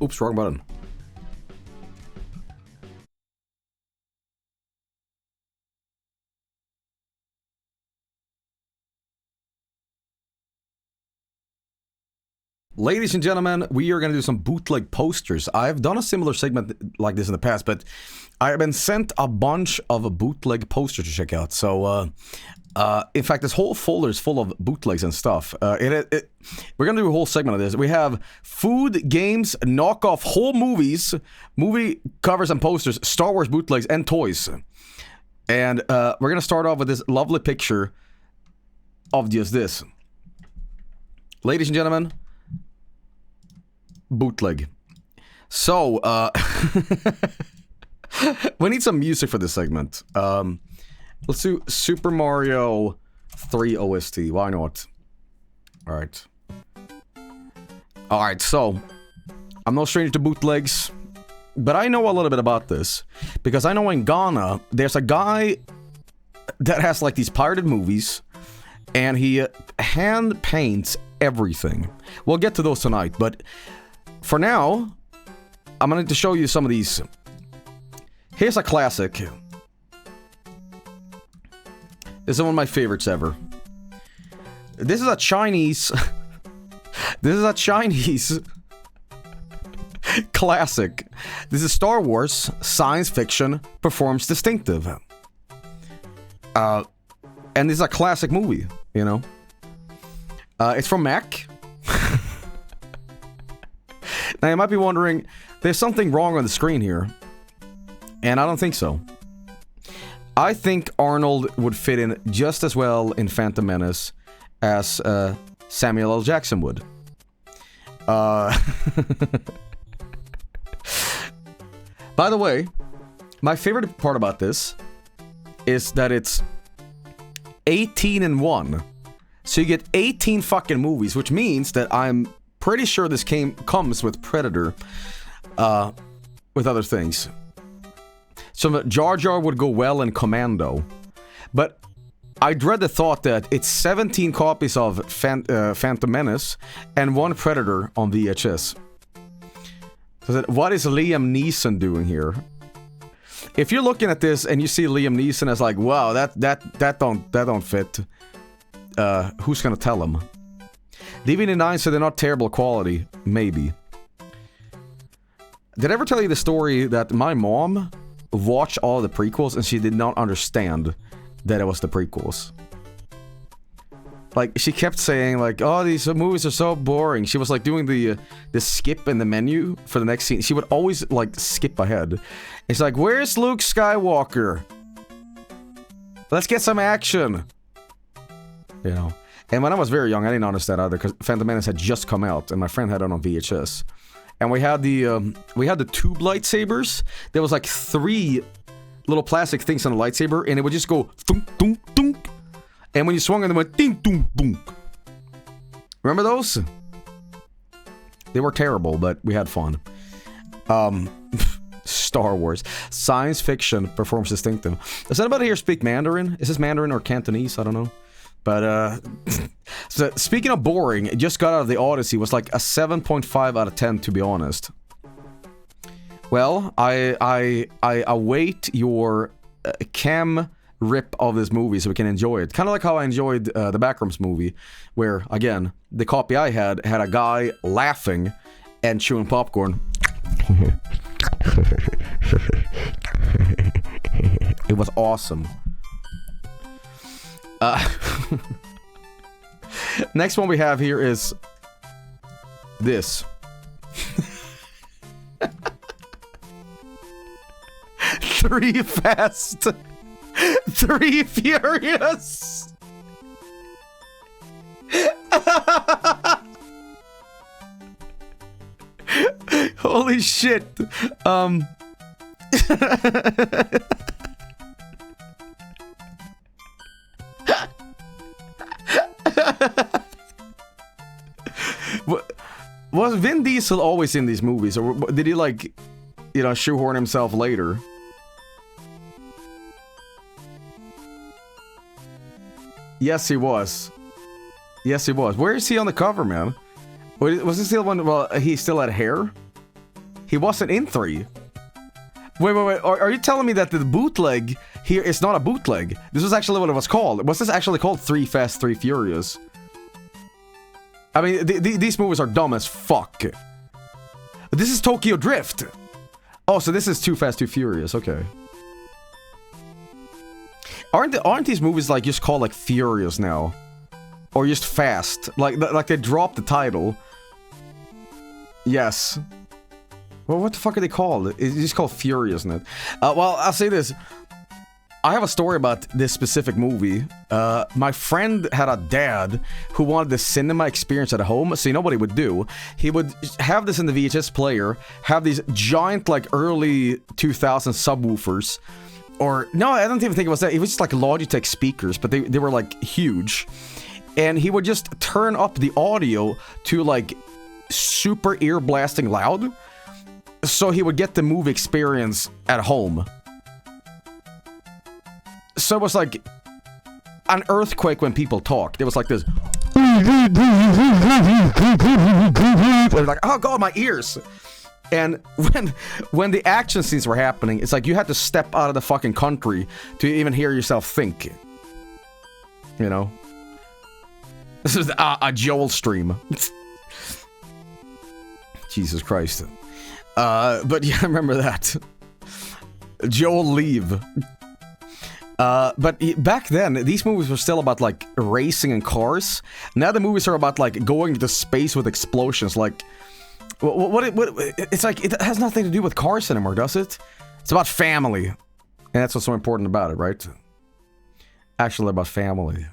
Oops, wrong button. Ladies and gentlemen, we are going to do some bootleg posters. I've done a similar segment like this in the past, but I've been sent a bunch of bootleg posters to check out. So, in fact, this whole folder is full of bootlegs and stuff. We're going to do a whole segment of this. We have food, games, knockoff, whole movies, movie covers and posters, Star Wars bootlegs, and toys. And we're going to start off with this lovely picture of just this. Ladies and gentlemen, bootleg. So, we need some music for this segment. Let's do Super Mario 3 OST. Why not? Alright. Alright, so I'm no stranger to bootlegs, but I know a little bit about this because I know in Ghana there's a guy that has like these pirated movies and he hand paints everything. We'll get to those tonight, but for now, I'm going to show you some of these. Here's a classic. This is one of my favorites ever. This is a Chinese... this is a Chinese... classic. This is Star Wars science fiction performs distinctive. And this is a classic movie, you know. It's from Mac. Now you might be wondering, There's something wrong on the screen here. And I don't think so. I think Arnold would fit in just as well in Phantom Menace as Samuel L. Jackson would. By the way, my favorite part about this is that it's 18 in 1. So you get 18 fucking movies, which means that I'm pretty sure this comes with Predator, with other things. So Jar Jar would go well in Commando, but I dread the thought that it's 17 copies of Phantom Menace and 1 Predator on VHS. So what is Liam Neeson doing here? If you're looking at this and you see Liam Neeson as like, wow, that don't fit. Who's gonna tell him? DVD9 said they're not terrible quality. Maybe. Did I ever tell you the story that my mom watched all the prequels and she did not understand that it was the prequels? Like, she kept saying like, oh, these movies are so boring. She was like doing the skip in the menu for the next scene. She would always like skip ahead. It's like, where's Luke Skywalker? Let's get some action. You know. And when I was very young, I didn't understand either, because Phantom Menace had just come out, and my friend had it on VHS. And we had the tube lightsabers. There was like 3 little plastic things on the lightsaber, and it would just go thunk, thunk, thunk. And when you swung them, it went ding, dong, boom. Remember those? They were terrible, but we had fun. Star Wars. Science fiction performs distinctive. Does anybody here speak Mandarin? Is this Mandarin or Cantonese? I don't know. But, so speaking of boring, it just got out of the Odyssey. It was like a 7.5 out of 10, to be honest. Well, I await your cam rip of this movie so we can enjoy it. Kind of like how I enjoyed the Backrooms movie, where, again, the copy I had a guy laughing and chewing popcorn. It was awesome. Next one we have here is this. 3 Fast, 3 Furious. Holy shit. Was Vin Diesel always in these movies, or did he, like, you know, shoehorn himself later? Yes, he was. Yes, he was. Where is he on the cover, man? Was this the one? Well, he still had hair. He wasn't in 3. Wait. Are you telling me that the bootleg here is not a bootleg? This was actually what it was called. Was this actually called 3 Fast, 3 Furious? I mean, these movies are dumb as fuck. This is Tokyo Drift. Oh, so this is 2 Fast, 2 Furious. Okay. Aren't these movies like just called like Furious now, or just Fast? Like they dropped the title. Yes. Well, what the fuck are they called? It's just called Furious, isn't it? Well, I'll say this. I have a story about this specific movie. My friend had a dad who wanted the cinema experience at home, so you know what he would do? He would have this in the VHS player, have these giant, like, early 2000s subwoofers, or, no, I don't even think it was that. It was just like Logitech speakers, but they were, like, huge. And he would just turn up the audio to, like, super ear-blasting loud, so he would get the movie experience at home. So it was like an earthquake when people talked. It was like this. It was like, oh god, my ears. And when the action scenes were happening, it's like you had to step out of the fucking country to even hear yourself think. You know? This is a Joel stream. Jesus Christ. But yeah, I remember that. Joel leave. But back then, these movies were still about, like, racing and cars. Now the movies are about, like, going into space with explosions. Like, It's like, it has nothing to do with cars anymore, does it? It's about family. And that's what's so important about it, right? Actually about family.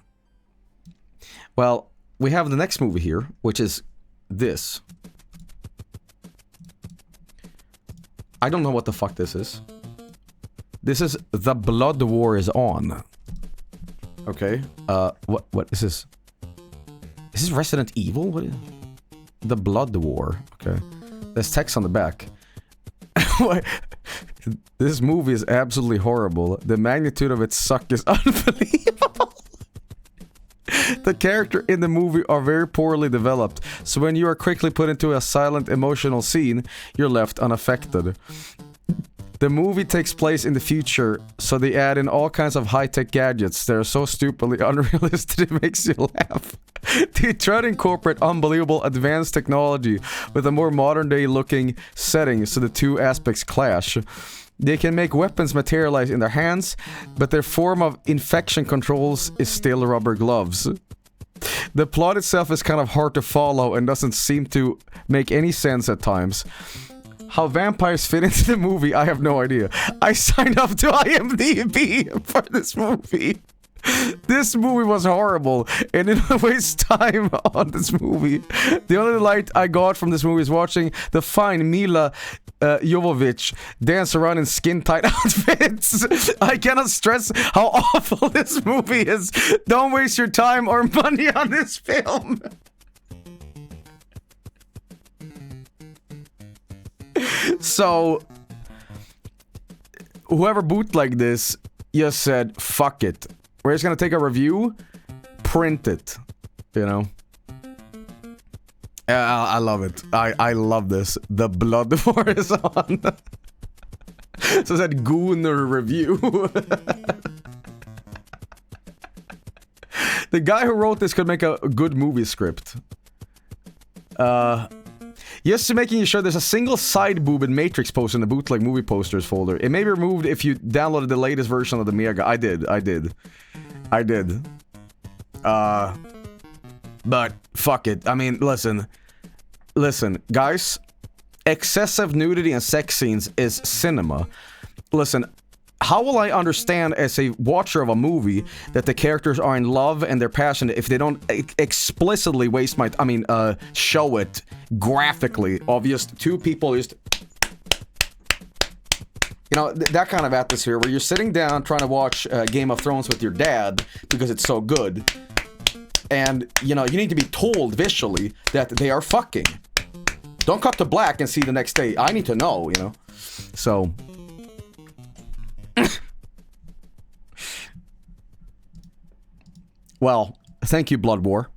Well, we have the next movie here, which is this. I don't know what the fuck this is. This is The Blood War is On. Okay. What is this? Is this Resident Evil? What is... The Blood War. Okay. There's text on the back. This movie is absolutely horrible. The magnitude of its suck is unbelievable. The characters in the movie are very poorly developed, so when you are quickly put into a silent, emotional scene, you're left unaffected. The movie takes place in the future, so they add in all kinds of high-tech gadgets that are so stupidly unrealistic it makes you laugh. They try to incorporate unbelievable advanced technology with a more modern-day looking setting, so the two aspects clash. They can make weapons materialize in their hands, but their form of infection controls is still rubber gloves. The plot itself is kind of hard to follow and doesn't seem to make any sense at times. How vampires fit into the movie, I have no idea. I signed up to IMDb for this movie. This movie was horrible, and didn't waste time on this movie. The only light I got from this movie is watching the fine Mila Jovovich dance around in skin-tight outfits. I cannot stress how awful this movie is. Don't waste your time or money on this film. So, whoever bootlegged this just said, fuck it. We're just gonna take a review, print it, you know? I love it. I love this. The Blood War is on. So that Gunner review. The guy who wrote this could make a good movie script. Just to making sure there's a single side boob and Matrix poster in the bootleg movie posters folder. It may be removed if you downloaded the latest version of the Mega. I did. But fuck it. I mean, listen, guys. Excessive nudity and sex scenes is cinema. Listen, how will I understand as a watcher of a movie that the characters are in love and they're passionate if they don't explicitly waste my... show it graphically of just two people just... You know, that kind of atmosphere where you're sitting down trying to watch Game of Thrones with your dad because it's so good. And, you know, you need to be told visually that they are fucking. Don't cut to black and see the next day. I need to know, you know? So... Well, thank you, Blood War.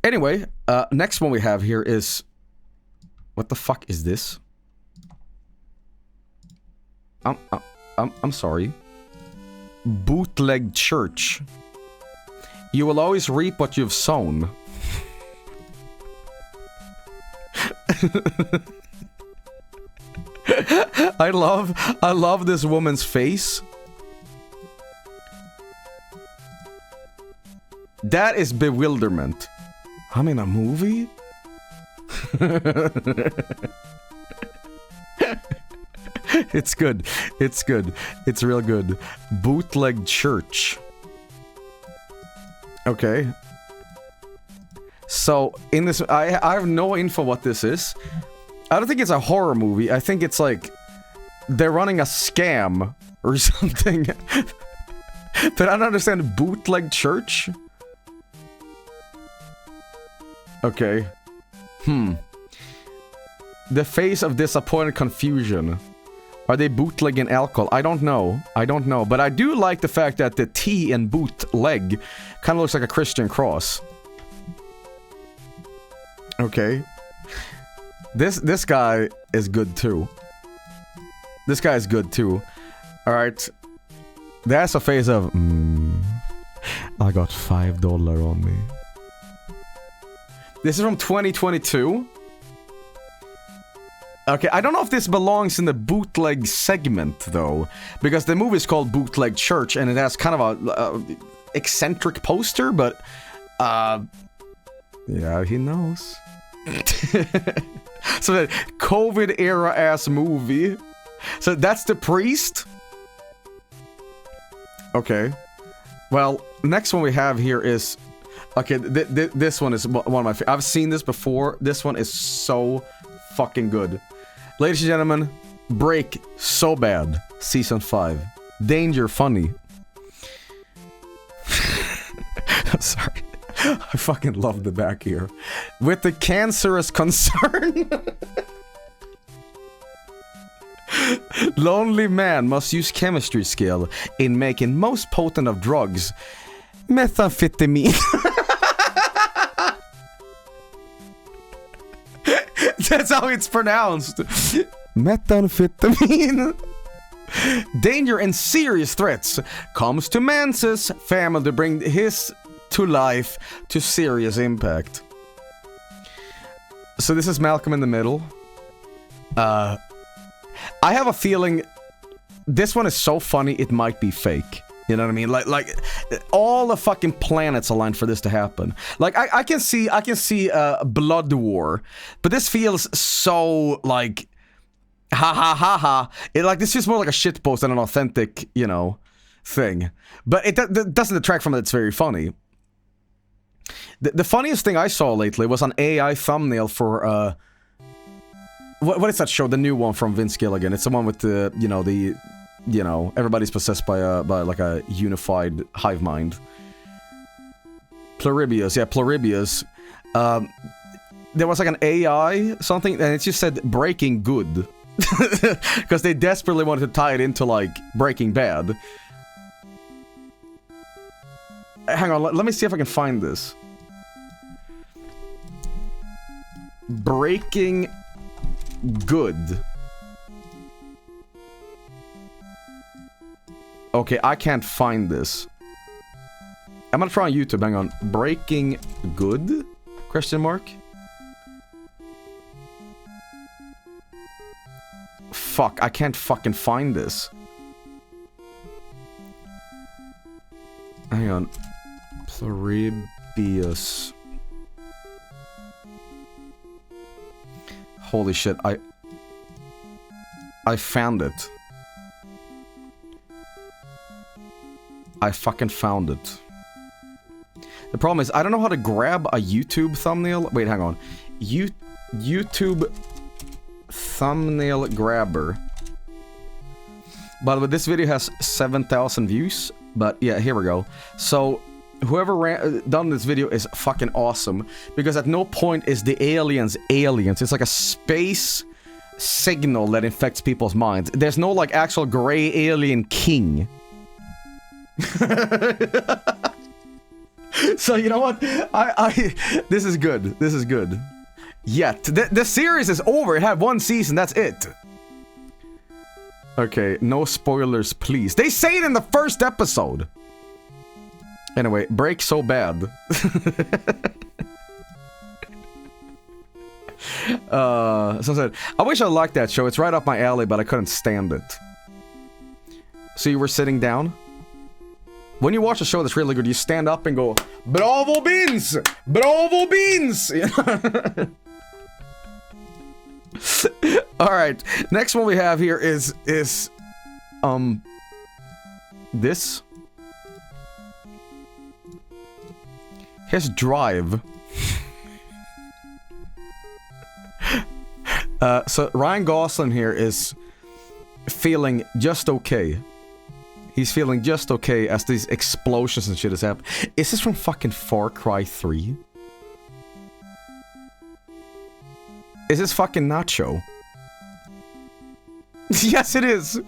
Anyway, next one we have here is... What the fuck is this? I'm sorry. Bootleg Church. You will always reap what you've sown. I love this woman's face. That is bewilderment. I'm in a movie? It's good. It's good. It's real good. Bootleg Church. Okay. So, in this... I have no info what this is. I don't think it's a horror movie. I think it's like... They're running a scam or something. But I don't understand. Bootleg Church? Okay. The face of disappointed confusion. Are they bootlegging alcohol? I don't know. But I do like the fact that the T in bootleg kind of looks like a Christian cross. Okay. This guy is good too. Alright. That's a face of... I got $5 on me. This is from 2022. Okay, I don't know if this belongs in the bootleg segment, though. Because the movie is called Bootleg Church, and it has kind of a eccentric poster, but... yeah, he knows. So that COVID era ass movie. So that's the priest. Okay. Well, next one we have here is okay. This one is one of my favorites. I've seen this before. This one is so fucking good. Ladies and gentlemen, Break So Bad, Season 5. Danger Funny. I'm sorry. I fucking love the back here. With the cancerous concern. Lonely man must use chemistry skill in making most potent of drugs. Methamphetamine. That's how it's pronounced. Methamphetamine. Danger and serious threats comes to Mance's family to bring his to life to serious impact. So this is Malcolm in the Middle. I have a feeling this one is so funny it might be fake. You know what I mean? Like all the fucking planets aligned for this to happen. Like I can see Blood War, but this feels so like ha ha ha ha. This feels more like a shitpost than an authentic, you know, thing. But it doesn't detract from it. It's very funny. The funniest thing I saw lately was an AI thumbnail for what is that show? The new one from Vince Gilligan. It's the one with the everybody's possessed by like a unified hive mind. Pluribius, yeah, Pluribius. There was like an AI something, and it just said Breaking Good. Because they desperately wanted to tie it into like Breaking Bad. Hang on, let me see if I can find this. Breaking Good. Okay, I can't find this. I'm gonna try on YouTube, hang on. Breaking Good? Question mark? Fuck, I can't fucking find this. Hang on. Pluribius. Holy shit, I found it. I fucking found it. The problem is, I don't know how to grab a YouTube thumbnail. Wait, hang on. YouTube thumbnail grabber. By the way, this video has 7,000 views. But yeah, here we go. So, whoever done this video is fucking awesome. Because at no point is the aliens. It's like a space signal that infects people's minds. There's no like actual gray alien king. So you know what? This is good. This is good. Yet the series is over. It had one season. That's it. Okay, no spoilers, please. They say it in the first episode. Anyway, Break So Bad. So I said, I wish I liked that show. It's right up my alley, but I couldn't stand it. So you were sitting down? When you watch a show that's really good, you stand up and go, Bravo Beans! Bravo Beans! Alright, next one we have here is this. His Drive. So Ryan Gosling here is feeling just okay. He's feeling just okay as these explosions and shit is happening. Is this from fucking Far Cry 3? Is this fucking Nacho? Yes, it is!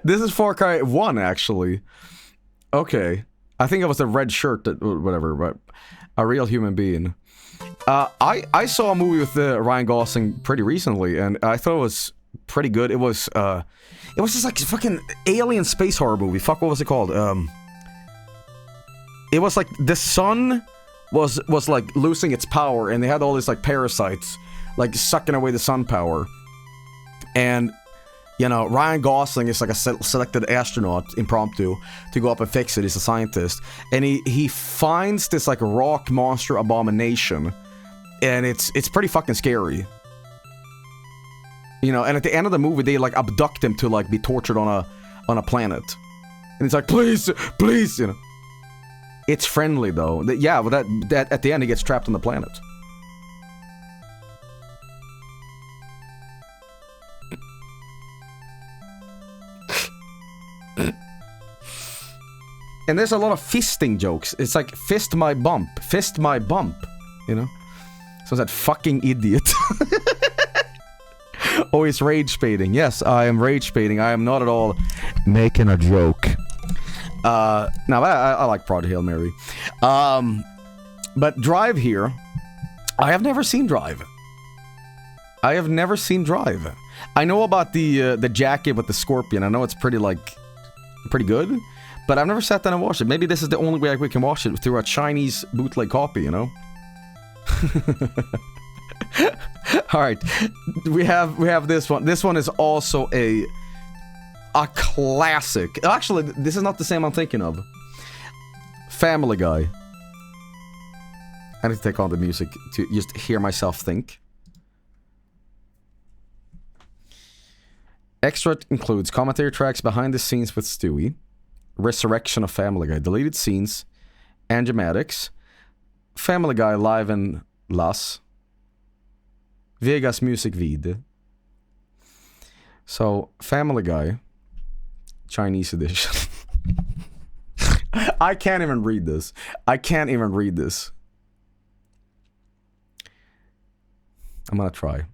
This is Far Cry 1, actually. Okay. I think it was the red shirt that... whatever, but... a real human being. I saw a movie with Ryan Gosling pretty recently, and I thought it was pretty good. It was just like a fucking alien space horror movie. Fuck, what was it called? It was like the sun was like losing its power, and they had all these like parasites like sucking away the sun power. And You know, Ryan Gosling is like a selected astronaut, impromptu, to go up and fix it. He's a scientist. And he finds this like rock monster abomination. And it's pretty fucking scary. You know, and at the end of the movie, they like abduct him to like be tortured on a planet. And he's like, please, please, you know. It's friendly though. Yeah, but that at the end he gets trapped on the planet. And there's a lot of fisting jokes. It's like, fist my bump, you know? So that fucking idiot. Oh, he's rage baiting. Yes, I am rage baiting. I am not at all making a joke. Now, I like Prod Hail Mary. But Drive here, I have never seen Drive. I have never seen Drive. I know about the jacket with the scorpion. I know it's pretty good. But I've never sat down and watched it. Maybe this is the only way we can watch it, through a Chinese bootleg copy, you know? Alright. We have this one. This one is also a classic. Actually, this is not the same I'm thinking of. Family Guy. I need to take on the music to just hear myself think. Extra includes commentary tracks, behind the scenes with Stewie, resurrection of Family Guy, deleted scenes, and dramatics, Family Guy live in Las Vegas music video. So, Family Guy, Chinese edition. I can't even read this. I'm gonna try.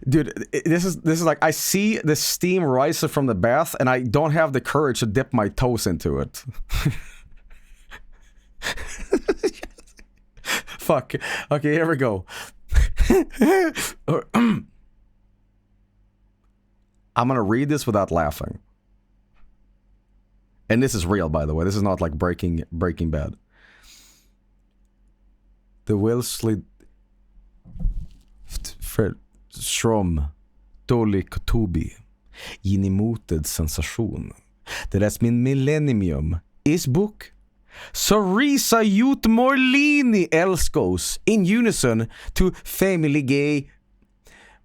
Dude, this is like, I see the steam rising from the bath and I don't have the courage to dip my toes into it. Fuck. Okay, here we go. I'm gonna read this without laughing. And this is real, by the way. This is not like Breaking Bad. The Wellesley Strom Dolly Kotubi Ginimoted sensation. Det är min millennium is book. So Risa Jut Morlini Elskos in unison to Family Gay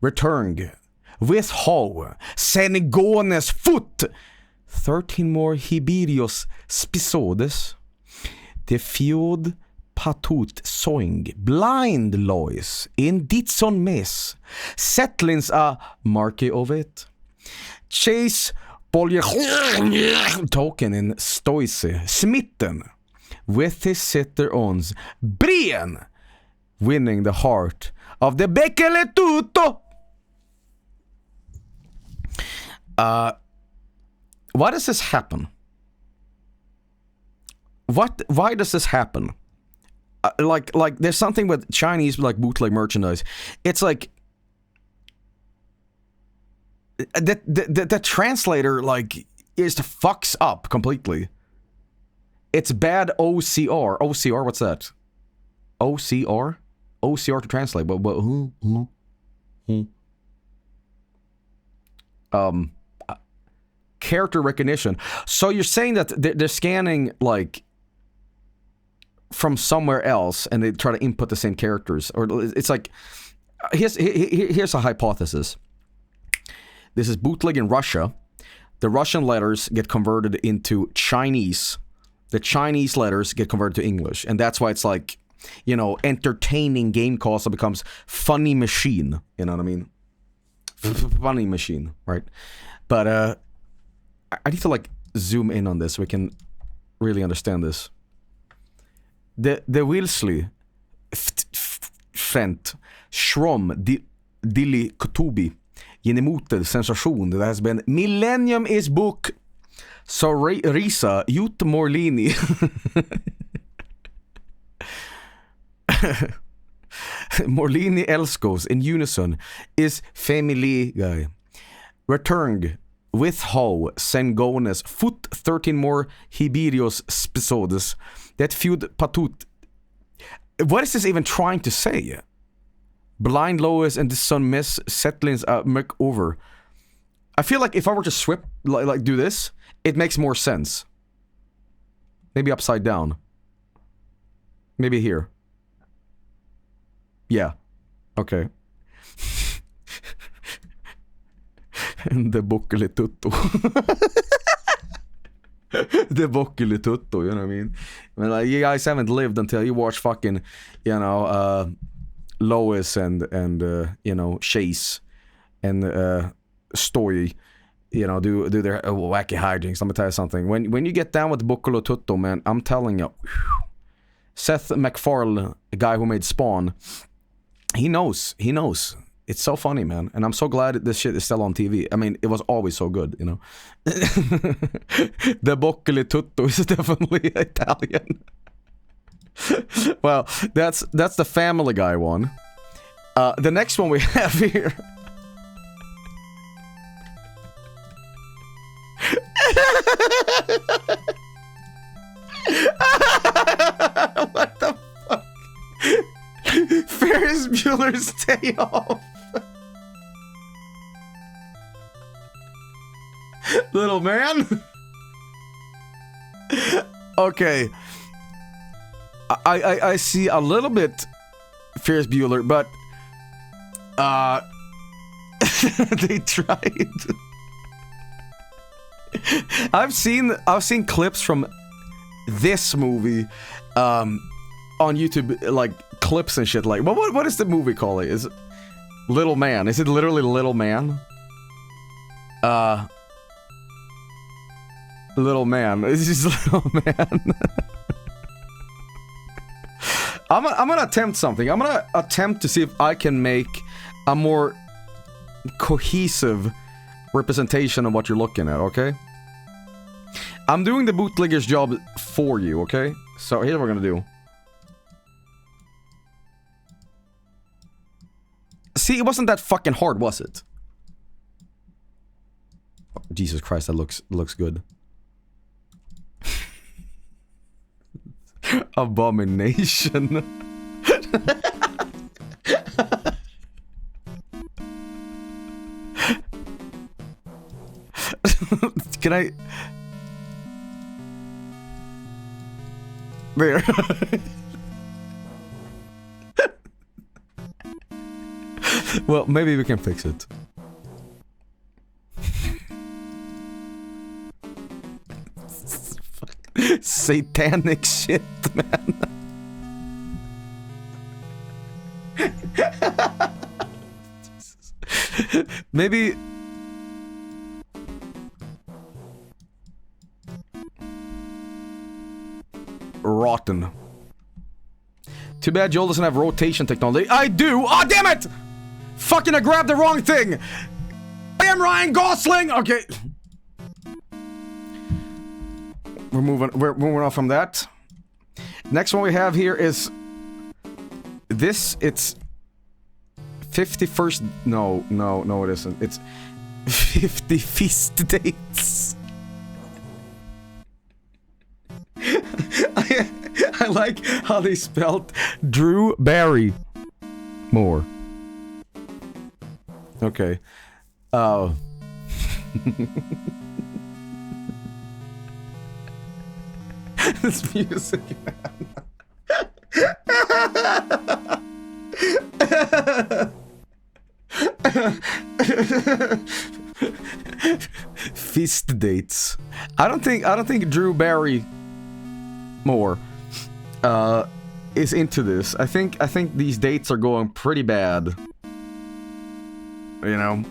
return with how Senegones foot 13 more Hibirios spisodes the fjord patut soing blind lois in ditson mes settlings a marke of it chase bolje token in stoise smitten with his sitter ons Brian winning the heart of the Bekele Tuto. Why does this happen? Why does this happen? Like there's something with Chinese like bootleg merchandise. It's like the translator like is fucks up completely. It's bad OCR. OCR, what's that? OCR? OCR to translate. But character recognition. So you're saying that they're scanning like from somewhere else and they try to input the same characters, or it's like here's a hypothesis. This is bootleg in Russia. The Russian letters get converted into Chinese. The Chinese letters get converted to English, and that's why it's like, you know, entertaining game console becomes funny machine. You know what I mean? Funny machine, right? But I need to like zoom in on this so we can really understand this. The Wilsley Fent Shrom Dilly Kotubi Genemoted sensation that has been millennium is book. So Risa Jut Morlini Morlini Elskos in unison is Family Guy returned with how Sengones foot 13 more Hibirios spisodes that feud patut. What is this even trying to say? Blind Lois and the son Miss Settlings over. I feel like if I were to swip, like do this, it makes more sense. Maybe upside down. Maybe here. Yeah. Okay. And the Boccolitutto. The Boccolitutto, you know what I mean? I mean, like, you guys haven't lived until you watch fucking, you know, Lois and you know, Chase and Stoy, you know, do their wacky hijinks. Let me tell you something. When you get down with Boccolitutto, man, I'm telling you, Seth MacFarlane, the guy who made Spawn, he knows. It's so funny, man. And I'm so glad that this shit is still on TV. I mean, it was always so good, you know. The Boccolitutto is definitely Italian. Well, that's the Family Guy one. The next one we have here. What the fuck? Ferris Bueller's Day Off. Little man. Okay. I see a little bit Ferris Bueller, but they tried. I've seen clips from this movie on YouTube, like clips and shit. Like, what is the movie called? Is it Little Man? Is it literally Little Man? Little Man. It's just Little Man. I'm gonna attempt something. I'm gonna attempt to see if I can make a more cohesive representation of what you're looking at, okay? I'm doing the bootlegger's job for you, okay? So here's what we're gonna do. See, it wasn't that fucking hard, was it? Oh, Jesus Christ, that looks good. Abomination. Can I? There. Well, maybe we can fix it. Satanic shit, man. Maybe. Rotten. Too bad Joel doesn't have rotation technology. I do! Oh, damn it! Fucking, I grabbed the wrong thing! I am Ryan Gosling! Okay. We're moving on from that. Next one we have here is this. It's 51st. No, it isn't. It's 50 feast dates. I like how they spelled Drew Barrymore. Okay. Oh. This music, man. Feast dates. I don't think Drew Barrymore is into this. I think these dates are going pretty bad. You know.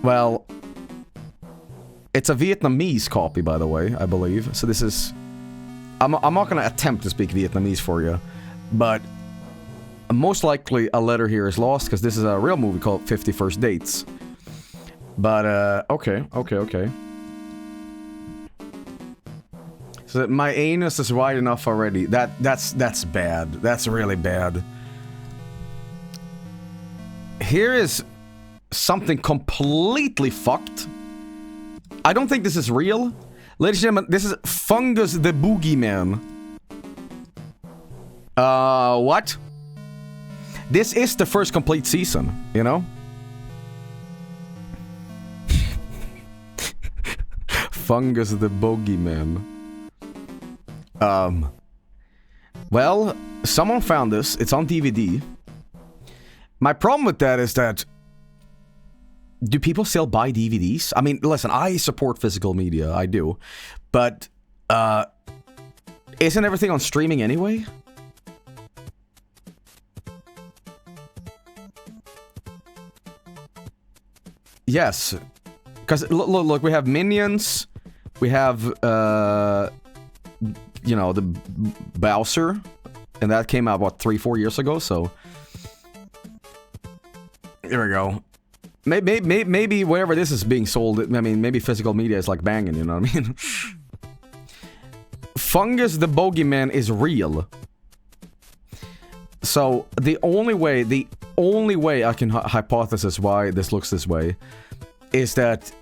Well, it's a Vietnamese copy, by the way, I believe. So this is... I'm not gonna attempt to speak Vietnamese for you, but most likely a letter here is lost, because this is a real movie called 50 First Dates. But, okay. So my anus is wide enough already. That's bad. That's really bad. Here is something completely fucked. I don't think this is real. Ladies and gentlemen, this is Fungus the Boogeyman. What? This is the first complete season, you know? Fungus the Bogeyman. Well, someone found this. It's on DVD. My problem with that is that... Do people still buy DVDs? I mean, listen, I support physical media. I do. But, isn't everything on streaming anyway? Yes. Because, look, we have Minions... We have, you know, the Bowser, and that came out, what, 3-4 years ago, so... There we go. Maybe wherever this is being sold, I mean, maybe physical media is like banging, you know what I mean? Fungus the Bogeyman is real. So, the only way I can hypothesize why this looks this way is that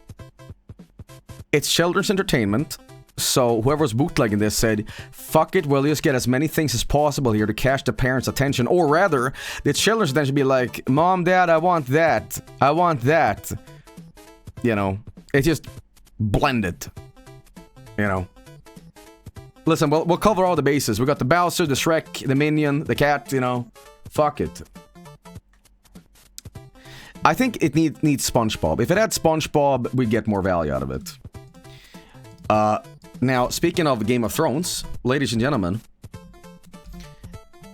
it's children's entertainment, so whoever's bootlegging this said, fuck it, we'll just get as many things as possible here to catch the parents' attention, or rather, the children's attention be like, Mom, Dad, I want that, I want that. You know, it's just blended. You know. Listen, we'll cover all the bases. We got the Bowser, the Shrek, the Minion, the cat, you know. Fuck it. I think it needs SpongeBob. If it had SpongeBob, we'd get more value out of it. Now, speaking of Game of Thrones, ladies and gentlemen,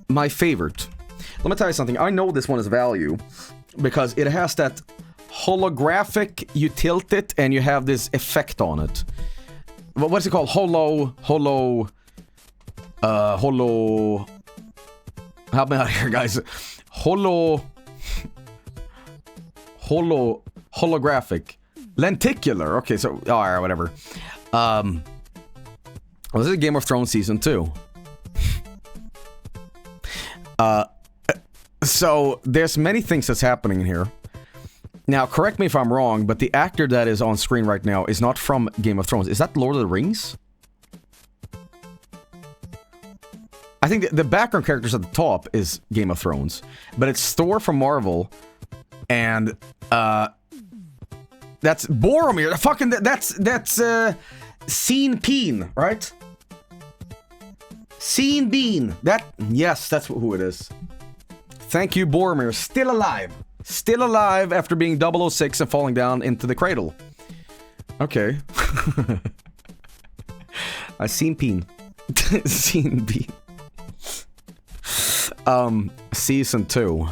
my favorite. Let me tell you something. I know this one is value because it has that holographic, you tilt it and you have this effect on it. What's it called? Holo... Help me out here, guys. Holographic. Lenticular. Okay, so... Alright, whatever. Well, this is Game of Thrones Season 2. So, there's many things that's happening in here. Now, correct me if I'm wrong, but the actor that is on screen right now is not from Game of Thrones. Is that Lord of the Rings? I think the background characters at the top is Game of Thrones. But it's Thor from Marvel. And, that's Boromir. Fucking, that's Scene Bean, right? Scene Bean. Yes, that's who it is. Thank you, Boromir. Still alive. Still alive after being 006 and falling down into the cradle. Okay. Scene Bean. Scene Bean. Season 2.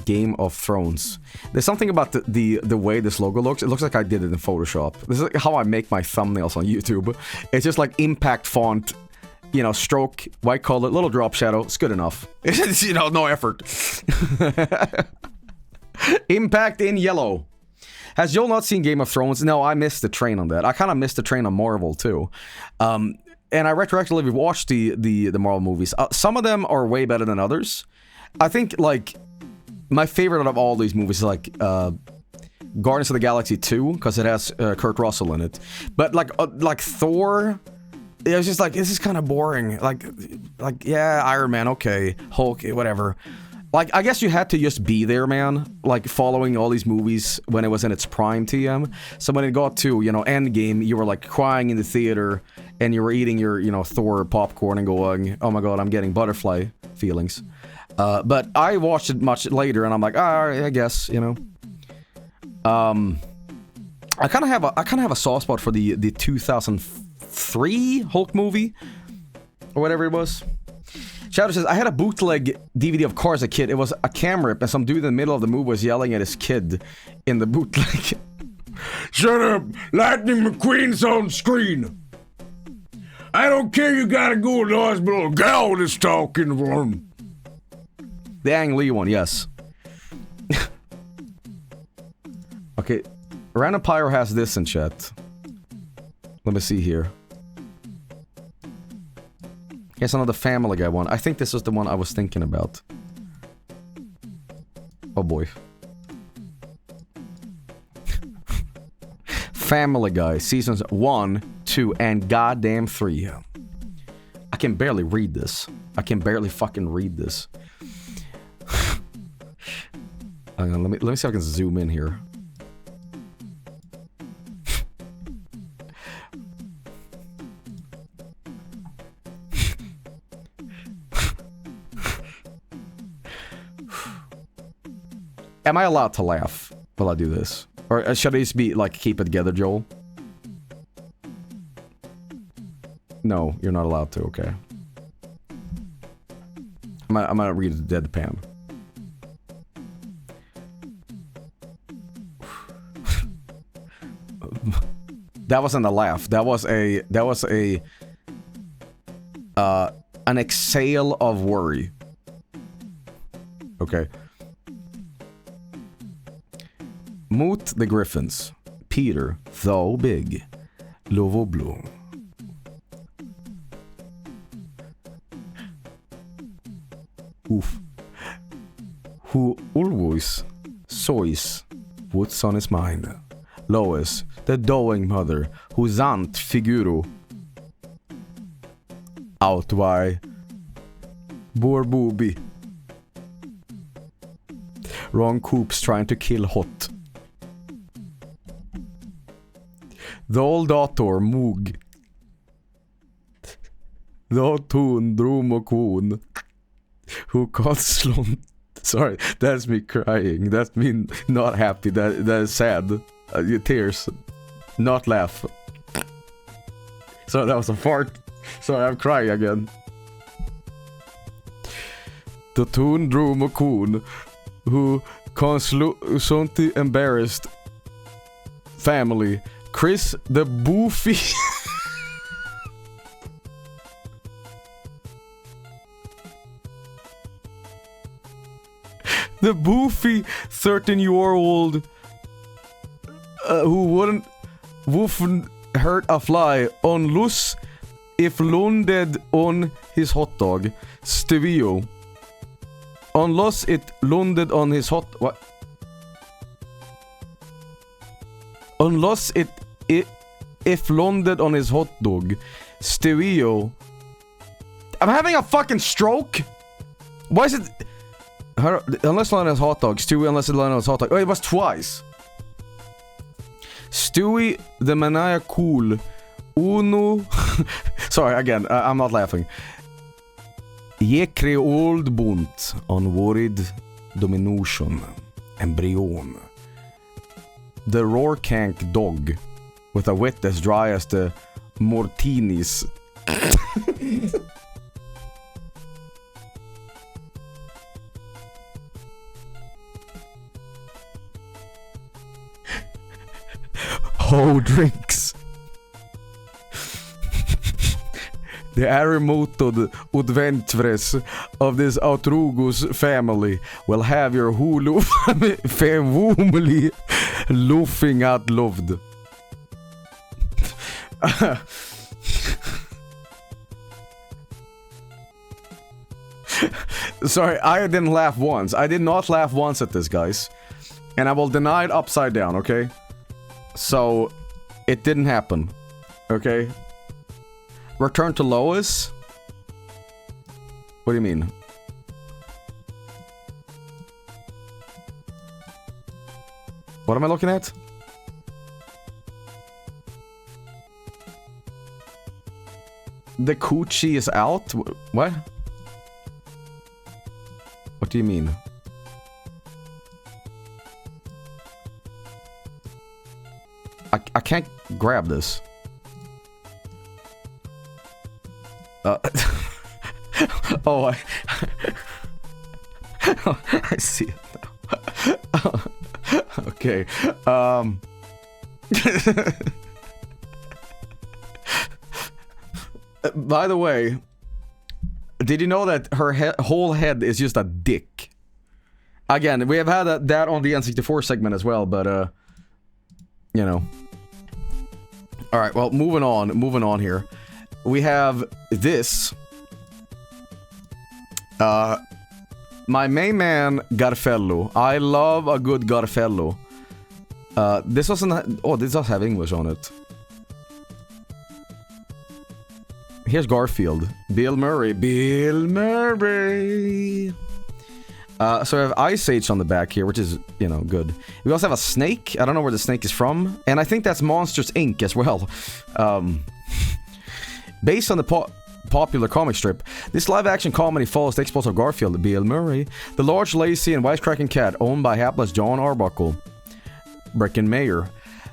Game of Thrones. There's something about the way this logo looks. It looks like I did it in Photoshop. This is like how I make my thumbnails on YouTube. It's just like impact font, you know, stroke, white color, little drop shadow. It's good enough. It's, you know, no effort. Impact in yellow. Has Joel not seen Game of Thrones? No, I missed the train on that. I kind of missed the train on Marvel too. And I retroactively watched the Marvel movies. Some of them are way better than others. I think, like, my favorite out of all these movies is, like, Guardians of the Galaxy 2, because it has Kurt Russell in it. But, like Thor, it was just like, this is kind of boring. Like, yeah, Iron Man, okay. Hulk, whatever. Like, I guess you had to just be there, man. Like, following all these movies when it was in its prime TM. So when it got to, you know, Endgame, you were, like, crying in the theater, and you were eating your, you know, Thor popcorn and going, oh my god, I'm getting butterfly feelings. But I watched it much later, and I'm like, I guess, you know. I kind of have a soft spot for the 2003 Hulk movie, or whatever it was. Shadow says, I had a bootleg DVD of Cars as a kid. It was a camera rip, and some dude in the middle of the movie was yelling at his kid in the bootleg. Shut up! Lightning McQueen's on screen! I don't care, you gotta go to the hospital. God is talking for him. The Ang Lee one, yes. Okay, Random Pyro has this in chat. Let me see here. Here's another Family Guy one. I think this was the one I was thinking about. Oh boy. Family Guy, seasons 1, 2, and goddamn 3. I can barely read this. I can barely fucking read this. Hang on, let me see if I can zoom in here. Am I allowed to laugh while I do this? Or should I just be like, keep it together, Joel? No, you're not allowed to, okay. I'm gonna read the deadpan. That wasn't a laugh. That was a an exhale of worry. Okay. Mot the Griffins. Peter, though big, Lovo blue. Oof. Who always saws what's on his mind. Lois, the doing mother, whose aunt Figuro. Out why Boar Booby. Ron Coops trying to kill Hot. The old daughter Moog. The tun Dromokon. Who can't slump. Sorry, that's me crying. That's me not happy. That is sad. Tears. Not laugh. Sorry, that was a fart. Sorry, I'm crying again. The tun Dromokon. Who constantly embarrassed family. Chris the Boofy. The Boofy 13-year-old who wouldn't hurt a fly unless if landed on his hot dog. Stevio. Unless it landed on his hot... What? Unless it if landed on his hot dog. Stevio. I'm having a fucking stroke? Why is it... Unless it landed on his hot dog. Stewie, unless it landed on his hot dog. Oh, it was twice. Stewie the Mania Cool. Uno... Sorry, again, I'm not laughing. Jekre old bunt on worried domination. Embryon. The Rorkank dog. With a wit as dry as the Mortinis. Ho drinks. The Arimotod adventures of this Outrugos family will have your Hulu family laughing out loved. Sorry, I didn't laugh once. I did not laugh once at this, guys. And I will deny it upside down, okay? So, it didn't happen. Okay? Return to Lois? What do you mean? What am I looking at? The coochie is out? What? What do you mean? I can't grab this. Oh, I see it now. Okay. By the way, did you know that her whole head is just a dick? Again, we have had that on the N64 segment as well, but you know. All right, well, moving on here. We have this. My main man Garfello. I love a good Garfello. This doesn't. Oh, this does have English on it. Here's Garfield. Bill Murray. Bill Murray. So we have Ice Age on the back here, which is, you know, good. We also have a snake. I don't know where the snake is from. And I think that's Monsters, Inc. as well. Based on the popular comic strip, this live-action comedy follows the exploits of Garfield, Bill Murray, the large, lazy, and wisecracking cat owned by hapless John Arbuckle, Breckin Mayer.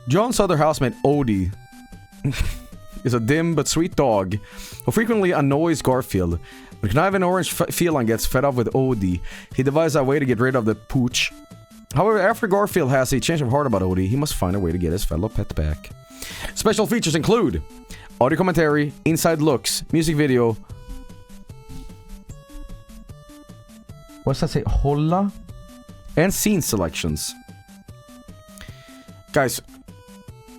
John's other housemate, Odie, is a dim but sweet dog who frequently annoys Garfield. When conniving orange feline gets fed up with Odie, he devises a way to get rid of the pooch. However, after Garfield has a change of heart about Odie, he must find a way to get his fellow pet back. Special features include audio commentary, inside looks, music video. What's that say? Holla? And scene selections. Guys,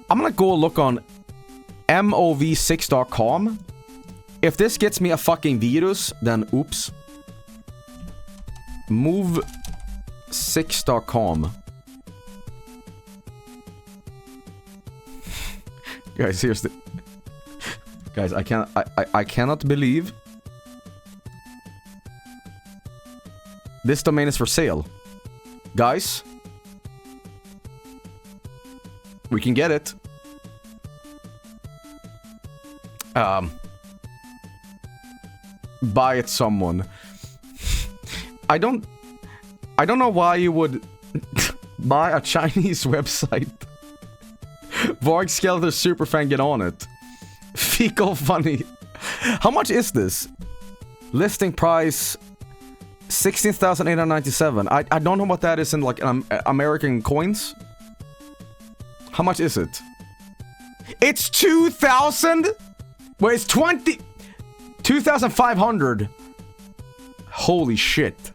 I'm gonna go look on mov6.com. If this gets me a fucking virus, then oops. Move6.com. Guys, here's the... Guys, I cannot believe this domain is for sale. Guys, we can get it. Buy it, someone. I don't know why you would buy a Chinese website. Varg Skeletor Superfan, get on it. Fecal funny. How much is this? Listing price 16,897. I don't know what that is in like American coins. How much is it? It's 2,000? Wait, it's 2,500. Holy shit.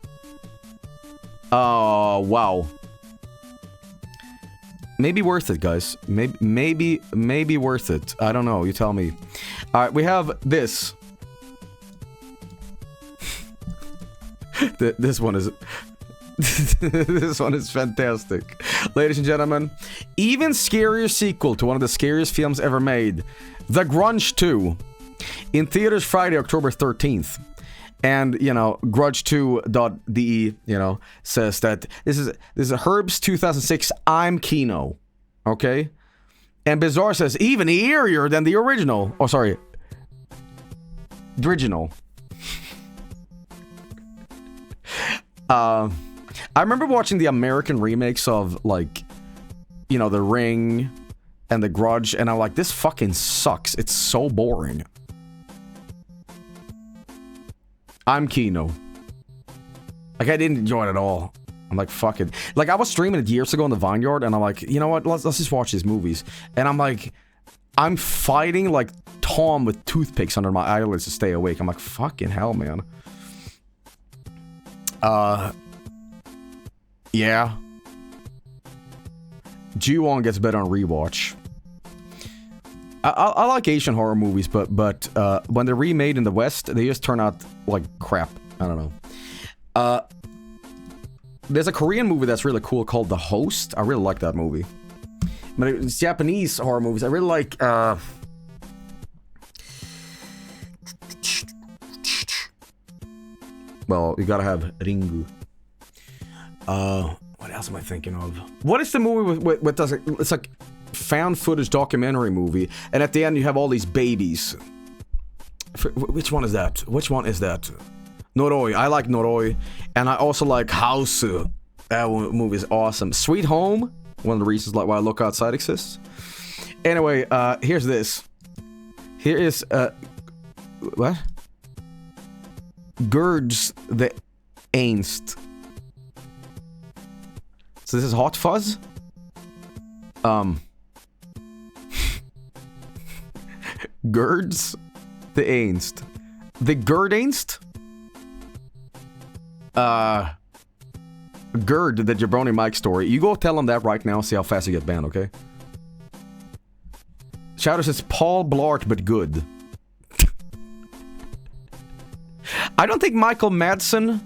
Oh, wow. Maybe worth it, guys. Maybe worth it. I don't know. You tell me. All right, we have this. This one is... this one is fantastic. Ladies and gentlemen, even scarier sequel to one of the scariest films ever made. The Grudge 2. In theaters Friday, October 13th. And, you know, grudge2.de, you know, says that this is Herb's 2006 I'm Kino. Okay? And Bizarre says, even eerier than the original. Oh, sorry. Original. I remember watching the American remakes of, like, you know, The Ring and The Grudge, and I'm like, this fucking sucks. It's so boring. I'm Kino. Like, I didn't enjoy it at all. I'm like, fuck it. Like, I was streaming it years ago in the Vineyard, and I'm like, you know what? Let's just watch these movies. And I'm like, I'm fighting like Tom with toothpicks under my eyelids to stay awake. I'm like, fucking hell, man. Yeah. Ju-on gets better on rewatch. I like Asian horror movies, but when they're remade in the West, they just turn out like crap. I don't know. There's a Korean movie that's really cool called The Host. I really like that movie. But it's Japanese horror movies. I really like, well, you gotta have Ringu. What else am I thinking of? What is the movie with does it? It's like found footage documentary movie, and at the end you have all these babies. Which one is that? Which one is that? Noroi. I like Noroi, and I also like House. That movie is awesome. Sweet Home. One of the reasons like why I Look Outside exists. Anyway, here's this. Here is what? Gurds the Ainst. So this is Hot Fuzz. Gurds the Ainst. The Gurd Ainst? Gurd, the Jabroni Mike story. You go tell him that right now, see how fast you get banned, okay? Shadow says Paul Blart, but good. I don't think Michael Madsen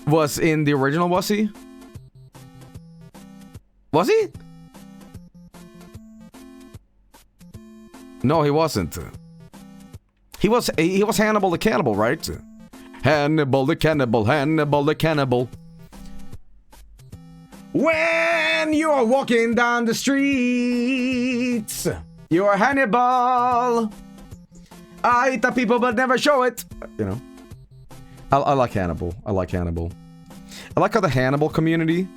was in the original, was he? Was he? No, he wasn't. He was Hannibal the Cannibal, right? Hannibal the Cannibal, Hannibal the Cannibal. When you're walking down the streets, you're Hannibal. I eat the people but never show it. You know. I like Hannibal. I like Hannibal. I like how the Hannibal community,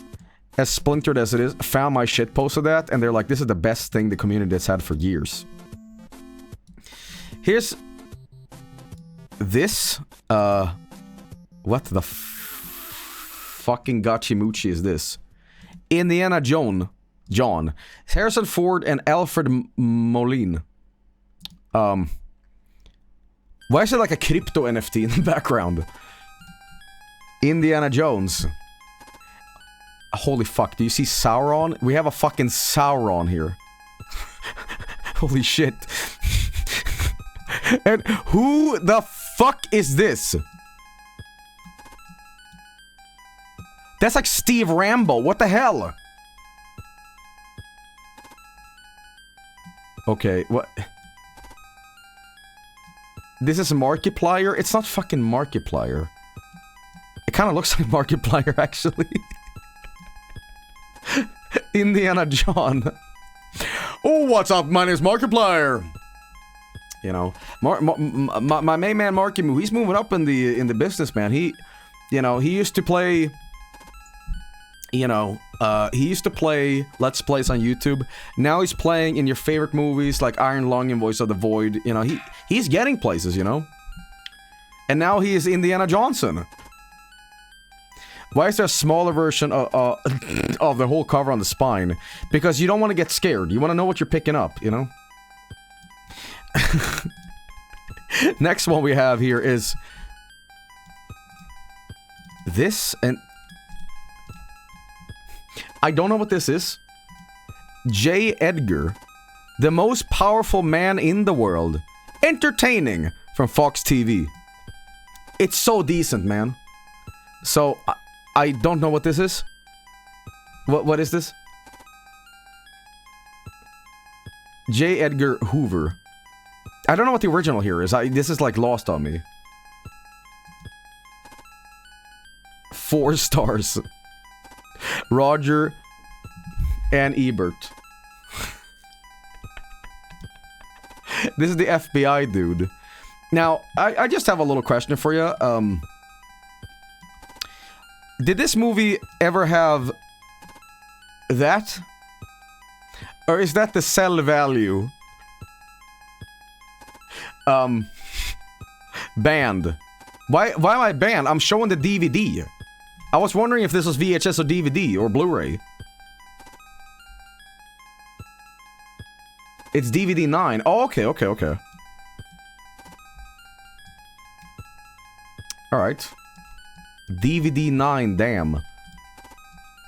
as splintered as it is, found my shitpost of that, and they're like, this is the best thing the community has had for years. Here's... this, what the fucking gachimuchi is this? Indiana John. Harrison Ford and Alfred Molina. Why is it like a crypto NFT in the background? Indiana Jones. Holy fuck, do you see Sauron? We have a fucking Sauron here. Holy shit. And who the fuck is this? That's like Steve Rambo. What the hell? Okay, what? This is Markiplier? It's not fucking Markiplier. It kind of looks like Markiplier, actually. Indiana John. Oh, what's up? My name's Markiplier. You know, my main man Marky Moo, he's moving up in the business, man. He used to play. You know, he used to play Let's Plays on YouTube. Now he's playing in your favorite movies like Iron Lung and Voice of the Void. You know, he's getting places, you know. And now he is Indiana Johnson. Why is there a smaller version of the whole cover on the spine? Because you don't want to get scared. You want to know what you're picking up, you know? Next one we have here is... this, and... I don't know what this is. J. Edgar. The most powerful man in the world. Entertaining. From Fox TV. It's so decent, man. So, I don't know what this is. What is this? J. Edgar Hoover. I don't know what the original here is. This is like lost on me. 4 stars. Roger and Ebert. This is the FBI dude. Now, I just have a little question for you. Did this movie ever have that? Or is that the sell value? Banned. Why am I banned? I'm showing the DVD. I was wondering if this was VHS or DVD or Blu-ray. It's DVD 9. Oh, okay. Alright. DVD 9, damn.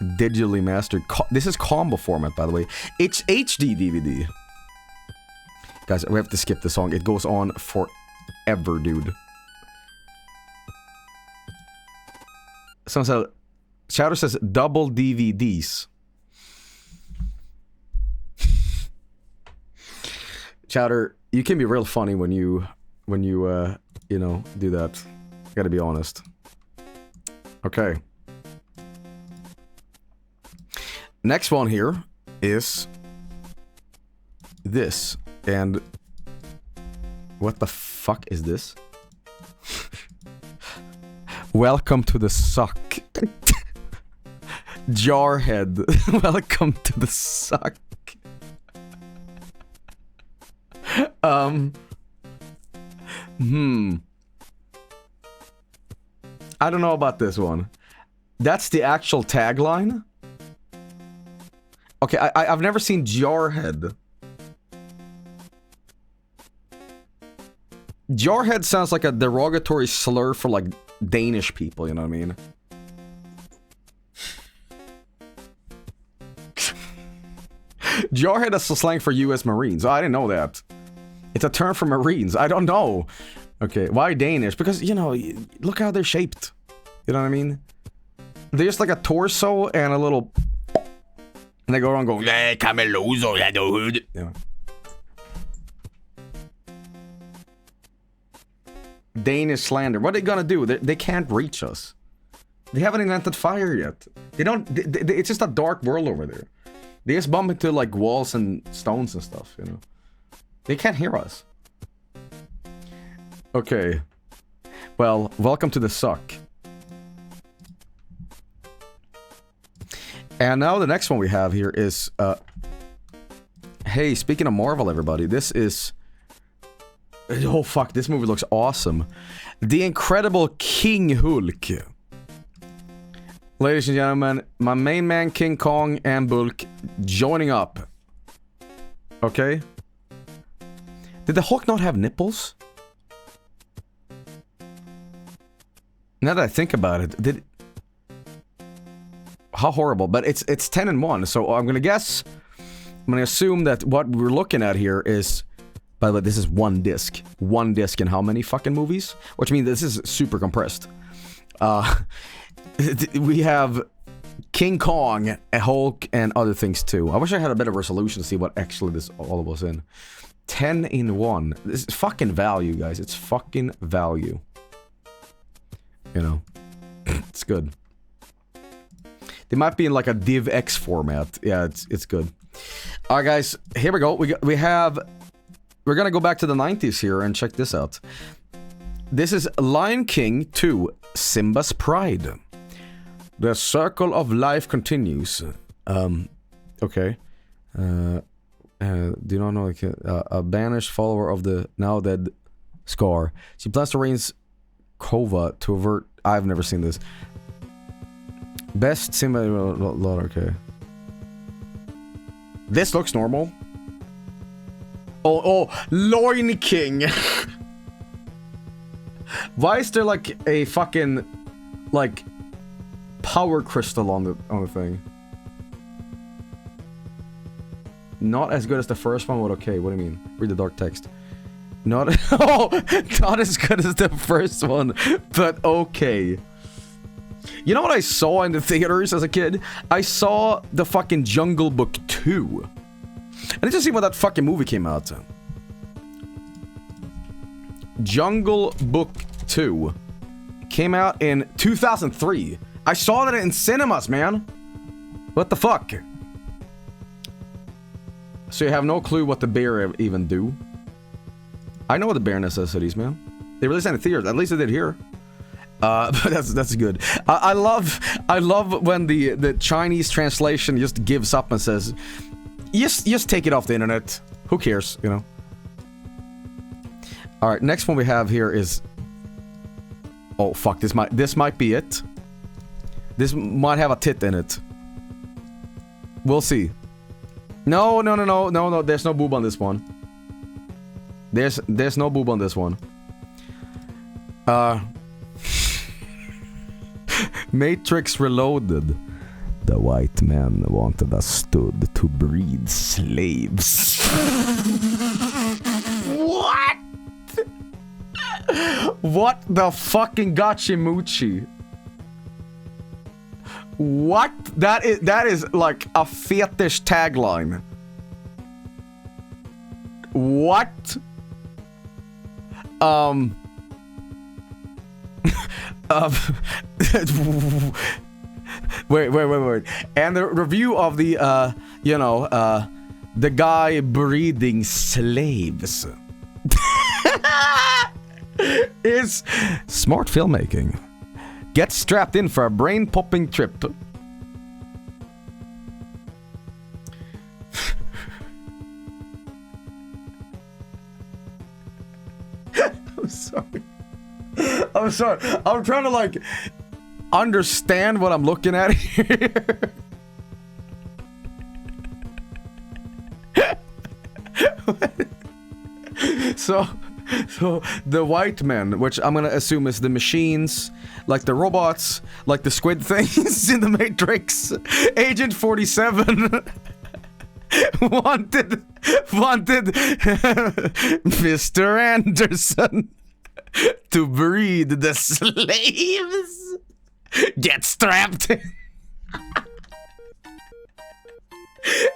Digitally mastered. This is combo format, by the way. It's HD DVD. Guys, we have to skip the song. It goes on forever, dude. Someone said... Chowder says double DVDs. Chowder, you can be real funny when you know, do that. Gotta be honest. Okay. Next one here is this. And what the fuck is this? Welcome to the suck. Jarhead. Welcome to the suck. I don't know about this one. That's the actual tagline? Okay, I've never seen Jarhead. Jarhead sounds like a derogatory slur for, like, Danish people, you know what I mean? Jarhead is a slang for US Marines. Oh, I didn't know that. It's a term for Marines. I don't know. Okay, why Danish? Because, you know, look how they're shaped. You know what I mean? They're just like a torso and a little... And they go around going, yeah, Cameloso, yeah, dude. Yeah. Danish slander. What are they gonna do? They can't reach us. They haven't invented fire yet. They don't. It's just a dark world over there. They just bump into like walls and stones and stuff, you know. They can't hear us. Okay. Well, welcome to the suck. And now the next one we have here is, hey, speaking of Marvel, everybody, this is, oh fuck, this movie looks awesome. The Incredible King Hulk. Ladies and gentlemen, my main man King Kong and Bulk joining up. Okay? Did the Hulk not have nipples? Now that I think about it, did... How horrible, but it's 10-1, so I'm gonna guess, I'm gonna assume that what we're looking at here is, by the way, this is one disc in how many fucking movies? Which means this is super compressed. We have King Kong, a Hulk, and other things too. I wish I had a better resolution to see what actually this all was in. 10-1. This is fucking value, guys. It's fucking value. You know, it's good. They might be in like a DivX format. Yeah, it's good. All right, guys, here we go. We're gonna go back to the 90s here and check this out. This is Lion King 2: Simba's Pride. The circle of life continues. Okay. Do you not know, like, a banished follower of the now dead Scar. She plans to raise Kova to avert. I've never seen this. Best Simba. Okay. This looks normal. Oh, Loin King. Why is there like a fucking like power crystal on the thing? Not as good as the first one, but okay. What do you mean? Read the dark text. Not not as good as the first one, but okay. You know what I saw in the theaters as a kid? I saw the fucking Jungle Book 2. I need to see when that fucking movie came out. Jungle Book 2 came out in 2003. I saw that in cinemas, man. What the fuck? So you have no clue what the bear even do? I know what the bare necessities, man. They released it in the theaters. At least they did here. But that's good. I love when the Chinese translation just gives up and says, just take it off the internet. Who cares, you know? All right, next one we have here is, oh fuck, this might be it. This might have a tit in it. We'll see. No. There's no boob on this one. There's no boob on this one. Matrix Reloaded. The white man wanted us stood to breed slaves. What? What the fucking Gachimuchi? What? That is like a fetish tagline. What? Wait. And the review of the, the guy breeding slaves is smart filmmaking. Get strapped in for a brain-popping trip. I'm sorry. I'm trying to like understand what I'm looking at here. So the white men, which I'm gonna assume is the machines, like the robots, like the squid things in the Matrix. Agent 47 wanted Mr. Anderson to breed the slaves. Get strapped in.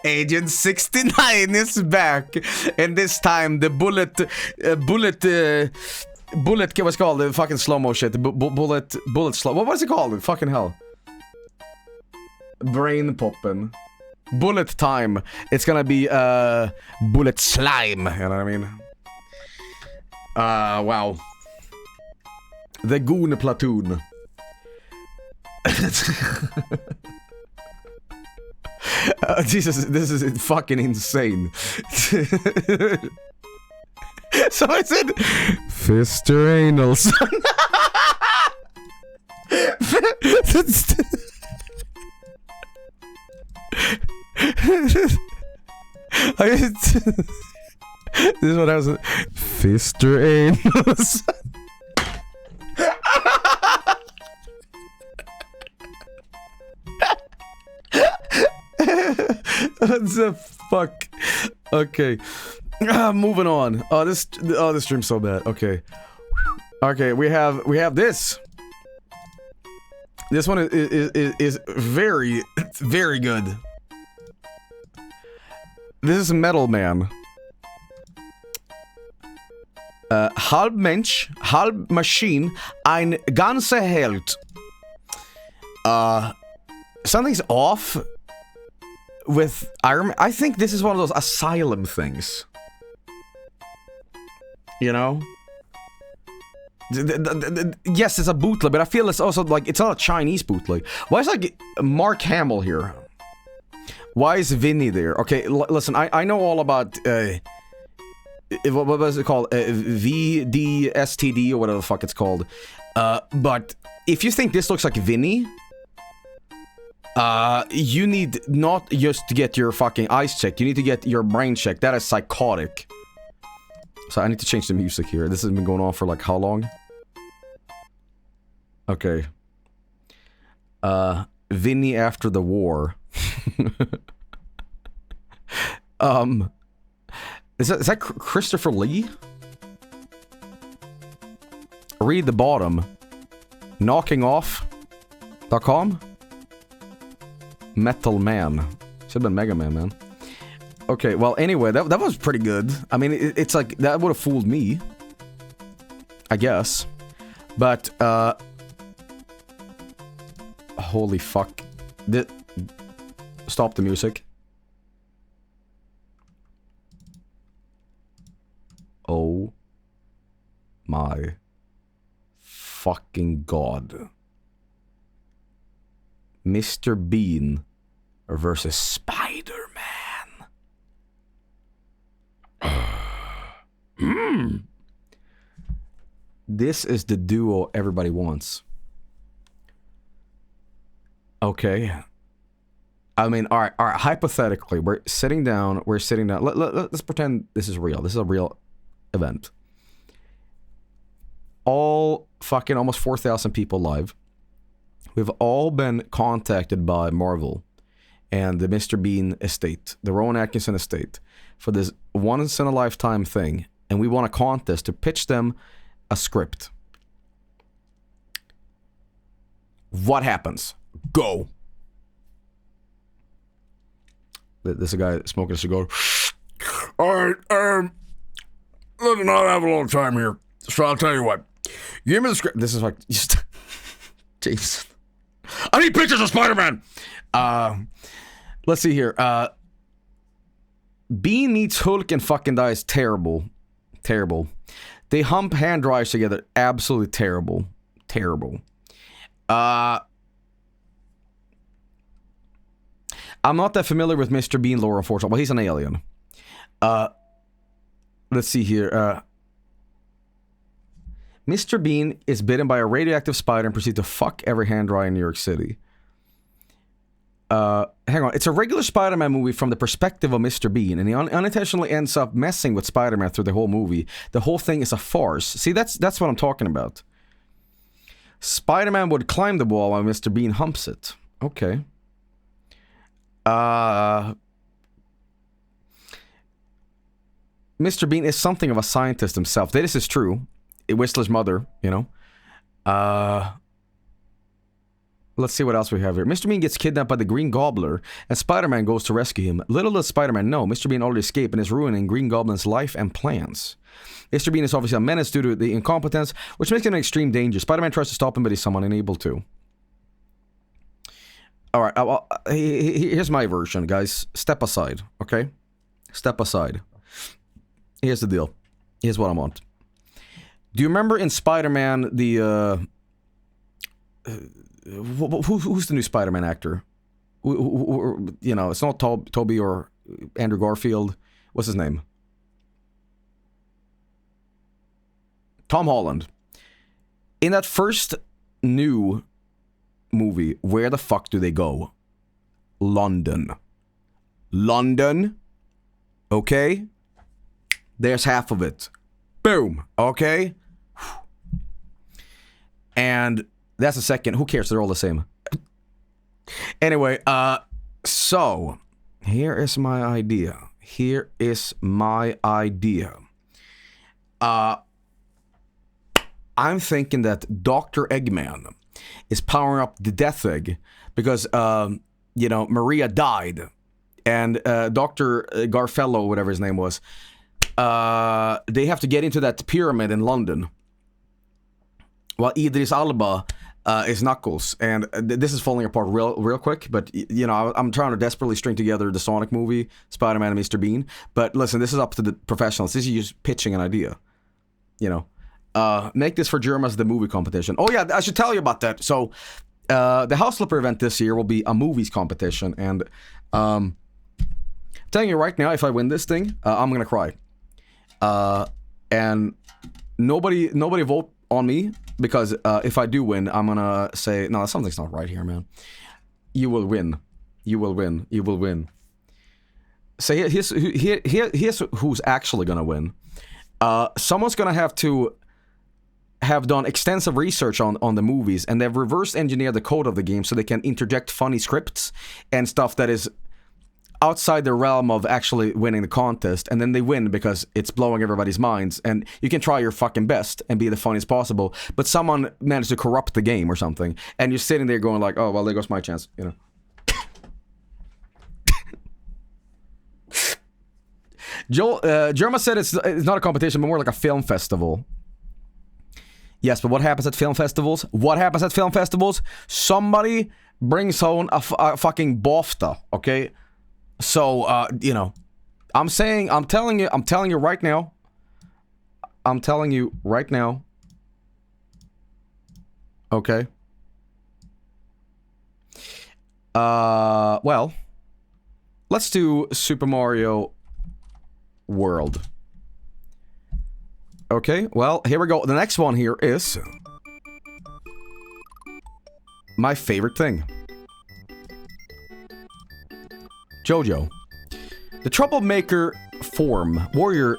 Agent 69 is back, and this time the bullet Bullet, what's it called? The fucking slow-mo shit. Bullet slow... What was it called? Fucking hell. Brain poppin'. Bullet time. It's gonna be, bullet slime. You know what I mean? Wow. The Goon Platoon. Jesus, this is fucking insane. So I said, Fister Anal. This is what I was. Fister Anal. What the fuck? Okay. Moving on. Oh, this stream's so bad. Okay. Okay, we have this. This one is very, very good. This is Metal Man. Halb Mensch, halb Maschine, ein ganzer Held. Something's off with Iron Man. I think this is one of those asylum things. You know? Yes, it's a bootleg, but I feel it's also like, it's not a Chinese bootleg. Why is like Mark Hamill here? Why is Vinny there? Okay, listen, I know all about, what was it called? VDSTD or whatever the fuck it's called. But if you think this looks like Vinny, you need not just to get your fucking eyes checked, you need to get your brain checked. That is psychotic. So I need to change the music here. This has been going on for like how long? Okay. Vinny after the war. Is that Christopher Lee? Read the bottom. Knockingoff.com? Metal Man. Should've been Mega Man, man. Okay, well, anyway, that was pretty good. I mean, it's like, that would have fooled me. I guess. But, holy fuck. Stop the music. Oh my fucking god. Mr. Bean versus Spider-Man. This is the duo everybody wants. Okay. I mean, alright, hypothetically, we're sitting down, let's pretend this is real. This is a real event. All fucking almost 4,000 people live. We've all been contacted by Marvel and the Mr. Bean estate, the Rowan Atkinson estate, for this once-in-a-lifetime thing, and we want a contest to pitch them a script. What happens? Go! There's a guy smoking a cigar. Alright, let's not have a long time here. So I'll tell you what. Give me the script. This is like, just... Jeez. I need pictures of Spider-Man! Let's see here. Bean meets Hulk and fucking dies. Terrible. Terrible. They hump hand dryers together. Absolutely terrible. Terrible. I'm not that familiar with Mr. Bean lore, unfortunately. Well, he's an alien. Let's see here. Mr. Bean is bitten by a radioactive spider and proceeds to fuck every hand dryer in New York City. Hang on. It's a regular Spider-Man movie from the perspective of Mr. Bean, and he unintentionally ends up messing with Spider-Man through the whole movie. The whole thing is a farce. See, that's what I'm talking about. Spider-Man would climb the wall while Mr. Bean humps it. Okay. Mr. Bean is something of a scientist himself. This is true. Whistler's mother, you know. Let's see what else we have here. Mr. Bean gets kidnapped by the Green Gobbler, and Spider-Man goes to rescue him. Little does Spider-Man know, Mr. Bean already escaped and is ruining Green Goblin's life and plans. Mr. Bean is obviously a menace due to the incompetence, which makes him an extreme danger. Spider-Man tries to stop him, but he's somehow unable to. Alright, here's my version, guys. Step aside, okay? Step aside. Here's the deal. Here's what I want. Do you remember in Spider-Man the, who's the new Spider-Man actor? You know, it's not Toby or Andrew Garfield. What's his name? Tom Holland. In that first new movie, where the fuck do they go? London. London? Okay? There's half of it. Boom. Okay? And that's the second. Who cares? They're all the same. Anyway, so here is my idea. Here is my idea. I'm thinking that Dr. Eggman is powering up the Death Egg because, you know, Maria died. And Dr. Garfello, whatever his name was, they have to get into that pyramid in London. While Idris Elba is Knuckles. And this is falling apart real quick, but, you know, I'm trying to desperately string together the Sonic movie, Spider-Man and Mr. Bean. But listen, this is up to the professionals. This is just pitching an idea. You know. Make this for Germans the movie competition. Oh yeah, I should tell you about that. So, the House Flipper event this year will be a movies competition, and telling you right now, if I win this thing, I'm gonna cry. And nobody vote on me because if I do win, I'm gonna say no, something's not right here, man. You will win. You will win. You will win. So here's who's actually gonna win. Someone's gonna have done extensive research on the movies, and they've reverse engineered the code of the game so they can interject funny scripts and stuff that is outside the realm of actually winning the contest, and then they win because it's blowing everybody's minds, and you can try your fucking best and be the funniest possible, but someone managed to corrupt the game or something, and you're sitting there going like, oh, well, there goes my chance, you know. Jerma said it's not a competition, but more like a film festival. Yes, but what happens at film festivals? What happens at film festivals? Somebody brings home a fucking BAFTA, okay? So, you know, I'm telling you right now. I'm telling you right now. Okay. Well, let's do Super Mario World. Okay, well, here we go. The next one here is my favorite thing. Jojo. The troublemaker form. Warrior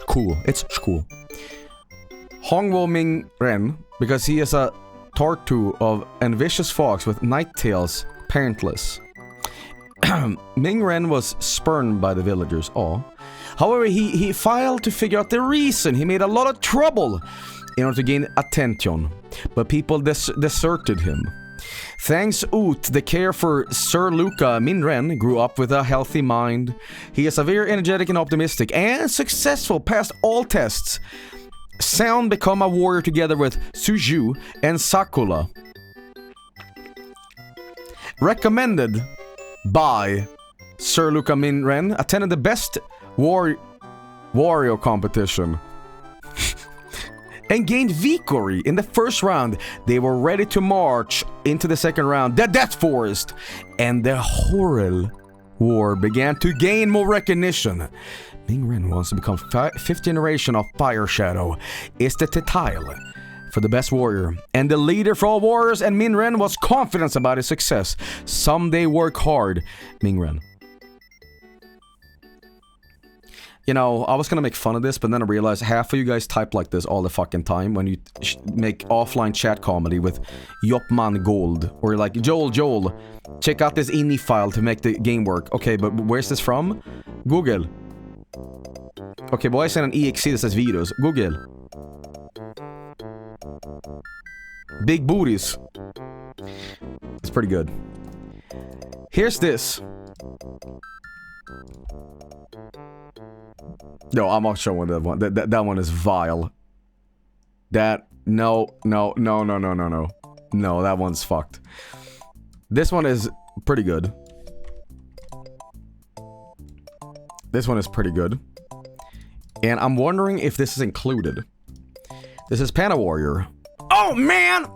cool. It's cool. Hongwo Ming Ren, because he is a Tartu of and vicious fox with night tails, parentless. Ming Ren was spurned by the villagers. However, he failed to figure out the reason. He made a lot of trouble in order to gain attention, but people deserted him. Thanks Oot, the care for Sir Luca, Min Ren grew up with a healthy mind. He is a very energetic and optimistic, and successful past all tests. Sound become a warrior together with Suju and Sakura. Recommended by Sir Luca Min Ren, attended the best Wario competition and gained victory in the first round. They were ready to march into the second round, the Death Forest, and the Horror War began to gain more recognition. Ming Ren wants to become 5th generation of Fire Shadow, is the title for the best warrior and the leader for all warriors, and Min Ren was confident about his success. Someday work hard, Ming Ren. You know, I was gonna make fun of this, but then I realized half of you guys type like this all the fucking time when you make offline chat comedy with Yopman Gold. Or you're like, Joel, check out this INI file to make the game work. Okay, but where's this from? Google. Okay, but I send an EXE that says videos. Google. Big booties. pretty good. Here's this. No, I'm not showing that one. That one is vile. No, that one's fucked. This one is pretty good. This one is pretty good. And I'm wondering if this is included. This is Panda Warrior. Oh, man!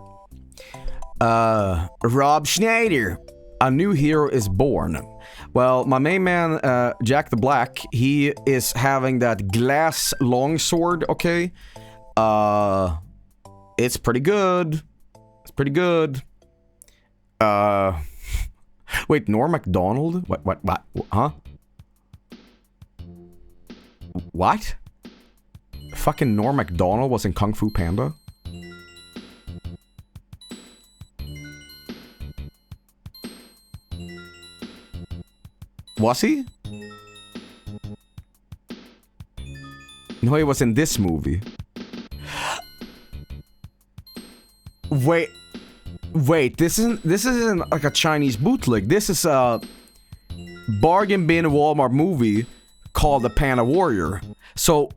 Rob Schneider. A new hero is born. Well, my main man, Jack the Black, he is having that glass longsword, okay? It's pretty good. It's pretty good. Wait, Norm Macdonald? What, huh? What? Fucking Norm Macdonald was in Kung Fu Panda? Was he? No, he was in this movie. Wait, this isn't like a Chinese bootleg. This is a bargain bin Walmart movie called The Panda Warrior. So,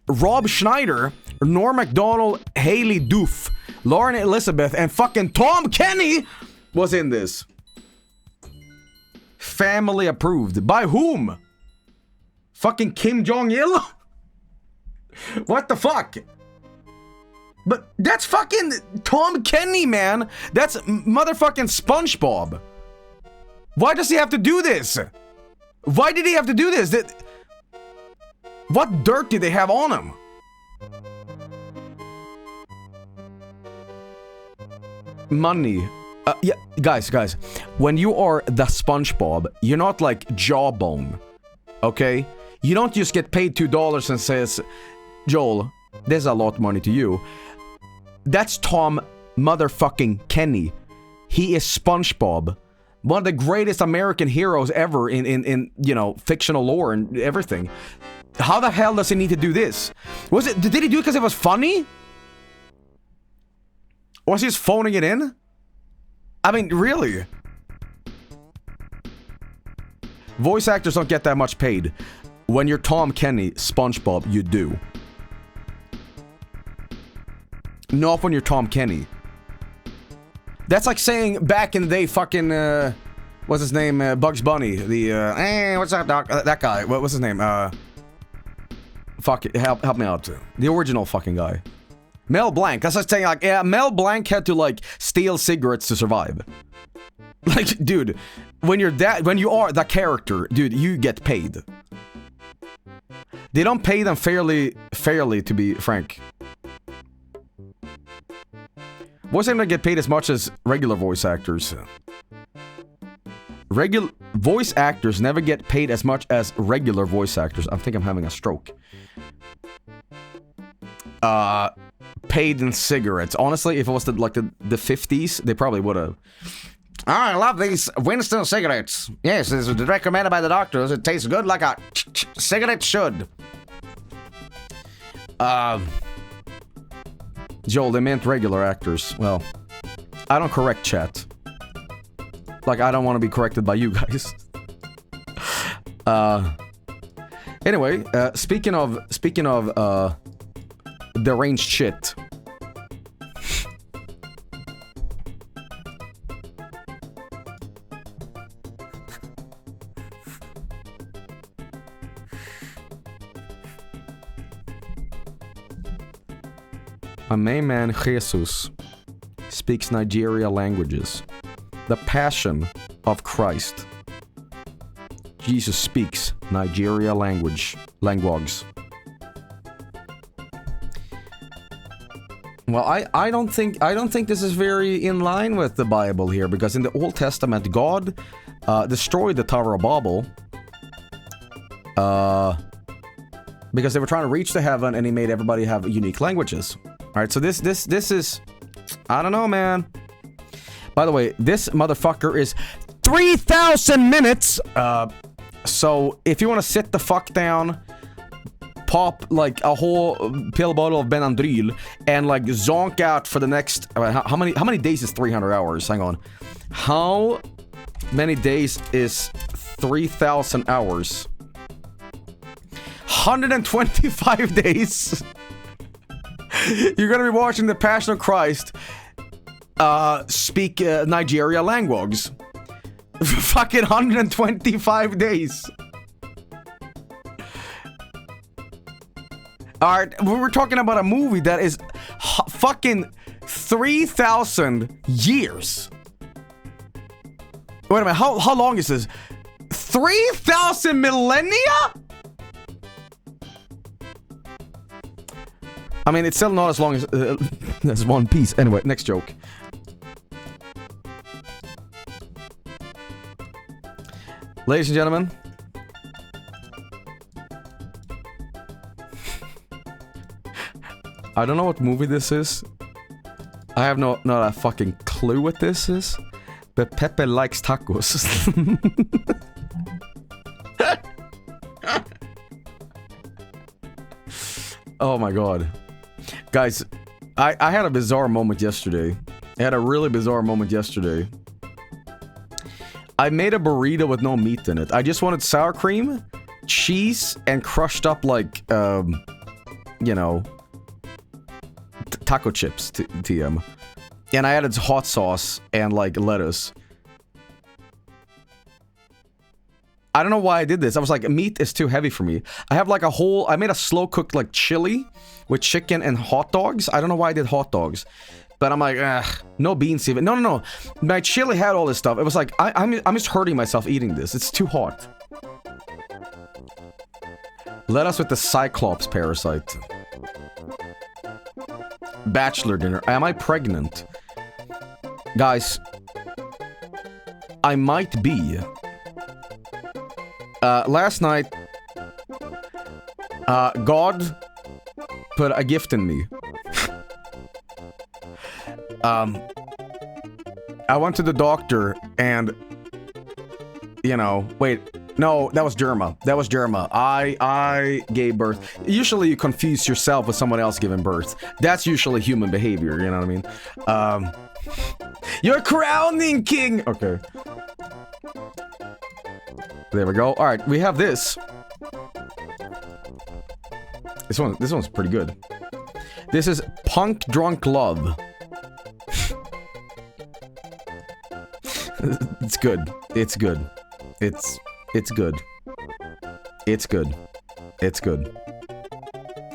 Rob Schneider, Norm Macdonald, Haley Doof, Lauren Elizabeth, and fucking Tom Kenny was in this. Family approved. By whom? Fucking Kim Jong-il? What the fuck? But that's fucking Tom Kenny, man. That's motherfucking SpongeBob. Why does he have to do this? Why did he have to do this? What dirt did they have on him? Money. Yeah, guys. When you are the SpongeBob, you're not like Jawbone. Okay? You don't just get paid $2 and says, Joel, there's a lot of money to you. That's Tom motherfucking Kenny. He is SpongeBob. One of the greatest American heroes ever in you know, fictional lore and everything. How the hell does he need to do this? Did he do it because it was funny? Or was he just phoning it in? I mean, really? Voice actors don't get that much paid. When you're Tom Kenny, SpongeBob, you do. Not when you're Tom Kenny. That's like saying back in the day, fucking, what's his name? Bugs Bunny. The, what's up, Doc? That guy. What's his name? Fuck it. Help me out. The original fucking guy. Mel Blanc. That's like saying, like, yeah, Mel Blanc had to, like, steal cigarettes to survive. Like, dude, when you are that character, dude, you get paid. They don't pay them fairly, to be frank. Voice actors get paid as much as regular voice actors. Voice actors never get paid as much as regular voice actors. I think I'm having a stroke. Paid in cigarettes. Honestly, if it was the 50s, they probably would have. Oh, I love these Winston cigarettes. Yes, this is recommended by the doctors. It tastes good like a cigarette should. Joel, they meant regular actors. Well, I don't correct chat. Like, I don't want to be corrected by you guys. Anyway, speaking of deranged shit. My main man Jesus speaks Nigeria languages. The Passion of Christ. Jesus speaks Nigeria languages. Well, I don't think this is very in line with the Bible here, because in the Old Testament, God destroyed the Tower of Babel because they were trying to reach to heaven, and he made everybody have unique languages. All right, so this is, I don't know, man. By the way, this motherfucker is 3,000 minutes. So if you want to sit the fuck down, pop like a whole pill bottle of Benadryl and like zonk out for the next how many days is 300 hours? Hang on. How many days is 3,000 hours? 125 days. You're gonna be watching the Passion of Christ speak Nigeria language. Fucking 125 days. Alright, we were talking about a movie that is fucking 3,000 years. Wait a minute, how long is this? 3,000 millennia? I mean, it's still not as long as One Piece. Anyway, next joke. Ladies and gentlemen. I don't know what movie this is. I have not a fucking clue what this is. But Pepe likes tacos. Oh my god. Guys, I had a bizarre moment yesterday. I had a really bizarre moment yesterday. I made a burrito with no meat in it. I just wanted sour cream, cheese, and crushed up like, you know, taco chips, TM. And I added hot sauce and like lettuce. I don't know why I did this. I was like, meat is too heavy for me. I have like I made a slow cooked like chili with chicken and hot dogs. I don't know why I did hot dogs. But I'm like, no beans even. No. My chili had all this stuff. It was like, I'm just hurting myself eating this. It's too hot. Lettuce with the Cyclops parasite. Bachelor dinner. Am I pregnant? Guys, I might be. Last night, God put a gift in me. I went to the doctor and, you know, wait, no, that was Germa. That was Germa. I gave birth. Usually you confuse yourself with someone else giving birth. That's usually human behavior, you know what I mean? You're crowning king! Okay. There we go. Alright, we have this. This one's pretty good. This is Punk Drunk Love. It's good. It's good. It's good. It's good. It's good.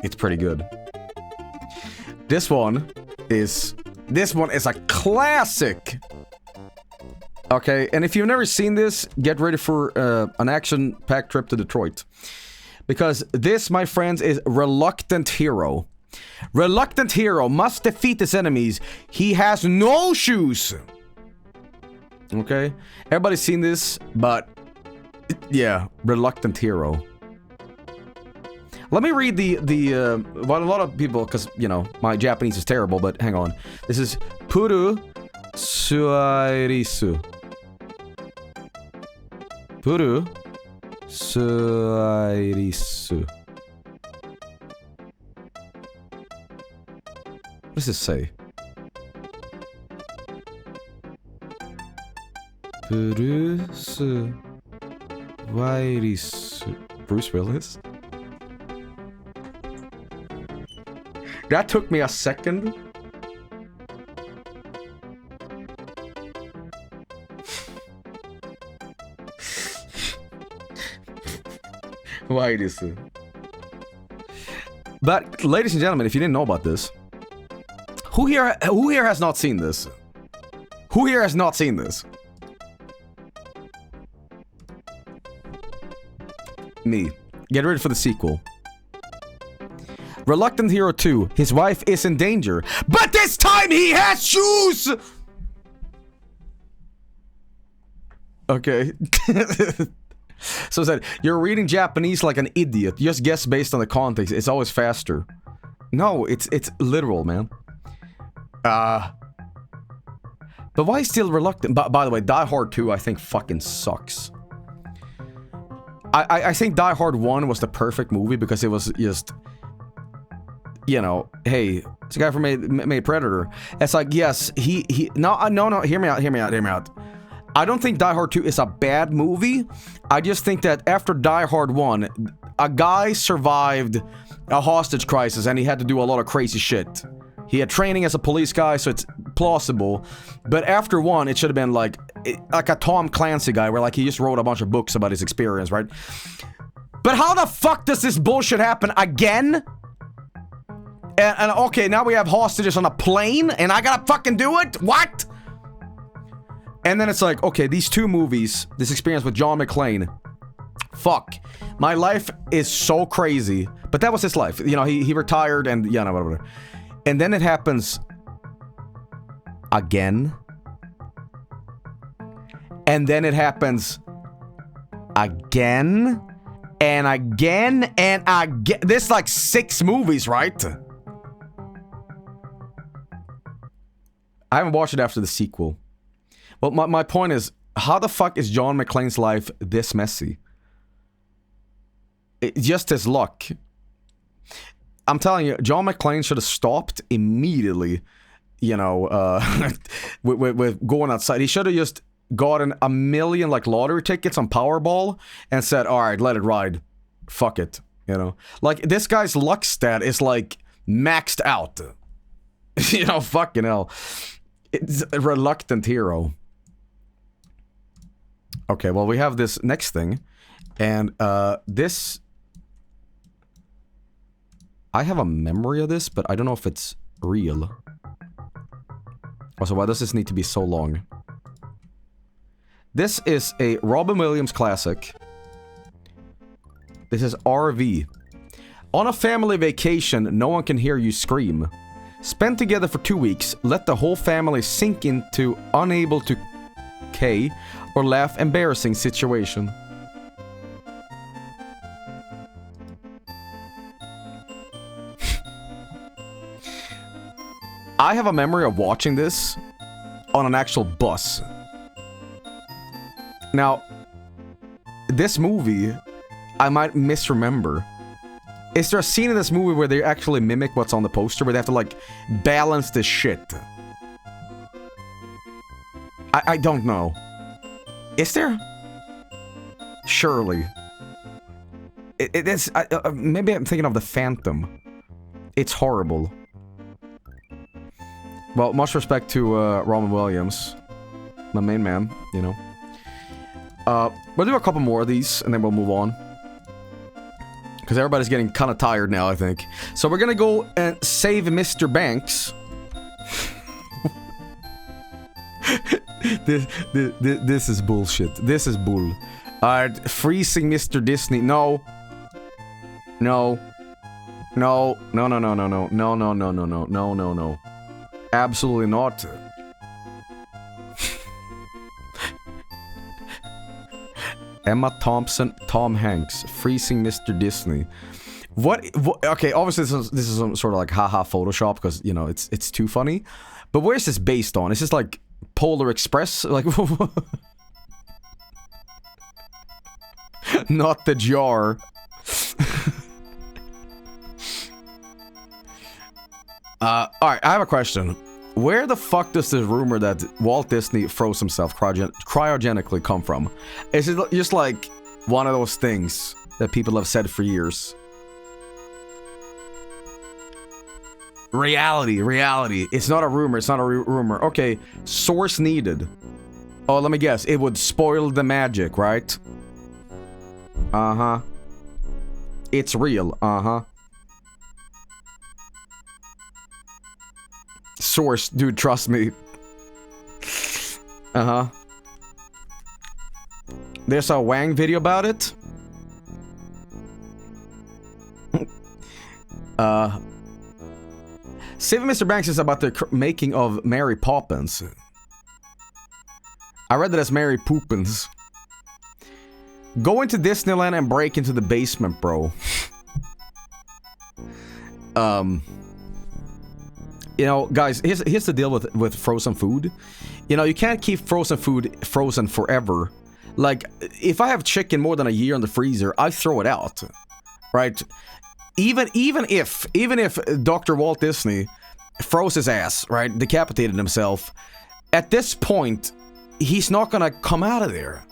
It's pretty good. This one is a classic. Okay, and if you've never seen this, get ready for an action-packed trip to Detroit. Because this, my friends, is Reluctant Hero. Reluctant Hero must defeat his enemies. He has no shoes. Okay? Everybody's seen this, but... yeah, Reluctant Hero. Let me read well, a lot of people, because, you know, my Japanese is terrible, but hang on. This is Puru Suairisu. Puru Suairisu. What does this say? Puru Suairisu. Bruce Willis? That took me a second. Why this? But, ladies and gentlemen, if you didn't know about this, who here has not seen this? Who here has not seen this? Me. Get ready for the sequel. Reluctant Hero 2. His wife is in danger, but this time he has shoes! Okay. So it said, you're reading Japanese like an idiot. Just guess based on the context. It's always faster. No, it's literal, man. But why still reluctant? By the way, Die Hard 2 I think fucking sucks. I think Die Hard 1 was the perfect movie because it was just, you know, hey, it's a guy who made Predator. It's like, yes, no, hear me out. I don't think Die Hard 2 is a bad movie. I just think that after Die Hard 1, a guy survived a hostage crisis and he had to do a lot of crazy shit. He had training as a police guy, so it's plausible. But after 1, it should have been like a Tom Clancy guy, where like he just wrote a bunch of books about his experience, right? But how the fuck does this bullshit happen again? And okay, now we have hostages on a plane, and I gotta fucking do it? What? And then it's like, okay, these 2 movies, this experience with John McClane, fuck. My life is so crazy. But that was his life. You know, he retired and, yeah, no, whatever. And then it happens again. And then it happens again and again and again. This is like 6 movies, right? I haven't watched it after the sequel. Well, my point is, how the fuck is John McClane's life this messy? It's just his luck. I'm telling you, John McClane should have stopped immediately, you know, with going outside. He should have just gotten 1 million, like, lottery tickets on Powerball and said, alright, let it ride. Fuck it, you know? Like, this guy's luck stat is, like, maxed out. You know, fucking hell. It's a reluctant hero. Okay, well, we have this next thing. And, this... I have a memory of this, but I don't know if it's real. Also, why does this need to be so long? This is a Robin Williams classic. This is RV. On a family vacation, no one can hear you scream. Spend together for 2 weeks. Let the whole family sink into unable to K or laugh embarrassing situation. I have a memory of watching this on an actual bus. Now, this movie, I might misremember. Is there a scene in this movie where they actually mimic what's on the poster, where they have to, like, balance this shit? I don't know. Is there? Surely. It is... maybe I'm thinking of The Phantom. It's horrible. Well, much respect to Robin Williams, my main man, you know. We'll do a couple more of these, and then we'll move on. Because everybody's getting kind of tired now, I think. So we're gonna go and save Mr. Banks. This is bullshit. This is bull. Alright, freezing Mr. Disney. No. No. No. No, no, no, no, no. No, no, no, no, no. No, no, no. Absolutely not. Emma Thompson, Tom Hanks, freezing Mr. Disney. What okay, obviously this is some sort of like haha Photoshop because, you know, it's too funny. But where is this based on? Is this like Polar Express? Like not the jar. Alright, I have a question. Where the fuck does this rumor that Walt Disney froze himself cryogenically come from? Is it just like one of those things that people have said for years? Reality. It's not a rumor, it's not a rumor. Okay, source needed. Oh, let me guess. It would spoil the magic, right? Uh-huh. It's real, uh-huh. Source, dude, trust me. Uh-huh. There's a Wang video about it. Saving Mr. Banks is about the making of Mary Poppins. I read it as Mary Poopins. Go into Disneyland and break into the basement, bro. You know, guys, here's the deal with frozen food. You know, you can't keep frozen food frozen forever. Like, if I have chicken more than a year in the freezer, I throw it out, right? Even if Dr. Walt Disney froze his ass, right, decapitated himself, at this point, he's not gonna come out of there.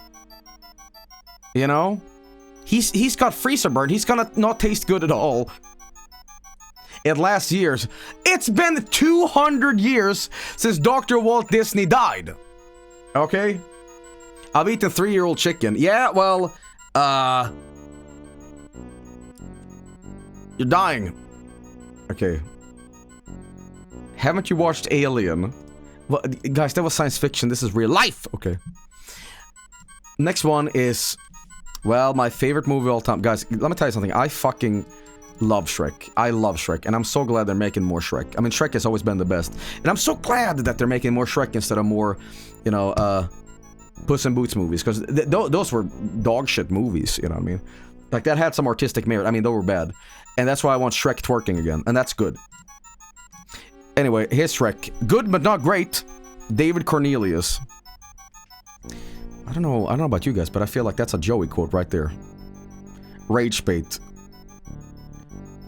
You know? He's got freezer burn. He's gonna not taste good at all. It lasts years. It's been 200 years since Dr. Walt Disney died. Okay? I've eaten 3-year-old chicken. Yeah, well, you're dying. Okay. Haven't you watched Alien? Well, guys, that was science fiction. This is real life. Okay. Next one is, well, my favorite movie of all time. Guys, let me tell you something. I fucking love Shrek. I love Shrek, and I'm so glad they're making more Shrek. I mean, Shrek has always been the best, and I'm so glad that they're making more Shrek instead of more, you know, Puss in Boots movies, because those were dog shit movies, you know what I mean? Like, that had some artistic merit. I mean, they were bad, and that's why I want Shrek twerking again, and that's good. Anyway, here's Shrek. Good, but not great. David Cornelius. I don't know about you guys, but I feel like that's a Joey quote right there. Rage bait.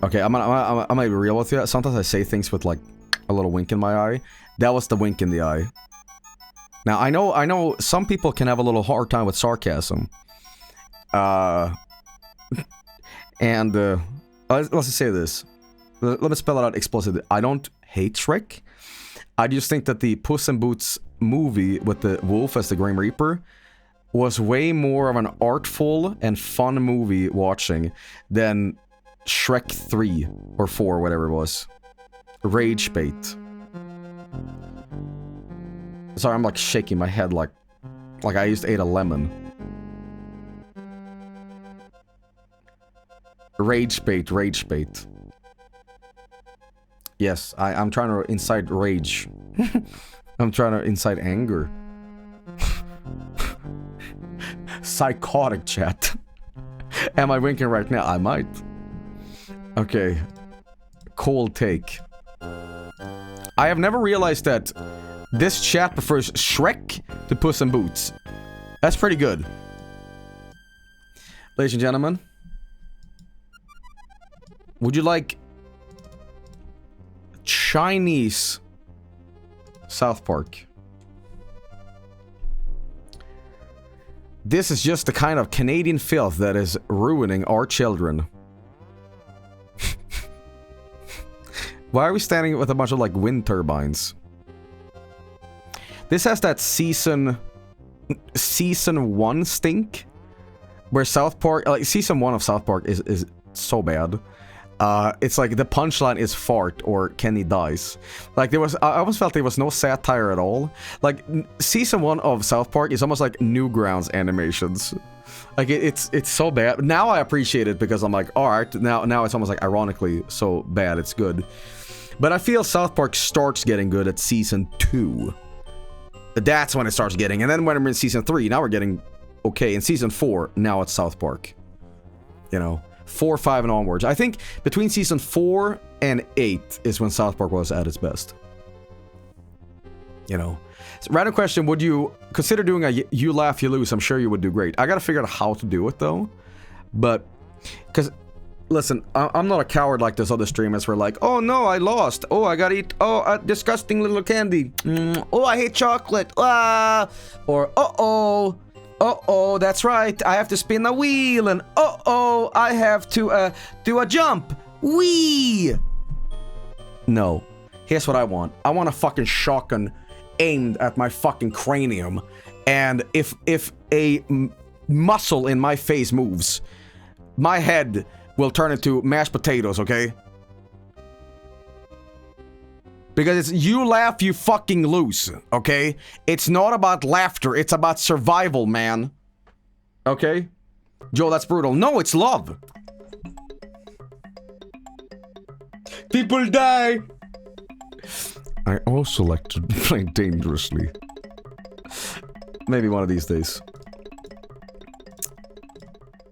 Okay, I'm gonna be real with you. Sometimes I say things with like a little wink in my eye. That was the wink in the eye. Now I know some people can have a little hard time with sarcasm. Let's just say this. Let me spell it out explicitly. I don't hate Shrek. I just think that the Puss in Boots movie with the wolf as the Grim Reaper was way more of an artful and fun movie watching than Shrek 3 or 4, whatever it was. Rage bait. Sorry, I'm like shaking my head like I just ate a lemon. Rage bait, rage bait. Yes, I'm trying to incite rage. I'm trying to incite anger. Psychotic chat. Am I winking right now? I might. Okay. Cold take. I have never realized that this chat prefers Shrek to Puss in Boots. That's pretty good. Ladies and gentlemen. Would you like Chinese South Park? This is just the kind of Canadian filth that is ruining our children. Why are we standing with a bunch of like wind turbines? This has that season 1 stink, where South Park, like season 1 of South Park is so bad. It's like the punchline is fart or Kenny dies. Like I almost felt there was no satire at all. Like season 1 of South Park is almost like Newgrounds animations. Like it's so bad. Now I appreciate it because I'm like, alright, now it's almost like ironically so bad it's good. But I feel South Park starts getting good at season 2. That's when it starts getting, and then when we're in season 3, now we're getting okay. In season 4, now it's South Park. You know, 4, 5, and onwards. I think between season 4 and 8 is when South Park was at its best. You know. So, random question, would you consider doing a You Laugh, You Lose? I'm sure you would do great. I gotta figure out how to do it, though. But, because, listen, I'm not a coward like those other streamers where like, oh no, I lost. Oh, I gotta eat, disgusting little candy. Oh, I hate chocolate. Or, uh-oh, that's right, I have to spin a wheel, and uh-oh, I have to, do a jump. Whee! No. Here's what I want. I want a fucking shotgun aimed at my fucking cranium, and if a muscle in my face moves, my head will turn into mashed potatoes, okay? Because it's you laugh, you fucking lose, okay? It's not about laughter, it's about survival, man. Okay? Joe, that's brutal. No, it's love. People die. I also like to play dangerously. Maybe one of these days.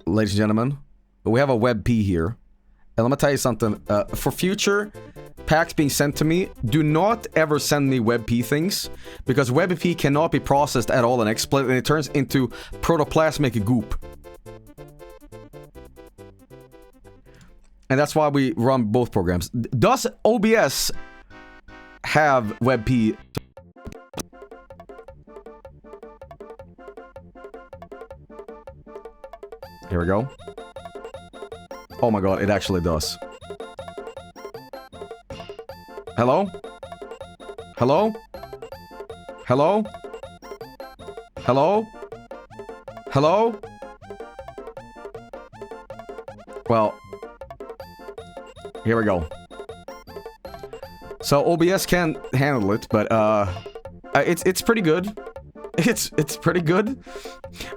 Ladies and gentlemen, we have a web P here. And let me tell you something. For future packs being sent to me, do not ever send me WebP things, because WebP cannot be processed at all in XSplit, and it turns into protoplasmic goop. And that's why we run both programs. Does OBS have WebP? Here we go. Oh my god, it actually does. Hello? Hello? Hello? Hello? Hello? Well, here we go. So OBS can't handle it, but it's pretty good. It's pretty good.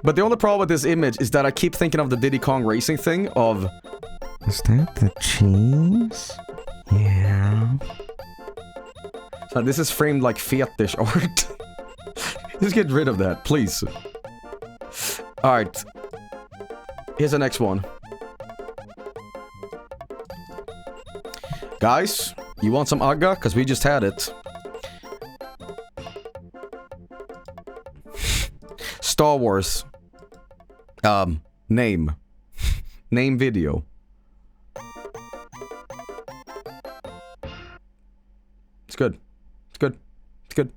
But the only problem with this image is that I keep thinking of the Diddy Kong Racing thing of... Is that the cheese? Yeah. So this is framed like fetish art. Just get rid of that, please. Alright. Here's the next one. Guys, you want some Agga? Because we just had it. Star Wars. Name. Name video. It's good. It's good. It's good.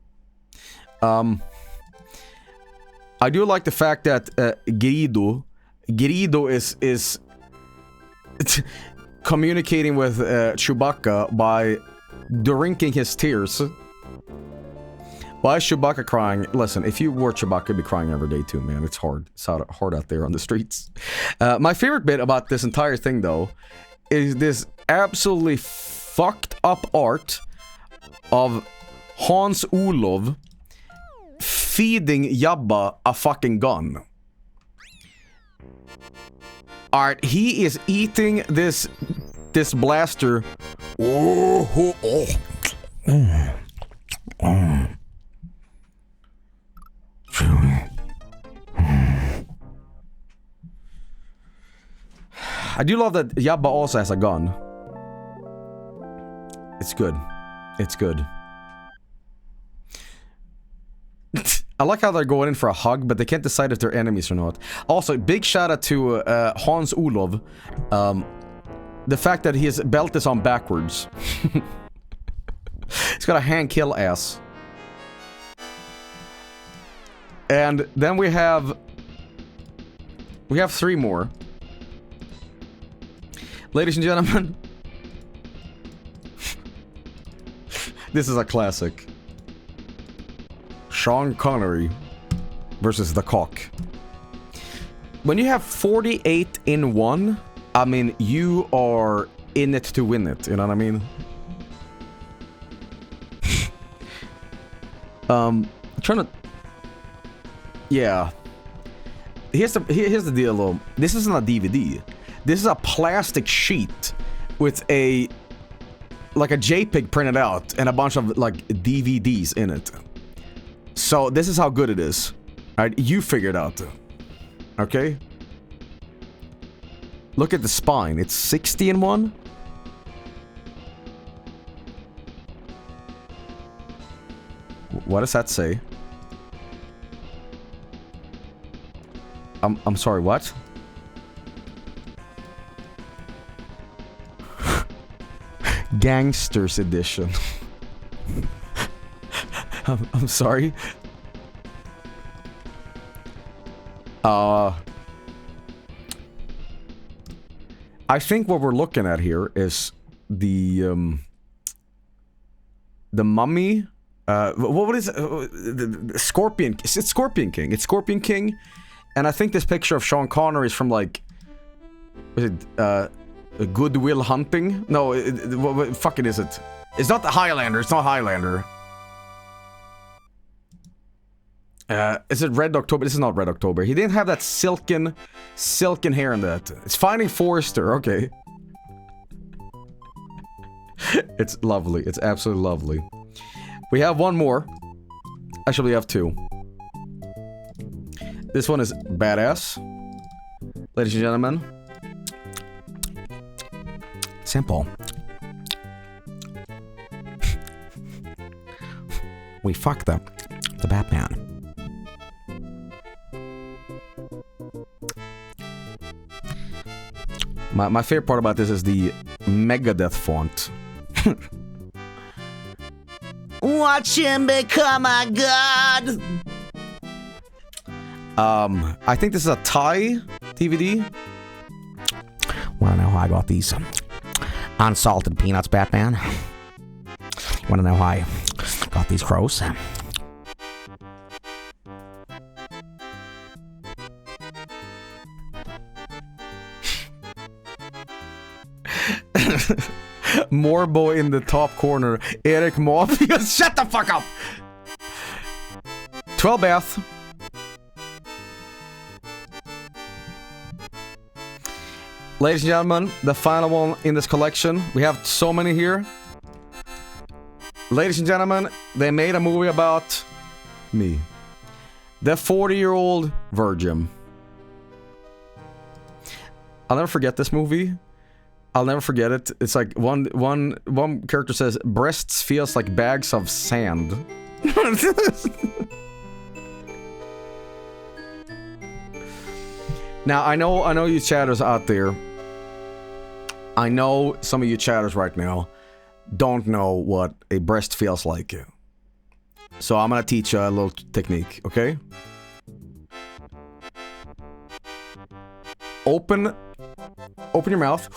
I do like the fact that Greedo is communicating with Chewbacca by drinking his tears. Why is Chewbacca crying? Listen, if you were Chewbacca, you'd be crying every day too, man. It's hard. It's hard out there on the streets. My favorite bit about this entire thing, though, is this absolutely fucked up art of Hans Olof feeding Jabba a fucking gun. Alright, he is eating this blaster. I do love that Jabba also has a gun. It's good. It's good. I like how they're going in for a hug, but they can't decide if they're enemies or not. Also, big shout out to Hans Olof. The fact that his belt is on backwards. He's got a hand kill ass. And then we have 3 more. Ladies and gentlemen. This is a classic. Sean Connery versus the Cock. When you have 48 in one, I mean, you are in it to win it, you know what I mean? I'm trying to... Yeah. Here's the deal, though. This isn't a DVD. This is a plastic sheet with like a JPEG printed out and a bunch of, like, DVDs in it. So, this is how good it is. Alright, you figure it out. Okay? Look at the spine. It's 60 in one. What does that say? I'm sorry, what? Gangsters edition. I'm sorry. I think what we're looking at here is the mummy. What is it? The Scorpion? It's Scorpion King. It's Scorpion King, and I think this picture of Sean Connery is from, like, was it Good Will Hunting? No, what fucking is it? It's not the Highlander. It's not Highlander. Is it Red October? This is not Red October. He didn't have that silken hair in that. It's Finding Forrester, okay. It's lovely. It's absolutely lovely. We have one more. Actually, we have 2. This one is badass. Ladies and gentlemen. Simple. We fucked the Batman. My favorite part about this is the Megadeth font. Watch him become a god. I think this is a Thai DVD. Wanna know how I got these unsalted peanuts, Batman? Wanna know how I got these crows? Morbo in the top corner. Eric Mobius. Shut the fuck up! 12 bath. Ladies and gentlemen, the final one in this collection. We have so many here. Ladies and gentlemen, they made a movie about me. The 40-year-old virgin. I'll never forget this movie. I'll never forget it. It's like one character says, breasts feels like bags of sand. Now, I know you chatters out there. I know some of you chatters right now don't know what a breast feels like. So I'm gonna teach you a little technique, okay? Open your mouth,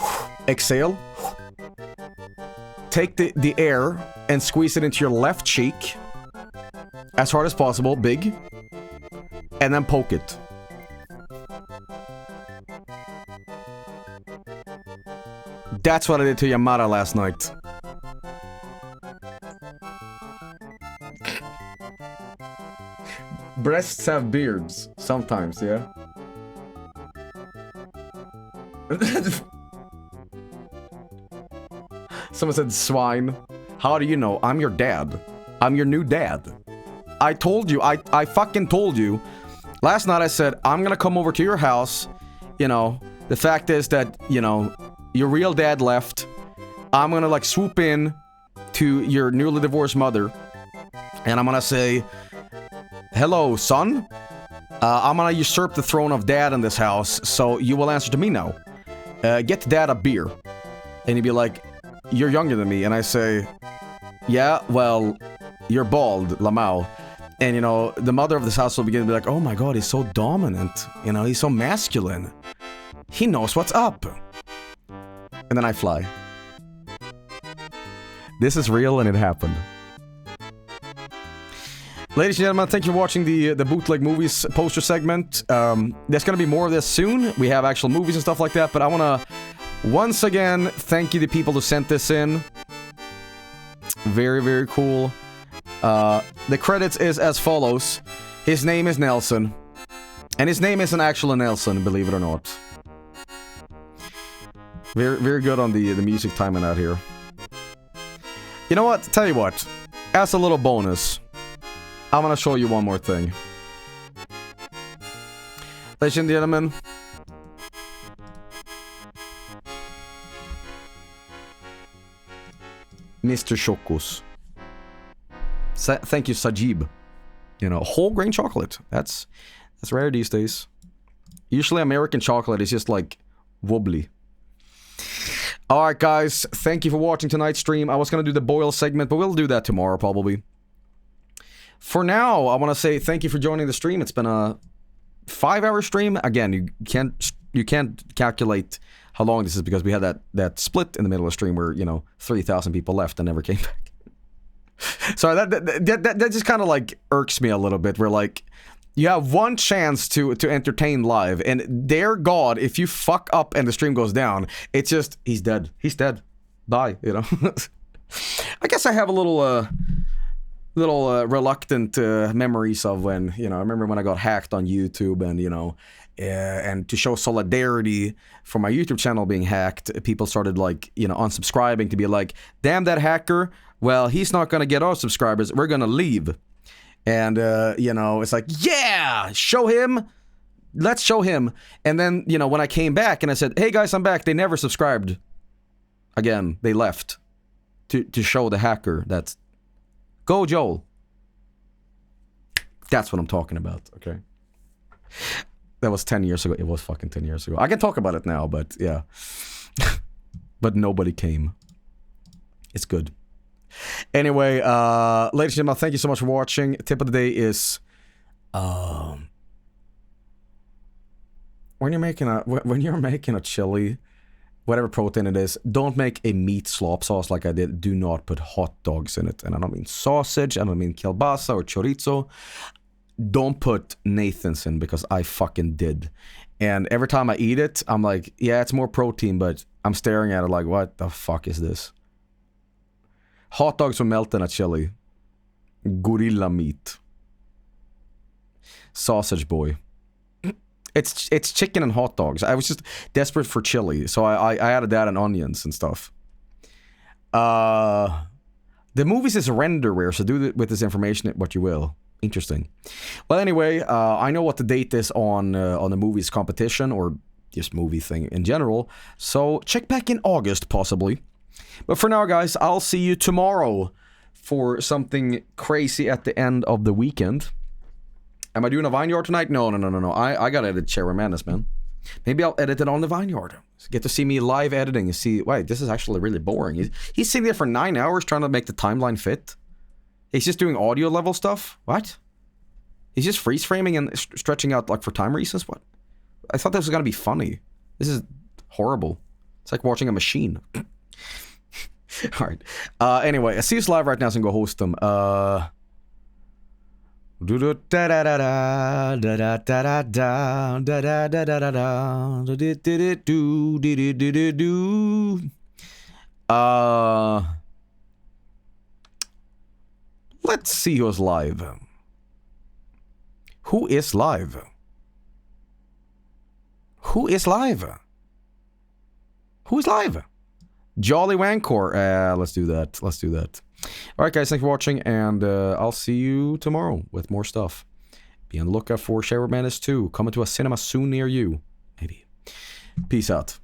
exhale, take the air and squeeze it into your left cheek as hard as possible, big, and then poke it. That's what I did to Yamada last night. Breasts have beards. Sometimes, yeah? Someone said swine. How do you know? I'm your dad. I'm your new dad. I told you. I fucking told you. Last night I said, I'm gonna come over to your house. You know, the fact is that, you know, your real dad left. I'm gonna like swoop in to your newly divorced mother. And I'm gonna say, hello, son. I'm gonna usurp the throne of dad in this house. So you will answer to me now. Get dad a beer. And he'd be like, you're younger than me. And I say, yeah, well, you're bald, Lamau. And, you know, the mother of this house will begin to be like, oh my god, he's so dominant. You know, he's so masculine. He knows what's up. And then I fly. This is real and it happened. Ladies and gentlemen, thank you for watching the Bootleg Movies poster segment. There's gonna be more of this soon. We have actual movies and stuff like that, but I wanna once again thank you to people who sent this in. Very, very cool. The credits is as follows. His name is Nelson. And his name isn't actually Nelson, believe it or not. Very, very good on the music timing out here. You know what? Tell you what. As a little bonus, I'm gonna show you one more thing. Ladies and gentlemen. Mr. Chocos. Thank you, Sajib. You know, whole grain chocolate. That's rare these days. Usually American chocolate is just like wobbly. Alright guys, thank you for watching tonight's stream. I was gonna do the boil segment, but we'll do that tomorrow probably. For now, I want to say thank you for joining the stream. It's been a 5-hour stream. Again, you can't calculate how long this is because we had that split in the middle of the stream where, you know, 3,000 people left and never came back. So that just kind of like irks me a little bit. Where like you have one chance to entertain live, and dear God, if you fuck up and the stream goes down, it's just he's dead. He's dead. Bye. You know. I guess I have a little reluctant memories of when, you know, I remember when I got hacked on YouTube, and, you know, and to show solidarity for my YouTube channel being hacked, people started like, you know, unsubscribing to be like, damn that hacker, well, he's not gonna get our subscribers, we're gonna leave. And, you know, it's like, yeah, show him, let's show him. And then, you know, when I came back and I said, hey guys, I'm back, they never subscribed. Again, they left to show the hacker that, go Joel. That's what I'm talking about, okay? That was 10 years ago. It was fucking 10 years ago. I can talk about it now, but yeah. But nobody came. It's good. Anyway, ladies and gentlemen, thank you so much for watching. Tip of the day is... when you're making a chili, whatever protein it is, don't make a meat slop sauce like I did. Do not put hot dogs in it. And I don't mean sausage, I don't mean kielbasa or chorizo. Don't put Nathan's in, because I fucking did. And every time I eat it, I'm like, yeah, it's more protein, but I'm staring at it like, what the fuck is this? Hot dogs will melt in a chili. Gorilla meat. Sausage boy. It's chicken and hot dogs. I was just desperate for chili, so I added that and onions and stuff. The movies is renderware, so do with this information what you will. Interesting. Well, anyway, I know what the date is on the movies competition, or just movie thing in general, so check back in August, possibly. But for now, guys, I'll see you tomorrow for something crazy at the end of the weekend. Am I doing a Vineyard tonight? No. I gotta edit Cherry Madness, man. Maybe I'll edit it on the Vineyard. Get to see me live editing and see, wait, this is actually really boring. He's sitting there for 9 hours trying to make the timeline fit. He's just doing audio level stuff? What? He's just freeze framing and stretching out like for time reasons? What? I thought this was gonna be funny. This is horrible. It's like watching a machine. Alright. Anyway, I see us live right now, so I'm gonna go host them. Let's see who's live. Who is live? Who is live? Who is live? Jolly Wancor. Let's do that. Let's do that. Alright, guys, thanks for watching, and I'll see you tomorrow with more stuff. Be on the lookout for Cherry Madness 2, coming to a cinema soon near you. Maybe. Peace out.